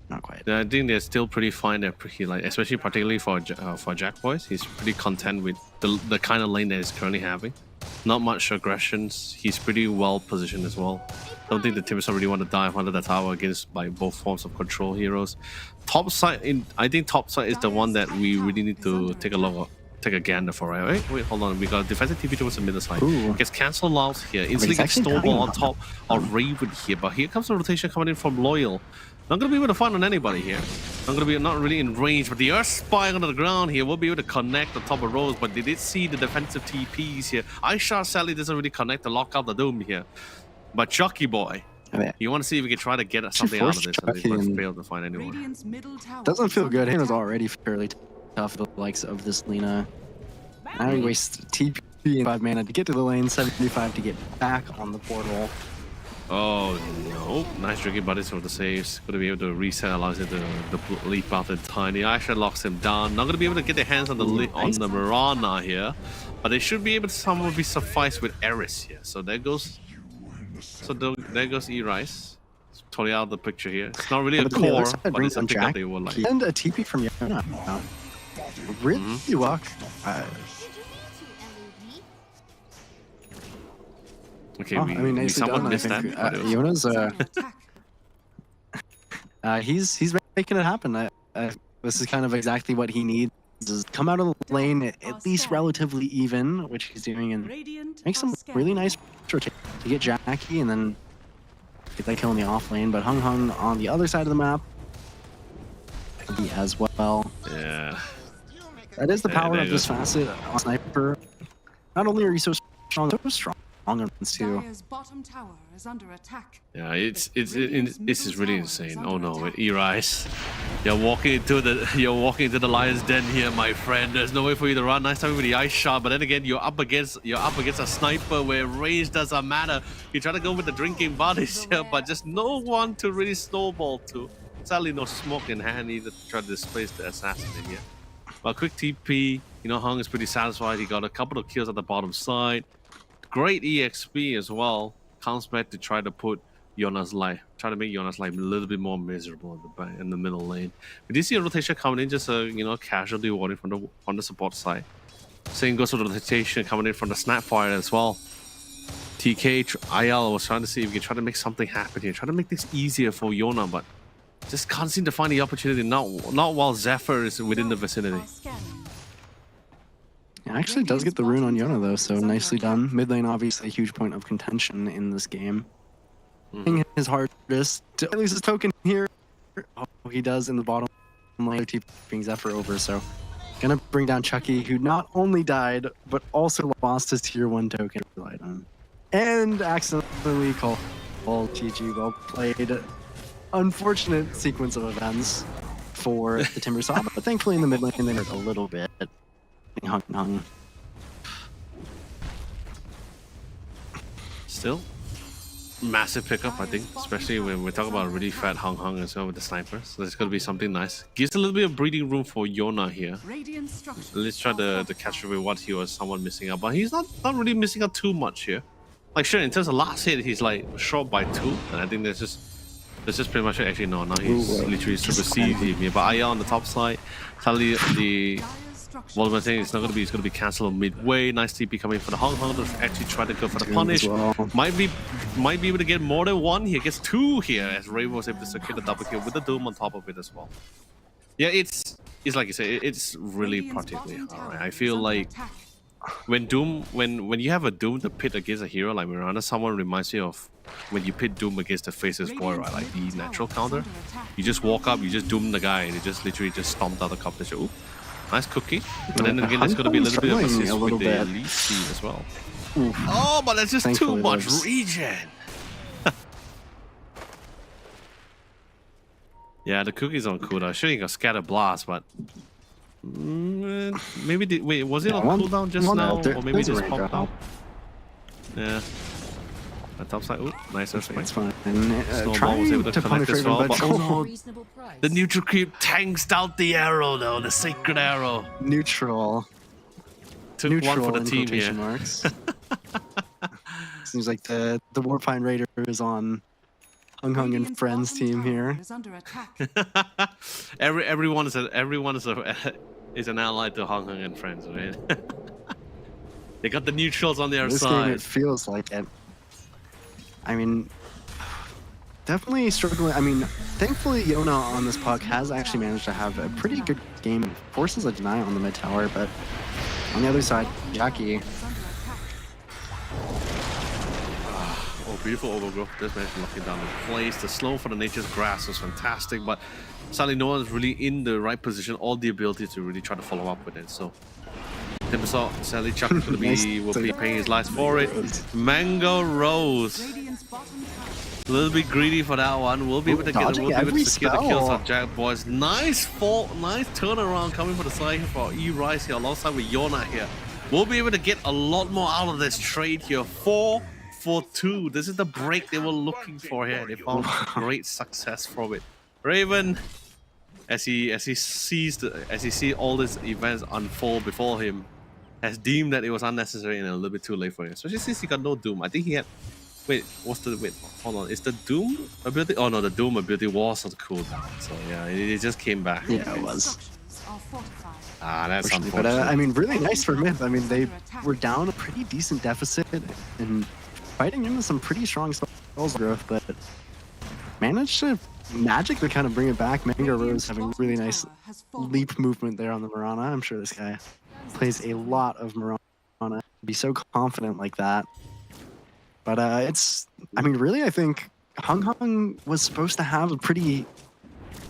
Not quite. Yeah, I think they're still pretty fine. They're pretty especially particularly for Jack Boys. He's pretty content with the kind of lane that he's currently having. Not much aggressions. He's pretty well positioned as well. Don't think the teams already want to dive under the tower against both forms of control heroes. Top side, I think top side is the one that we really need to take a gander for, right? Wait, hold on. We got defensive TP towards the middle side. Ooh. Gets cancelled out here. Instantly gets snowball on top of Raven here. But here comes the rotation coming in from Loyal. Not gonna be able to find on anybody here. Not really in range, but the Earth Spy under the ground here will be able to connect on top of Rose, but they did see the defensive TPs here. iShot sadly doesn't really connect to lock out the Doom here. But Chucky Boy, you want to see if we can try to get something out of this, and they failed to find anyone. Radiant's middle tower Doesn't is feel under good. He was attack. already fairly tough, the likes of this Lina. Now he wastes TP and 5 mana to get to the lane, 75 to get back on the portal. Oh no! Nice drinking buddies for the saves. Gonna be able to reset, allows it to leap out the tiny. Aisha locks him down. Not gonna be able to get their hands on the Mirana here, but they should be able to somehow be sufficed with Eris here. So there goes. There goes E-Rise. Totally out of the picture here. It's not really a core, but it's something that they would like. And a TP from Yona. Really luck. Okay, we nicely somewhat done. I missed that. think but it was- Yona's Attack. he's making it happen. This is kind of exactly what he needs. Is come out of the lane at least relatively even, which he's doing, and Radiant make some are really scattered. nice rotation to get Jackie and then get that kill in the off lane. But Hung Hung on the other side of the map as well. Yeah. That is the Yeah, power there of you this go. facet on Sniper. Not only are you so strong on runs too. Dire's bottom tower is under attack. Yeah, this is really insane. Oh no, with E-Rise. You're walking into the lion's den here, my friend. There's no way for you to run. Nice time with the ice shot, but then again, you're up against a sniper where range doesn't matter. You try to go with the drinking buddies here, but just no one to really snowball to. Sadly, no smoke in hand either to try to displace the assassin in here. But quick TP, Hung is pretty satisfied. He got a couple of kills at the bottom side. Great EXP as well. Comes back to try to put Yona's life, try to make Yona's life a little bit more miserable in the back, in the middle lane. We did see a rotation coming in, just a casualty warning from the support side. Same goes for the rotation coming in from the Snapfire as well. TK, IL was trying to see if we can try to make something happen here. Try to make this easier for Yona, but just can't seem to find the opportunity. Not while Zephyr is within the vicinity. It actually does get the rune on Yona though, so nicely done. Mid lane obviously a huge point of contention in this game. Doing his hardest to lose his token here. Oh, he does in the bottom lane, TPing Zephyr over, so gonna bring down Chucky, who not only died, but also lost his tier 1 token item. And accidentally called GG. Well played. Unfortunate sequence of events for the Timbersaw, but thankfully in the mid lane they hurt a little bit. Hung. Still, massive pickup, I think, especially when we talk about really fat Hung as well with the snipers. So there's going to be something nice. Gives a little bit of breathing room for Yona here. Let's try to catch up with what he was somewhat missing out, but he's not really missing out too much here. Like sure, in terms of last hit, he's like short by 2, and I think that's just pretty much it. Actually no, now he's literally superseded him here. But Aya on the top side, sadly the Volman thing is not going to be. It's going to be cancelled midway. Nice TP coming for the Hung to actually try to go for the punish. Might be able to get more than 1. He gets 2 here as Raven was able to secure the double kill with the Doom on top of it as well. Yeah, it's like you say, it's really particularly hard. I feel like when you have a Doom to pit against a hero like Miranda, someone reminds me of when you pit Doom against the Faceless Boy, right? Like the natural counter. You just walk up, you just Doom the guy, and he just literally just stomped out the competition. Ooh. Nice cookie. But then again, there's going to be a little bit of assist with the elite team as well. Oh, but that's just too much regen. Yeah, the cookie's on cooldown. Sure, you got scatter blast, but maybe wait, was it on cooldown just now, or maybe just popped out? Yeah. Top side. Ooh, nice aspect. It's fine. Snowball was able to connect as well, but oh no, the neutral creep tanks out the arrow though, the sacred arrow. Neutral. Took neutral one for the team here. Marks. Seems like the Warpine Raider is on Hung and Friends team here. everyone is an ally to Hung and Friends, right? They got the neutrals on their side. Game, it feels like it. I mean, definitely struggling. I mean, thankfully Yona on this puck has actually managed to have a pretty good game. Forces a deny on the mid tower, but on the other side, Jackie. Oh, beautiful overgrowth. Just managed to lock it down in place. The slow for the Nature's Grass was fantastic, but sadly no one is really in the right position or the ability to really try to follow up with it. So Timbersaw, sadly Chuck will be paying his life for it. Mango Rose. A little bit greedy for that one. We'll be able to get it. We'll be able to secure the kills on Jack, boys. Nice turnaround coming for the side for E-Rise here alongside with Yona here. We'll be able to get a lot more out of this trade here. 4-for-2. This is the break they were looking for here. They found great success from it. Raven, as he sees all these events unfold before him, has deemed that it was unnecessary and a little bit too late for him. Especially since he got no Doom. I think he had. Wait, hold on. Is the Doom ability? Oh no, the Doom ability was on cooldown. So yeah, it just came back. Yeah, it was. Ah, that's unfortunate. But I mean, really nice for Myth. I mean, they were down a pretty decent deficit and fighting into some pretty strong spells growth, but managed to magically kind of bring it back. Mango Rose having really nice leap movement there on the Mirana. I'm sure this guy plays a lot of Mirana. Be so confident like that. But I mean, really, I think Hung was supposed to have a pretty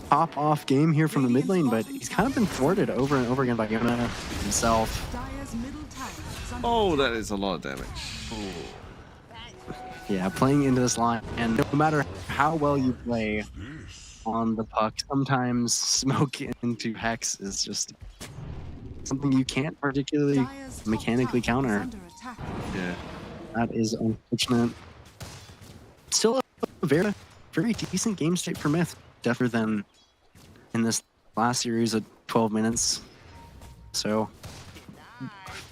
top-off game here from the mid lane, but he's kind of been thwarted over and over again by Yona himself. Oh, that is a lot of damage. Yeah, playing into this line, and no matter how well you play on the puck, sometimes smoke into Hex is just something you can't particularly mechanically counter. Yeah. That is unfortunate. Still a very, very decent game state for Myth. Definitely than in this last series of 12 minutes. So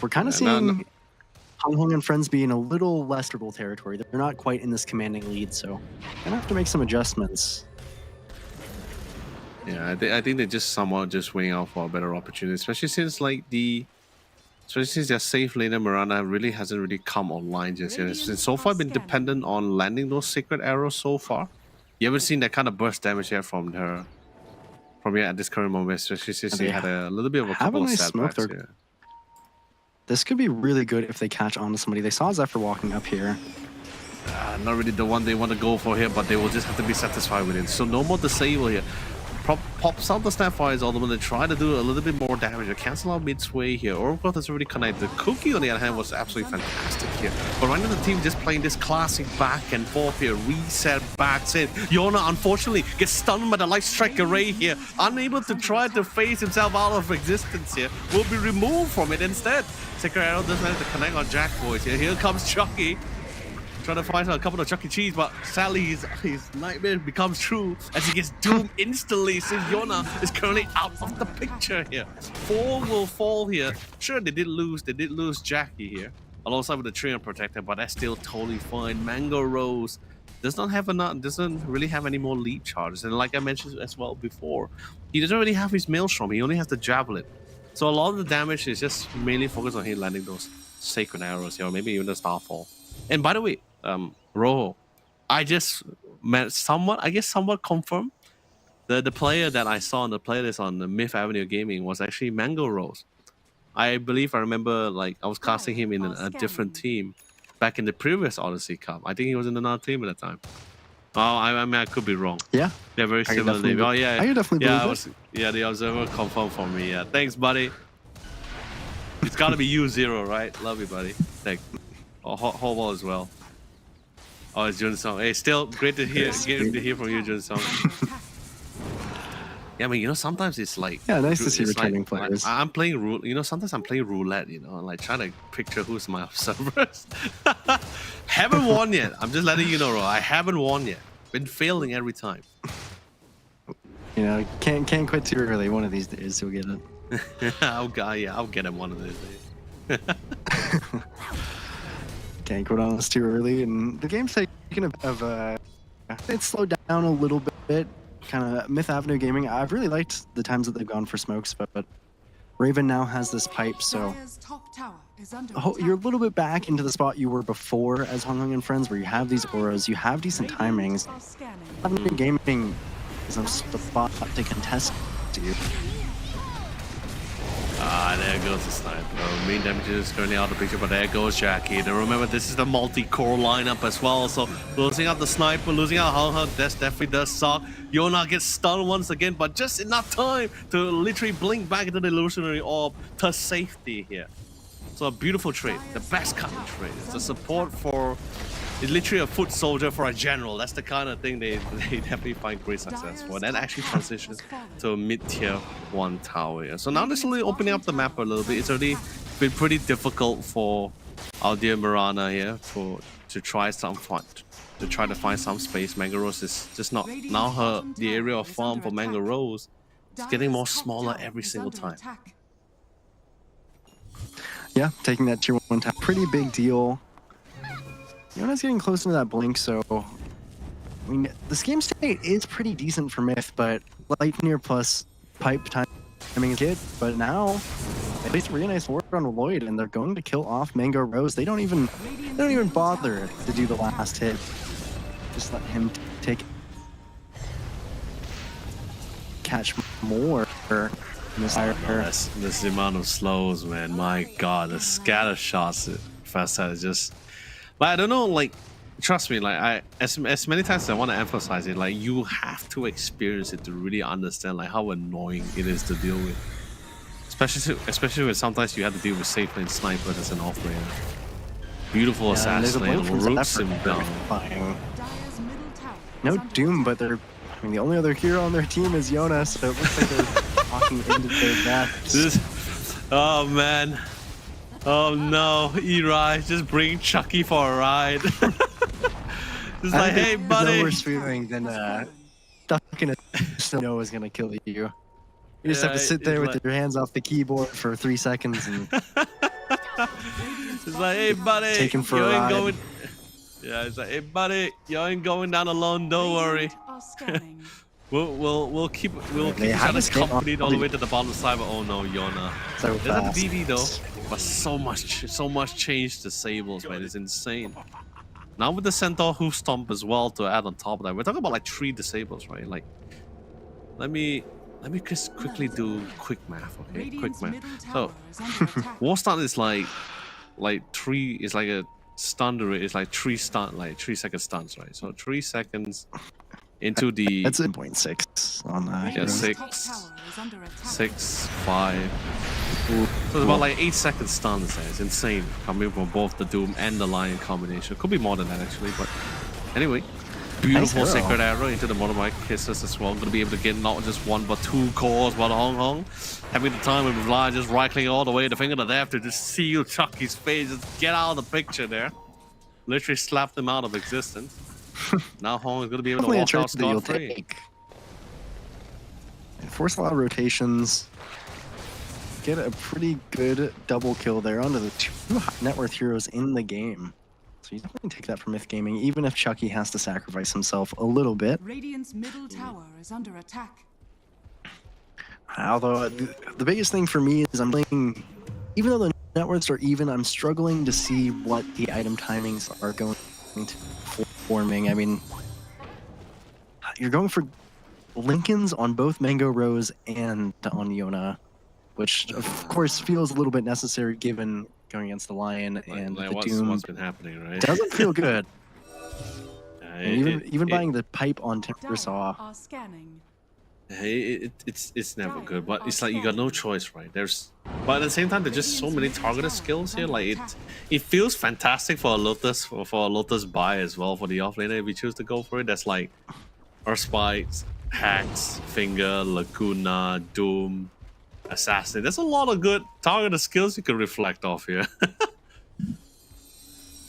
we're kind of seeing Hung and Friends be in a little less trouble territory. They're not quite in this commanding lead, so gonna have to make some adjustments. Yeah, I think they're just somewhat just waiting out for a better opportunity, especially since like the Especially since their safe laner Mirana really hasn't really come online just yet. It's so far been dependent on landing those sacred arrows so far. You haven't seen that kind of burst damage yet from her. From here at this current moment, especially since she had a little bit of a have a couple of nice smoke setbacks there. here. This could be really good if they catch on to somebody. They saw Zephyr walking up here. Not really the one they want to go for here, but they will just have to be satisfied with it. So no more disable here. Pops out the Snapfire's ultimate, try to do a little bit more damage to cancel out mid-sway here. Oracle has already connected. Cookie, on the other hand, was absolutely fantastic here. But right now the team just playing this classic back and forth here. Reset, backs in. Yona, unfortunately, gets stunned by the Light Strike Array here. Unable to try to phase himself out of existence here. Will be removed from it instead. Sacred Arrow doesn't manage to connect on Jack Boys here. Here comes Chucky. Trying to find a couple of Chuck E. Cheese, but sadly his nightmare becomes true as he gets doomed instantly since Yona is currently out of the picture here. 4 will fall here. Sure, they did lose Jackie here, alongside with the Treant Protector, but that's still totally fine. Mango Rose doesn't really have any more lead charges, and like I mentioned as well before, he doesn't really have his Maelstrom, he only has the Javelin. So a lot of the damage is just mainly focused on him landing those Sacred Arrows here, or maybe even the Starfall. And by the way, Rojo, I just somewhat confirmed the player that I saw on the playlist on the Myth Avenue Gaming was actually Mango Rose. I believe I remember like I was casting him in a different team back in the previous Odyssey Cup. I think he was in another team at the time. Oh, I mean I could be wrong. Yeah. They're very similar name. Oh yeah. I definitely the observer confirmed for me. Yeah. Thanks, buddy. It's gotta be you, Zero, right? Love you, buddy. Thanks. Oh, Hobo as well. Oh, it's Jun Song. Hey, still great to hear from you, Jun Song. Yeah, I mean, you know, sometimes it's like nice to see returning players. I'm playing sometimes I'm playing roulette, you know, like trying to picture who's my observers. Haven't won yet. I'm just letting you know, Ro. I haven't won yet. Been failing every time. You know, can't quit too early. One of these days you'll get it. I'll get him one of these days. Can't quit on us too early, and the game's taken it's slowed down a little bit. Kind of Myth Avenue Gaming. I've really liked the times that they've gone for smokes, but Raven now has this pipe, so Dire's top tower is under you're a attack. little bit back into the spot you were before as Hong Kong and Friends, where you have these auras, you have decent timings. Are scanning. Avenue Gaming is a spot to contest you. There goes the sniper. Main damage is currently out of the picture, but there goes Jackie. Now remember, this is the multi-core lineup as well, so losing out the sniper, losing out Hong, that definitely does suck. Yona gets stunned once again, but just enough time to literally blink back into the illusionary orb to safety here. So a beautiful trade, the best kind of trade. It's a support for, it's literally a foot soldier for a general. That's the kind of thing they definitely find great success for. And then actually transitions to a mid-tier 1 tower here. So now they're slowly opening up the map a little bit. It's already been pretty difficult for our dear Mirana here to try to find some space. Mango Rose is just not now the area of farm for Mango Rose is getting more smaller every single time. Yeah, taking that tier 1 tap, pretty big deal. Yona's getting close to that blink, so I mean, this game state is pretty decent for Myth, but Lightning plus pipe timing is good. But now, at least a really nice ward on Lloyd, and they're going to kill off Mango Rose. They don't even bother to do the last hit. Just let him catch more. This amount of slows, man. My God, the scatter shots fast is just. But I don't know, like, trust me, like as many times as I want to emphasize it, like you have to experience it to really understand like how annoying it is to deal with. Especially when sometimes you have to deal with safe lane sniper as an off-laner. Beautiful assassin roots him down. Dire's middle tower No is under Doom, attack. but the only other hero on their team is Yona, so it looks like they're walking into their death. Oh man. Oh no, Eri, just bring Chucky for a ride. Just like, hey buddy. There's no worse feeling than stuck in a snow is gonna kill you. You just have to sit there with your hands off the keyboard for 3 seconds and it's like, hey buddy, taken for a ride. Yeah, it's like, hey buddy, you ain't going down alone, don't worry. Are scanning. We'll keep They each have other a skip on accompanied all the the- way to the bottom side. But oh no, Yona. So There's a fast. DD though, but so much change to Sables, man. It's insane. Now with the Centaur Hoof Stomp as well to add on top of that, we're talking about like 3 disables, right? Like, let me just quickly do quick math, okay? Quick Radiant's math. middle So tower is under attack. War stun is like 3 is like a stun rate. It's like 3 stun, like 3 second stuns, right? So 3 seconds into the That's 0.6 on that. Yeah, Radiant's 6, top tower is under attack. 6, 5. So it's about like 8 second stuns there. It's insane coming from both the Doom and the Lion combination. Could be more than that actually, but anyway. Beautiful Nice arrow. sacred arrow into the motorbike kisses as well. Gonna be able to get not just 1 but 2 cores by the Hong Hong. Having the time with Vlad just right clicking all the way the finger to death to just seal Chucky's face. Just get out of the picture there. Literally slapped him out of existence. Now Hong is gonna be able to Definitely a walk trade out that you'll scot-free. take. And force a lot of rotations. Get a pretty good double kill there onto the 2 high net worth heroes in the game. So you definitely take that from Myth Gaming, even if Chucky has to sacrifice himself a little bit. Radiant's middle tower is under attack. Although the biggest thing for me is I'm playing, even though the net worths are even, I'm struggling to see what the item timings are going to forming. I mean, you're going for Lincolns on both Mango Rose and on Yona, which of course feels a little bit necessary given going against the Lion and Like the what's Doom. been happening, right? Doesn't feel good. And even it- buying the pipe on Timbersaw. Are scanning. It's never good, but it's like you got no choice, right? But at the same time, there's just so many targeted skills here. Like it feels fantastic for a Lotus for a Lotus buy as well for the offlaner if you choose to go for it. That's like Earth Spikes, Hacks, Finger, Lacuna, Doom, Assassin. There's a lot of good targeted skills you can reflect off here.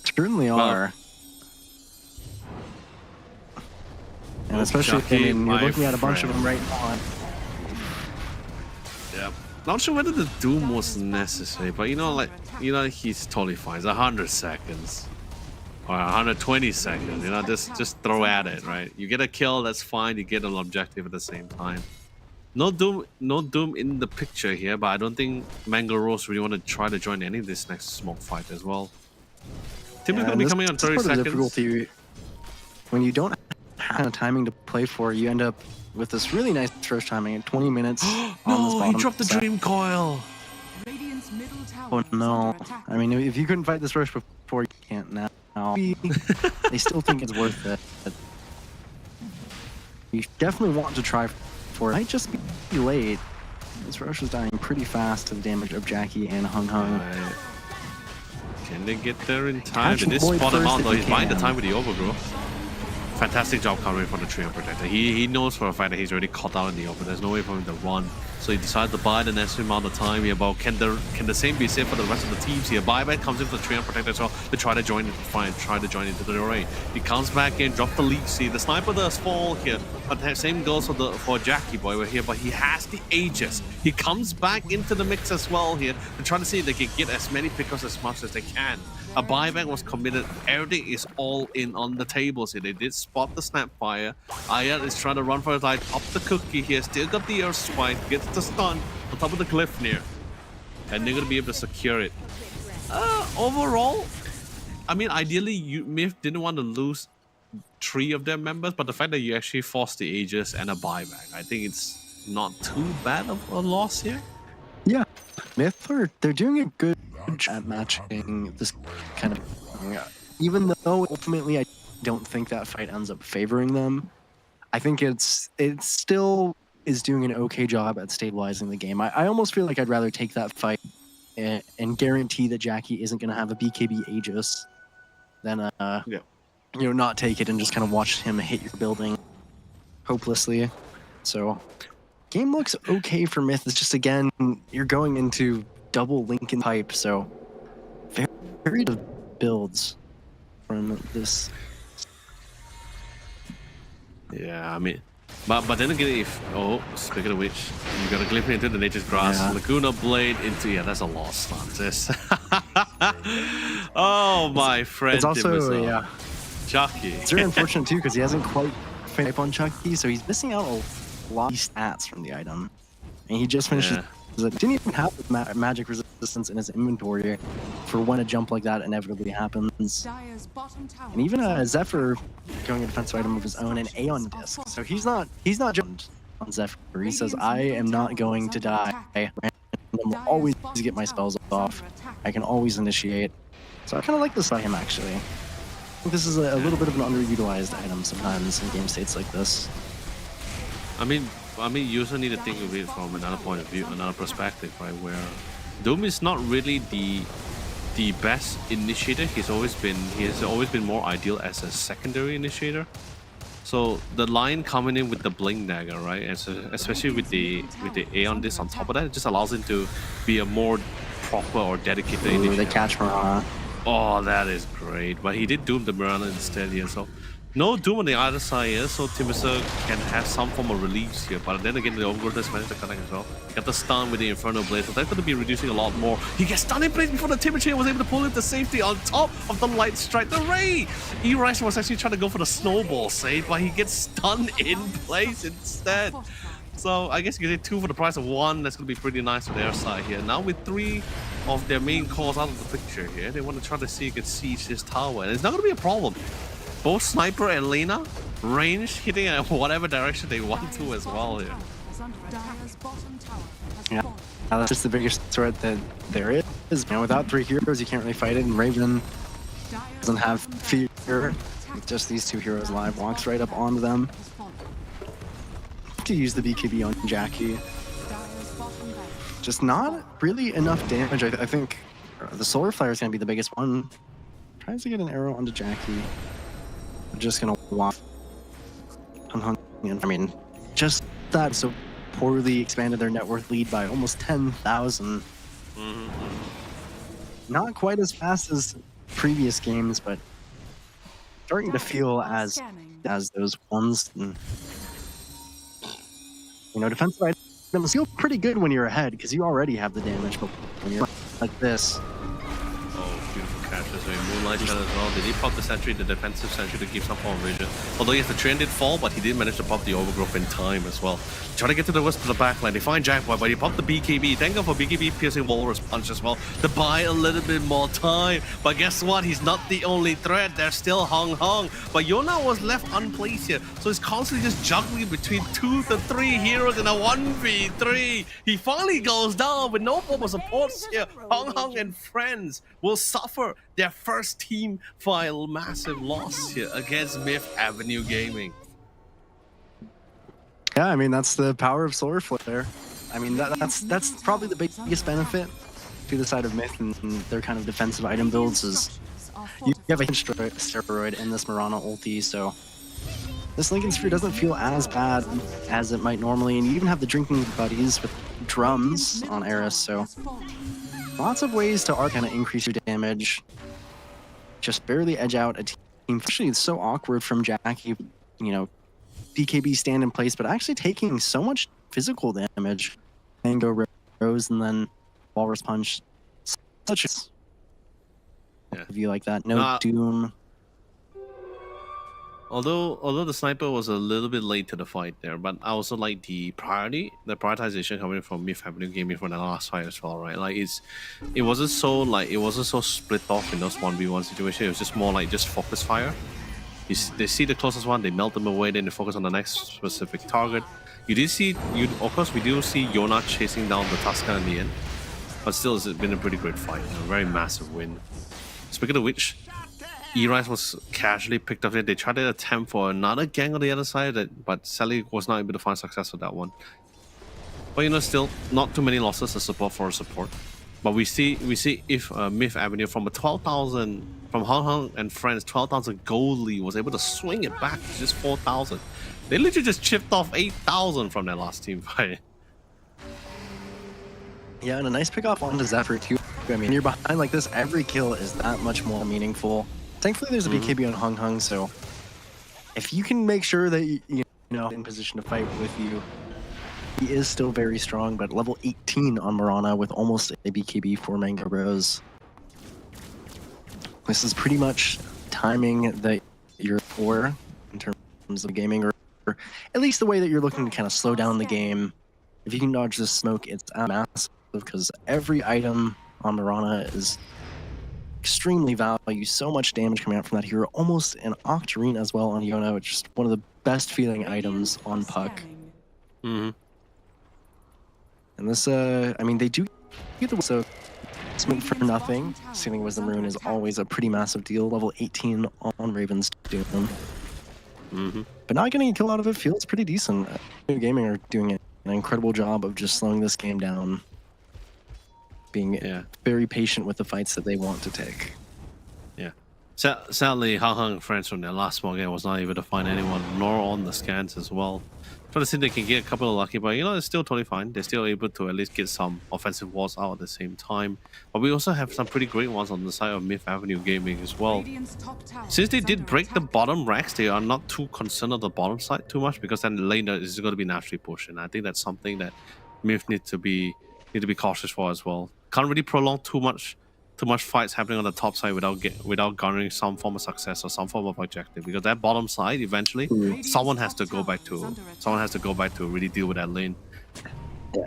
Certainly are. And especially, Chucky, I mean, you're my looking at a bunch of friend. them right now. Yeah. Not sure whether the Doom was necessary, but he's totally fine. It's 100 seconds. Or 120 seconds, just throw at it, right? You get a kill, that's fine, you get an objective at the same time. No Doom in the picture here, but I don't think Mango Rose really want to try to join any of this next smoke fight as well. Typically Yeah, gonna be this- coming on this is 30 part of the seconds. difficulty. When you don't have timing to play for, you end up with this really nice first timing at 20 minutes on this No, he bottom dropped the side. Dream Coil. Radiant's middle tower Oh is no. under attack. I mean, if you couldn't fight this rush before, you can't now. They still think it's worth it. But you definitely want to try for it. Might just be late. This rush is dying pretty fast to the damage of Jackie and Hung Hung. Right. Can they get there in time? Catch They did Void spot him first out if though. you He's buying the can. time with the overgrowth. Fantastic job covering for the Treant Protector. He knows for a fact that he's already caught out in the open. There's no way for him to run. So he decided to buy the necessary amount of time here. But can the same be said for the rest of the teams here? Buyback comes in for the Treant Protector as well to try to join into the array. He comes back in, drop the lead. See, the sniper does fall here. But the same goes for Jackie Boy over here. But he has the Aegis. He comes back into the mix as well here to try to see if they can get as many pickups as much as they can. A buyback was committed. Everything is all in on the tables here. They did spot the Snapfire. Ayat is trying to run for his life. Up the cookie here. Still got the Earth Spike. Gets the stun on top of the cliff near. And they're going to be able to secure it. Overall, I mean, ideally, Myth didn't want to lose 3 of their members. But the fact that you actually forced the Aegis and a buyback, I think it's not too bad of a loss here. Yeah, Myth they're doing a good job at matching this kind of thing. Even though ultimately I don't think that fight ends up favoring them, I think it still is doing an okay job at stabilizing the game. I almost feel like I'd rather take that fight and guarantee that Jackie isn't going to have a BKB Aegis than not take it and just kind of watch him hit your building hopelessly. So game looks okay for Myth. It's just, again, you're going into double Lincoln pipe, so very builds from this. Yeah, I mean, but then again, speaking of which, you got to glimpse into the nature's grass. Yeah. Laguna Blade into that's a lost stun. This. Oh my friend. It's also Chucky. it's very unfortunate too because he hasn't quite fight on Chucky, so he's missing out a lot of stats from the item. And he just finished. Didn't even have magic resistance in his inventory for when a jump like that inevitably happens. Dire's bottom tower And even is under Zephyr going a defensive item of his own, an Aeon disc. So he's not jumped on Zephyr. He says, I am not going to die. I will always get my spells off. I can always initiate. So I kind of like this by him, actually. I think this is a little bit of an underutilized item sometimes in game states like this. I mean, you also need to think of it from another point of view, another perspective, right? Where Doom is not really the best initiator. He has always been more ideal as a secondary initiator. So the line coming in with the Blink Dagger, right? Especially with the Aeon Disc on top of that, it just allows him to be a more proper or dedicated initiator. They catch Mirana. Oh, that is great. But he did Doom the Mirana instead here, so no Doom on the other side here, so Timbersaw can have some form of reliefs here. But then again, the Overgrowth has managed to connect as well. Got the stun with the Inferno Blade, so that's going to be reducing a lot more. He gets stunned in place before the Timbersaw was able to pull it to safety on top of the Light Strike. The Ray! E-Rise was actually trying to go for the Snowball save, but he gets stunned in place instead. So I guess you get 2 for the price of 1. That's going to be pretty nice on their side here. Now with 3 of their main cores out of the picture here, they want to try to see if they can siege this tower. And it's not going to be a problem. Both Sniper and Lena range hitting at whatever direction they want to as well here. Yeah, that's just the biggest threat that there is. You know, without 3 heroes, you can't really fight it. And Raven doesn't have fear. With just these 2 heroes alive, walks right up onto them. To use the BKB on Jackie. Just not really enough damage. I think the Solar Flare is going to be the biggest one. Tries to get an arrow onto Jackie. Just gonna walk. I mean, just that so poorly expanded their net worth lead by almost 10,000. Not quite as fast as previous games, but starting to feel as those ones. And, you know, defensive items feel pretty good when you're ahead because you already have the damage, but when you're like this. Moonlight shot as well. Did he pop the sentry, the defensive sentry, to keep some form of vision? Although yes, the train did fall, but he did manage to pop the Overgrowth in time as well. Try to get to the west of the backline. They find Jackpot, but he popped the BKB. Thank God for BKB piercing Walrus Punch as well to buy a little bit more time. But guess what? He's not the only threat. There's still Hong Hong. But Yona was left unplaced here. So he's constantly just juggling between 2 to 3 heroes in a 1v3. He finally goes down with no form of support here. Hong Hong and friends will suffer their first team file massive loss here against Myth Avenue Gaming. Yeah, I mean, that's the power of Solar Flare. I mean, that's probably the biggest benefit to the side of Myth and their kind of defensive item builds is you have a steroid in this Mirana ulti, so this Lincoln Sphere doesn't feel as bad as it might normally, and you even have the drinking buddies with drums on Eris, so lots of ways to kind of increase your damage. Just barely edge out a team. Actually, it's so awkward from Jackie, you know, BKB stand in place, but actually taking so much physical damage. Mango Rose and then Walrus Punch. Such a view like that. No Doom. Although the sniper was a little bit late to the fight there, but I also like the prioritization coming from Myth Avenue Gaming for the last fight as well, right? Like it wasn't so split off in those 1v1 situations. It was just more like just focus fire. They see the closest one, they melt them away, then they focus on the next specific target. Of course, we do see Yona chasing down the Tusker in the end, but still, it's been a pretty great fight, a very massive win. Speaking of which, E-Rise was casually picked up there. They tried to attempt for another gang on the other side, but Sally was not able to find success with that one. But you know, still not too many losses as support for support. But we see if Myth Avenue from a 12,000 from Hong Hong and friends 12,000 gold lead was able to swing it back to just 4,000. They literally just chipped off 8,000 from their last team fight. Yeah, and a nice pick off onto Zephyr too. I mean, you're behind like this, every kill is that much more meaningful. Thankfully, there's a BKB on Hong Hong, so if you can make sure that you know in position to fight with you, he is still very strong. But level 18 on Mirana with almost a BKB for Mango Rose. This is pretty much timing that you're for in terms of gaming, or at least the way that you're looking to kind of slow down the game. If you can dodge this smoke, it's massive because every item on Mirana is extremely valuable. So much damage coming out from that hero. Almost an Octarine as well on Yona, which is one of the best feeling items on Puck. Mm-hmm. And this, I mean, they do get the so smoke for nothing. Sealing Wisdom Rune is always a pretty massive deal. Level 18 on Raven's Doom. Mm-hmm. But not getting a kill out of it feels pretty decent. New Gaming are doing an incredible job of just slowing this game down. Being very patient with the fights that they want to take. Yeah. Sadly, Hang friends from their last small game was not able to find anyone, nor on the scans as well. Try to see if they can get a couple of lucky, but it's still totally fine. They're still able to at least get some offensive walls out at the same time. But we also have some pretty great ones on the side of Myth Avenue Gaming as well. Since they did break the bottom racks, they are not too concerned of the bottom side too much, because then later is going to be naturally pushed. And I think that's something that Myth need to be cautious for as well. Can't really prolong too much fights happening on the top side without garnering some form of success or some form of objective, because that bottom side eventually someone has to go back to really deal with that lane.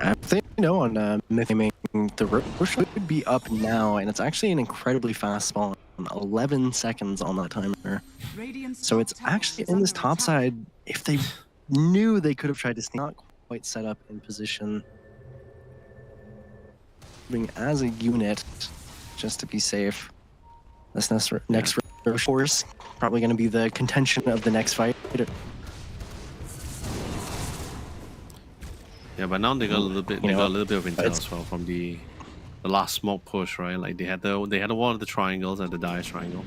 I think on Myth Gaming, the rush should be up now, and it's actually an incredibly fast spawn, 11 seconds on that timer. So it's actually in this top side. If they knew, they could have tried to not quite set up in position as a unit, just to be safe. This next Roche force probably going to be the contention of the next fight. Yeah, but now they got a little bit. They got a little bit of intel as well from the last smoke push, right? Like they had one of the triangles and the Dire triangle.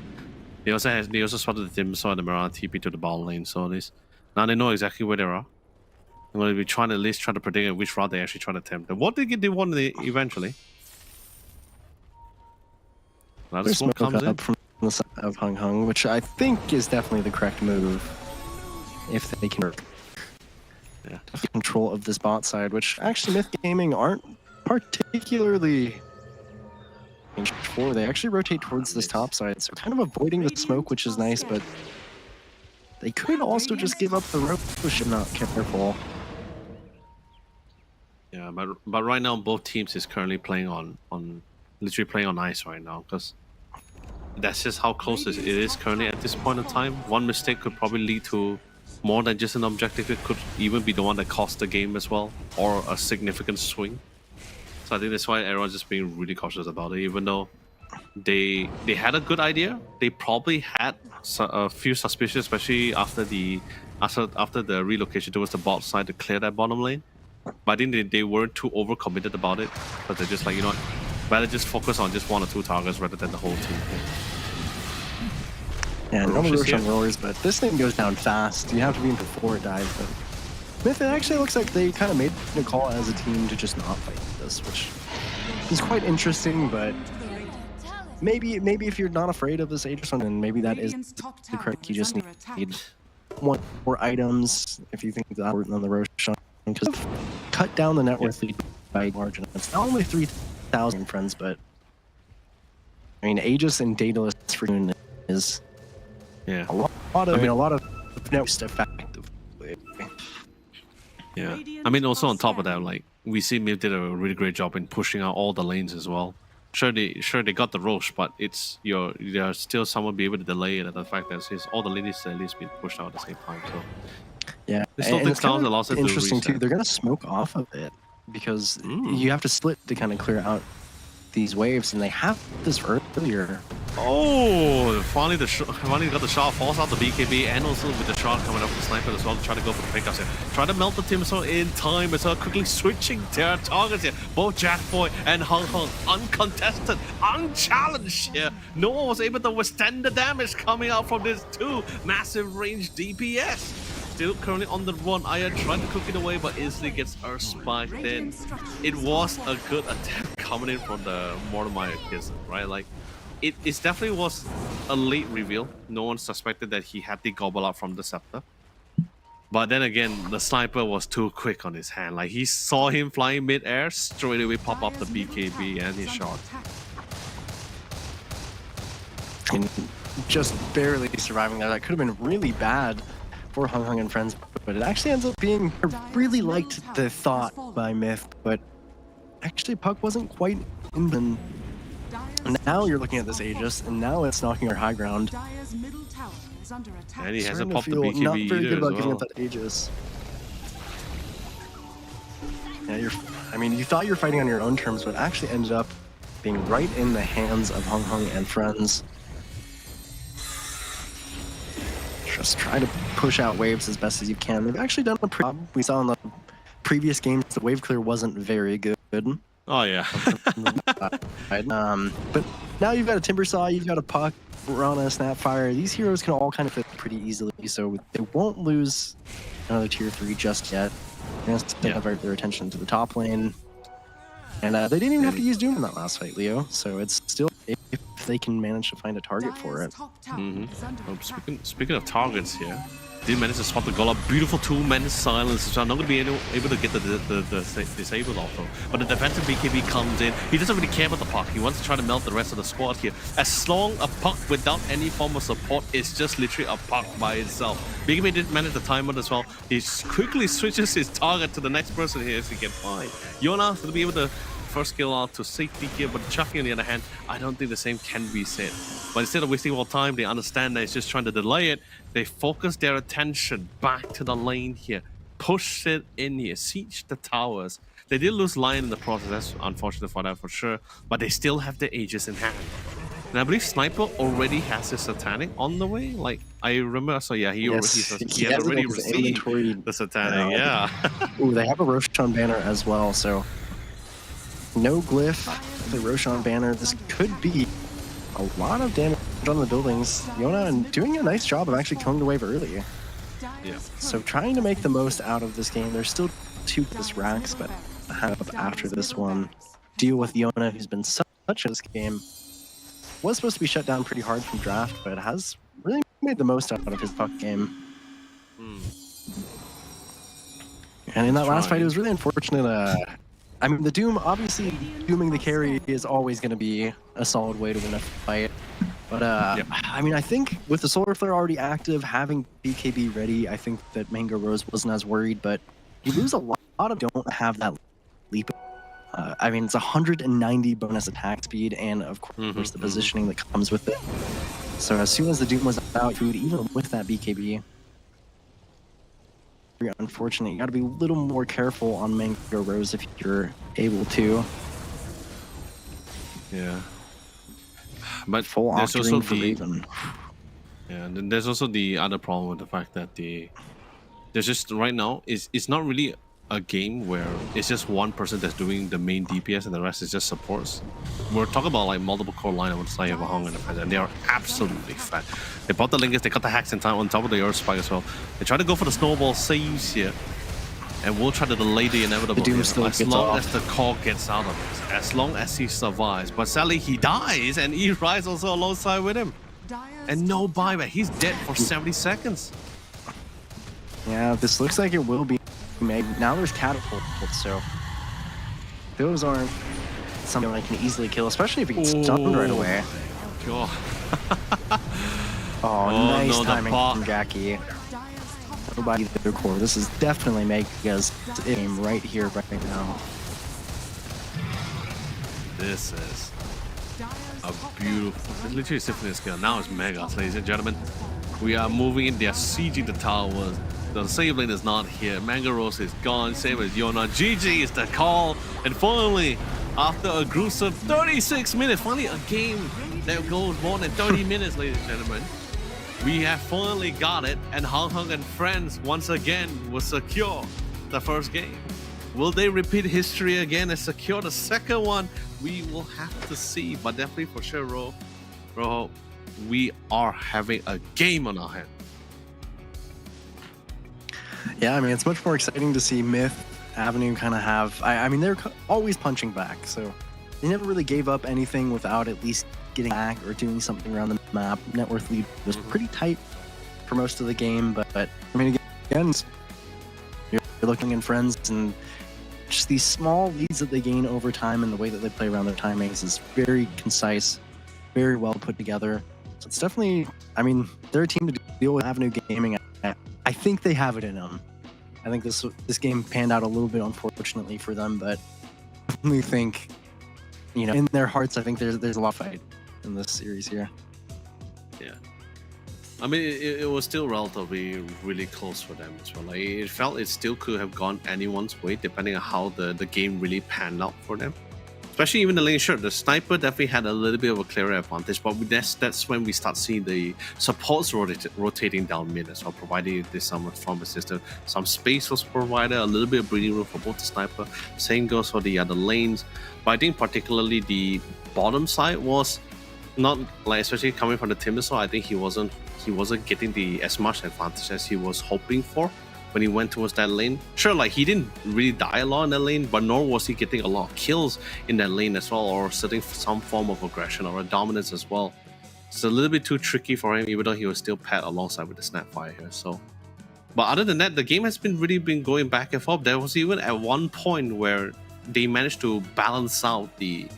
They also spotted the Dim Saw and the Mirana TP to the ball lane. So now they know exactly where they are. They're going to be trying to at least try to predict which route they actually try to attempt. And what they want eventually. Now the smoke comes in from the side of Hung, which I think is definitely the correct move if they can control of this bot side, which actually Myth Gaming aren't particularly for. They actually rotate towards this top side, so kind of avoiding the smoke, which is nice, but they could also just give up the rope if not careful. Yeah, but right now both teams is currently playing literally playing on ice right now, because that's just how close it is currently at this point in time. One mistake could probably lead to more than just an objective. It could even be the one that cost the game as well, or a significant swing. So I think that's why everyone's just being really cautious about it. Even though they had a good idea, they probably had a few suspicions, especially after the relocation towards the bot side to clear that bottom lane. But I think they weren't too overcommitted about it, but they're just like, better just focus on just one or two targets rather than the whole team. Yeah, normally Roche on roars, but this thing goes down fast. You have to be in before it dies. But Myth, it actually looks like they kind of made a call as a team to just not fight this, which is quite interesting. But maybe if you're not afraid of this Aegis one, then maybe that is the correct. You just need one more items if you think that important than the Roche on, because cut down the net worth lead by margin. It's not only 3,000 friends, but I mean Aegis and Daedalus for Dune is a lot of net effectively. Yeah, I mean also on top of that, like we see Myth did a really great job in pushing out all the lanes as well. Sure they got the Roche, but it's there's still someone be able to delay it, and the fact that all the lanes at least being pushed out at the same time. So yeah, it still takes down the loss. Interesting too. They're gonna smoke off of it because you have to split to kind of clear out these waves, and they have this earlier. Oh, finally got the shot, falls out the BKB, and also with the shot coming up from the sniper as well to try to go for the pickups here. Try to melt the Timso in time as well, quickly switching their targets here. Both Jackboy and Hung uncontested, unchallenged here. No one was able to withstand the damage coming out from this two massive range DPS. Still currently on the run. Aya trying to cook it away, but instantly gets Earth spiked in. It was a good attempt coming in from the Mortimer kids, right? Like, it definitely was a late reveal. No one suspected that he had the gobble out from the scepter. But then again, the sniper was too quick on his hand. Like, he saw him flying mid-air, straight away pop up the BKB and his shot. And just barely surviving that. That could have been really bad for Hung Hung and friends, but it actually ends up being. I really liked the thought by Myth, but actually Puck wasn't quite in. And now you're looking at this Aegis, and now it's knocking our high ground. Dire's middle tower is under attack. And he hasn't Starting to popped the feel not BKB very good either about as giving well. up that Aegis. Yeah, I mean, you thought you were fighting on your own terms, but actually ended up being right in the hands of Hung Hung and friends. Just try to push out waves as best as you can. They've actually done a pretty job. We saw in the previous games the wave clear wasn't very good. Oh yeah. But now you've got a Timber Saw, you've got a Puck, Rana, Snapfire. These heroes can all kind of fit pretty easily, so they won't lose another tier 3 just yet. They're going to divert their attention to the top lane. And they didn't even have to use Doom in that last fight, Leo. So it's still, if they can manage to find a target for it. Speaking of targets here, did manage to spot the Golem. Beautiful 2-man silence. So I'm not going to be able to get the disabled auto. But the defensive BKB comes in. He doesn't really care about the Puck. He wants to try to melt the rest of the squad here. As long a Puck without any form of support is just literally a Puck by itself. BKB did manage the timeout as well. He quickly switches his target to the next person here as he can find. Yona will be able to first kill out to safety here, but Chucky on the other hand, I don't think the same can be said. But instead of wasting more time, they understand that it's just trying to delay it. They focus their attention back to the lane here, push it in here, siege the towers. They did lose Lion in the process, that's unfortunate for that for sure, but they still have the Aegis in hand. And I believe Sniper already has his Satanic on the way. Like, I remember, so yeah, he has already received the Satanic, yeah. Ooh, they have a Roshan banner as well, so no glyph, the Roshan banner. This could be a lot of damage on the buildings. Yona doing a nice job of actually killing the wave early. Yeah. So trying to make the most out of this game. There's still 2 plus racks, but after this one, deal with Yona, who's been such in this game. Was supposed to be shut down pretty hard from draft, but has really made the most out of his Puck game. And in that last fight, it was really unfortunate. I mean, the Doom, obviously, dooming the carry is always going to be a solid way to win a fight. But, I mean, I think with the Solar Flare already active, having BKB ready, I think that Mango Rose wasn't as worried, but you lose a lot of don't have that leap. I mean, it's 190 bonus attack speed, and of course, the positioning that comes with it. So as soon as the Doom was out, food, even with that BKB, unfortunate. You got to be a little more careful on Mango Rose if you're able to. Yeah. But full there's also for Raven. Yeah, and then there's also the other problem with the fact that there's just right now it's not really a game where it's just one person that's doing the main DPS and the rest is just supports. We're talking about like multiple core line on the side of a Hong and they are absolutely fat. They bought the Lingus, they got the hacks in time on top of the Earth Spike as well. They try to go for the snowball saves here. And we'll try to delay the inevitable the Doom still as gets long off. as the call gets out of it, as long as he survives. But sadly he dies and he rides also alongside with him. And no buyback, he's dead for 70 seconds. Yeah, this looks like it will be made. Now there's catapults, so those aren't something I can easily kill, especially if he gets stunned right away. God. Nice no, timing from Jackie. Nobody their core. This is definitely Mega's aim right here, right now. This is a beautiful, it's literally Symphony skill. Now it's Megas, ladies and gentlemen. We are moving in, they're sieging the towers. The save lane is not here. Mango Rose is gone, same as Yona. GG is the call. And finally, after a gruesome 36 minutes, finally a game that goes more than 30 minutes, ladies and gentlemen. We have finally got it, and Hong Hong and friends once again will secure the first game. Will they repeat history again and secure the second one? We will have to see, but definitely for sure, Rojo, we are having a game on our hand. Yeah, I mean, it's much more exciting to see Myth Avenue kind of have... I mean, they're always punching back, so they never really gave up anything without at least getting back or doing something around the map. Net worth lead was pretty tight for most of the game, but I mean, again, you're looking in friends, and just these small leads that they gain over time and the way that they play around their timings is very concise, very well put together. So it's definitely, I mean, they're a team to deal with Avenue Gaming. I I think they have it in them. I think this game panned out a little bit unfortunately for them, but I definitely think, you know, in their hearts, I think there's a lot of fight in this series here. Yeah. I mean, it was still relatively really close for them as well. Like, it felt it still could have gone anyone's way depending on how the game really panned out for them. Especially even the lane shirt, the sniper definitely had a little bit of a clearer advantage, but that's when we start seeing the supports rotating down mid as well, providing this some from assistance. Some space was provided, a little bit of breathing room for both the sniper. Same goes for the other lanes. But I think particularly the bottom side was not like, especially coming from the Timbersaw, I think he wasn't getting as much advantage as he was hoping for when he went towards that lane. Sure, like he didn't really die a lot in that lane, but nor was he getting a lot of kills in that lane as well, or setting some form of aggression or a dominance as well. It's a little bit too tricky for him, even though he was still paired alongside with the Snapfire here. So, but other than that, the game has really been going back and forth. There was even at one point where they managed to balance out the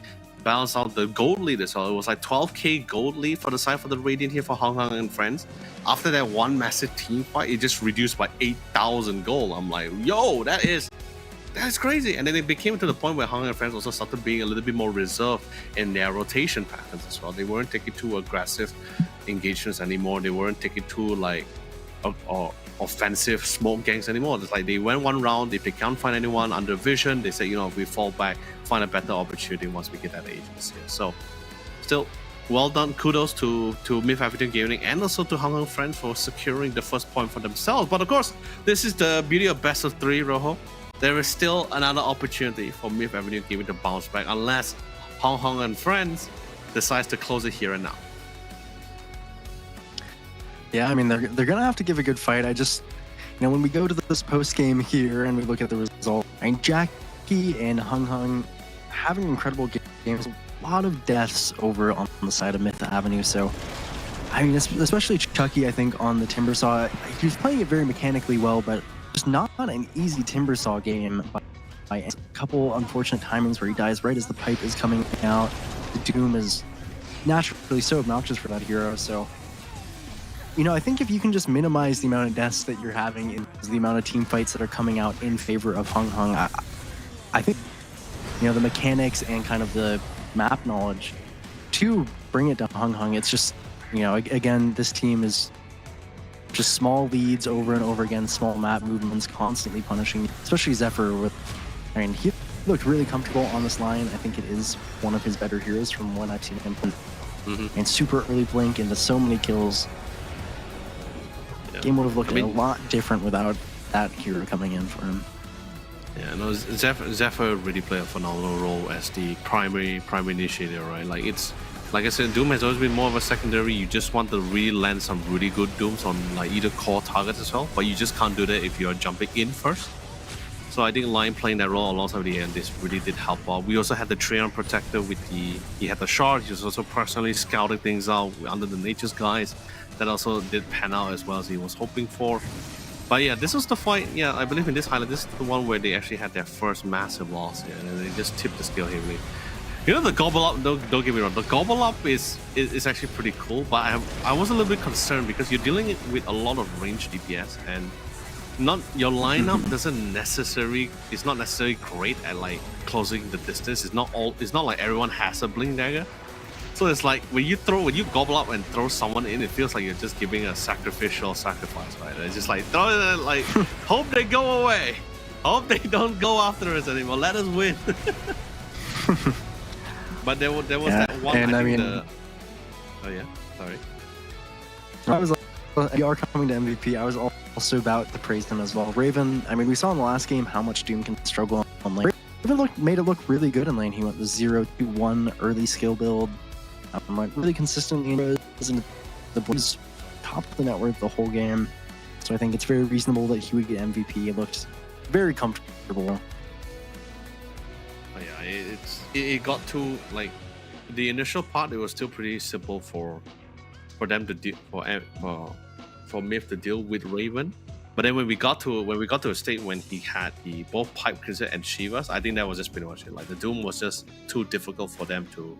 gold lead as well. It was like 12k gold lead for the side for the Radiant here for Hong Hong and friends. After that one massive team fight, it just reduced by 8,000 gold. I'm like, yo, that is crazy. And then it became to the point where Hong Hong and friends also started being a little bit more reserved in their rotation patterns as well. They weren't taking too aggressive engagements anymore. They weren't taking too like offensive smoke gangs anymore. It's like they went one round, if they can't find anyone under vision, they say, you know, if we fall back, find a better opportunity once we get that agents here. So still well done, kudos to Myth Avenue Gaming and also to Hong Kong Friends for securing the first point for themselves. But of course, this is the beauty of best of 3, Rojo. There is still another opportunity for Myth Avenue Gaming to bounce back unless Hong Kong and Friends decides to close it here and now. Yeah, I mean, they're gonna have to give a good fight. I just, you know, when we go to this post game here and we look at the result, I mean, Jackie and Hung Hung having incredible games. A lot of deaths over on the side of Myth Avenue. So, I mean, especially Chucky, I think on the Timbersaw, he was playing it very mechanically well, but just not an easy Timbersaw game. By a couple unfortunate timings where he dies right as the pipe is coming out. The Doom is naturally so obnoxious for that hero. So, you know, I think if you can just minimize the amount of deaths that you're having and the amount of team fights that are coming out in favor of Hung Hung, I think, you know, the mechanics and kind of the map knowledge to bring it to Hung Hung, it's just, you know, again, this team is just small leads over and over again, small map movements, constantly punishing, especially Zephyr with, I mean, he looked really comfortable on this line. I think it is one of his better heroes from when I've seen him play. And super early blink into so many kills. Game would have looked a lot different without that hero coming in for him. Yeah, no, Zephyr really played a phenomenal role as the primary initiator, right? Like, it's like I said, Doom has always been more of a secondary. You just want to really land some really good Dooms on like either core targets as well, but you just can't do that if you're jumping in first. So I think Lion playing that role alongside the end, this really did help out. We also had the Treant Protector with he had the shard. He was also personally scouting things out under the Nature's Guise. That also did pan out as well as he was hoping for. But yeah, this was the fight. Yeah, I believe in this highlight, this is the one where they actually had their first massive loss here, and they just tipped the scale heavily. You know, the gobble up, don't get me wrong, the gobble up is actually pretty cool, but I was a little bit concerned because you're dealing with a lot of range DPS, and not your lineup it's not necessarily great at like closing the distance. It's not like everyone has a blink dagger. So it's like when you gobble up and throw someone in, it feels like you're just giving a sacrifice, right? It's just like throw it, like hope they go away, hope they don't go after us anymore. Let us win. But there was that one. And I mean, oh yeah, sorry. I was like, you are coming to MVP. I was also about to praise them as well. Raven, I mean, we saw in the last game how much Doom can struggle on lane. Raven made it look really good in lane. He went the 0-2-1 early skill build. Went really consistently in the boys top of the network the whole game. So I think it's very reasonable that he would get MVP. It looked very comfortable. Oh yeah, it got to like the initial part. It was still pretty simple for them to deal for Myth to deal with Raven. But then when we got to a state when he had both Pipe Crimson and Shivas, I think that was just pretty much it. Like the Doom was just too difficult for them to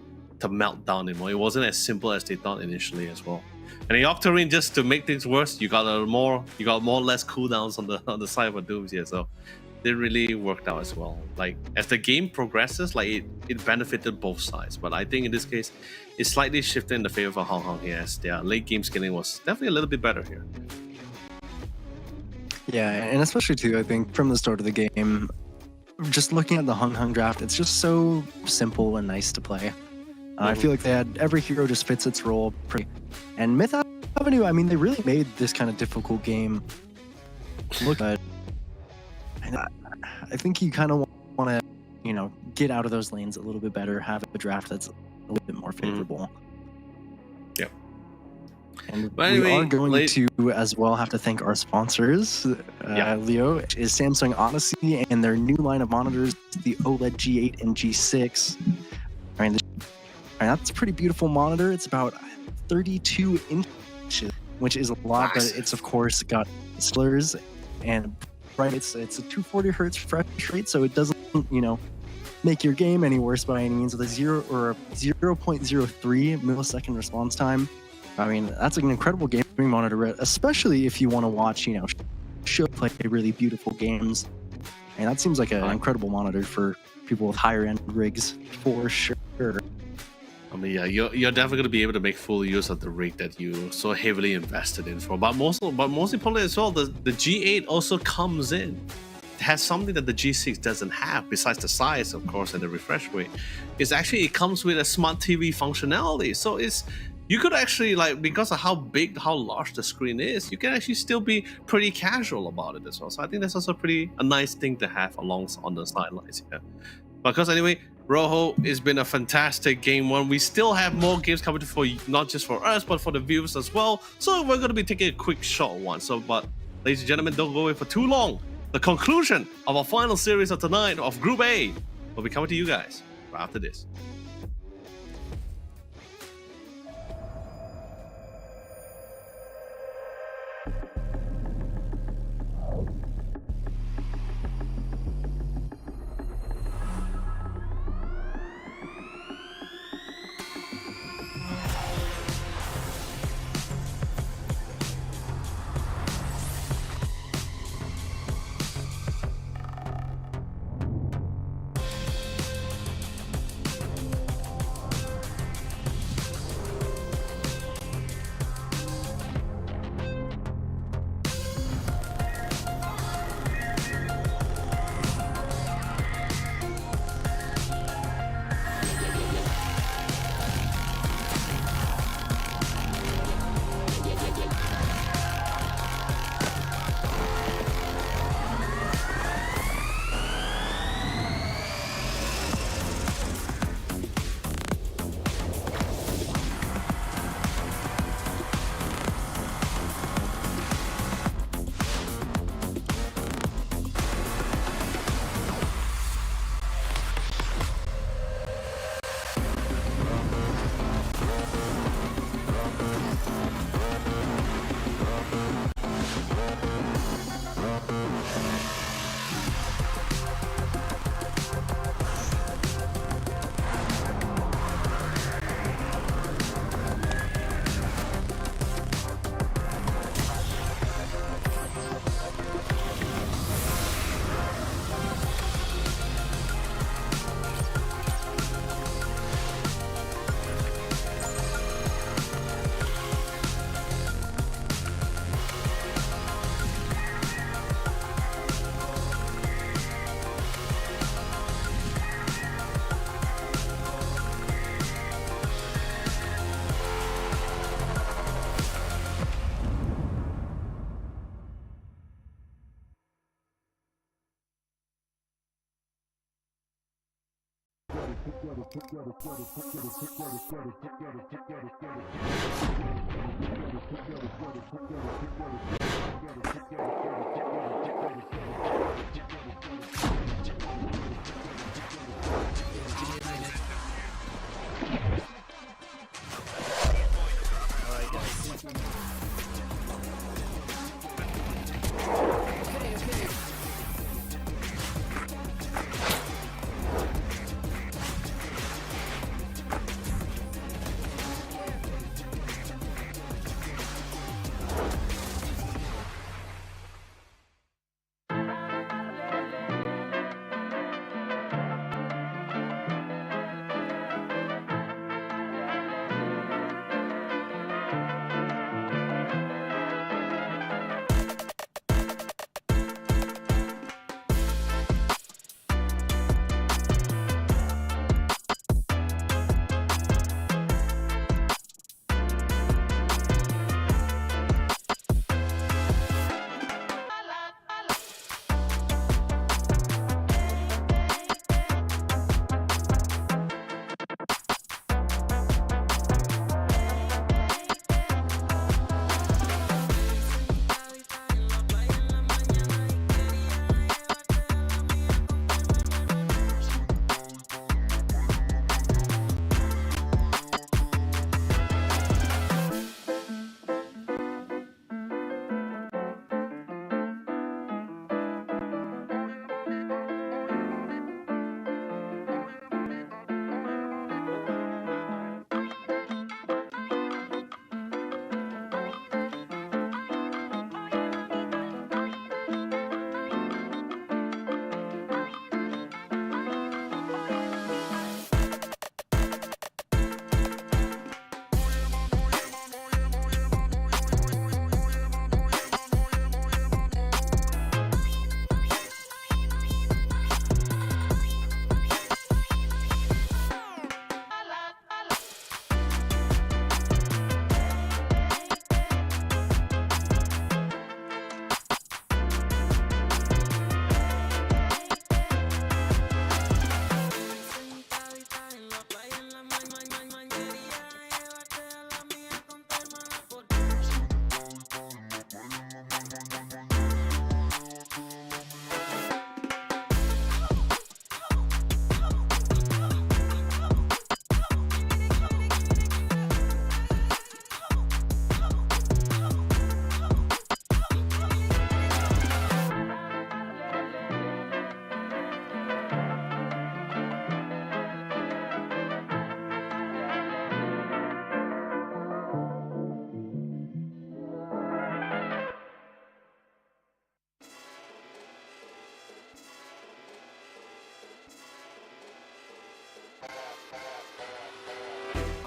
melt down anymore. It wasn't as simple as they thought initially as well. And the Octarine, just to make things worse, you got more or less cooldowns on the side of Dooms here. So it really worked out as well. Like as the game progresses, like it benefited both sides. But I think in this case, it's slightly shifted in the favor of Hong Kong here, as their late game scaling was definitely a little bit better here. Yeah, and especially too, I think from the start of the game, just looking at the Hung Hung draft, it's just so simple and nice to play. I feel like they had every hero just fits its role pretty. And Myth Avenue, I mean, they really made this kind of difficult game look good. And I think you kind of want to, you know, get out of those lanes a little bit better, have a draft that's a little bit more favorable. Yep. And But we anyway, are going to as well have to thank our sponsors, Leo, is Samsung Odyssey and their new line of monitors, the OLED G8 and G6. I mean, that's a pretty beautiful monitor. It's about 32 inches, which is a lot, but it's of course got slurs and it's a 240 hertz refresh rate, so it doesn't, you know, make your game any worse by any means. With a 0.03 millisecond response time. I mean, that's an incredible gaming monitor, especially if you want to watch, you know, play really beautiful games. And that seems like an incredible monitor for people with higher end rigs, for sure. I mean, yeah, you're definitely going to be able to make full use of the rig that you so heavily invested in for. But most importantly as well, the G8 also comes in. It has something that the G6 doesn't have, besides the size, of course, and the refresh rate. It's actually, it comes with a smart TV functionality. So you could actually, like, because of how large the screen is, you can actually still be pretty casual about it as well. So I think that's also a nice thing to have on the sidelines here. Because anyway, Rojo, it's been a fantastic game one. We still have more games coming for not just for us, but for the viewers as well. So we're going to be taking a quick short one. So, but ladies and gentlemen, don't go away for too long. The conclusion of our final series of tonight of Group A will be coming to you guys right after this.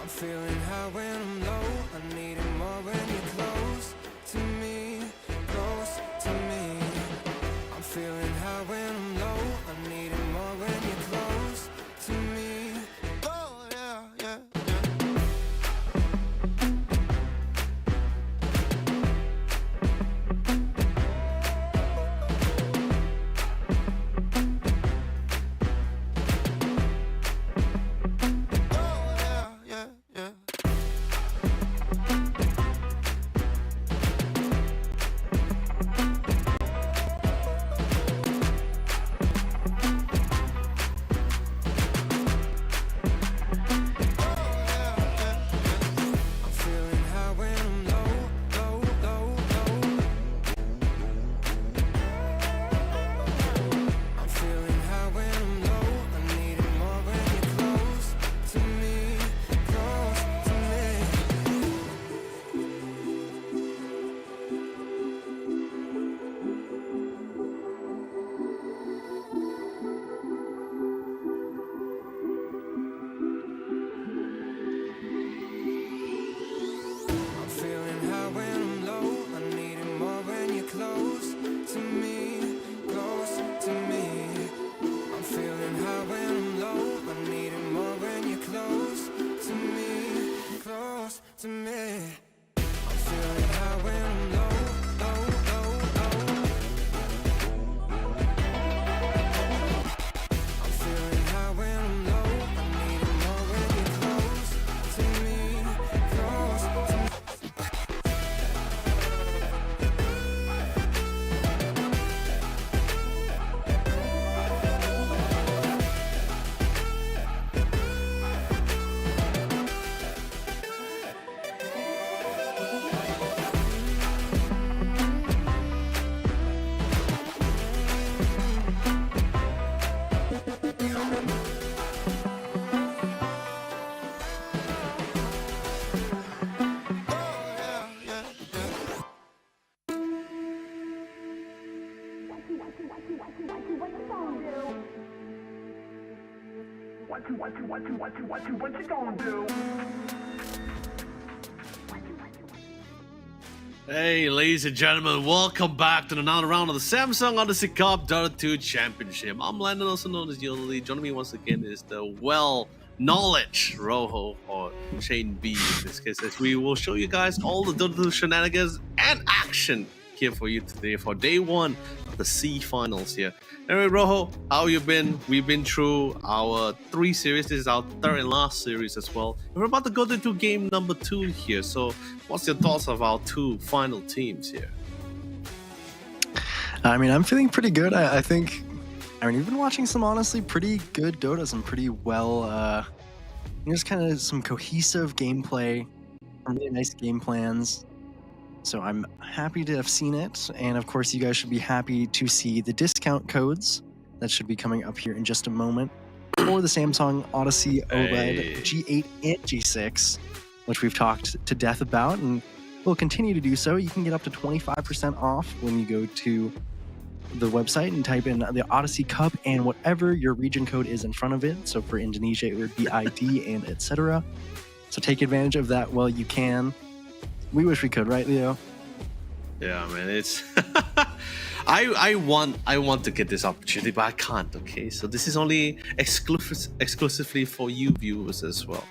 I'm feeling high when I'm low. I need it more when you're close to me, close to me. I'm feeling high when I'm low. I need it more when you're close to me. Oh yeah, yeah, yeah. To me, I'm feeling high when I'm low, low, low, low. I'm feeling high when I'm low. I need it more when you're close to me, close to me. What you gonna do? Hey, ladies and gentlemen, welcome back to another round of the Samsung Odyssey Cup Dota 2 Championship. I'm Landon, also known as Yodely. Joining me once again is the well-knowledge Roho, or Shane B in this case, as we will show you guys all the Dota 2 shenanigans and action here for you today for day one of the C finals here. Anyway, Roho, how you been? We've been through our 3 series. This is our 3rd and last series as well. We're about to go into game number 2 here. So what's your thoughts of our 2 final teams here? I mean, I'm feeling pretty good. I think, you've been watching some honestly pretty good Dota, some pretty well, just kind of some cohesive gameplay, some really nice game plans. So I'm happy to have seen it. And of course, you guys should be happy to see the discount codes that should be coming up here in just a moment for the Samsung Odyssey OLED G8 and G6, which we've talked to death about and will continue to do so. You can get up to 25% off when you go to the website and type in the Odyssey Cup and whatever your region code is in front of it. So for Indonesia, it would be ID and etc. So take advantage of that while you can. We wish we could, right, Leo? Yeah, man, it's I want to get this opportunity, but I can't. Okay, so this is only exclusively for you viewers as well.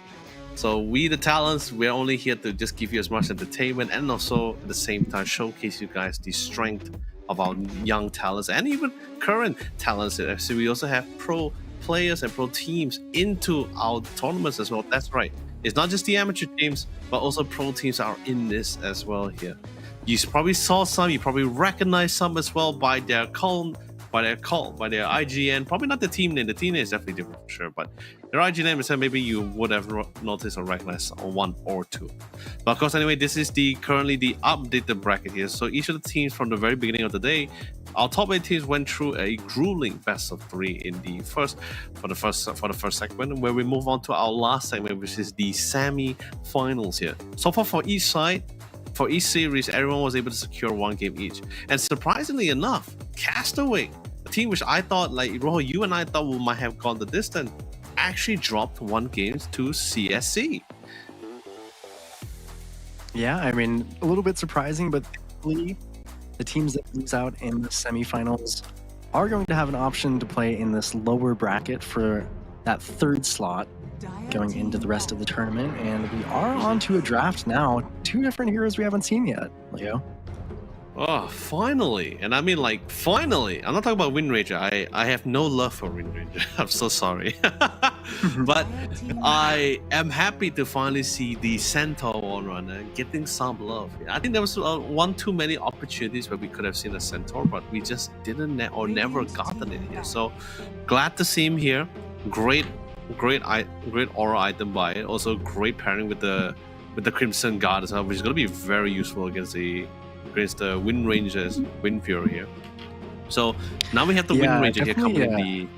So we, the talents, we're only here to just give you as much entertainment and also at the same time showcase you guys the strength of our young talents and even current talents. So we also have pro players and pro teams into our tournaments as well. That's right. It's not just the amateur teams, but also pro teams are in this as well here. You probably saw some, you probably recognize some as well by their by their IGN. Probably not the team name. The team name is definitely different for sure, but their IGN name is maybe you would have noticed or recognized on 1 or 2. But of course, anyway, this is currently the updated bracket here. So each of the teams from the very beginning of the day, our top 8 teams went through a grueling best of 3 in the first segment, where we move on to our last segment, which is the semi-finals here. So far for each side, for each series, everyone was able to secure 1 game each. And surprisingly enough, Castaway, a team which I thought, like Roho, you and I thought we might have gone the distance, actually dropped 1 game to CSC. Yeah, I mean, a little bit surprising, but thankfully, the teams that lose out in the semifinals are going to have an option to play in this lower bracket for that third slot going into the rest of the tournament. And we are on to a draft now. 2 different heroes we haven't seen yet, Leo. Oh, finally. And I mean, like, finally. I'm not talking about Wind Ranger. I have no love for Wind Ranger. I'm so sorry. But I am happy to finally see the Centaur One Runner getting some love. I think there was one too many opportunities where we could have seen a Centaur, but we just didn't or never gotten it here. So glad to see him here. Great aura item by it. Also great pairing with the Crimson Guard as well, which is going to be very useful against the Wind Ranger's Wind Fury here. So now we have the Wind Ranger here coming in the...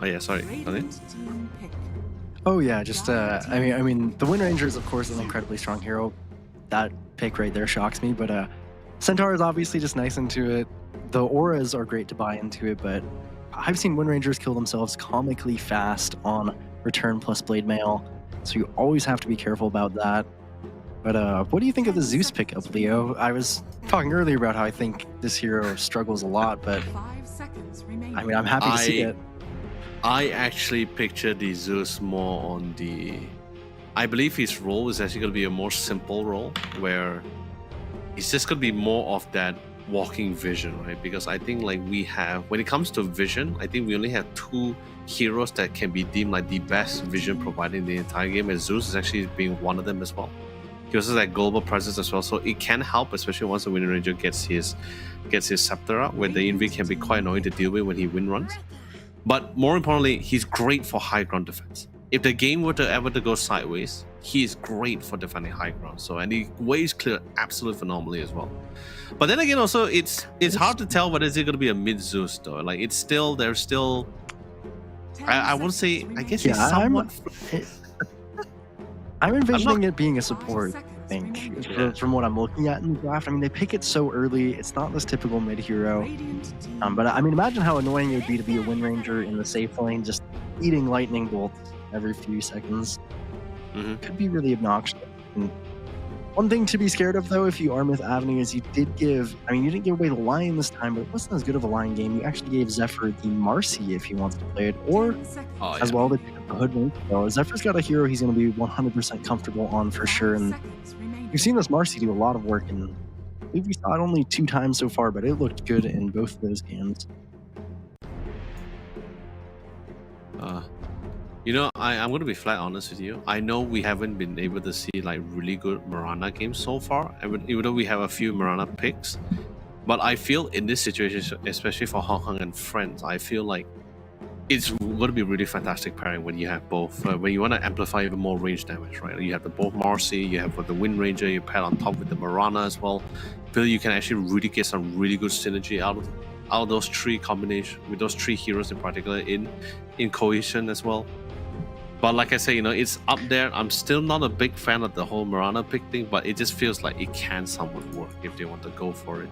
Oh yeah, sorry. Oh yeah, just I mean, the Wind Ranger is of course an incredibly strong hero. That pick right there shocks me, but Centaur is obviously just nice into it. The auras are great to buy into it, but I've seen Wind Rangers kill themselves comically fast on return plus blade mail, so you always have to be careful about that. But what do you think of the Zeus pickup, Leo? I was talking earlier about how I think this hero struggles a lot, but I mean, I'm happy to see it. I actually picture the Zeus more on the... I believe his role is actually going to be a more simple role, where he's just going to be more of that walking vision, right? Because I think like we have, when it comes to vision, I think we only have 2 heroes that can be deemed like the best vision provided in the entire game, and Zeus is actually being one of them as well. He also has that global presence as well, so it can help, especially once the Wind Ranger gets his scepter out, where the Invi can be quite annoying to deal with when he wind runs. But more importantly, he's great for high ground defense. If the game were to ever to go sideways, he is great for defending high ground. So, and he waves clear absolutely phenomenally as well. But then again, also it's hard to tell whether it's going to be a mid Zeus though. Like it's still, there's still, I won't say, I guess he's somewhat. I'm envisioning it being a support, I think, from what I'm looking at in the draft. I mean, they pick it so early. It's not this typical mid hero. But I mean, imagine how annoying it would be to be a Wind Ranger in the safe lane, just eating lightning bolts every few seconds. Could be really obnoxious. And one thing to be scared of, though, if you are Myth Avenue, is you didn't give away the Lion this time, but it wasn't as good of a Lion game. You actually gave Zephyr the Marcy if he wants to play it, or as well to pick up the Hoodwink. So Zephyr's got a hero he's going to be 100% comfortable on for sure, and we've seen this Marcy do a lot of work, and I believe we saw it only 2 times so far, but it looked good in both of those games. You know, I'm going to be flat honest with you. I know we haven't been able to see like really good Mirana games so far, even though we have a few Mirana picks. But I feel in this situation, especially for Hong Kong and friends, I feel like it's going to be really fantastic pairing when you have both. When you want to amplify even more range damage, right? You have the both Marcy, you have the Wind Ranger, you pair on top with the Mirana as well. I feel you can actually really get some really good synergy out of those 3 combinations, with those 3 heroes in particular in cohesion as well. But like I say, you know, it's up there. I'm still not a big fan of the whole Mirana pick thing, but it just feels like it can somewhat work if they want to go for it.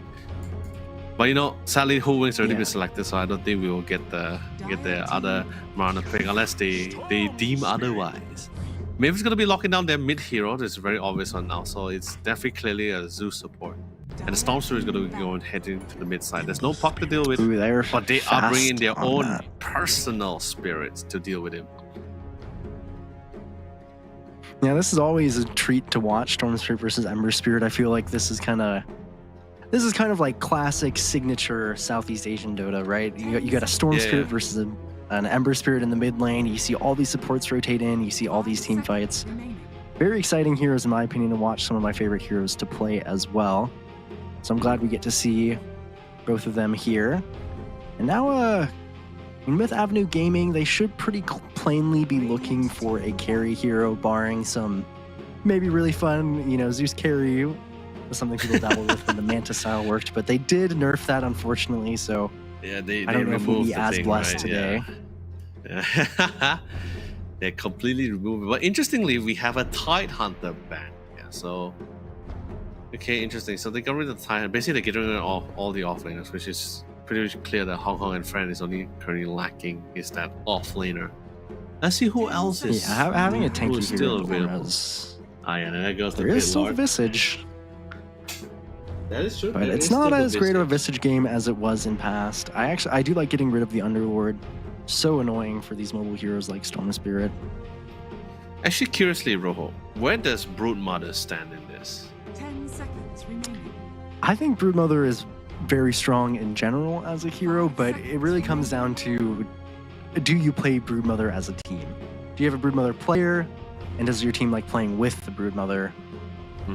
But you know, sadly, Hoodwink's already been selected, so I don't think we will get the other Mirana pick unless they deem otherwise. Maybe it's gonna be locking down their mid hero. It's very obvious one now, so it's definitely clearly a Zeus support. And the Storm Spirit is gonna be going heading to the mid side. There's no Puck to deal with, but they are bringing their own personal spirits to deal with him. Yeah, this is always a treat to watch, Storm Spirit versus Ember Spirit. I feel like this is kind of like classic signature Southeast Asian Dota, right? You got a Storm Spirit versus an Ember Spirit in the mid lane. You see all these supports rotate in. You see all these team fights. Very exciting heroes, in my opinion, to watch. Some of my favorite heroes to play as well. So I'm glad we get to see both of them here. And now, in Myth Avenue Gaming, they should pretty plainly be looking for a carry hero, barring some maybe really fun, you know, Zeus carry was something people dabbled with when the Manta style worked, but they did nerf that, unfortunately, so yeah, they I don't know if we'll be as blessed right? today. Yeah. They completely removed it. But interestingly, we have a Tide Hunter ban. Yeah, so okay, interesting. So they got rid of the Tide. Basically, they're getting rid of all the offlaners, which is pretty much clear that Hong Kong and Friend is only currently lacking is that offlaner. Let's see who else is having a tanky still hero available. Ah, yeah, there goes the There is Pit still the Lord. Visage, That is true. but there it's is not still the as great of a Visage. Visage game as it was in past. I do like getting rid of the Underlord. So annoying for these mobile heroes like Storm Spirit. Actually, curiously, Rojo, where does Broodmother stand in this? 10 seconds remaining. I think Broodmother is very strong in general as a hero, but it really comes down to, do you play Broodmother as a team? Do you have a Broodmother player, and does your team like playing with the Broodmother?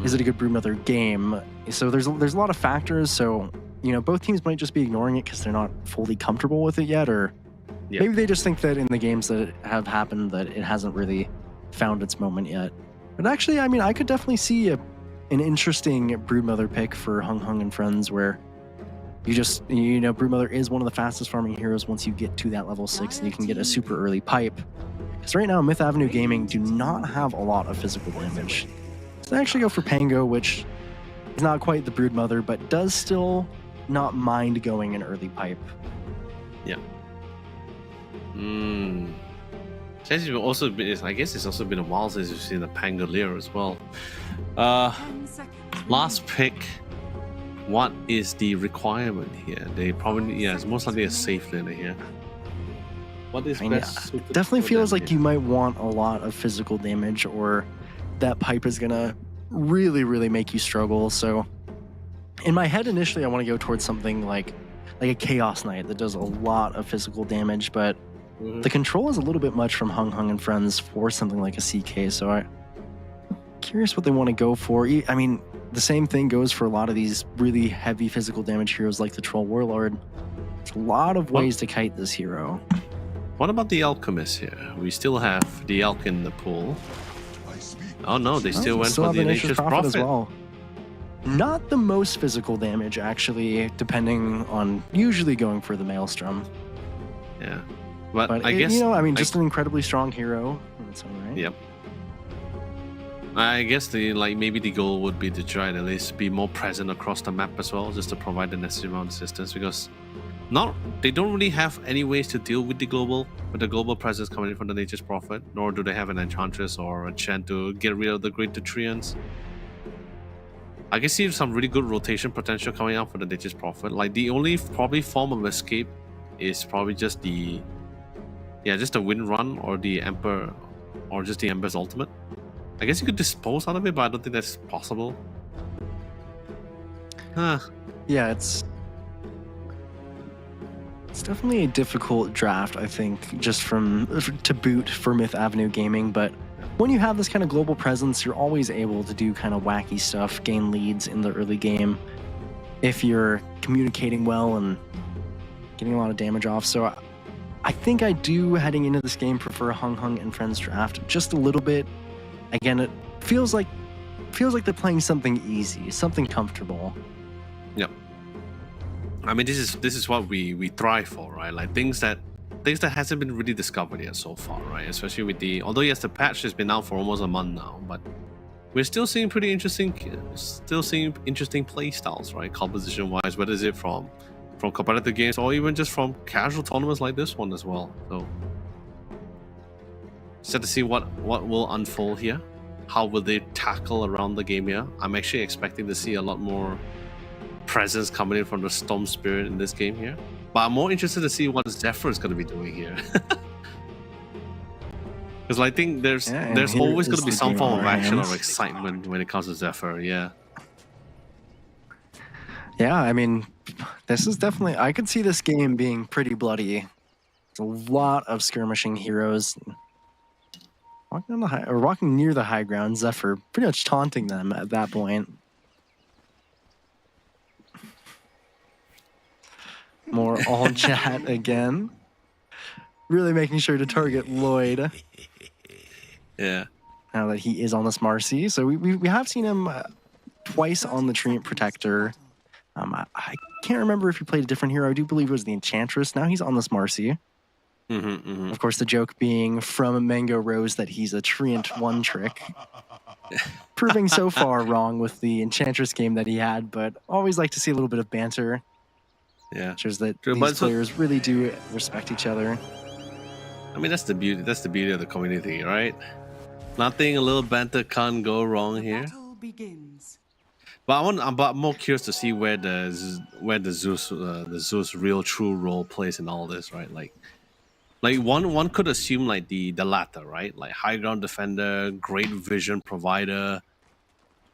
Is it a good Broodmother game? So there's a lot of factors. So, you know, both teams might just be ignoring it because they're not fully comfortable with it yet, or Yeah. maybe they just think that in the games that have happened that it hasn't really found its moment yet. But actually, I mean, I could definitely see an interesting Broodmother pick for Hung Hung and Friends, where you know, Broodmother is one of the fastest farming heroes once you get to that level 6, and you can get a super early pipe. Because right now, Myth Avenue Gaming do not have a lot of physical damage. So they actually go for Pango, which is not quite the Broodmother, but does still not mind going an early pipe. Yeah. I guess it's also been a while since we've seen the Pangolier as well. 10 seconds Last pick. What is the requirement here? They probably, it's most likely a safe laner here. What is I mean, best suited definitely for feels them like here? you might want a lot of physical damage, or that pipe is gonna really, really make you struggle. So in my head, initially, I want to go towards something like a Chaos Knight that does a lot of physical damage, but the control is a little bit much from Hung Hung and Friends for something like a CK. So I'm curious what they want to go for. I mean, the same thing goes for a lot of these really heavy physical damage heroes like the Troll Warlord. There's a lot of ways to kite this hero. What about the Alchemist here? We still have the Elk in the pool. Oh no, they still went for have the Nature's Nature's Prophet. as well. Not the most physical damage, actually, depending on usually going for the Maelstrom. Yeah, but I it- guess you know, I mean, just an incredibly strong hero in its own right. Yep. I guess maybe the goal would be to try to at least be more present across the map as well, just to provide the necessary amount of assistance, because they don't really have any ways to deal with the global presence coming in from the Nature's Prophet, nor do they have an Enchantress or a Chant to get rid of the Great Treants. I can see some really good rotation potential coming out for the Nature's Prophet. Like, the only probably form of escape is probably just the Wind Run or the Emperor, or just the Ember's ultimate. I guess you could dispose out of it, but I don't think that's possible. Yeah, it's definitely a difficult draft, I think, just to boot for Myth Avenue Gaming. But when you have this kind of global presence, you're always able to do kind of wacky stuff, gain leads in the early game, if you're communicating well and getting a lot of damage off. So I think I do, heading into this game, prefer Hung Hung and Friends draft just a little bit. Again, it feels like they're playing something easy, something comfortable. Yep. I mean, this is what we thrive for, right? Like things that hasn't been really discovered yet so far, right? Especially with although yes, the patch has been out for almost a month now, but we're still seeing interesting play styles, right? Composition wise, whether is it from competitive games or even just from casual tournaments like this one as well. So set to see what will unfold here. How will they tackle around the game here? I'm actually expecting to see a lot more presence coming in from the Storm Spirit in this game here. But I'm more interested to see what Zephyr is going to be doing here. Because I think there's always going to be some form of action or excitement when it comes to Zephyr, yeah. Yeah, I mean, this is definitely, I could see this game being pretty bloody. There's a lot of skirmishing heroes. Walking near the high ground, Zephyr pretty much taunting them at that point. More all chat again. Really making sure to target Lloyd. Yeah. Now that he is on this Marcy. So we have seen him twice on the Treant Protector. I can't remember if he played a different hero. I do believe it was the Enchantress. Now he's on this Marcy. Of course, the joke being from Mango Rose that he's a Treant one trick. Proving so far wrong with the Enchantress game that he had, but always like to see a little bit of banter. Yeah. Shows that True, these players really do respect each other. I mean, that's the beauty of the community, right? Nothing, a little banter can't go wrong here. Battle begins. But I'm more curious to see where the Zeus real true role plays in all this, right? Like one could assume like the latter, right? Like high ground defender, great vision provider,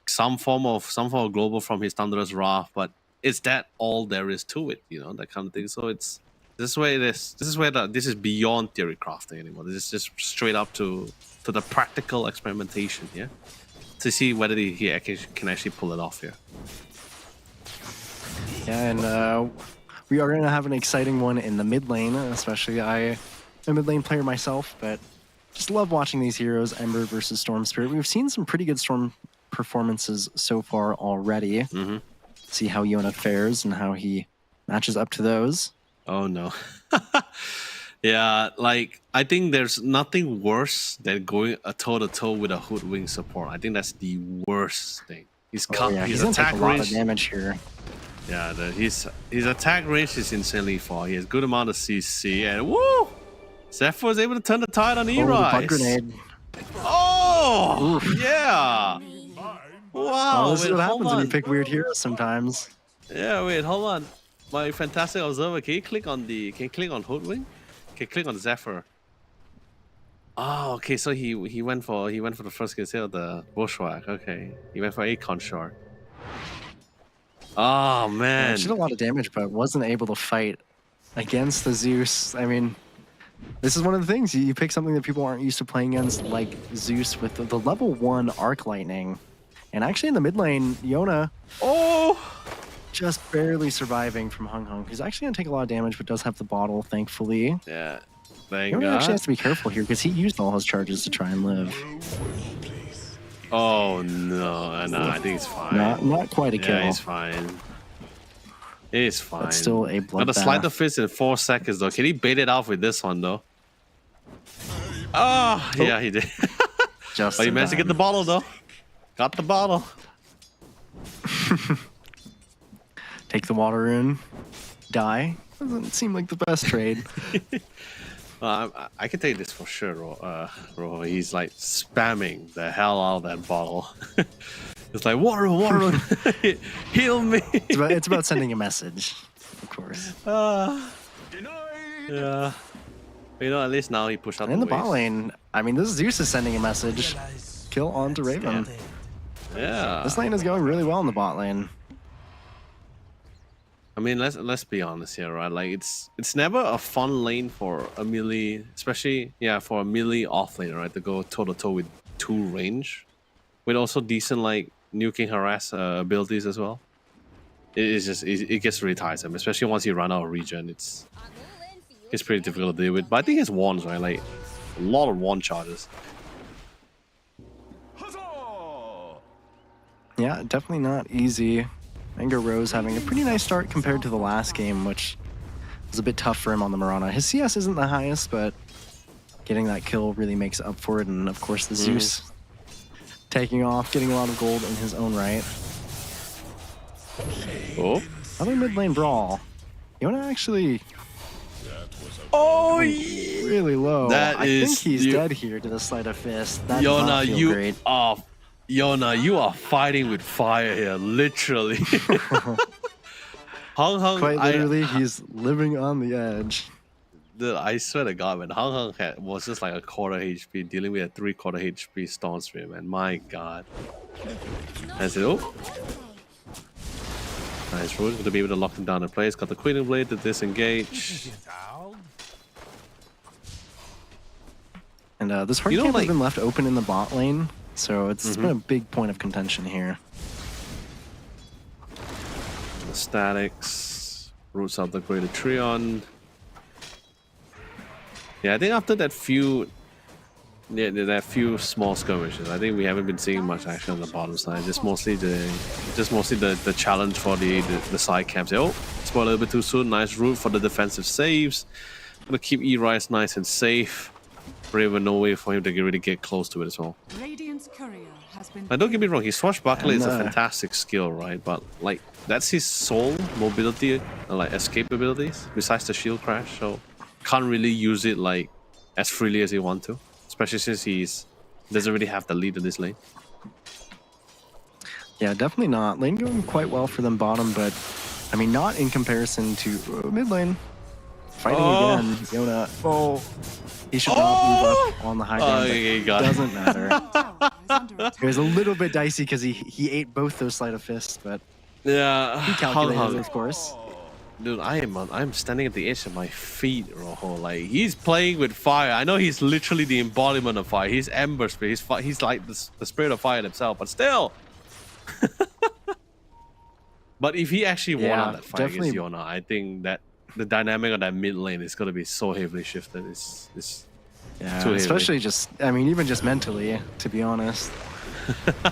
some form of global from his Thunderous Wrath, but is that all there is to it? You know, that kind of thing. So this is where this is beyond theory crafting anymore. This is just straight up to the practical experimentation here to see whether he can actually pull it off here. Yeah, and we are going to have an exciting one in the mid lane, especially I'm a mid lane player myself, but just love watching these heroes, Ember versus Storm Spirit. We've seen some pretty good Storm performances so far already. Mm-hmm. See how Yona fares and how he matches up to those. Oh no. Yeah, like I think there's nothing worse than going a toe-to-toe with a Hoodwink support. I think that's the worst thing. He's He's going to attack take a lot range. of damage here. Yeah, his attack range is insanely far. He has good amount of CC, and woo! Zephyr was able to turn the tide on The E-Rise. bug grenade. Oh! Oof. Yeah! Wow! Oh, this is what happens when you on. pick weird heroes sometimes. Yeah, wait, hold on. My fantastic observer, can you click on Hoodwink? Okay, click on Zephyr. Oh, okay, so he went for the first skill, the Bushwhack. Okay, he went for Acorn Shard. Oh man, She did a lot of damage, but wasn't able to fight against the Zeus. I mean, this is one of the things. You pick something that people aren't used to playing against, like Zeus with the level 1 Arc Lightning. And actually in the mid lane, Yona, just barely surviving from Hung Hung. He's actually going to take a lot of damage, but does have the bottle, thankfully. yeah, thank Yona God. actually has to be careful here because he used all his charges to try and live. Oh no, I think it's fine. Not quite a kill. Yeah, he's fine. He's fine. But still a Got a sleight of bloodbath. fist in 4 seconds though. Can he bait it off with this one though? Oh, yeah, he did. Just But he in managed to get time. the bottle though. Got the bottle. Take the water in, die. Doesn't seem like the best trade. I can take this for sure, Ro. He's like spamming the hell out of that bottle. It's like water, heal me. It's about sending a message, of course. Yeah. But, you know, at least now he pushed out And in the bot waves. lane, I mean, this Zeus is sending a message. Kill onto Raven. Yeah. This lane is going really well in the bot lane. I mean, let's be honest here, right? Like it's never a fun lane for a melee, especially for a melee off lane, right? To go toe to toe with 2 range, with also decent like nuking harass abilities as well. It gets really tiresome, especially once you run out of regen. It's pretty difficult to deal with. But I think his wands, right? Like a lot of wand charges. Yeah, definitely not easy. Anger Rose having a pretty nice start compared to the last game, which was a bit tough for him on the Mirana. His CS isn't the highest, but getting that kill really makes up for it. And of course, the Zeus taking off, getting a lot of gold in his own right. Oh. Other mid lane brawl. Yona actually Oh, really low. That I is- think he's you- dead here to the sleight of fist. That does not feel great. Yona, you are fighting with fire here, literally. Hung, Quite literally, he's living on the edge. Dude, I swear to God, man, Hung was just like a quarter HP dealing with a 3/4 HP Storm Spirit, man. My God. That's it. Oh. Nice route to be able to lock him down in place. Got the Queening Blade to disengage. And this hard You know, camp like- has been left open in the bot lane, so it's been a big point of contention here. The statics. Roots out the Greater Trion. Yeah, I think after that few small skirmishes, I think we haven't been seeing much action on the bottom side. Just mostly the challenge for the side camps. Oh, spoiled a little bit too soon. Nice route for the defensive saves. Gonna keep E-Rise nice and safe. Raven, no way for him to really get close to it as well. Radiant's courier has been. Now, don't get me wrong, his swashbuckler And, is a fantastic skill, right? But like that's his sole mobility, like escape abilities, besides the shield crash. So can't really use it like as freely as he want to, especially since he's doesn't really have the lead in this lane. Yeah, definitely not. Lane going quite well for them bottom, but I mean, not in comparison to mid lane. Fighting again, Yona. Oh, he should not move up on the high ground. Okay, got it. Doesn't matter. Tower is under attack. It was a little bit dicey because he ate both those sleight of fists, but Yeah. he calculated, of course. Dude, I'm standing at the edge of my feet, Rojo. Like, he's playing with fire. I know he's literally the embodiment of fire. He's Ember Spirit. He's like the spirit of fire himself, but still. But if he actually won on that fight definitely. against Yona, I think that the dynamic of that mid lane is going to be so heavily shifted. It's Yeah, too heavy. especially just, I mean, even just mentally, to be honest.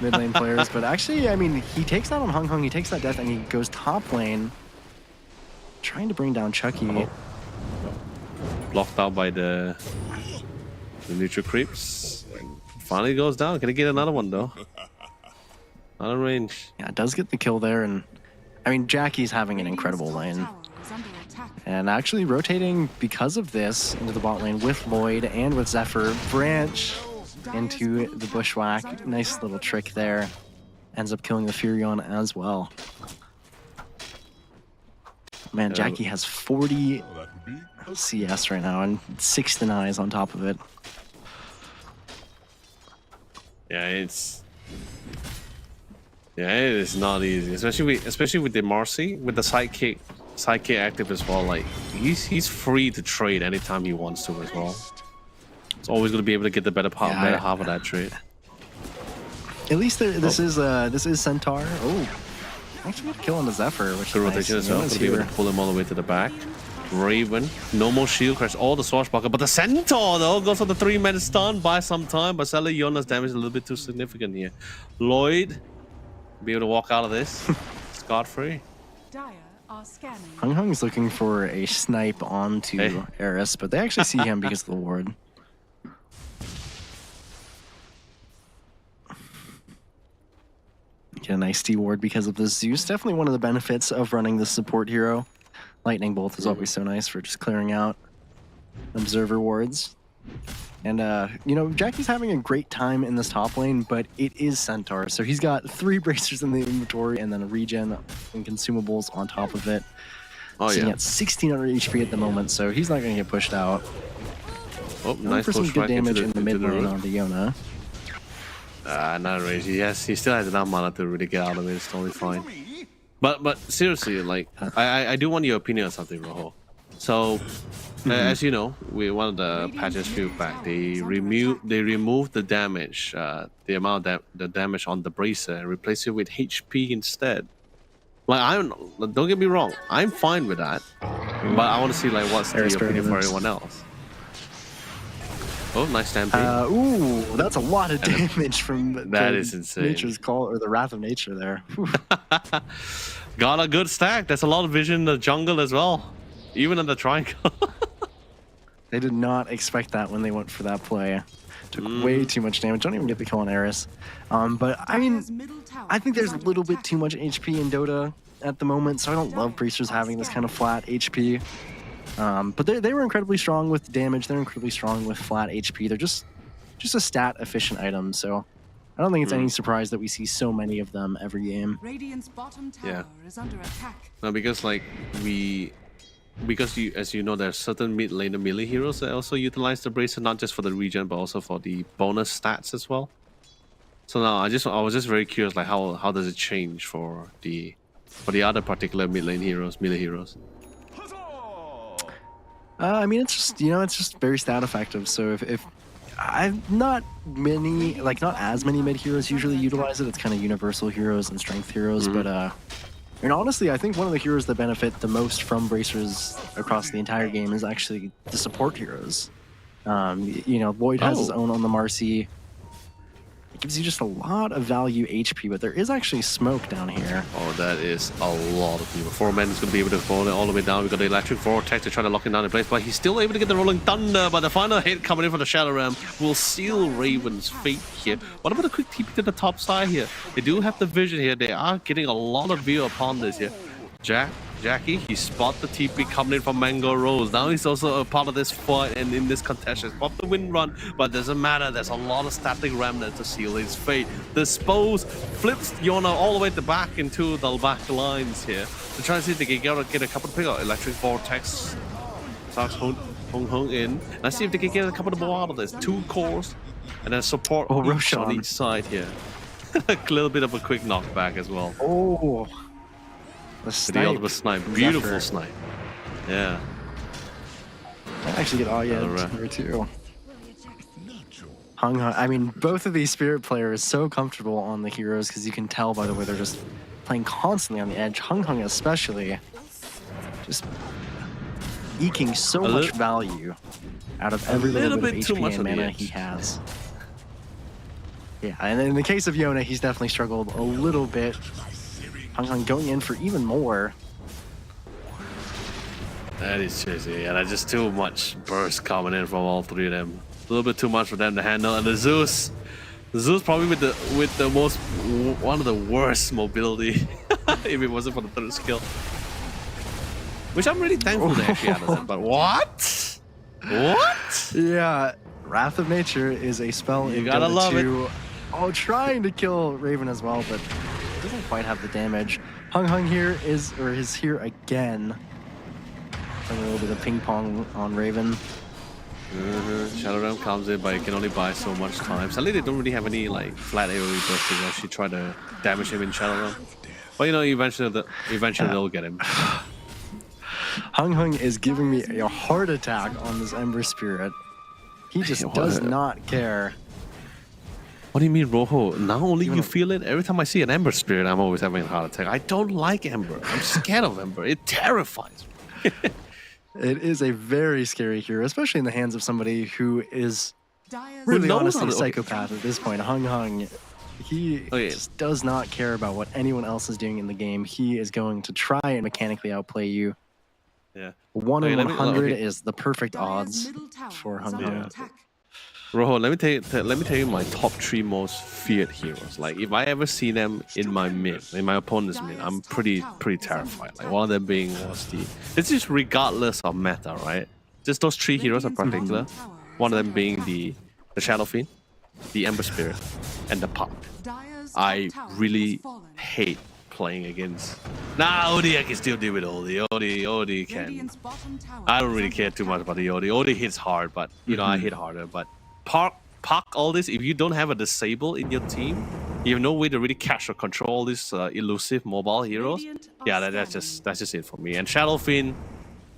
Mid lane players, but actually, I mean, he takes that on Hung Hung, he takes that death, and he goes top lane, trying to bring down Chucky. blocked out by the neutral creeps. Finally goes down. Can he get another one though? Out of range. Yeah, does get the kill there, and I mean, Jackie's having an incredible lane. Tower is under attack. And actually rotating because of this into the bot lane with Lloyd and with Zephyr. Branch into the bushwhack. Nice little trick there. Ends up killing the Furion as well. Man, Jackie has 40 CS right now and 6 denies on top of it. Yeah, it is not easy, especially with the Marcy, with the sidekick active as well. Like he's free to trade anytime he wants to as well. It's always going to be able to get the better half of that trade. At least this is Centaur. Oh, actually got a kill on the Zephyr, which The is rotation nice. as well, Yona's to be able to here. pull him all the way to the back. Raven, no more shield crash, all the swashbuckler, but the Centaur though goes for the 3-man stun by some time, but sadly Yona's damage is a little bit too significant here. Lloyd be able to walk out of this scot-free. Dire are scanning. Hung Hung's looking for a snipe onto Hey. Eris, but they actually see him because of the ward. Get a nice D ward because of the Zeus. Definitely one of the benefits of running the support hero. Lightning Bolt is always so nice for just clearing out observer wards. And, you know, Jackie's having a great time in this top lane, but it is Centaur. So he's got 3 bracers in the inventory and then a regen and consumables on top of it. Oh Sitting yeah. at 1600 HP at the moment, so he's not going to get pushed out. Oh, Going nice for some push good back into damage in the mid lane road. onto Yona. Not range. Yes, he still has enough mana to really get out of it. It's totally fine. But seriously, like I do want your opinion on something, Rojo. So as you know, one of the patches few back, they removed the damage, the amount of the damage on the bracer, and replaced it with HP instead. Like don't get me wrong, I'm fine with that, but I want to see like what's the opinion for everyone else. Oh, nice stampede. Ooh, that's a lot of damage from That is insane. Nature's Call, or the Wrath of Nature there. Whew. Got a good stack. There's a lot of vision in the jungle as well, even in the triangle. They did not expect that when they went for that play. Took way too much damage. Don't even get the kill on Eris. But I mean, Dire's middle tower I think is there's a under little bit attack. too much HP in Dota at the moment, so I don't love Priesters having this kind of flat HP. But they were incredibly strong with damage. They're incredibly strong with flat HP. They're just a stat efficient item, so I don't think it's any surprise that we see so many of them every game. Radiant's bottom tower Yeah. is under attack. No, because like as you know, there's certain mid laner melee heroes that also utilize the bracer not just for the regen but also for the bonus stats as well. So now I was just very curious, like how does it change for the other particular mid lane heroes, melee heroes? I mean, it's just very stat effective. So if I've not as many mid heroes usually utilize it. It's kind of universal heroes and strength heroes. But and honestly, I think one of the heroes that benefit the most from bracers across the entire game is actually the support heroes. You know, Lloyd has his own on the Marcy. It gives you just a lot of value HP, but there is actually smoke down here. Oh, that is a lot of people. 4-man is going to be able to fall it all the way down. We've got the electric vortex to try to lock him down in place, but he's still able to get the rolling thunder. But the final hit coming in from the Shadow Realm will seal Raven's fate here. What about a quick TP to the top side here? They do have the vision here. They are getting a lot of view upon this here. Jack Jackie, he spot the TP coming in from Mango Rose. Now he's also a part of this fight and in this contention. Spot the wind run, but doesn't matter. There's a lot of static remnant to seal his fate. Dispose flips Yona all the way to back into the back lines here to try and see if they can get a couple of pick up. Electric Vortex starts Hung in. Let's see if they can get a couple of more out of this. 2 cores and then support each Roshan on each side here. A little bit of a quick knockback as well. Oh, The ultimate snipe. Beautiful snipe. Yeah. I actually get Ayed here too. Hung. I mean, both of these Spirit players so comfortable on the heroes because you can tell by the way they're just playing constantly on the edge. Hung especially just eking so much value out of every little bit of HP and mana he has. Yeah, and in the case of Yona, he's definitely struggled a little bit. Hung going in for even more. That is crazy. Yeah, that's just too much burst coming in from all 3 of them. A little bit too much for them to handle. And the Zeus probably with the most one of the worst mobility if it wasn't for the 3rd skill. Which I'm really thankful they actually added that. But what? What? Yeah, Wrath of Nature is a spell in gotta Dota love 2. Oh, trying to kill Raven as well, but doesn't quite have the damage. Hung here is here again. Playing a little bit of ping pong on Raven. Shadow Realm comes in, but it can only buy so much time. Sadly, they don't really have any like flat AoE burst to actually try to damage him in Shadow Realm. But you know, eventually they'll get him. Hung is giving me a heart attack on this Ember Spirit. He just does not care. What do you mean, Rojo? Now only you feel it? Every time I see an Ember Spirit, I'm always having a heart attack. I don't like Ember. I'm scared of Ember. It terrifies me. It is a very scary hero, especially in the hands of somebody who is really honestly a psychopath at this point. Hung, he just does not care about what anyone else is doing in the game. He is going to try and mechanically outplay you. Yeah. 1 in 100 is the perfect odds for Hung. Rojo, let me tell you my top 3 most feared heroes. Like if I ever see them in my opponent's mid, I'm pretty terrified. Like one of them being it's just regardless of meta, right? Just those 3 heroes in particular. One of them being the Shadow Fiend, the Ember Spirit, and the Puck. I really hate playing against. Nah, Odi I can still deal with Odi. Odi can. I don't really care too much about the Odi. Odi hits hard, but you know I hit harder. But Puck, all this, if you don't have a disable in your team, you have no way to really catch or control all these elusive mobile heroes. Yeah, that's just it for me. And Shadow Fiend,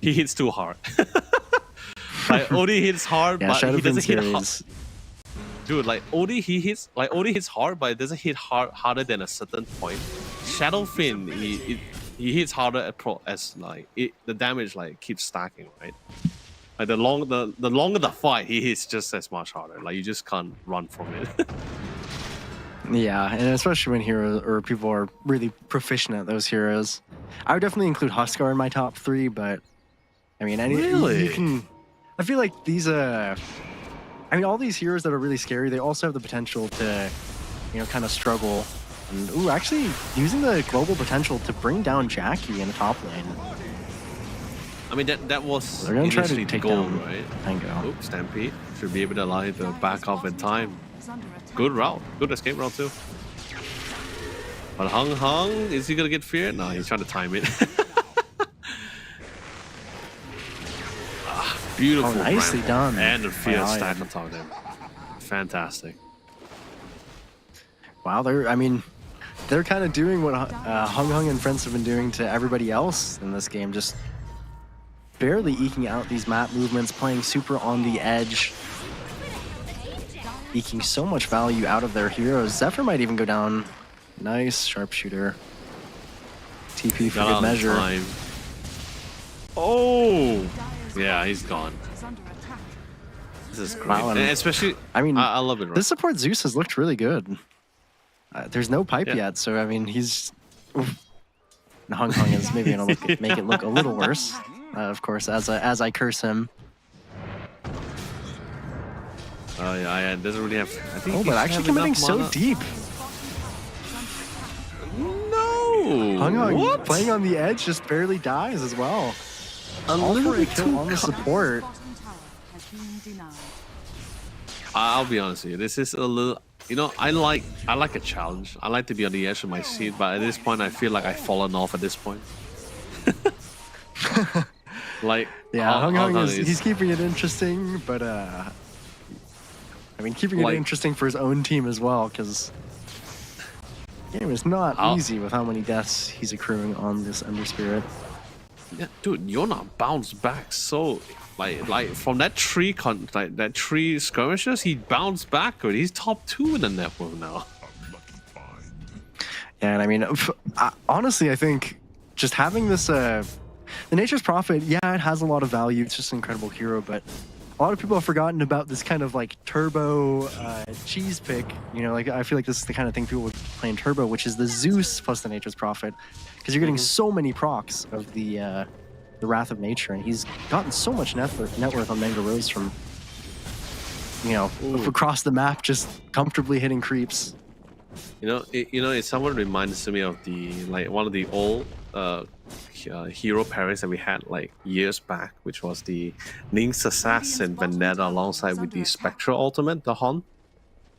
he hits too hard. Like Odi hits hard, but he doesn't hit hard. Dude, like Odi hits hard, but it doesn't hit harder than a certain point. Shadow Fiend, he hits harder as like the damage like keeps stacking, right? Like the longer the fight, he hits just as much harder. Like you just can't run from it. Yeah, and especially when heroes or people are really proficient at those heroes. I would definitely include Huskar in my top 3, but I mean, you can. I feel like these I mean, all these heroes that are really scary, they also have the potential to, you know, kind of struggle. And actually using the global potential to bring down Jackie in the top lane. I mean, that was they're gonna try to take goal, down right? Tango. Oops, Stampede should be able to allow him to back off in time. Good route, good escape route too. But Hung, is he gonna get feared? No, he's trying to time it. Beautiful, nicely done. And the fear stack on top of him. Fantastic. Wow, they're kind of doing what Hung and friends have been doing to everybody else in this game, just barely eking out these map movements, playing super on the edge, eking so much value out of their heroes. Zephyr might even go down. Nice sharpshooter. TP for good measure. Time. Oh, yeah, he's gone. This is great. Wow, and especially, I mean, I love it. Right? This support Zeus has looked really good. There's no pipe yet, so I mean, he's. Hung is maybe gonna make it look a little worse. Of course, as I curse him. Oh yeah, it doesn't really have. I think but actually committing so deep. No, Ooh, Hung Hung what? playing on the edge just barely dies as well. A All little for a bit kill too on the support. Bottom tower has been denied. I'll be honest with you. This is a little. You know, I like a challenge. I like to be on the edge of my seat, but at this point, I feel like I've fallen off. At this point, like Yeah, Hung Hung is he's keeping it interesting, but I mean, keeping it Like- interesting for his own team as well, because the game is not easy with how many deaths he's accruing on this Ember Spirit. Yeah, dude, Yona bounced back so like from that three that three skirmishes, he bounced back. He's top 2 in the network now. Yeah, and I mean, honestly, I think just having this, the Nature's Prophet, yeah, it has a lot of value. It's just an incredible hero, but a lot of people have forgotten about this kind of like turbo cheese pick. You know, like I feel like this is the kind of thing people would play in turbo, which is the Zeus plus the Nature's Prophet, because you're getting so many procs of the Wrath of Nature, and he's gotten so much net worth on Manga Rose from, you know, across the map, just comfortably hitting creeps. You know, it somewhat reminds me of the one of the old hero pairings that we had like years back, which was the Lynx Assassin Vendetta alongside with the Spectral Ultimate, the Hon.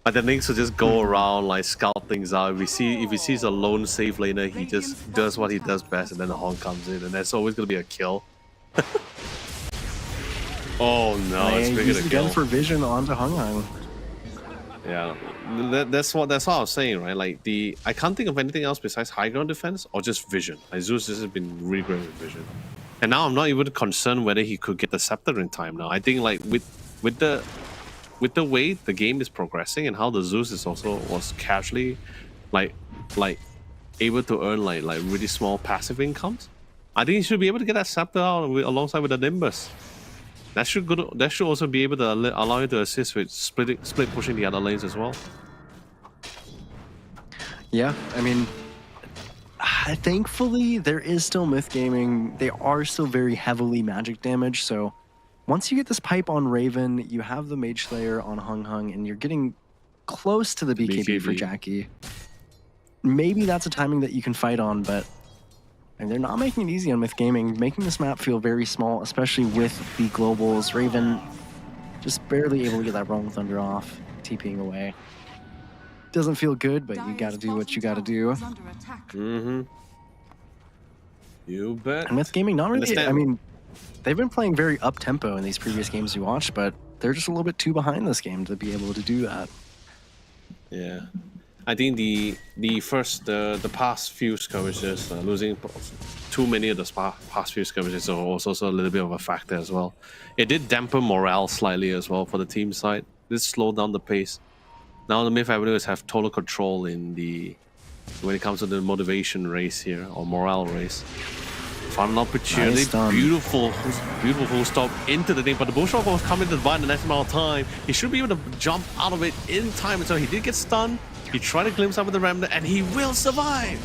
Like the Lynx will just go around like scout things out. If he sees a lone safe laner, he just does what he does best, and then the Hon comes in, and that's always gonna be a kill. Oh no, it's bigger He's to kill. again for vision onto Hung Hung. Yeah, that's what I was saying, right? Like I can't think of anything else besides high ground defense or just vision. Like Zeus has been really great with vision, and now I'm not even concerned whether he could get the scepter in time. Now I think like with the way the game is progressing and how the Zeus is also was casually like able to earn like really small passive incomes, I think he should be able to get that scepter out alongside with the Nimbus. That should also be able to allow you to assist with split pushing the other lanes as well. Yeah, I mean, thankfully there is still Myth Gaming. They are still very heavily magic damage, so once you get this pipe on Raven, you have the Mage Slayer on Hung Hung, and you're getting close to the BKB for Jackie. Maybe that's a timing that you can fight on, but and they're not making it easy on Myth Gaming, making this map feel very small, especially with the globals. Raven just barely able to get that Rolling Thunder off, TPing away. Doesn't feel good, but you gotta do what you gotta do. Mm-hmm. You bet. And Myth Gaming, not really, Understand. I mean, they've been playing very up-tempo in these previous games we watched, but they're just a little bit too behind this game to be able to do that. Yeah. I think the past few skirmishes, losing too many of the past few skirmishes was also a little bit of a factor as well. It did dampen morale slightly as well for the team side. This slowed down the pace. Now the Myth Avenues have total control when it comes to the motivation race here, or morale race. Found an opportunity, Nice beautiful full stop into the thing, but the Bullshot was coming to the bind the next amount of time. He should be able to jump out of it in time, and so he did get stunned. He tried to glimpse out with the Remnant, and he will survive.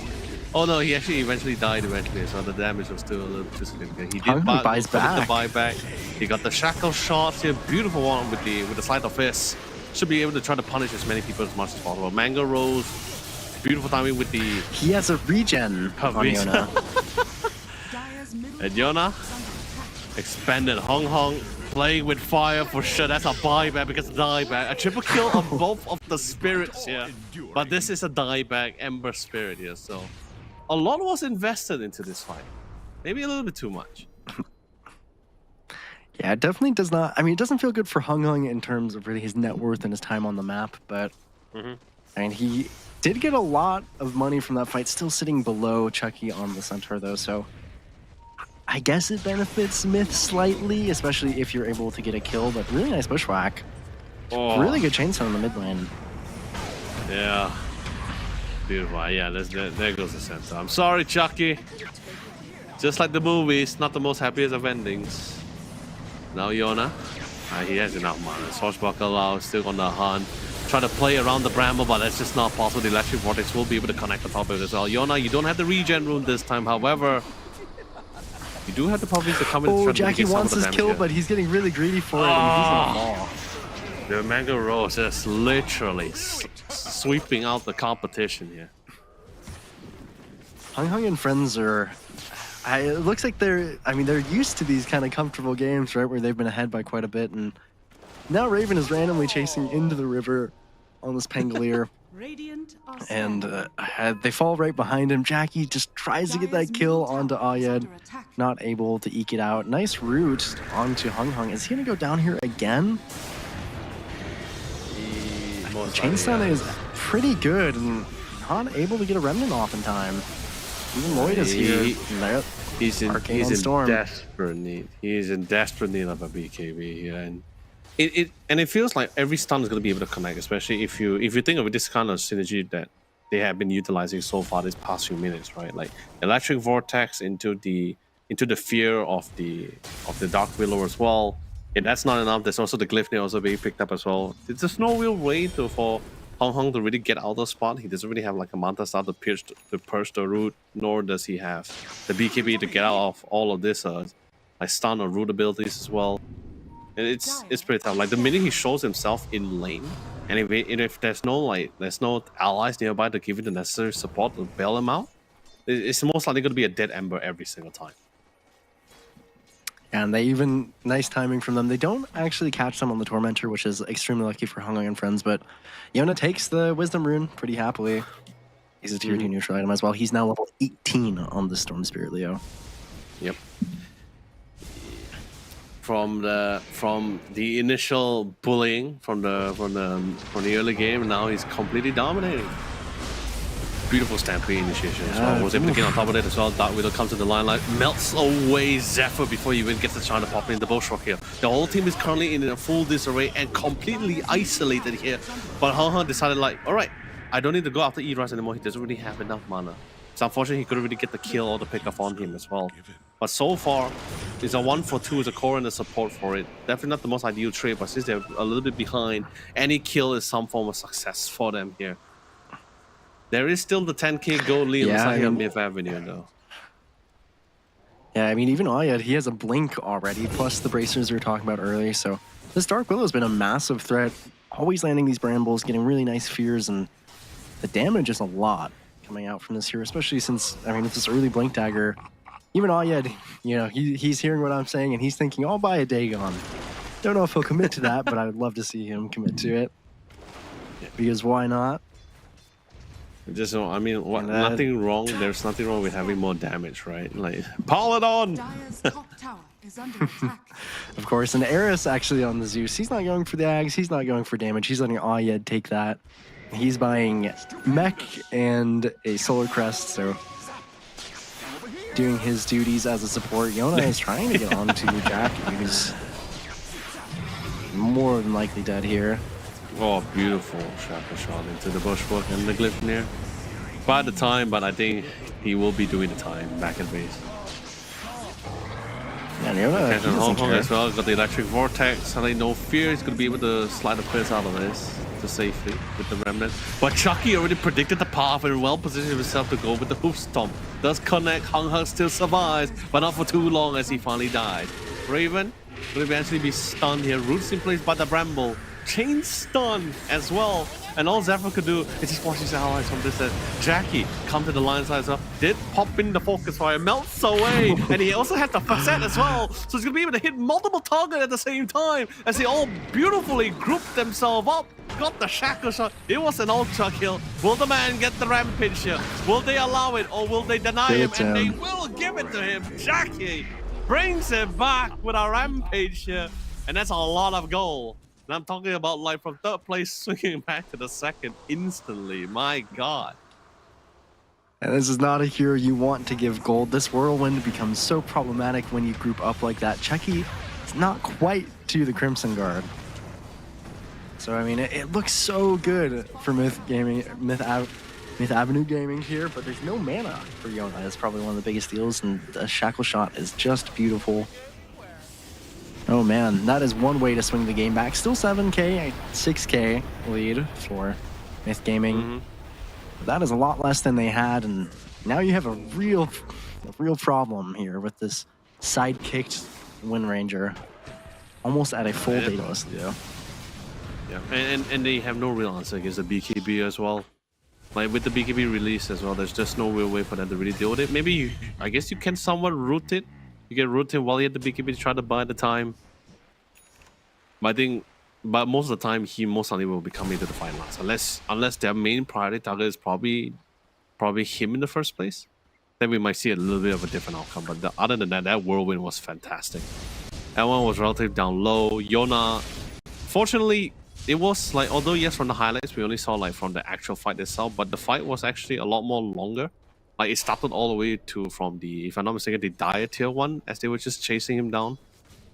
Oh no, he actually eventually died so the damage was still a little too significant. He did buys back. the buyback. He got the shackle shots here, beautiful one with the sleight of fist. Should be able to try to punish as many people as much as possible. Mango Rose, beautiful timing with the He has a regen on Yona. and Yona expanded Hung Hung. Playing with fire for sure. That's a buyback because of dieback. A triple kill on both of the spirits here. But this is a dieback Ember Spirit here, so a lot was invested into this fight. Maybe a little bit too much. Yeah, it definitely does not. I mean, it doesn't feel good for Hung Hung in terms of really his net worth and his time on the map, but I mean, he did get a lot of money from that fight, still sitting below Chucky on the Centaur, though, so I guess it benefits Myth slightly, especially if you're able to get a kill, but really nice bushwhack. Oh. Really good chainsaw in the mid lane. Yeah. Beautiful. Yeah, there goes the center. I'm sorry, Chucky. Just like the movies, not the most happiest of endings. Now Yona. He has enough mana. Swashbuckle out, still on the hunt. Try to play around the Bramble, but that's just not possible. The Electric Vortex will be able to connect the top of it as well. Yona, you don't have the regen rune this time, however. You do have the puppies to come in and try to Jackie mitigate some of wants the his damage kill, here. but he's getting really greedy for it, and he's on the ball. The Mango Rose is literally sweeping out the competition here. Hung and friends are. It looks like they're used to these kind of comfortable games, right, where they've been ahead by quite a bit, and now Raven is randomly chasing into the river on this Pangolier, Radiant are and scanning. they fall right behind him. Jackie just tries to get Dire's that kill middle onto tower is Ayed, under attack. not able to eke it out. Nice root onto Hung. Is he gonna go down here again? Chainstun is pretty good and not able to get a remnant off in time. Even Lloyd is here. He's in Storm. desperate need. He's in desperate need of a BKB here, and it feels like every stun is going to be able to connect, especially if you think of this kind of synergy that they have been utilizing so far these past few minutes, right? Like electric vortex into the fear of the Dark Willow as well. If that's not enough, there's also the Glyphnir also being picked up as well. There's no real way for Hung to really get out of the spot. He doesn't really have like a Manta Star to purge the root, nor does he have the BKB to get out of all of this like stun or root abilities as well. And it's pretty tough. Like the minute he shows himself in lane, and if there's no allies nearby to give him the necessary support to bail him out, it's most likely going to be a dead ember every single time. And they even, nice timing from them. They don't actually catch them on the Tormentor, which is extremely lucky for Hung and friends, but Yona takes the Wisdom Rune pretty happily. He's a tier 2 neutral item as well. He's now level 18 on the Storm Spirit Leo. Yep. From the initial bullying from the early game, now he's completely dominating. Beautiful Stampede initiation as well. Was able to get on top of it as well. Dark Widow comes to the line, like melts away Zephyr before he even gets the chance to pop in the Bullshock here. The whole team is currently in a full disarray and completely isolated here. But Hung decided like, alright, I don't need to go after E-Rise anymore. He doesn't really have enough mana. So unfortunately he couldn't really get the kill or the pick up on him as well. But so far, it's a 1-for-2 as a core and the support for it. Definitely not the most ideal trade, but since they're a little bit behind, any kill is some form of success for them here. There is still the 10k gold lead on Myth Avenue, though. Yeah, I mean, even Ayed, he has a blink already, plus the bracers we were talking about earlier. So this Dark Willow has been a massive threat, always landing these brambles, getting really nice fears, and the damage is a lot coming out from this here, especially since, I mean, with this early blink dagger, even Ayed, you know, he's hearing what I'm saying, and he's thinking, I'll buy a Dagon. Don't know if he'll commit to that, but I would love to see him commit to it. Because why not? Just, I mean, nothing wrong. There's nothing wrong with having more damage, right? Like, pile it on! Dire's top tower is under attack. Of course, and Eris actually on the Zeus. He's not going for the Ags. He's not going for damage. He's letting Ayed take that. He's buying Mech and a Solar Crest, so doing his duties as a support. Yona is trying to get onto Jackie, who's more than likely dead here. Oh, beautiful Shackle shot into the Bushwalk and the Glyphnir. By the time, but I think he will be doing the time back at base. Yeah, Yona, he doesn't care. as well, got the electric vortex, suddenly no fear, he's going to be able to slide the quiz out of this to safely with the remnant. But Chucky already predicted the path and well positioned himself to go with the hoof stomp. Does connect, Hung still survives, but not for too long as he finally died. Raven will eventually be stunned here, roots in place by the Bramble. Chain stun as well, and all Zephyr could do is just watch his allies from this. Jackie come to the line side as well, did pop in the focus fire, melts away, and he also has the facet as well, so he's gonna be able to hit multiple targets at the same time as they all beautifully grouped themselves up. Got the Shackle shot. It was an ultra kill. Will the man get the rampage here? Will they allow it or will they deny him? And they will give it to him. Jackie brings it back with a rampage here, and that's a lot of gold. And I'm talking about like from third place swinging back to the second instantly. My God. And this is not a hero you want to give gold. This Whirlwind becomes so problematic when you group up like that. Chucky is not quite to the Crimson Guard. So, I mean, it looks so good for Myth Avenue Gaming here, but there's no mana for Yona. That's probably one of the biggest deals, and the Shackle shot is just beautiful. Oh man, that is one way to swing the game back. Still 7k, 6k lead for Myth Gaming. But that is a lot less than they had, and now you have a real problem here with this side-kicked Wind Ranger. Almost at a full Daedalus, yeah. Yeah, and they have no real answer against the BKB as well. Like with the BKB release as well, there's just no real way for them to really deal with it. Maybe I guess you can somewhat root it. You can root him while you have the BKB to try to buy the time. But most of the time, he most likely will be coming to the fight last, unless their main priority target is probably him in the first place. Then we might see a little bit of a different outcome. But other than that, that whirlwind was fantastic. Everyone was relatively down low. Yona, fortunately, it was like, although yes, from the highlights we only saw like from the actual fight itself, but the fight was actually a lot more longer. Like it started all the way to from the, if I'm not mistaken, the Dire tier 1 as they were just chasing him down.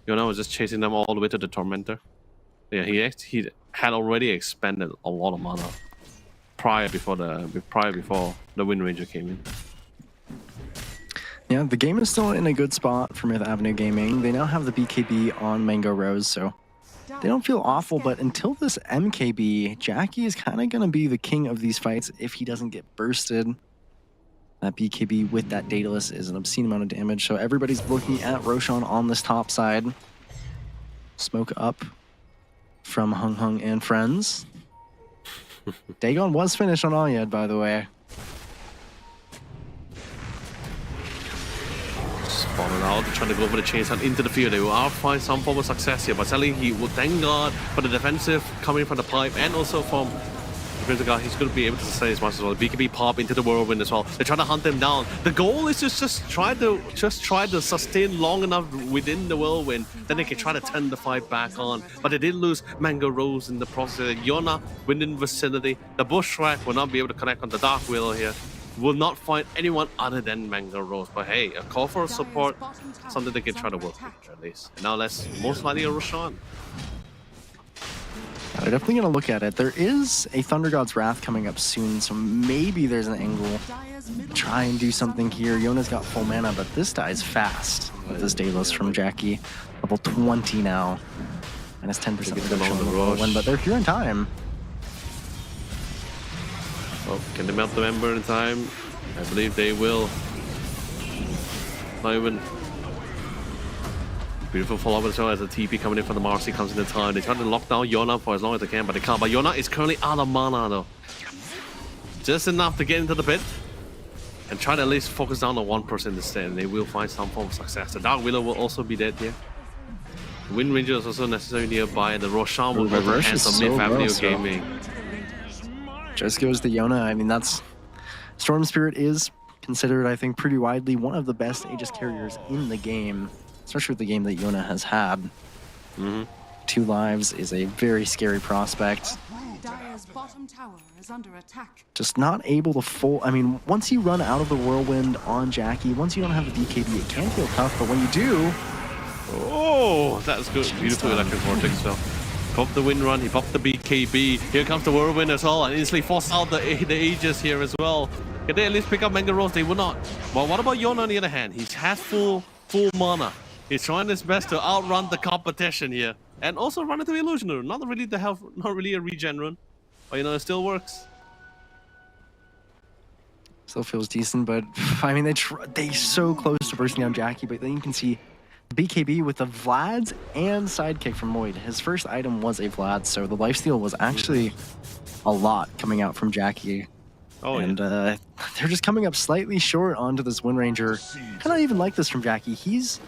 Yona was just chasing them all the way to the Tormentor. Yeah, he had already expended a lot of mana prior before the Wind Ranger came in. Yeah, the game is still in a good spot for Myth Avenue Gaming. They now have the BKB on Mango Rose, so they don't feel awful, but until this MKB, Jackie is kind of going to be the king of these fights if he doesn't get bursted. That BKB with that Daedalus is an obscene amount of damage, so everybody's looking at Roshan on this top side. Smoke up from Hung Hung and friends. Dagon was finished on Alyad, by the way. Spotted out, trying to go for the chains and into the field. They will find some form of success here, but sadly he will thank God for the defensive coming from the pipe and also from the guy. He's going to be able to sustain as much as well. BKB pop into the whirlwind as well. They're trying to hunt him down. The goal is just try to sustain long enough within the whirlwind, then they can try to turn the fight back on. But they did lose Mango Rose in the process. Yona within vicinity. The Bushwhack will not be able to connect on the Dark Willow here. Will not find anyone other than Mango Rose. But hey, a call for support, something they can try to work with at least. And now let's most likely a Roshan. They're definitely going to look at it. There is a Thunder God's Wrath coming up soon, so maybe there's an angle. Try and do something here. Yona's got full mana, but this dies fast with this Daedalus from Jackie. Level 20 now. Minus 10% reduction on the whirlwind, but they're here in time. Oh, can they melt the Ember in time? I believe they will. Not even. Beautiful follow-up as well as the TP coming in from the Marcy comes in the time. They try to lock down Yona for as long as they can, but they can't. But Yona is currently out of mana though. Just enough to get into the pit and try to at least focus down on one person instead, and they will find some form of success. The Dark Willow will also be dead here. Wind Ranger is also necessary nearby, and the Roshan will go to the hands of Myth Avenue Gaming. Just goes to Yona. I mean, that's... Storm Spirit is considered, I think, pretty widely one of the best Aegis carriers in the game, especially with the game that Yona has had. 2 lives is a very scary prospect. Dire's bottom tower is under attack. Just not able to full... I mean, once you run out of the whirlwind on Jackie, once you don't have the BKB, it can feel tough, but when you do... Oh, that's good. Beautiful Electric Vortex though. Popped the Wind Run, he popped the BKB. Here comes the whirlwind as well, and instantly forced out the Aegis here as well. Can they at least pick up Mango Rose? They will not. Well, what about Yona on the other hand? He has full mana. He's trying his best to outrun the competition here. And also run into Illusion Rune. Not really the health, not really a regen rune. But you know, it still works. Still feels decent, but I mean, they so close to bursting down Jackie, but then you can see BKB with the Vlad's and sidekick from Moid. His first item was a Vlad, so the lifesteal was actually a lot coming out from Jackie. Oh, and they're just coming up slightly short onto this Wind Ranger. Kind of even like this from Jackie. He's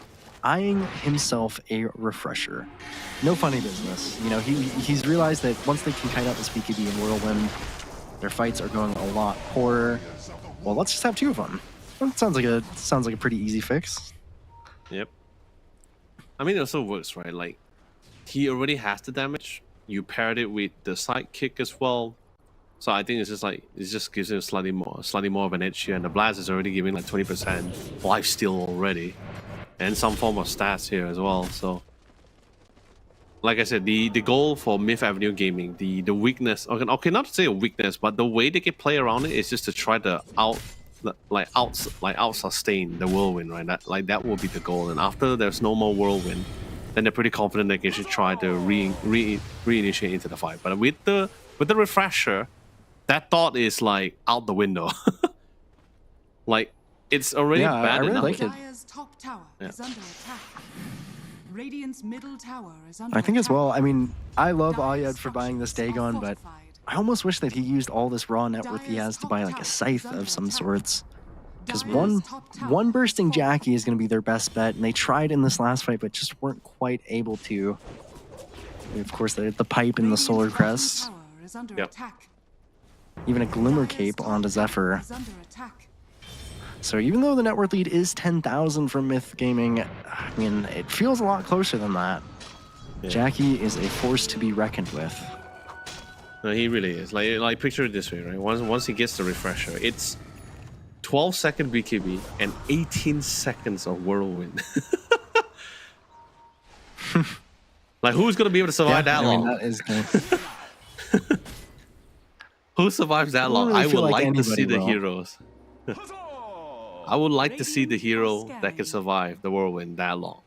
eyeing himself a refresher. No funny business. You know, he's realized that once they can kite out this BKB and Whirlwind, their fights are going a lot poorer. Well, let's just have 2 of them. That sounds like a pretty easy fix. Yep. I mean, it also works, right? Like, he already has the damage. You paired it with the sidekick as well. So I think it's just like, it just gives him slightly more of an edge here. And the Blast is already giving like 20% lifesteal already. And some form of stats here as well. So, like I said, the goal for Myth Avenue Gaming, the weakness, okay, not to say a weakness, but the way they can play around it is just to try to out sustain the whirlwind, right? That will be the goal. And after there's no more whirlwind, then they're pretty confident they can try to reinitiate into the fight. But with the refresher, that thought is like out the window. Like, it's already bad enough. Like it. Dire's top tower is under attack. Radiant's middle tower is under I think as attack. well, I mean, I love Alyad for buying this Dagon, but I almost wish that he used all this raw net worth he has to buy like a scythe of some sorts. Because one bursting Jackie is going to be their best bet, and they tried in this last fight, but just weren't quite able to. And of course, the pipe and the solar crest. Yep. Even a glimmer cape onto Zephyr. So even though the net worth lead is 10,000 from Myth Gaming, I mean, it feels a lot closer than that. Yeah. Jackie is a force to be reckoned with. No, he really is. Like picture it this way, right? Once he gets the refresher, it's 12-second BKB and 18 seconds of whirlwind. Like, who's gonna be able to survive that long? That is good. Who survives that long? really I would feel like like to see anybody the will. heroes. I would like to see the hero that can survive the whirlwind that long.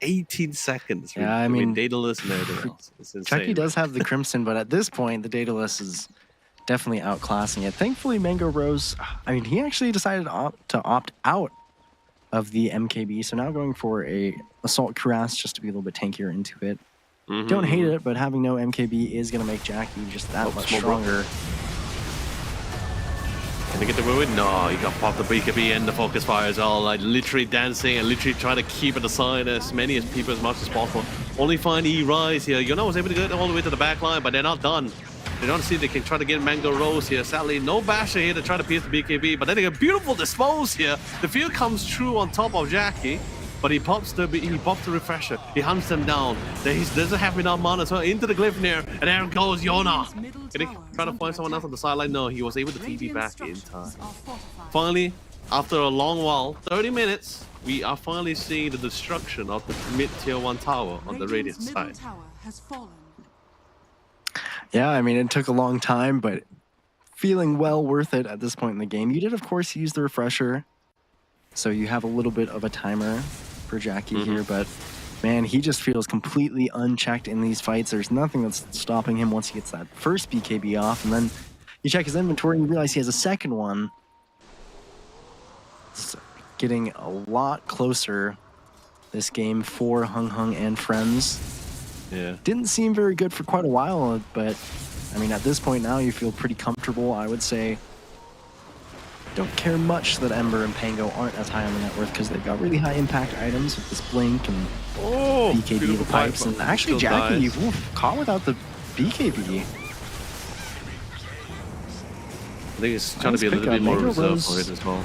18 seconds. Yeah, I mean, Daedalus and everything else. It's insane. Chucky does have the Crimson, but at this point, the Daedalus is definitely outclassing it. Thankfully, Mango Rose, I mean, he actually decided to opt out of the MKB, so now going for a Assault Cuirass just to be a little bit tankier into it. Don't hate it, but having no MKB is going to make Jackie just that much stronger. Can they get the whirlwind? No, he got popped the BKB and the focus fire as well. Like literally dancing and literally trying to keep it aside as many as people as much as possible. Only find E-Rise here. Yona was able to get all the way to the back line, but they're not done. They don't see they can try to get Mango Rose here. Sadly, no Basher here to try to pierce the BKB, but then they get beautiful dispose here. The field comes true on top of Jackie, but he pops the refresher. He hunts them down. He doesn't have enough mana, so into the glyph near, and there goes Yona. Can he try to find someone else on the sideline? No, he was able to TP back in time. Finally, after a long while, 30 minutes, we are finally seeing the destruction of the mid-tier 1 tower on the Radiant side. Yeah, I mean, it took a long time, but feeling well worth it at this point in the game. You did, of course, use the refresher, so you have a little bit of a timer for Jackie here, but man, he just feels completely unchecked in these fights. There's nothing that's stopping him once he gets that first BKB off, and then you check his inventory and you realize he has a second one. It's getting a lot closer this game for Hung Hung and friends. Yeah. Didn't seem very good for quite a while, but I mean, at this point now you feel pretty comfortable. I would say don't care much that Ember and Pango aren't as high on the net worth because they've got really high impact items with this Blink and BKB the pipes. And actually Jackie caught without the BKB. I think he's trying to be a little bit more reserved for it as well.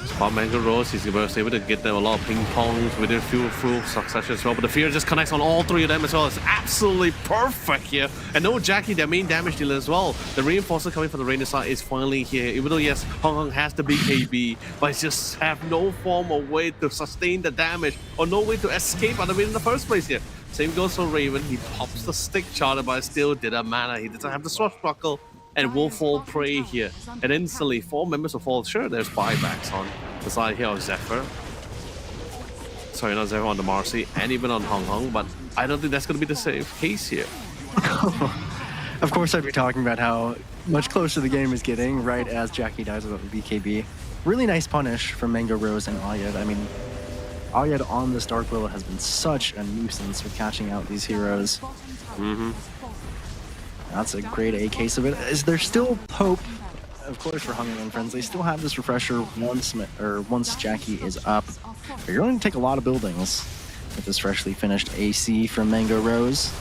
Spot Mango Rose, he's able to get them a lot of ping pongs with their full succession as well. But the fear just connects on all three of them as well. It's absolutely perfect here. And no Jackie, their main damage dealer as well. The reinforcer coming from the Radiant side is finally here. Even though, yes, Hung Hung has the BKB, but it just have no form or way to sustain the damage or no way to escape out of it in the first place here. Same goes for Raven. He pops the stick charter, but still did a mana. He doesn't have the swashbuckle. And will fall prey here. And instantly, 4 members will fall. Sure, there's buybacks on the side here of Zephyr. Sorry, not Zephyr, on the Marcy, and even on Hung Hung, but I don't think that's going to be the same case here. Of course, I'd be talking about how much closer the game is getting right as Jackie dies without the BKB. Really nice punish from Mango Rose and Ayed. I mean, Ayed on this Dark Willow has been such a nuisance with catching out these heroes. That's a great A case of it. Is there still hope, of course, for Hung Hung and friends? They still have this refresher once Jackie is up. But you're going to take a lot of buildings with this freshly finished AC from Mango Rose.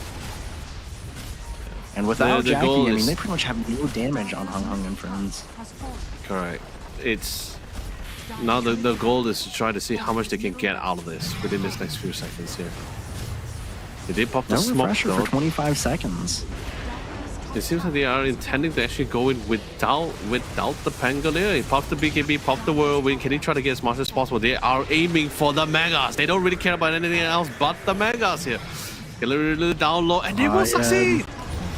And without Jackie, I mean, they pretty much have no damage on Hung Hung and friends. Correct. It's now the goal is to try to see how much they can get out of this within this next few seconds here. Did they pop the smoke refresher for 25 seconds. It seems like they are intending to actually go in without the Pango there. He popped the BKB, popped the whirlwind. Can he try to get as much as possible? They are aiming for the Megas. They don't really care about anything else but the Megas here. Get a little down low, and they will succeed.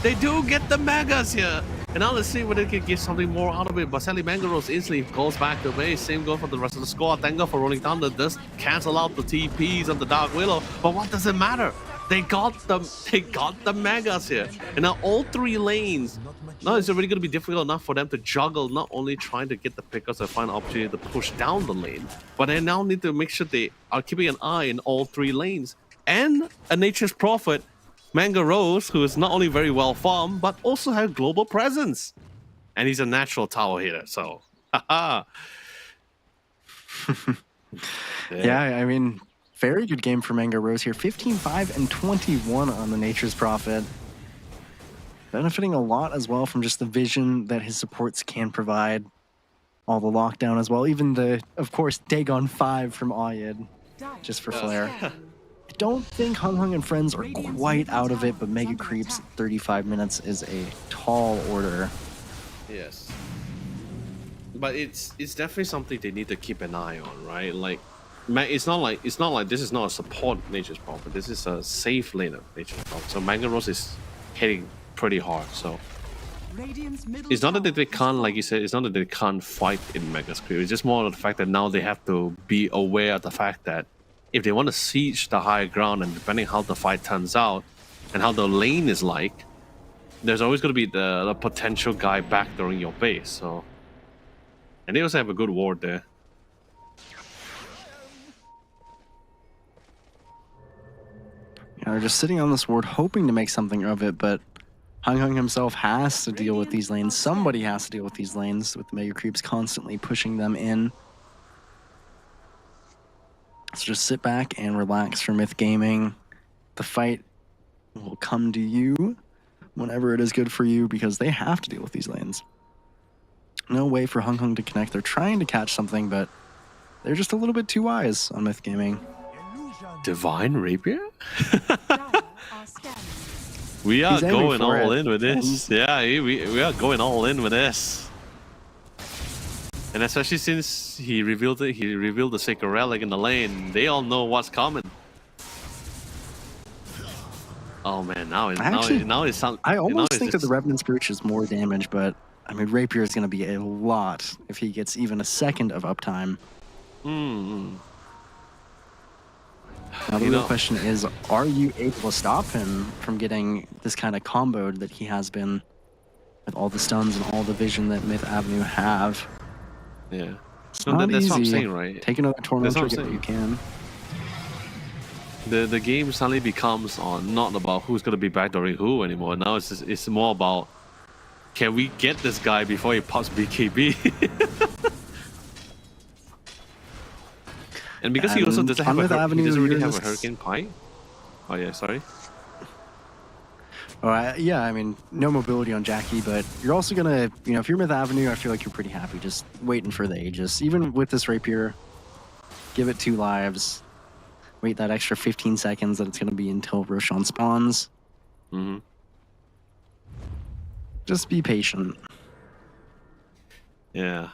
They do get the Megas here. And now let's see whether they can get something more out of it. But sadly, Mango Rose instantly goes back to base. Same goes for the rest of the squad. Thank God for Rolling Thunder does cancel out the TPs on the Dark Willow. But what does it matter? They got the Megas here. And now all 3 lanes, now it's already going to be difficult enough for them to juggle, not only trying to get the pickers and find an opportunity to push down the lane, but they now need to make sure they are keeping an eye in all 3 lanes. And a Nature's Prophet Mango Rose, who is not only very well farmed, but also has global presence. And he's a natural tower hitter, so haha. Yeah, I mean, very good game for Mango Rose here. 15-5 and 21 on the Nature's Prophet. Benefiting a lot as well from just the vision that his supports can provide. All the lockdown as well. Even the, of course, Dagon 5 from Ayed, just for flair. I don't think Hung Hung and friends are quite out of it, but Mega Creeps 35 minutes is a tall order. Yes. But it's definitely something they need to keep an eye on, right? Like, it's not like this is not a support Nature's Prophet. This is a safe laner Nature's Prophet. So Mango Rose is hitting pretty hard. So it's not that they can't, like you said, it's not that they can't fight in Mega Creep. It's just more of the fact that now they have to be aware of the fact that if they want to siege the high ground, and depending how the fight turns out and how the lane is like, there's always going to be the potential guy backdooring your base. So, and they also have a good ward there. Yeah, they're just sitting on this ward, hoping to make something of it, but Hung Hung himself has to deal with these lanes. Somebody has to deal with these lanes, with the Mega Creeps constantly pushing them in. So just sit back and relax for Myth Gaming. The fight will come to you whenever it is good for you, because they have to deal with these lanes. No way for Hung Hung to connect. They're trying to catch something, but they're just a little bit too wise on Myth Gaming. Divine Rapier? We are going all in with this. Yeah, we are going all in with this. And especially since he revealed the Sacred Relic in the lane, they all know what's coming. Oh man, now it's I almost think that the Revenant's Brooch is more damage, but I mean Rapier is going to be a lot if he gets even a second of uptime. Now the real question is, are you able to stop him from getting this kind of comboed that he has been with all the stuns and all the vision that Myth Avenue have? Yeah. It's No, not that's easy. what I'm saying, right? Take another tournament That's what trigger I'm if you can. The game suddenly becomes not about who's going to be backdooring who anymore. Now it's more about, can we get this guy before he pops BKB? And because he also doesn't have he doesn't really have a Hurricane Pie. Oh yeah, sorry. Yeah, I mean, no mobility on Jackie, but you're also gonna, if you're Myth Avenue, I feel like you're pretty happy just waiting for the Aegis. Even with this Rapier, give it 2 lives. Wait that extra 15 seconds that it's gonna be until Roshan spawns. Just be patient. Yeah.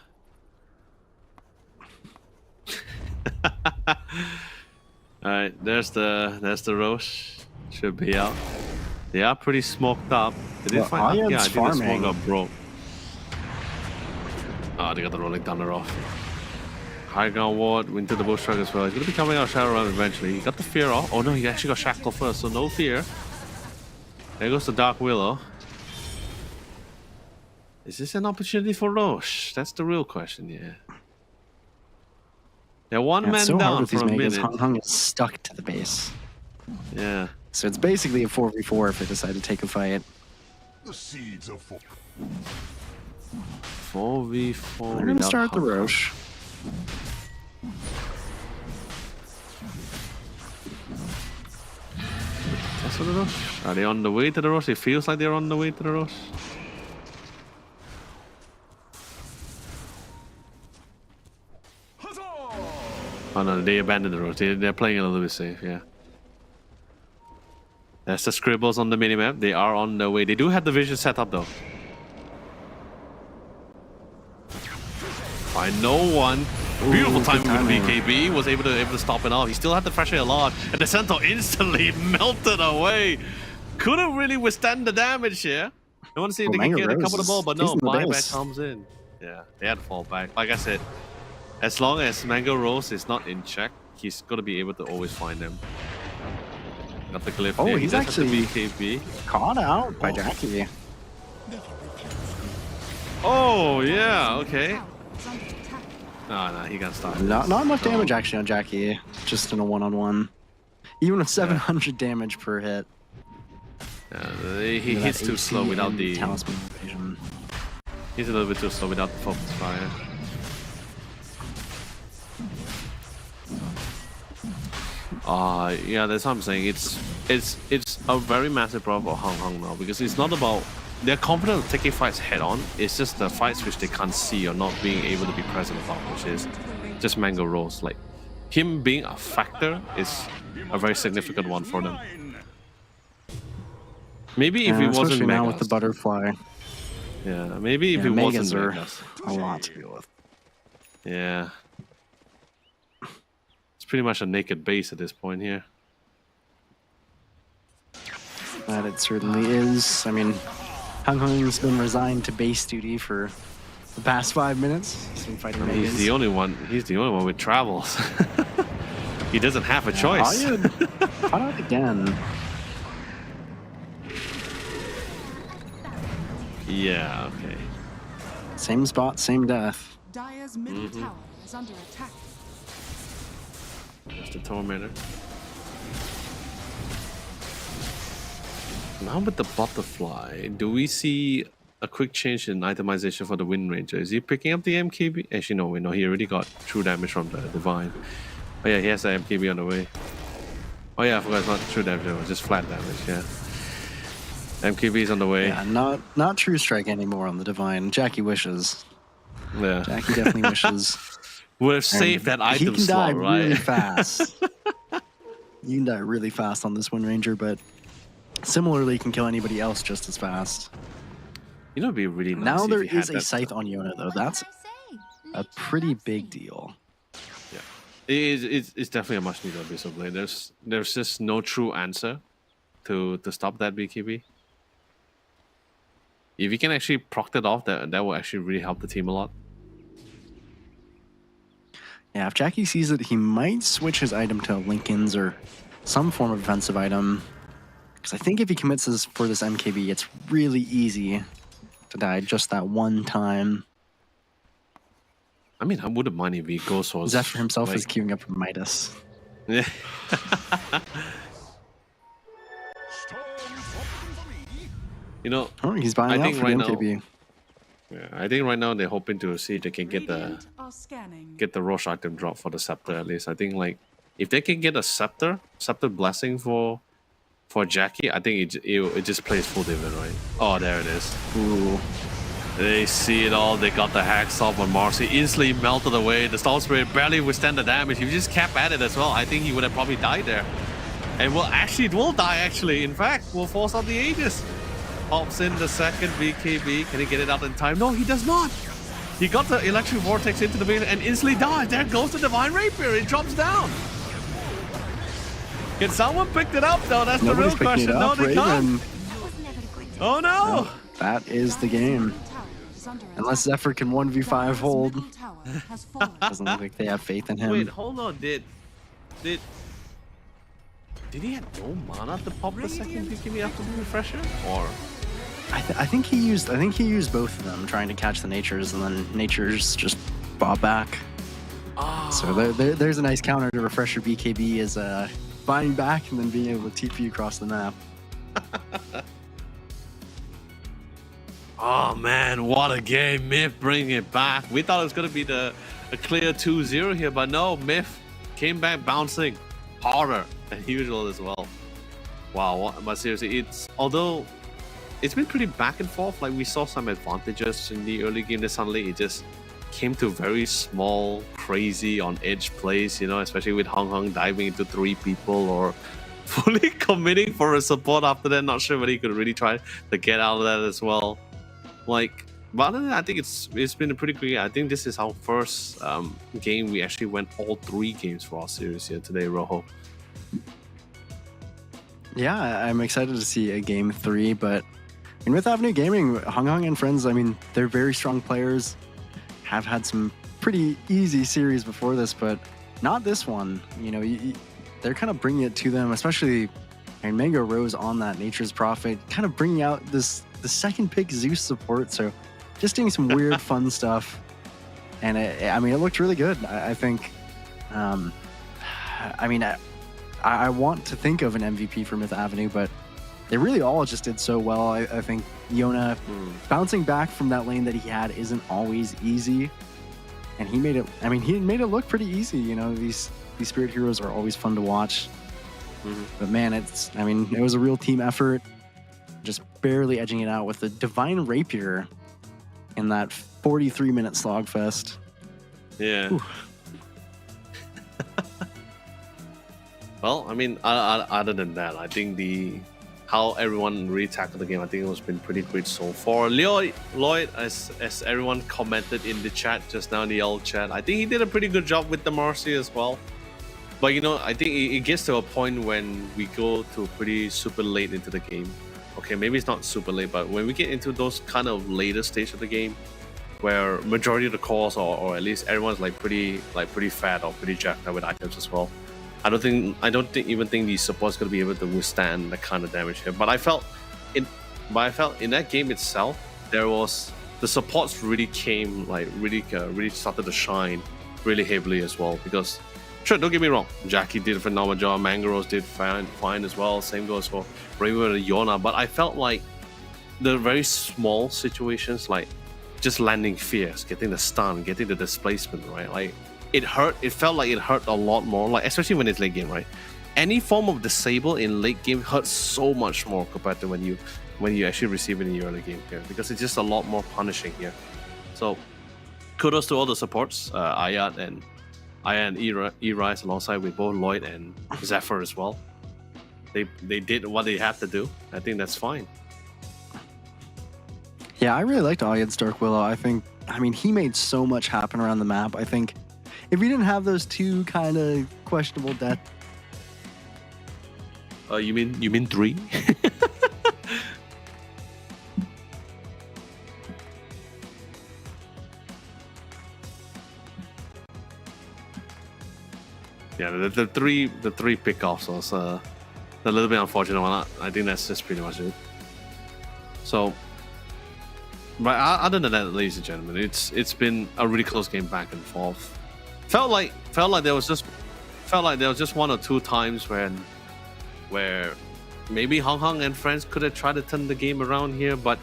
Alright, there's the Roche. Should be out. They are pretty smoked up. Did they find out? Yeah, I think the smoke got broke. Oh, they got the Rolling Thunder off. High ground ward, into the bush truck as well. He's gonna be coming out of Shadow Realm eventually. He got the fear off. Oh no, he actually got Shackle first, so no fear. There goes the Dark Willow. Is this an opportunity for Roche? That's the real question, yeah. They're one man so down for a minute. Hung Hung is stuck to the base. Yeah. So it's basically a 4v4 if they decide to take a fight. The seeds of 4v4. They're gonna start the Roche. That's what the Roche. Are they on the way to the Roche? It feels like they're on the way to the Roche. Oh no, they abandoned the Roche. They're playing a little bit safe, yeah. There's the scribbles on the minimap. They are on the way. They do have the vision set up though. Find no one. Beautiful timing with BKB. Was able to stop it off. He still had the pressure a lot, and the Centaur instantly melted away. Couldn't really withstand the damage here. I want to see if they can get a couple of ball, but no, buyback comes in. Yeah, they had to fall back. Like I said, as long as Mango Rose is not in check, he's gonna be able to always find them. Got the glyph. Oh, he's actually BKB. Caught out by Jackie. Oh yeah, okay. No, he got started. Not enough damage actually on Jackie, just in a one-on-one. Even with 700 damage per hit. He's too slow without the. talisman invasion. He's a little bit too slow without the focus fire. Yeah, that's what I'm saying. It's a very massive problem for Hong Kong now because it's not about they're confident of taking fights head on. It's just the fights which they can't see or not being able to be present about, which is just Mango Rose. Like him being a factor is a very significant one for them. Maybe if it wasn't especially now with Megas. the butterfly. Yeah, maybe if it Megas wasn't are Megas. a lot to deal with. Yeah. It's pretty much a naked base at this point here. That it certainly is. I mean, Hong Kong's been resigned to base duty for the past 5 minutes. He's been fighting Megas. He's the only one with travels. He doesn't have a choice. Caught out again. Yeah, okay. Same spot, same death. Dire's middle tower is under attack. Just a tormentor. Now with the butterfly, do we see a quick change in itemization for the Wind Ranger? Is he picking up the MKB? Actually, no, he already got true damage from the Divine. Oh yeah, he has the MKB on the way. Oh yeah, I forgot it's not true damage, it was just flat damage, yeah. MKB is on the way. Yeah, not true strike anymore on the Divine. Jackie wishes. Yeah. Jackie definitely wishes. Would have saved that item He can slot, die right? really fast. You can die really fast on this Wind Ranger, but similarly can kill anybody else just as fast. You know, it'd be really nice Now if there he had is a that- scythe on Yona though. That's a pretty big deal. Yeah, it's definitely a much needed Abyssal Blade. There's just no true answer to stop that BKB. If you can actually proc it off, that will actually really help the team a lot. Yeah, if Jackie sees it, he might switch his item to Lincoln's or some form of defensive item. Because I think if he commits for this MKB, it's really easy to die just that one time. I mean, I wouldn't mind if he goes for Zephyr himself like, is queuing up for Midas. Yeah. You know, Oh, he's buying I out think for right the now- MKB. yeah, I think right now they're hoping to see if they can get Radiant are scanning. the Roche item drop for the scepter at least. I think like if they can get a scepter blessing for Jackie, I think it just plays full dividend, right? Oh, there it is. Ooh. They see it all. They got the hacks off on Marcy. Instantly melted away. The Storm Spirit barely withstand the damage. If you just kept at it as well, I think he would have probably died there. And it will die actually. In fact, will force out the Aegis. Pops in the second BKB. Can he get it out in time? No, he does not. He got the Electric Vortex into the base and instantly dies. There goes the Divine Rapier. It drops down. Can someone pick it up though? That's Nobody's the real picking question. it No, up, they can't. Raven. Oh no! That is the game. Tower is under Unless attack. Zephyr can 1v5 Dire's hold. middle tower has fallen. Doesn't look like they have faith in him. Wait, hold on. Did he have no mana to pop the second BKB after the refresher? Or I think he used both of them, trying to catch the natures, and then natures just bought back. So there's a nice counter to refresher BKB is buying back and then being able to TP across the map. oh man, what a game! Myth bringing it back. We thought it was gonna be a clear 2-0 here, but no, Myth came back bouncing harder than usual as well. Wow, but seriously, although it's been pretty back and forth. Like we saw some advantages in the early game, then suddenly it just came to very small, crazy on edge plays. You know, especially with Hong Kong diving into 3 people or fully committing for a support after that. Not sure whether he could really try to get out of that as well. Like, but other than that, I think it's been a pretty great. I think this is our first game we actually went all 3 games for our series here today, Rojo. Yeah, I'm excited to see a game 3, but in Myth Avenue Gaming, Hong Kong and friends, I mean, they're very strong players, have had some pretty easy series before this, but not this one. You know, they're kind of bringing it to them, especially and Mango Rose on that Nature's Prophet, kind of bringing out the second pick Zeus support, so just doing some weird fun stuff. And it looked really good. I think, I want to think of an MVP for Myth Avenue, but they really all just did so well. I think Yona bouncing back from that lane that he had isn't always easy. And he made it, I mean, he made it look pretty easy. You know, these Spirit Heroes are always fun to watch. But man, it was a real team effort. Just barely edging it out with the Divine Rapier in that 43-minute slogfest. Yeah. Well, I mean, other than that, I think how everyone really tackled the game, I think it was been pretty great so far. Lloyd, as everyone commented in the chat just now in the old chat, I think he did a pretty good job with the Marcy as well. But you know, I think it gets to a point when we go to pretty super late into the game. Okay, maybe it's not super late, but when we get into those kind of later stage of the game, where majority of the cores or at least everyone's like pretty fat or pretty jacked up with items as well. I don't even think the support's gonna be able to withstand that kind of damage here. But I felt in that game itself, the supports really came really started to shine really heavily as well. Because sure, don't get me wrong, Jackie did a phenomenal job, Mangaros did fine as well. Same goes for Rainbow and Yona. But I felt like the very small situations, like just landing fierce, getting the stun, getting the displacement, right? Like it hurt. It felt like it hurt a lot more, like especially when it's late game, right? Any form of disable in late game hurts so much more compared to when you actually receive it in the early game here, because it's just a lot more punishing here. So kudos to all the supports, Ayat and E-Rise alongside with both Lloyd and Zephyr as well. They did what they had to do. I think that's fine. Yeah, I really liked Ayad's Dark Willow. I mean, he made so much happen around the map. I think if we didn't have those two kind of questionable deaths. You mean 3? Yeah, the three pickoffs was a little bit unfortunate one. I think that's just pretty much it. So, but other than that, ladies and gentlemen, it's been a really close game back and forth. Felt like there was just 1 or 2 times where maybe Hong and friends could have tried to turn the game around here, but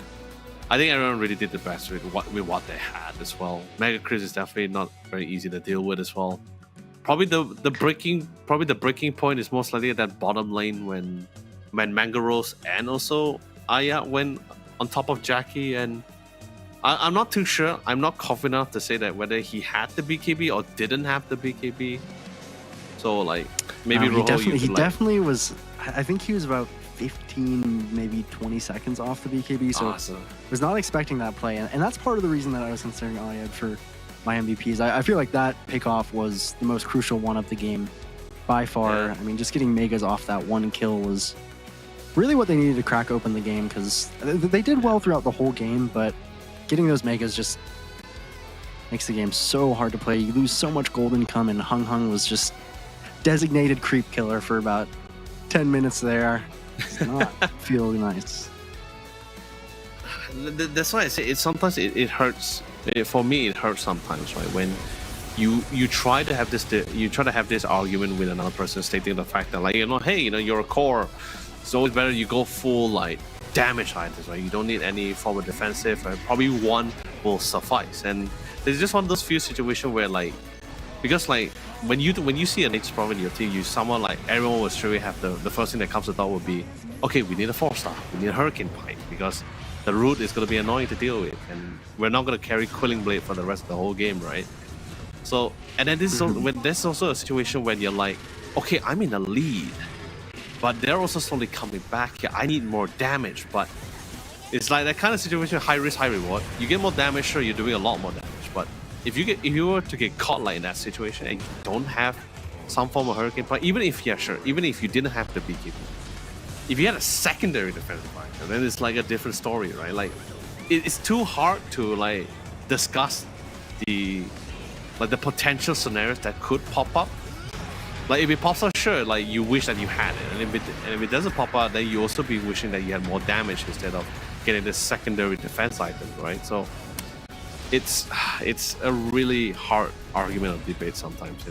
I think everyone really did the best with what they had as well. Mega Chris is definitely not very easy to deal with as well. Probably the breaking point is most likely at that bottom lane when Mangaros and also Aya went on top of Jackie, and I'm not too sure. I'm not confident enough to say that whether he had the BKB or didn't have the BKB. So like maybe he definitely was. I think he was about 15, maybe 20 seconds off the BKB. So awesome. Was not expecting that play, and that's part of the reason that I was considering Ayad for my MVPs. I feel like that pickoff was the most crucial one of the game by far. Yeah. I mean, just getting Megas off that 1 kill was really what they needed to crack open the game, because they did well throughout the whole game, but getting those Megas just makes the game so hard to play. You lose so much gold income, and Hung was just designated creep killer for about 10 minutes there. It's not feel nice. That's why I say sometimes it hurts. For me, it hurts sometimes, right? When you try to have this argument with another person, stating the fact that, like, hey, you're a core. It's always better you go full like damage items, right? You don't need any form of defensive. Right? Probably 1 will suffice. And there's just one of those few situations where, like, because like when you see an X Pro in your team, someone like everyone will surely have the first thing that comes to thought would be, okay, we need a 4-star, we need a Hurricane Pipe, because the root is going to be annoying to deal with, and we're not going to carry Quilling Blade for the rest of the whole game, right? So, and then there's also a situation when you're like, okay, I'm in the lead, but they're also slowly coming back here. I need more damage, but it's like that kind of situation, high risk, high reward. You get more damage, sure, you're doing a lot more damage, but if you were to get caught like in that situation and you don't have some form of Hurricane Pipe, even if you didn't have the BKB, if you had a secondary defensive item, then it's like a different story, right? Like, it's too hard to like discuss the potential scenarios that could pop up. Like, if it pops up, sure, like you wish that you had it, and if it doesn't pop up, then you also be wishing that you had more damage instead of getting this secondary defense item, right? So it's a really hard argument of debate sometimes,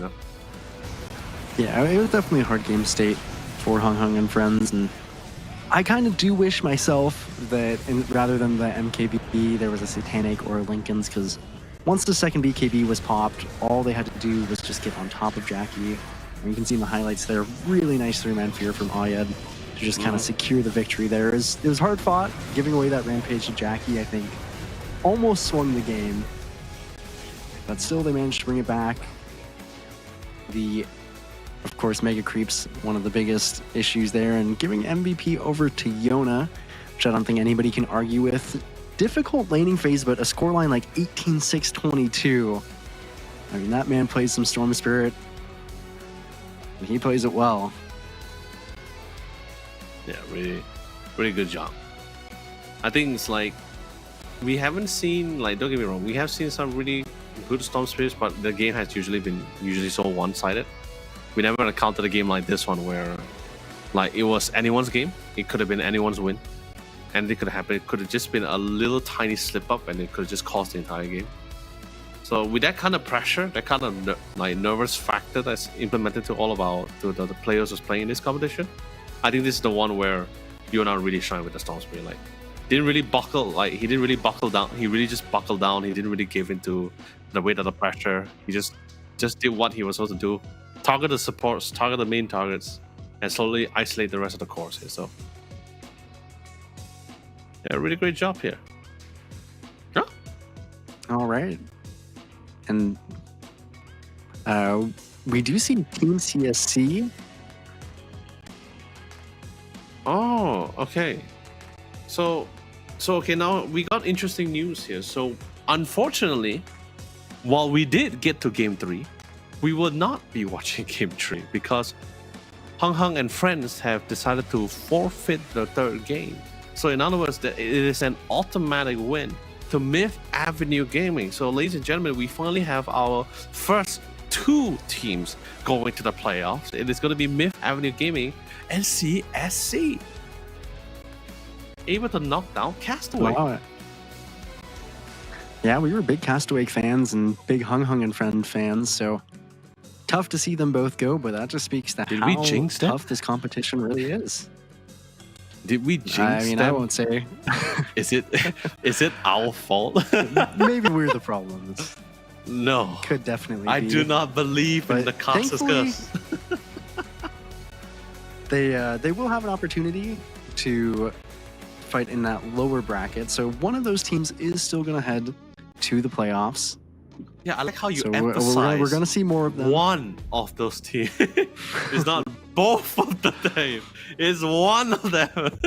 Yeah, it was definitely a hard game state for Hung and friends, and I kind of do wish myself that rather than the MKB, there was a Satanic or a Lincoln's, because once the second BKB was popped, all they had to do was just get on top of Jackie. And you can see in the highlights there, really nice 3-man fear from Ayed to just kind of secure the victory there. It was hard fought. Giving away that rampage to Jackie, I think, almost swung the game. But still, they managed to bring it back. Of course, Mega Creep's one of the biggest issues there, and giving MVP over to Yona, which I don't think anybody can argue with. Difficult laning phase, but a scoreline like 18-6-22. I mean, that man plays some Storm Spirit, and he plays it well. Yeah, really, really good job. I think it's like, we haven't seen, like, don't get me wrong, we have seen some really good Storm Spirits, but the game has usually so one-sided. We never encountered a game like this one where, like, it was anyone's game. It could have been anyone's win. Anything could have happened. It could have just been a little tiny slip up, and it could have just cost the entire game. So with that kind of pressure, that kind of nervous factor that's implemented to all of the players who's playing in this competition, I think this is the one where you're not really shine with the Storm Spirit. Like, he didn't really buckle down. He really just buckled down. He didn't really give into the weight of the pressure. He just did what he was supposed to do. Target the supports, target the main targets, and slowly isolate the rest of the cores here. So, yeah, really great job here. Yeah. All right. And we do see Team CSC. Oh, okay. So okay, now we got interesting news here. So, unfortunately, while we did get to Game 3, we will not be watching Game 3 because Hung and friends have decided to forfeit the third game. So in other words, it is an automatic win to Myth Avenue Gaming. So ladies and gentlemen, we finally have our first 2 teams going to the playoffs. It is going to be Myth Avenue Gaming and CSC. Able to knock down Castaway. Wow. Yeah, we were big Castaway fans and big Hung and friend fans, so tough to see them both go, but that just speaks to how tough this competition really is. Did we jinx I mean, them? I won't say. Is it our fault? Maybe we're the problems. No. Could definitely be. I do not believe in the Karstenzs. They will have an opportunity to fight in that lower bracket, so one of those teams is still going to head to the playoffs. Yeah, I like how you so emphasize we're going to see more of them. One of those teams. It's not both of the team. It's one of them.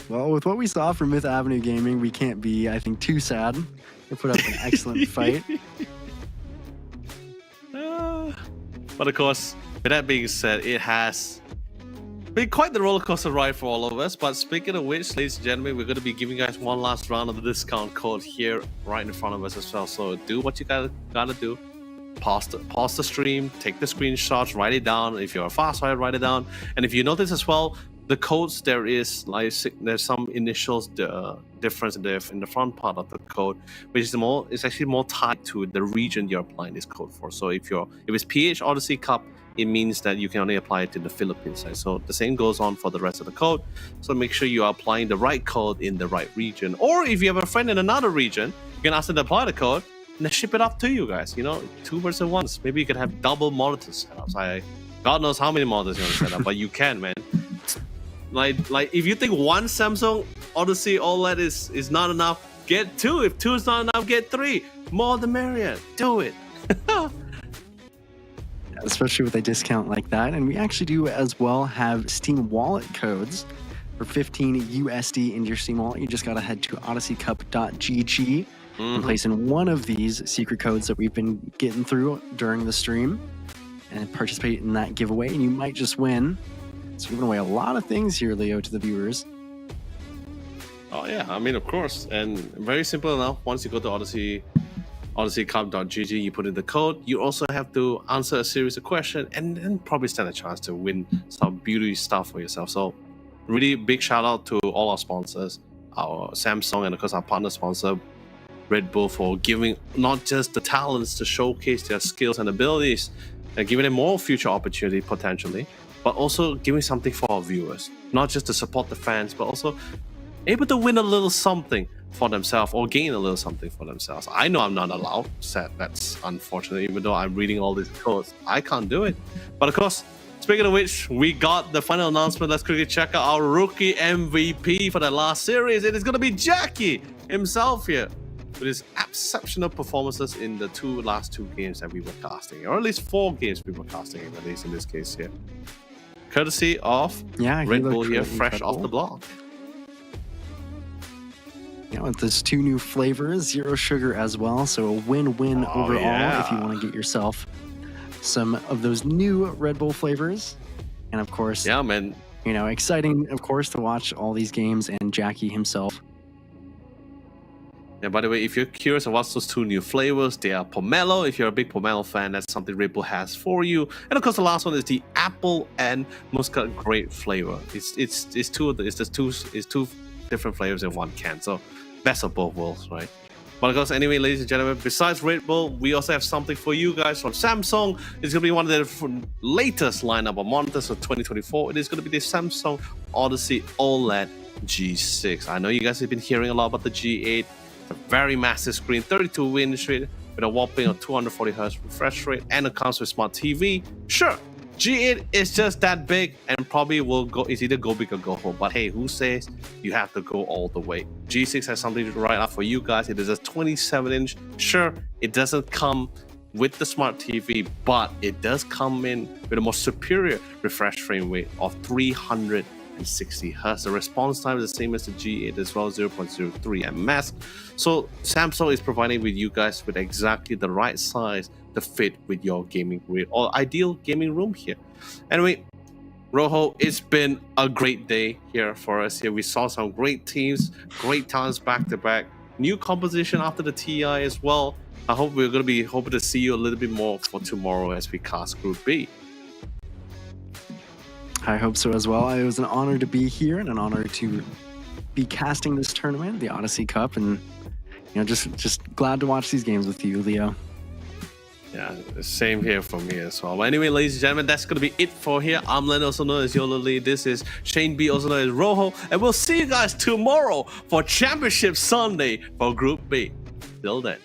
Well, with what we saw from Myth Avenue Gaming, we can't be, I think, too sad. They put up an excellent fight. But of course, with that being said, it has been quite the roller coaster ride for all of us. But speaking of which, ladies and gentlemen, we're going to be giving you guys one last round of the discount code here right in front of us as well. So do what you gotta do. Pause the stream, take the screenshots, write it down. If you're a fast writer, write it down. And if you notice as well, the codes, there's some initials difference in the front part of the code, which is it's actually more tied to the region you're applying this code for. So if it's PH Odyssey Cup, it means that you can only apply it in the Philippines side. So the same goes on for the rest of the code. So make sure you are applying the right code in the right region. Or if you have a friend in another region, you can ask them to apply the code and they ship it up to you guys. 2 versus 1. Maybe you could have double monitors set up. God knows how many monitors you want to set up, but you can, man. Like if you think one Samsung Odyssey OLED is not enough, get 2. If 2 is not enough, get 3. More the merrier. Do it. Especially with a discount like that. And we actually do as well have Steam wallet codes for 15 USD into your Steam wallet. You just got to head to odysseycup.gg and place in one of these secret codes that we've been getting through during the stream and participate in that giveaway. And you might just win. So we're giving away a lot of things here, Leo, to the viewers. Oh yeah, I mean, of course. And very simple enough. Once you go to odysseycup.gg, you put in the code. You also have to answer a series of questions and then probably stand a chance to win some beauty stuff for yourself. So really big shout out to all our sponsors, our Samsung, and of course our partner sponsor Red Bull, for giving not just the talents to showcase their skills and abilities and giving them more future opportunity potentially, but also giving something for our viewers, not just to support the fans, but also able to win a little something for themselves or gain a little something for themselves. I know I'm not allowed. Sad, that's unfortunate. Even though I'm reading all these codes, I can't do it. But of course, speaking of which, we got the final announcement. Let's quickly check out our rookie MVP for the last series. It is going to be Jackie himself here, with his exceptional performances in the last two games that we were casting, or at least 4 games we were casting, at least in this case here. Courtesy of Red Bull here, fresh off the block. You know, there's 2 new flavors, 0 sugar as well, so a win-win overall if you want to get yourself some of those new Red Bull flavors. And of course, yeah, man, you know, exciting, of course, to watch all these games and Jackie himself. Yeah, by the way, if you're curious about those 2 new flavors, they are pomelo. If you're a big pomelo fan, that's something Red Bull has for you. And of course, the last one is the apple and muscat grape flavor. It's two different flavors in one can. So best of both worlds, right? But of course, anyway, ladies and gentlemen, besides Red Bull, we also have something for you guys from Samsung. It's going to be one of the latest lineup of monitors for 2024. It is going to be the Samsung Odyssey OLED G6. I know you guys have been hearing a lot about the G8. It's a very massive screen, 32-inch with a whopping of 240 Hz refresh rate, and it comes with smart TV. Sure, G8 is just that big and probably will go. It's either go big or go home. But hey, who says you have to go all the way? G6 has something right up for you guys. It is a 27-inch. Sure, it doesn't come with the smart TV, but it does come in with a more superior refresh frame rate of 360 Hz. The response time is the same as the G8 as well, 0.03 ms. So Samsung is providing with you guys with exactly the right size to fit with your gaming room or ideal gaming room here. Anyway, Rojo, it's been a great day here for us here. We saw some great teams, great talents back to back, new composition after the TI as well. I hope we're going to be hoping to see you a little bit more for tomorrow as we cast Group B. I hope so as well. It was an honor to be here and an honor to be casting this tournament, the Odyssey Cup, and you know, just glad to watch these games with you, Leo. Yeah, same here for me as well. But anyway, ladies and gentlemen, that's going to be it for here. I'm Len, also known as Yola Lee. This is Shane B, also known as Rojo. And we'll see you guys tomorrow for Championship Sunday for Group B. Till then.